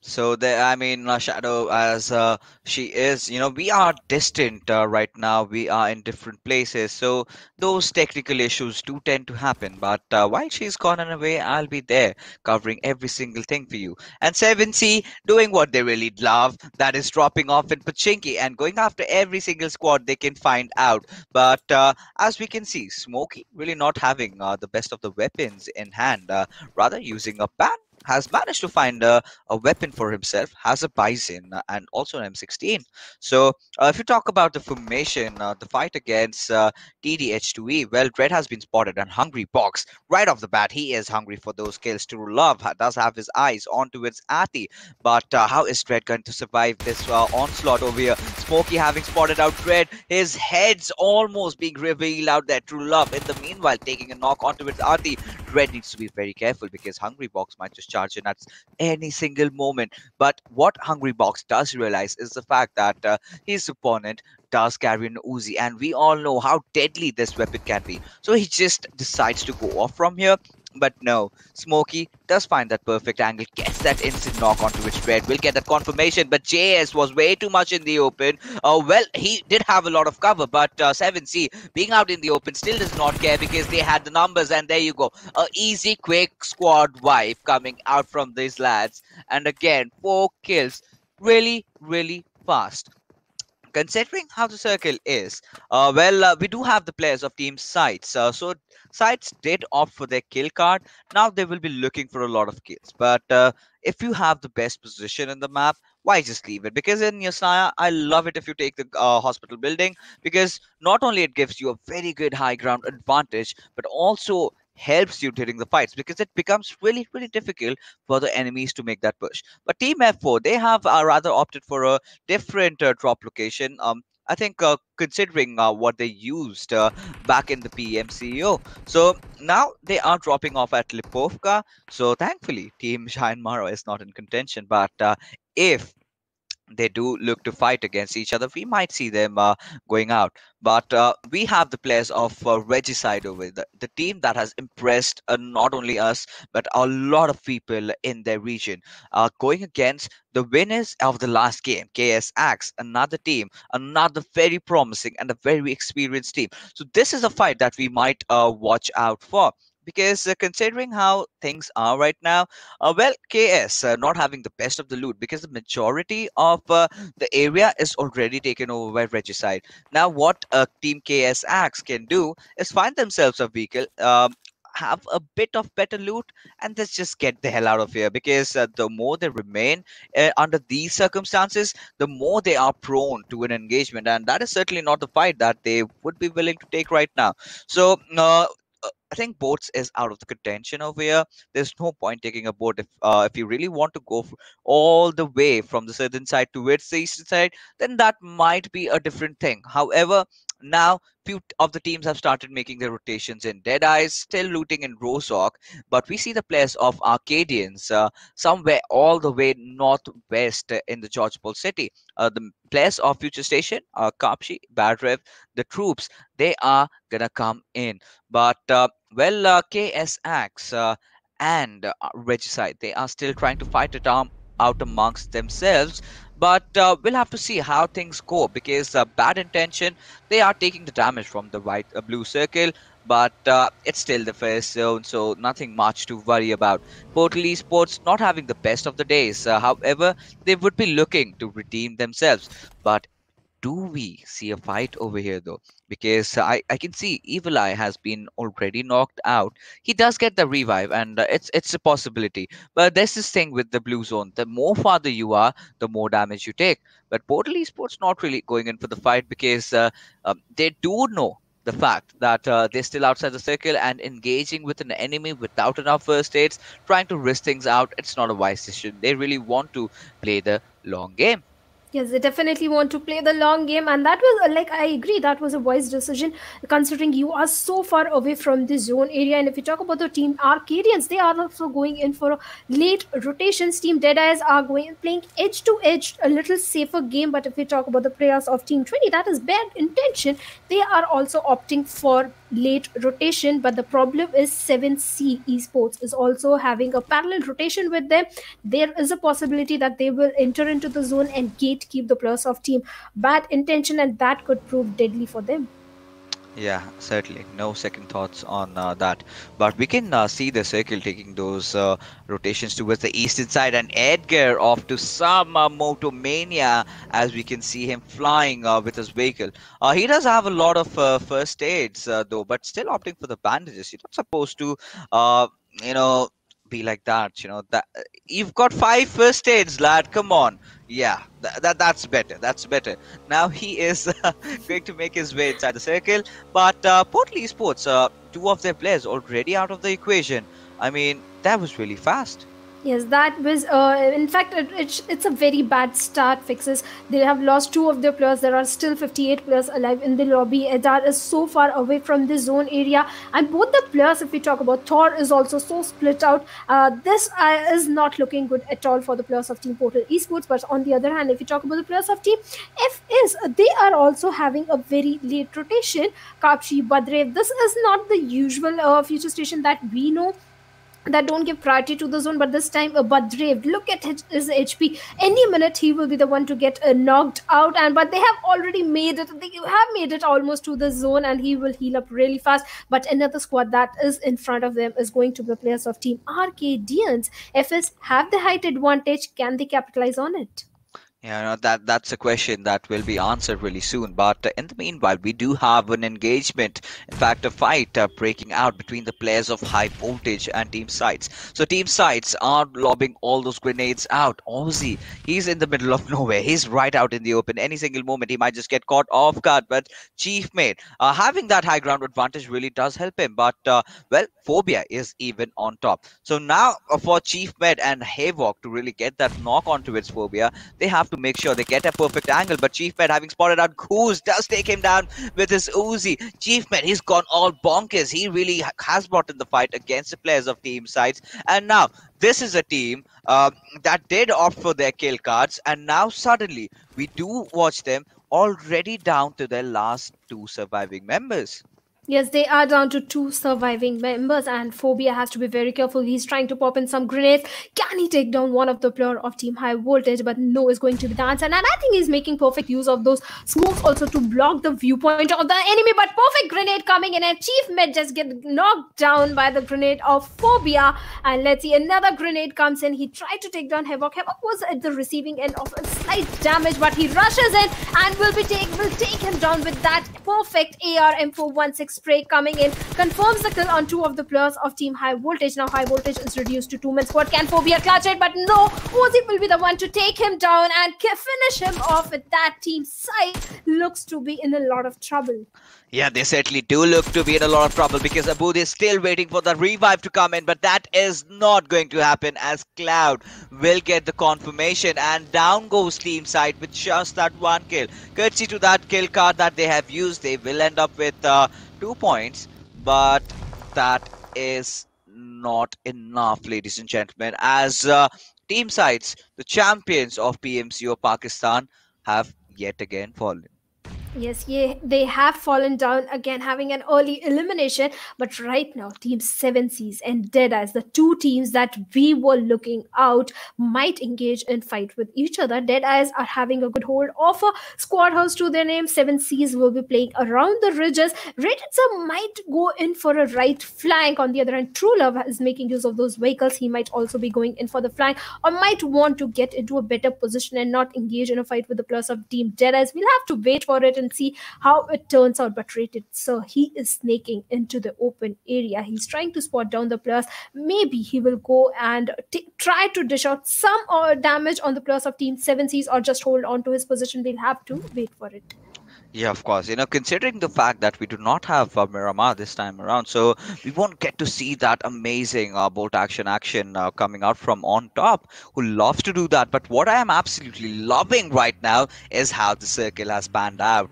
So there, I mean, Shadow, as she is, we are distant right now. We are in different places, so those technical issues do tend to happen. But while she's gone and away, I'll be there covering every single thing for you. And 7C doing what they really love, that is dropping off in Pachinki and going after every single squad they can find out. But as we can see, Smokey really not having the best of the weapons in hand, rather using a ban. Has managed to find a weapon for himself, has a Bison and also an M16. So, if you talk about the formation, the fight against TDH2E, well, Dread has been spotted and Hungry Box right off the bat. He is hungry for those kills. True Love does have his eyes on towards Ati, but how is Dread going to survive this onslaught over here? Smokey having spotted out Dread, his head's almost being revealed out there. True Love, in the meanwhile, taking a knock onto its Ati. Dread needs to be very careful because Hungry Box might just charge in at any single moment. But what Hungry Box does realize is the fact that his opponent does carry an Uzi, and we all know how deadly this weapon can be. So he just decides to go off from here. But no, Smokey does find that perfect angle, gets that instant knock onto its Red, will get that confirmation, but JS was way too much in the open. Well, he did have a lot of cover, but 7C being out in the open still does not care because they had the numbers, and there you go. A easy, quick squad wipe coming out from these lads. And again, 4 kills. Really, really fast. Considering how the circle is, we do have the players of team sites. So sites did opt for their kill card. Now they will be looking for a lot of kills. But if you have the best position in the map, why just leave it? Because in Yasnaya, I love it if you take the hospital building, because not only it gives you a very good high ground advantage, but also helps you during the fights because it becomes really, really difficult for the enemies to make that push. But Team F4, they have rather opted for a different drop location. I think considering what they used back in the PMCO. So now they are dropping off at Lipovka. So thankfully, Team Shine Maro is not in contention. But if they do look to fight against each other, we might see them going out. But we have the players of Regicide over the team that has impressed not only us, but a lot of people in their region. Going against the winners of the last game, KS Axe, another team, another very promising and a very experienced team. So this is a fight that we might watch out for. Because considering how things are right now, well, KS not having the best of the loot because the majority of the area is already taken over by Regicide. Now, what Team KS Axe can do is find themselves a vehicle. Have a bit of better loot and let's just get the hell out of here because the more they remain under these circumstances, the more they are prone to an engagement, and that is certainly not the fight that they would be willing to take right now. So I think boats is out of the contention over here. There's no point taking a boat if you really want to go all the way from the southern side towards the eastern side. Then that might be a different thing. However, now few of the teams have started making their rotations in Deadeyes, still looting in Rosok, but we see the players of Arcadians somewhere all the way northwest in the George Paul city. The players of Future Station, Kapshi, Badrev, the troops, they are gonna come in. But KSX and Regicide, they are still trying to fight it out amongst themselves. But we'll have to see how things go because bad intention, they are taking the damage from the white blue circle. But it's still the first zone, so nothing much to worry about. Portal Esports not having the best of the days. However, they would be looking to redeem themselves. But do we see a fight over here though? Because I can see Evil Eye has been already knocked out. He does get the revive, and it's a possibility. But there's this thing with the blue zone: the more farther you are, the more damage you take. But Portal Esports not really going in for the fight because they do know The fact that they're still outside the circle and engaging with an enemy without enough first aids, trying to risk things out, it's not a wise decision. They really want to play the long game. Yes, they definitely want to play the long game, and that was like I agree that was a wise decision considering you are so far away from the zone area. And if you talk about the team Arcadians, they are also going in for a late rotations. Team Deadeyes are going playing edge to edge, a little safer game. But if we talk about the players of Team 20, that is bad intention. They are also opting for late rotation, but the problem is 7C Esports is also having a parallel rotation with them. There is a possibility that they will enter into the zone and gatekeep the players of team bad intention, and that could prove deadly for them. Yeah, certainly. No second thoughts on that. But we can see the circle taking those rotations towards the eastern side, and Edgar off to some motomania as we can see him flying with his vehicle. He does have a lot of first aids though, but still opting for the bandages. You're not supposed to, uh, you know, be like that. That you've got five first aids, lad. Come on. Yeah, that's better. That's better. Now he is going to make his way inside the circle. But Portal Esports, two of their players already out of the equation. I mean, that was really fast. Yes, that was. In fact, it's a very bad start. Fixes. They have lost two of their players. There are still 58 players alive in the lobby. Edar is so far away from the zone area, and both the players, if we talk about Thor, is also so split out. This is not looking good at all for the players of Team Portal Esports. But on the other hand, if you talk about the players of Team F, is they are also having a very late rotation. Kapshi, Badrev. This is not the usual future station that we know that don't give priority to the zone, but this time Badrev, look at his HP. Any minute he will be the one to get knocked out, and but they have already made it. They have made it almost to the zone, and he will heal up really fast. But another squad that is in front of them is going to be the players of Team Arcadians. FS have the height advantage. Can they capitalize on it? Yeah, that's a question that will be answered really soon. But in the meanwhile, we do have an engagement. In fact, a fight breaking out between the players of High Voltage and Team Sights. So Team Sights are lobbing all those grenades out. Ozzy, he's in the middle of nowhere. He's right out in the open. Any single moment, he might just get caught off guard. But Chief Mate, having that high ground advantage really does help him. But well, Phobia is even on top. So now for Chief Med and Havoc to really get that knock onto its Phobia, they have to make sure they get a perfect angle. But Chief Med, having spotted out Goose, does take him down with his Uzi. Chief Med, he's gone all bonkers. He really has brought in the fight against the players of Team Sides. And now this is a team that did opt for their kill cards, and now suddenly we do watch them already down to their last two surviving members. Yes, they are down to two surviving members, and Phobia has to be very careful. He's trying to pop in some grenades. Can he take down one of the player of Team High Voltage? But no is going to be the answer. And I think he's making perfect use of those smokes also to block the viewpoint of the enemy. But perfect grenade coming in, and Chief Med just get knocked down by the grenade of Phobia. And let's see, another grenade comes in. He tried to take down Havoc. Havoc was at the receiving end of a slight damage, but he rushes in and will take him down with that perfect AR M416 spray coming in, confirms the kill on two of the players of Team High Voltage. Now High Voltage is reduced to 2-man squad. Can Phobia clutch it? But no, Ozzy will be the one to take him down and finish him off with that. Team side looks to be in a lot of trouble. Yeah, they certainly do look to be in a lot of trouble because Abood is still waiting for the revive to come in, but that is not going to happen as Cloud will get the confirmation, and down goes Team Side with just that one kill. Courtesy to that kill card that they have used, they will end up with 2 points, but that is not enough, ladies and gentlemen, as Team Sides, the champions of PMCO Pakistan, have yet again fallen. Yes, yeah, they have fallen down again, having an early elimination. But right now, Team 7Cs and Deadeyes, the two teams that we were looking out, might engage in fight with each other. Deadeyes are having a good hold of a squad house to their name. 7Cs will be playing around the ridges. Reditzer might go in for a right flank. On the other hand, True Love is making use of those vehicles. He might also be going in for the flank, or might want to get into a better position and not engage in a fight with the players of Team Deadeyes. We'll have to wait for it and see how it turns out. But rated, so he is snaking into the open area. He's trying to spot down the players. Maybe he will go and try to dish out some damage on the players of Team 7Cs, or just hold on to his position. We'll have to wait for it. Yeah, of course. Considering the fact that we do not have Miramar this time around, so we won't get to see that amazing bolt action coming out from on top, who loves to do that. But what I am absolutely loving right now is how the circle has panned out,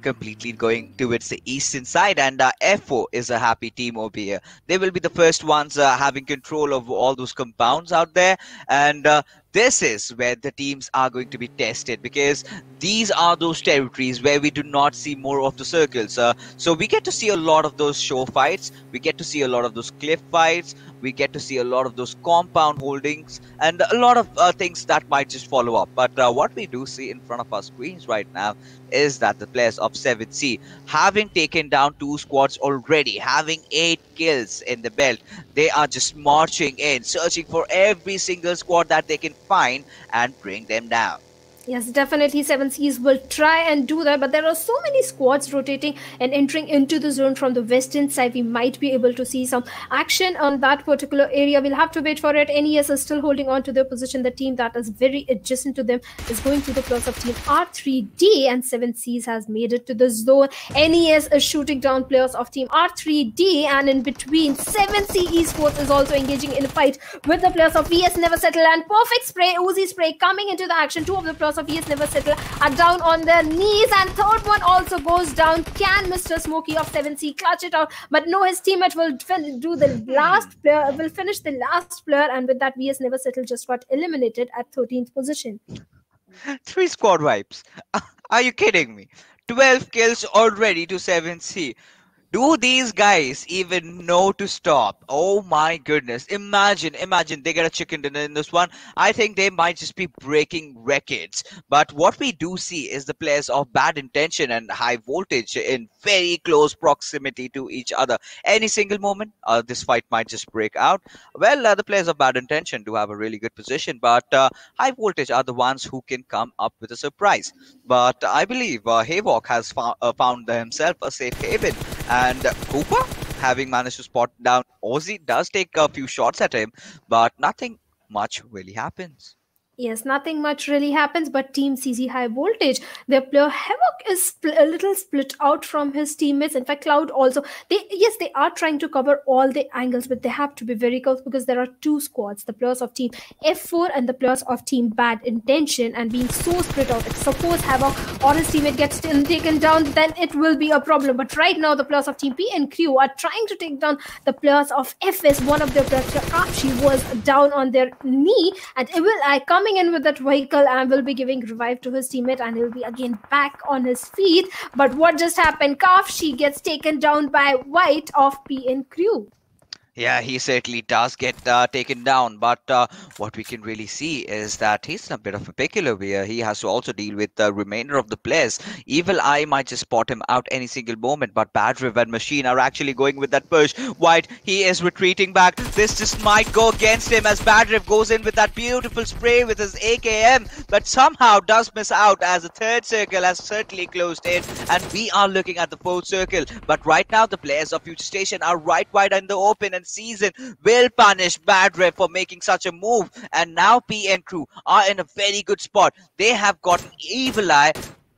completely going towards the eastern side, and FO is a happy team over here. They will be the first ones having control of all those compounds out there, and this is where the teams are going to be tested because these are those territories where we do not see more of the circles. So we get to see a lot of those show fights, we get to see a lot of those cliff fights, we get to see a lot of those compound holdings, and a lot of things that might just follow up. But what we do see in front of our screens right now is that the players of 7C, having taken down two squads already, having 8 kills in the belt, they are just marching in, searching for every single squad that they can find and bring them down. Yes, definitely 7Cs will try and do that, but there are so many squads rotating and entering into the zone from the western side. We might be able to see some action on that particular area. We'll have to wait for it. NES is still holding on to their position. The team that is very adjacent to them is going to the plus of team R3D, and 7Cs has made it to the zone. NES is shooting down players of team R3D, and in between, 7C Esports is also engaging in a fight with the players of VS Never Settle, and perfect spray, Uzi spray coming into the action. Two of the players of VS Never Settle are down on their knees, and third one also goes down. Can Mr. Smokey of 7C clutch it out? But no, his teammate will do the last player, will finish the last player, and with that, VS Never Settle just got eliminated at 13th position. 3 squad wipes. Are you kidding me? 12 kills already to 7C. Do these guys even know to stop? Oh my goodness. Imagine they get a chicken dinner in this one. I think they might just be breaking records. But what we do see is the players of bad intention and high voltage in very close proximity to each other. Any single moment, this fight might just break out. Well, the players of bad intention do have a really good position, but high voltage are the ones who can come up with a surprise. But I believe Havok has found himself a safe haven, and Cooper, having managed to spot down Ozzy, does take a few shots at him, but nothing much really happens. Yes, nothing much really happens, but Team CZ High Voltage, their player Havoc is a little split out from his teammates. In fact, Cloud also, they are trying to cover all the angles, but they have to be very careful because there are two squads, the players of Team F4 and the players of Team Bad Intention, and being so split out, if suppose Havoc or his teammate gets taken down, then it will be a problem. But right now, the players of Team P and Crew are trying to take down the players of FS. One of their players, Kapshi, was down on their knee, and Evil Eye coming in with that vehicle and will be giving revive to his teammate, and he'll be again back on his feet. But what just happened? Kafshi gets taken down by White of PN Crew. Yeah, he certainly does get taken down, but what we can really see is that he's in a bit of a pickle here. He has to also deal with the remainder of the players. Evil Eye might just spot him out any single moment, but Bad Rev and Machine are actually going with that push. White, he is retreating back. This just might go against him as Bad Rev goes in with that beautiful spray with his AKM, but somehow does miss out as the third circle has certainly closed in, and we are looking at the fourth circle. But right now, the players of Future Station are right wide in the open, and Season will punish Bad Rev for making such a move. And now PN Crew are in a very good spot. They have gotten Evil Eye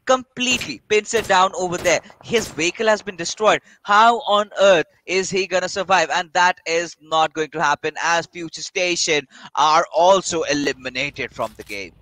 completely pinched down over there. His vehicle has been destroyed. How on earth is he gonna survive? And that is not going to happen as Future Station are also eliminated from the game.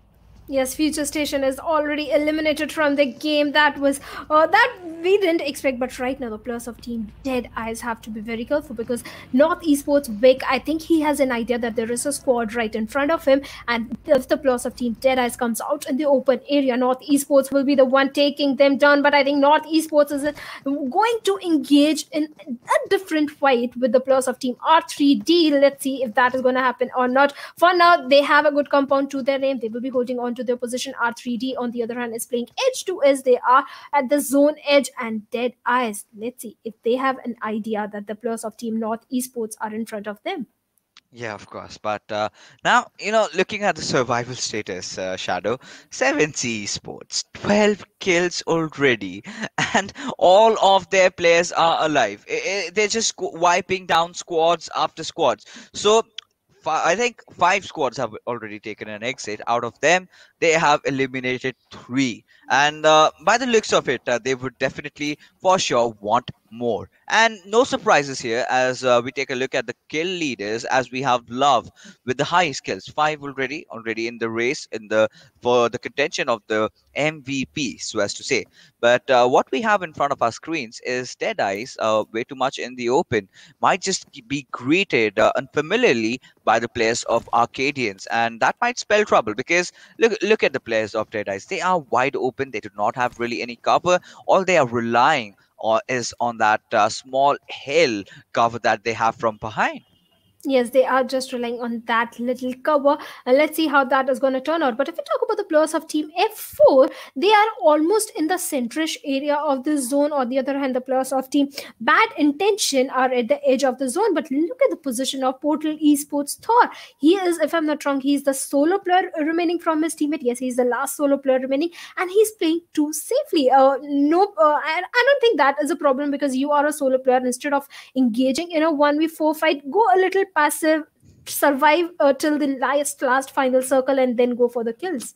Yes, Future Station is already eliminated from the game. That was that we didn't expect. But right now, the players of Team Dead Eyes have to be very careful because North Esports Vic, I think he has an idea that there is a squad right in front of him, and if the players of Team Dead Eyes comes out in the open area, North Esports will be the one taking them down. But I think North Esports is going to engage in a different fight with the players of Team R3D. Let's see if that is going to happen or not. For now, they have a good compound to their name. They will be holding on to their position. R3D, on the other hand, is playing edge to edge. They are at the zone edge, and Dead Eyes. Let's see if they have an idea that the players of Team North Esports are in front of them. Yeah, of course. But now, looking at the survival status, Shadow, 7C Sports, 12 kills already, and all of their players are alive. They're just wiping down squads after squads. So, I think 5 squads have already taken an exit. Out of them, they have eliminated 3. And by the looks of it, they would definitely, for sure, want more. And no surprises here as we take a look at the kill leaders, as we have Love with the highest kills, 5 already in the race in the for the contention of the MVP, so as to say. But what we have in front of our screens is Dead Eyes, way too much in the open, might just be greeted unfamiliarly by the players of Arcadians, and that might spell trouble because look at the players of Dead Eyes. They are wide open. They do not have really any cover. All they are relying on is on that small hill cover that they have from behind. Yes, they are just relying on that little cover, and let's see how that is going to turn out. But if we talk about the players of Team F4, they are almost in the centrish area of the zone. On the other hand, the players of Team Bad Intention are at the edge of the zone. But look at the position of Portal Esports Thor. He is, if I'm not wrong, he's the solo player remaining from his teammate. Yes, he's the last solo player remaining, and he's playing too safely. No, I don't think that is a problem because you are a solo player. Instead of engaging in a 1v4 fight, go a little passive, survive till the last final circle, and then go for the kills.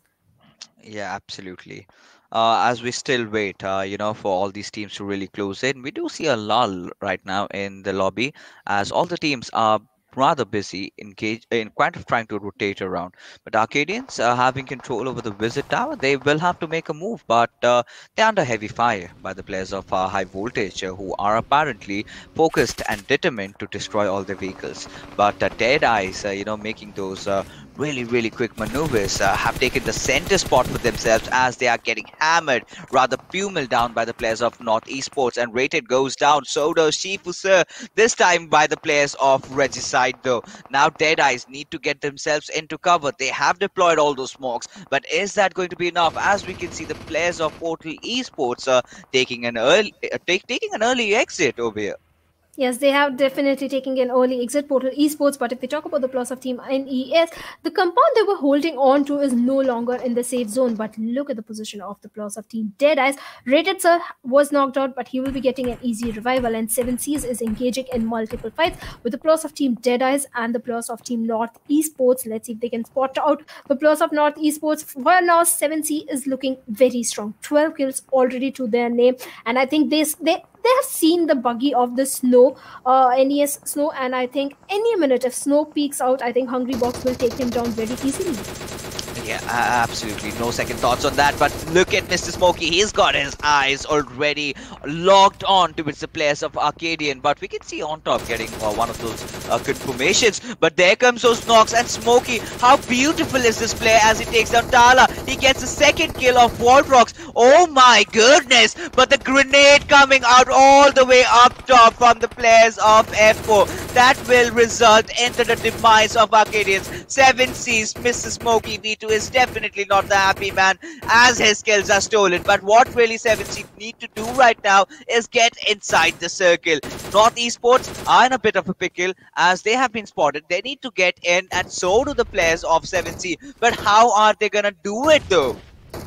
Yeah, absolutely. As we still wait, for all these teams to really close in, we do see a lull right now in the lobby as all the teams are rather busy engaged in quite of trying to rotate around. But Arcadians having control over the visit tower, they will have to make a move, but they're under heavy fire by the players of High Voltage, who are apparently focused and determined to destroy all the vehicles. But Dead Eyes, making those really quick maneuvers, have taken the center spot for themselves as they are getting hammered, rather pummeled down by the players of North Esports, and Rated goes down. So does Shifu Sir, this time by the players of Regicide though. Now Dead Eyes need to get themselves into cover. They have deployed all those smokes, but is that going to be enough? As we can see, the players of Portal Esports taking an early exit over here. Yes, they have definitely taken an early exit, Portal Esports. But if we talk about the plus of Team NES, the compound they were holding on to is no longer in the safe zone. But look at the position of the plus of Team Dead Eyes. Rated Sir was knocked out, but he will be getting an easy revival. And 7Cs is engaging in multiple fights with the plus of Team Dead Eyes and the plus of Team North Esports. Let's see if they can spot out the plus of North Esports. For now, 7C is looking very strong. 12 kills already to their name. And I think they have seen the buggy of the snow, NES snow, and I think any minute if snow peeks out, I think Hungry Box will take him down very easily. Yeah, absolutely. No second thoughts on that. But look at Mr. Smokey. He's got his eyes already locked on towards the players of Arcadian. But we can see on top getting one of those confirmations. But there comes those knocks. And Smokey, how beautiful is this play as he takes down Tala. He gets a second kill of Wallrocks. Oh my goodness. But the grenade coming out all the way up top from the players of F4. That will result into the demise of Arcadians. 7Cs, Mr. Smokey V2 is definitely not the happy man as his kills are stolen. But what really 7C need to do right now is get inside the circle. North Esports are in a bit of a pickle as they have been spotted. They need to get in, and so do the players of 7C. But how are they gonna do it though?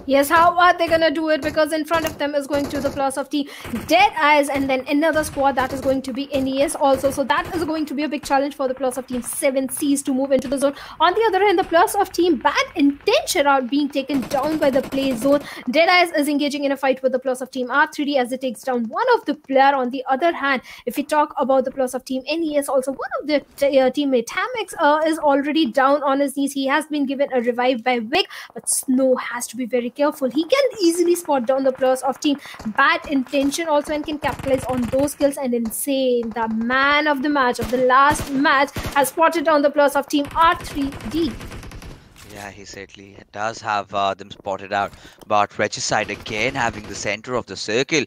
Yes, how are they gonna do it? Because in front of them is going to the plus of Team Dead Eyes, and then another squad that is going to be NES also. So that is going to be a big challenge for the plus of Team 7Cs to move into the zone. On the other hand, the plus of Team Bad Intention are being taken down by the play zone. Dead Eyes is engaging in a fight with the plus of Team R3D as it takes down one of the player. On the other hand, if we talk about the plus of Team NES, also one of the teammate Hamex is already down on his knees. He has been given a revive by Vic, but Snow has to be very careful. He can easily spot down the players of Team Bad Intention also and can capitalize on those kills. And Insane, the man of the match, of the last match, has spotted down the players of Team R3D. Yeah, he certainly does have them spotted out. But Regicide again having the center of the circle.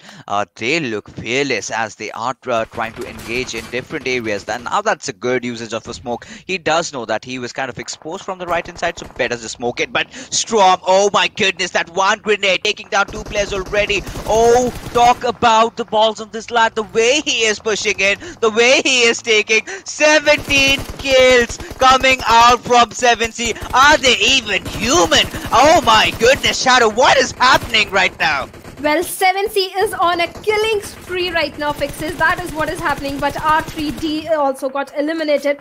They look fearless as they are trying to engage in different areas. And now that's a good usage of a smoke. He does know that he was kind of exposed from the right hand side, so better to smoke it. But Storm, oh my goodness, that one grenade taking down 2 players already. Oh, talk about the balls of this lad. The way he is pushing in, the way he is taking 17 kills coming out from 7C. Are they even human? Oh my goodness, Shadow, what is happening right now? Well, 7C is on a killing spree right now, Fixes. That is what is happening. But R3D also got eliminated.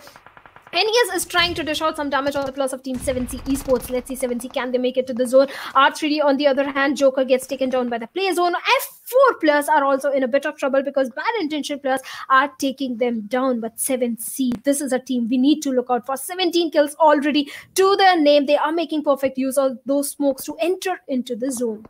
NES is trying to dish out some damage on the players of Team 7C Esports. Let's see 7C, can they make it to the zone? R3D on the other hand, Joker gets taken down by the play zone. F4 players are also in a bit of trouble because bad intention players are taking them down. But 7C, this is a team we need to look out for. 17 kills already to their name. They are making perfect use of those smokes to enter into the zone.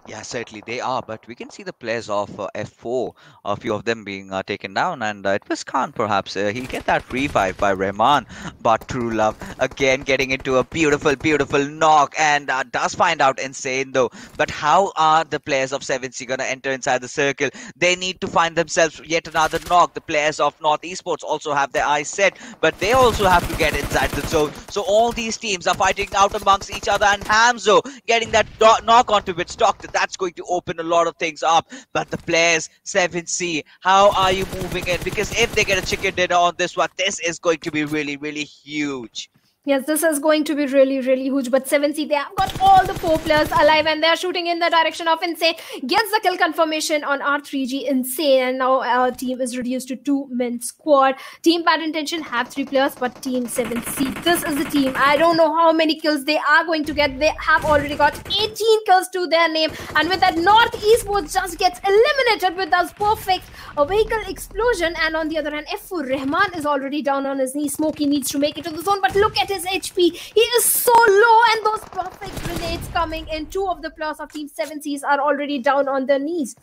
Yeah, certainly they are, but we can see the players of F4, a few of them being taken down, and it was Khan perhaps. He'll get that revive by Rahman, but True Love again getting into a beautiful, beautiful knock, and does find out Insane though. But how are the players of 7C gonna enter inside the circle? They need to find themselves yet another knock. The players of North Esports also have their eyes set, but they also have to get inside the zone. So all these teams are fighting out amongst each other, and Hamzo getting that knock onto its doctor. That's going to open a lot of things up. But the players, 7C, how are you moving in? Because if they get a chicken dinner on this one, this is going to be really, really huge. Yes, this is going to be really, really huge. But 7C, they have got all the 4 players alive and they're shooting in the direction of Insane. Gets the kill confirmation on R3G Insane. And now our team is reduced to 2-man squad. Team Bad Intention have 3 players, but Team 7C, this is the team. I don't know how many kills they are going to get. They have already got 18 kills to their name. And with that, North Esports just gets eliminated with those perfect vehicle explosion. And on the other hand, F4 Rahman is already down on his knees. Smokey needs to make it to the zone, but look at his HP. He is so low, and those perfect grenades coming in. 2 of the players of Team 7Cs are already down on their knees.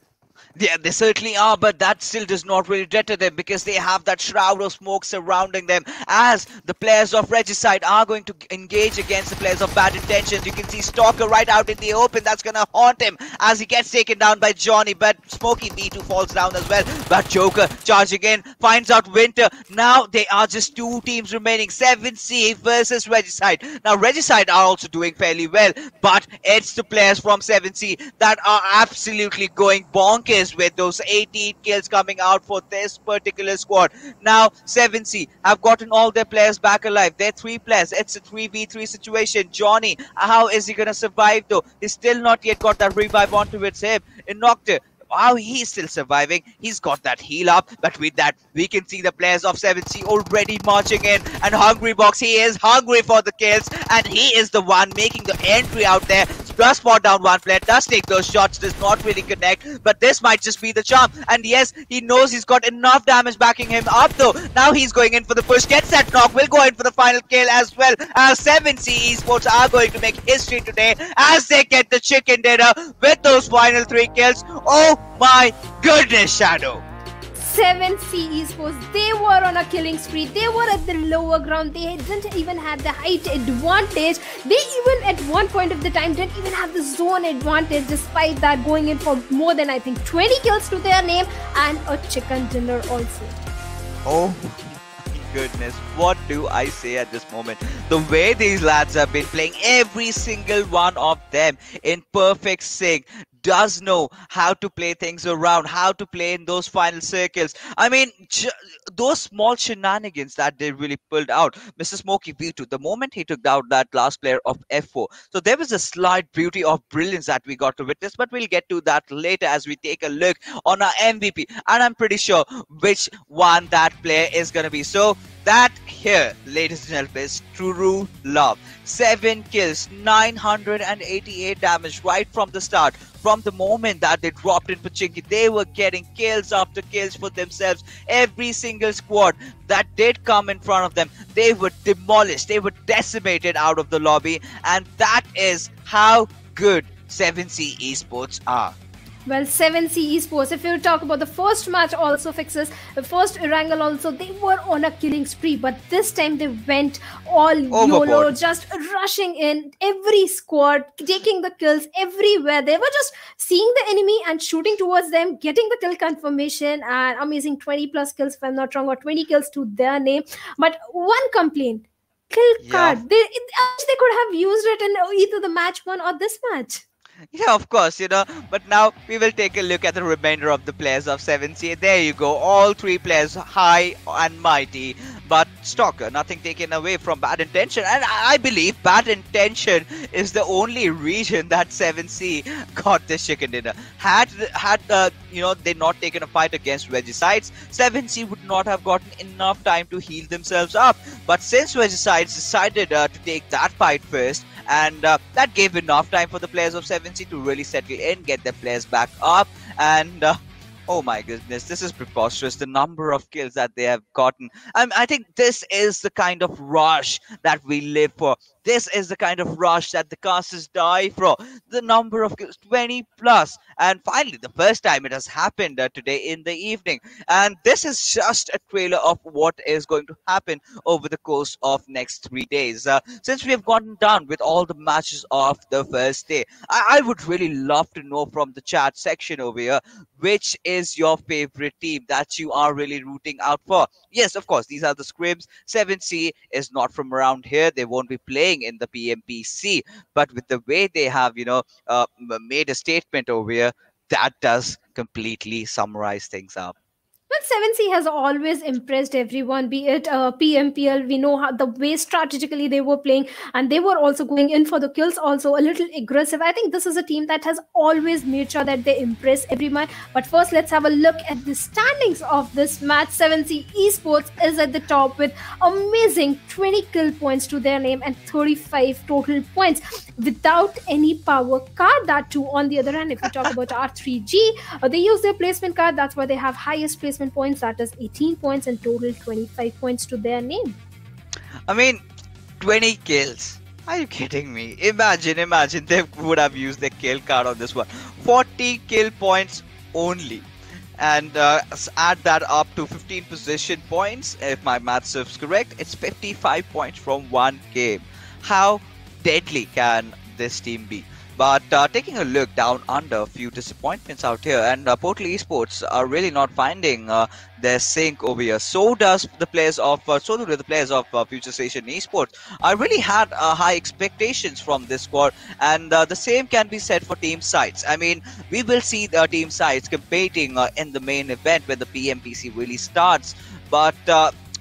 Yeah, they certainly are, but that still does not really deter them because they have that shroud of smoke surrounding them. As the players of Regicide are going to engage against the players of Bad Intentions, you can see Stalker right out in the open. That's going to haunt him as he gets taken down by Johnny, but Smokey B2 falls down as well. But Joker charging in, finds out Winter. Now they are just 2 teams remaining, 7C versus Regicide. Now Regicide are also doing fairly well, but it's the players from 7C that are absolutely going bonkers with those 18 kills coming out for this particular squad. Now 7C have gotten all their players back alive. They're 3 players. It's a 3v3 situation. Johnny, how is he gonna survive though? He's still not yet got that revive onto his hip. Nocta, wow, he's still surviving. He's got that heal up, but with that, we can see the players of 7C already marching in. And Hungry Box, he is hungry for the kills, and he is the one making the entry out there. Does spot down one player, does take those shots, does not really connect, but this might just be the charm. And yes, he knows he's got enough damage backing him up though. Now he's going in for the push, gets that knock, will go in for the final kill as well. As 7C Esports are going to make history today as they get the chicken dinner with those final 3 kills. Oh my goodness, Shadow. 7C Esports, they were on a killing spree. They were at the lower ground. They didn't even have the height advantage. They even at one point of the time didn't even have the zone advantage. Despite that, going in for more than I think 20 kills to their name and a chicken dinner also. Oh my goodness, what do I say at this moment? The way these lads have been playing, every single one of them in perfect sync, does know how to play things around, how to play in those final circles. I mean, those small shenanigans that they really pulled out. Mr. Smokey V2, the moment he took down that last player of F4, so there was a slight beauty of brilliance that we got to witness, but we'll get to that later as we take a look on our MVP, and I'm pretty sure which one that player is going to be. So that here, ladies and gentlemen, is True Love. 7 kills, 988 damage right from the start. From the moment that they dropped in Pachinki, they were getting kills after kills for themselves. Every single squad that did come in front of them, they were demolished. They were decimated out of the lobby. And that is how good 7C Esports are. Well, 7C Esports, if you talk about the first match also fixes, the first Erangel also, they were on a killing spree, but this time they went all YOLO, just rushing in every squad, taking the kills everywhere. They were just seeing the enemy and shooting towards them, getting the kill confirmation, and amazing 20 plus kills, if I'm not wrong, or 20 kills to their name. But one complaint, kill card. They could have used it in either the match 1 or this match. Yeah, of course, but now we will take a look at the remainder of the players of 7C. There you go, all 3 players high and mighty. But Stalker, nothing taken away from Bad Intention. And I believe Bad Intention is the only region that 7C got this chicken dinner. Had they not taken a fight against Regicides, 7C would not have gotten enough time to heal themselves up. But since Regicides decided to take that fight first, and that gave enough time for the players of 7C to really settle in, get their players back up, and oh my goodness, this is preposterous. The number of kills that they have gotten. I think this is the kind of rush that we live for. This is the kind of rush that the casters die for. The number of kills, 20 plus. And finally, the first time it has happened today in the evening. And this is just a trailer of what is going to happen over the course of next 3 days. Since we have gotten done with all the matches of the first day, I would really love to know from the chat section over here, which is your favorite team that you are really rooting out for? Yes, of course, these are the Scrims. 7C is not from around here. They won't be playing in the PMPC. But with the way they have, made a statement over here, that does completely summarize things up. Well, 7C has always impressed everyone, be it PMPL. We know how the way strategically they were playing, and they were also going in for the kills, also a little aggressive. I think this is a team that has always made sure that they impress everyone. But first, let's have a look at the standings of this match. 7C Esports is at the top with amazing 20 kill points to their name and 35 total points without any power card. That too, on the other hand, if we talk about R3G, they use their placement card. That's why they have highest placement points, that is 18 points, and total 25 points to their name. I mean, 20 kills. Are you kidding me? Imagine they would have used their kill card on this one. 40 kill points only. And add that up to 15 position points. If my math serves correct, it's 55 points from one game. How deadly can this team be? But taking a look down under, a few disappointments out here, and Portal Esports are really not finding their sync over here. So do the players of Future Station Esports. I really had high expectations from this squad, and the same can be said for team sites. I mean, we will see the team sites competing in the main event when the PMPC really starts. But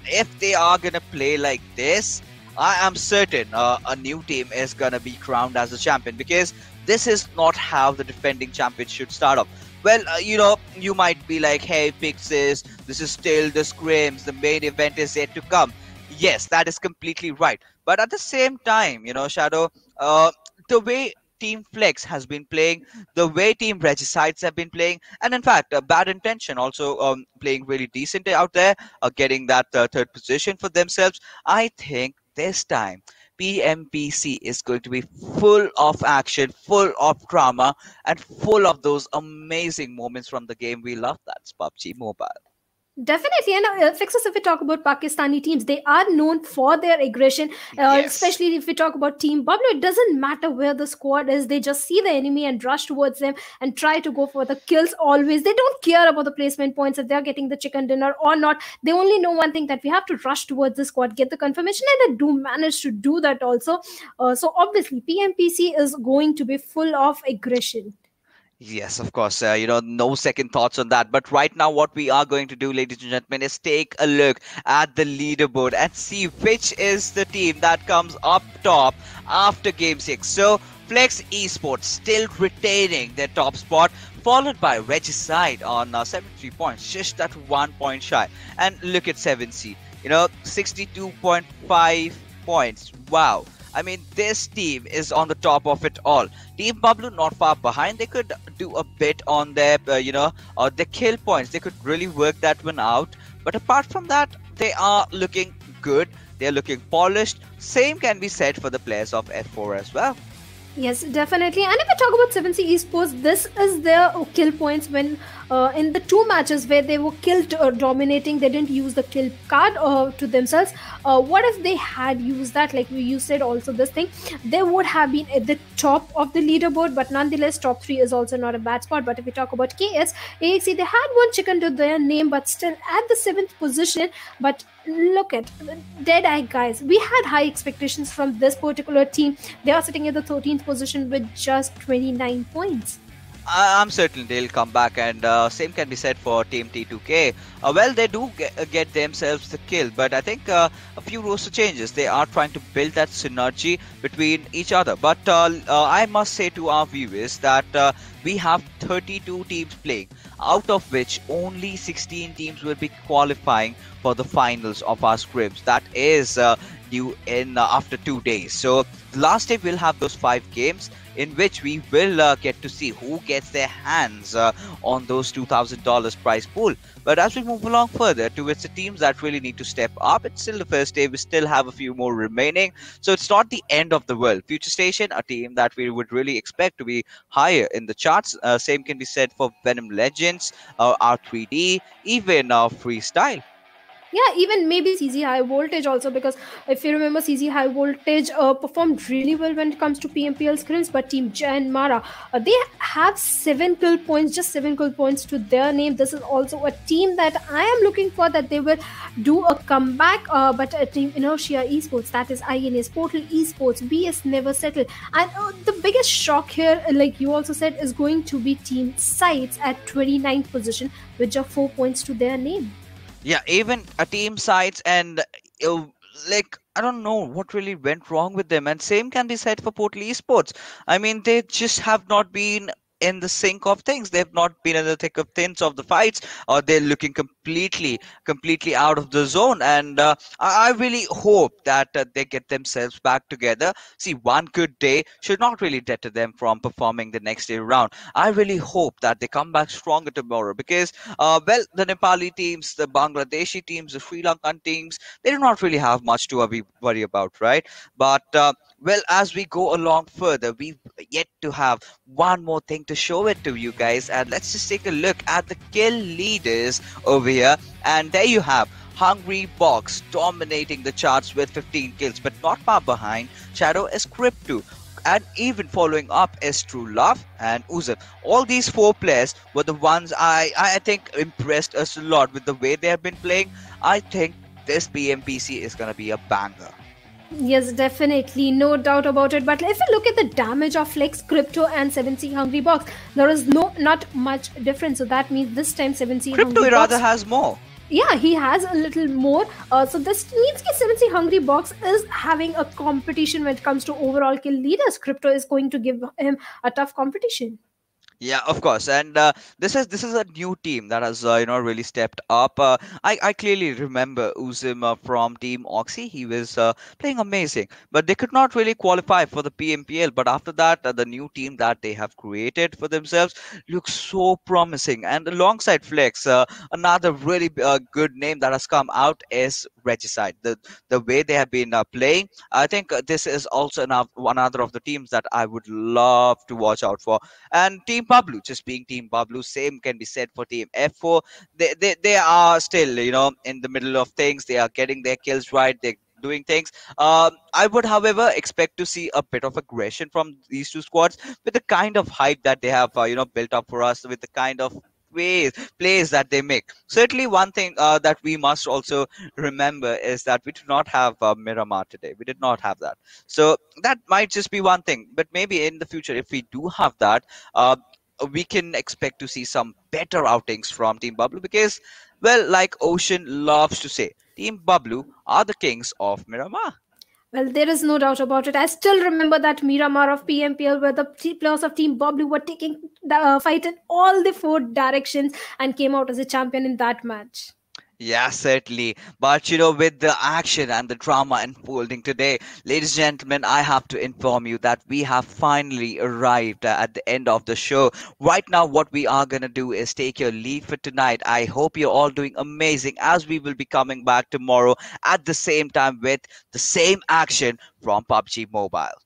if they are gonna play like this, I am certain a new team is going to be crowned as a champion, because this is not how the defending champion should start off. Well, you might be like, hey, Pixis, this is still the Scrims, the main event is yet to come. Yes, that is completely right. But at the same time, Shadow, the way Team Flex has been playing, the way Team Regicides have been playing, and in fact, Bad Intention also playing really decent out there, getting that third position for themselves, I think this time PMPC is going to be full of action, full of drama, and full of those amazing moments from the game we love, that's PUBG Mobile. Definitely, and Fixers, if we talk about Pakistani teams, they are known for their aggression, Yes. especially if we talk about Team Bablu. It doesn't matter where the squad is, they just see the enemy and rush towards them and try to go for the kills always. They don't care about the placement points, if they're getting the chicken dinner or not. They only know one thing, that we have to rush towards the squad, get the confirmation, and they do manage to do that also. So obviously, PMPC is going to be full of aggression. Yes, of course. No second thoughts on that. But right now, what we are going to do, ladies and gentlemen, is take a look at the leaderboard and see which is the team that comes up top after Game 6. So, Flex Esports still retaining their top spot, followed by Regicide on 73 points, just that 1 point shy. And look at 7C, 62.5 points. Wow. I mean, this team is on the top of it all. Team Bablu not far behind. They could do a bit on their, their kill points. They could really work that one out. But apart from that, they are looking good. They're looking polished. Same can be said for the players of F4 as well. Yes, definitely. And if we talk about 7C Esports, this is their kill points when in the two matches where they were killed dominating, they didn't use the kill card to themselves. What if they had used that? Like you said also this thing, they would have been at the top of the leaderboard, but nonetheless, top 3 is also not a bad spot. But if we talk about KS, AXE, they had one chicken to their name, but still at the 7th position. But look at dead eye, guys. We had high expectations from this particular team. They are sitting at the 13th position with just 29 points. I'm certain they'll come back, and same can be said for Team T2K. Well, they do get themselves the kill, but I think a few roster changes. They are trying to build that synergy between each other. But I must say to our viewers that we have 32 teams playing, out of which only 16 teams will be qualifying for the finals of our scrims. That is due in after 2 days. So last day we'll have those 5 games in which we will get to see who gets their hands on those $2,000 prize pool. But as we move along further towards the teams that really need to step up, it's still the first day. We still have a few more remaining. So it's not the end of the world. Future Station, a team that we would really expect to be higher in the charts. Same can be said for Venom Legends, R3D, even Freestyle. Yeah, even maybe CZ High Voltage also, because if you remember, CZ High Voltage performed really well when it comes to PMPL screens, but Team Jan Mara, they have 7 kill points, just 7 kill points to their name. This is also a team that I am looking for, that they will do a comeback, but Team Inertia Esports, that is INS, Portal Esports, BS Never Settle. And the biggest shock here, like you also said, is going to be Team Sites at 29th position with just 4 points to their name. Yeah, even a team sides and uh, like I don't know what really went wrong with them. And same can be said for Portal Esports. I mean, they just have not been in the sync of things. They have not been in the thick of thins of the fights, or they're looking completely out of the zone. And I really hope that they get themselves back together. See, one good day should not really deter them from performing the next day round. I really hope that they come back stronger tomorrow, because well, the Nepali teams, the Bangladeshi teams, the Sri Lankan teams, they do not really have much to worry about, right? But well, as we go along further, we've yet to have one more thing to show it to you guys, and let's just take a look at the kill leaders over here. And there you have Hungry Box dominating the charts with 15 kills, but not far behind. Shadow is Crypto, and even following up is True Love and Uzum. All these 4 players were the ones I think impressed us a lot with the way they have been playing. I think this PMPC is gonna be a banger. Yes, definitely, no doubt about it. But if you look at the damage of Flex, Crypto, and 7C Hungry Box, there is not much difference. So that means this time 7C Crypto Hungry rather Box, has more. yeah, he has a little more. So this means that 7C Hungry Box is having a competition when it comes to overall kill leaders. Crypto is going to give him a tough competition. Yeah, of course, and this is a new team that has really stepped up. I clearly remember Uzim from Team Oxy. He was playing amazing, but they could not really qualify for the PMPL. But after that, the new team that they have created for themselves looks so promising. And alongside Flex, another really good name that has come out is Regicide. The way they have been playing, I think this is also another of the teams that I would love to watch out for. And Team Bablu, just being Team Bablu, same can be said for Team F4. They are still, in the middle of things. They are getting their kills right. They're doing things. I would, however, expect to see a bit of aggression from these two squads with the kind of hype that they have, built up for us, with the kind of plays that they make. Certainly, one thing that we must also remember is that we do not have Miramar today. We did not have that. So that might just be one thing. But maybe in the future, if we do have that, we can expect to see some better outings from Team Bablu, because, well, like Ocean loves to say, Team Bablu are the kings of Miramar. Well, there is no doubt about it. I still remember that Miramar of PMPL, where the players of Team Boblu were taking the fight in all the 4 directions and came out as a champion in that match. Yeah, certainly. But with the action and the drama unfolding today, ladies and gentlemen, I have to inform you that we have finally arrived at the end of the show. Right now, what we are going to do is take your leave for tonight. I hope you're all doing amazing, as we will be coming back tomorrow at the same time with the same action from PUBG Mobile.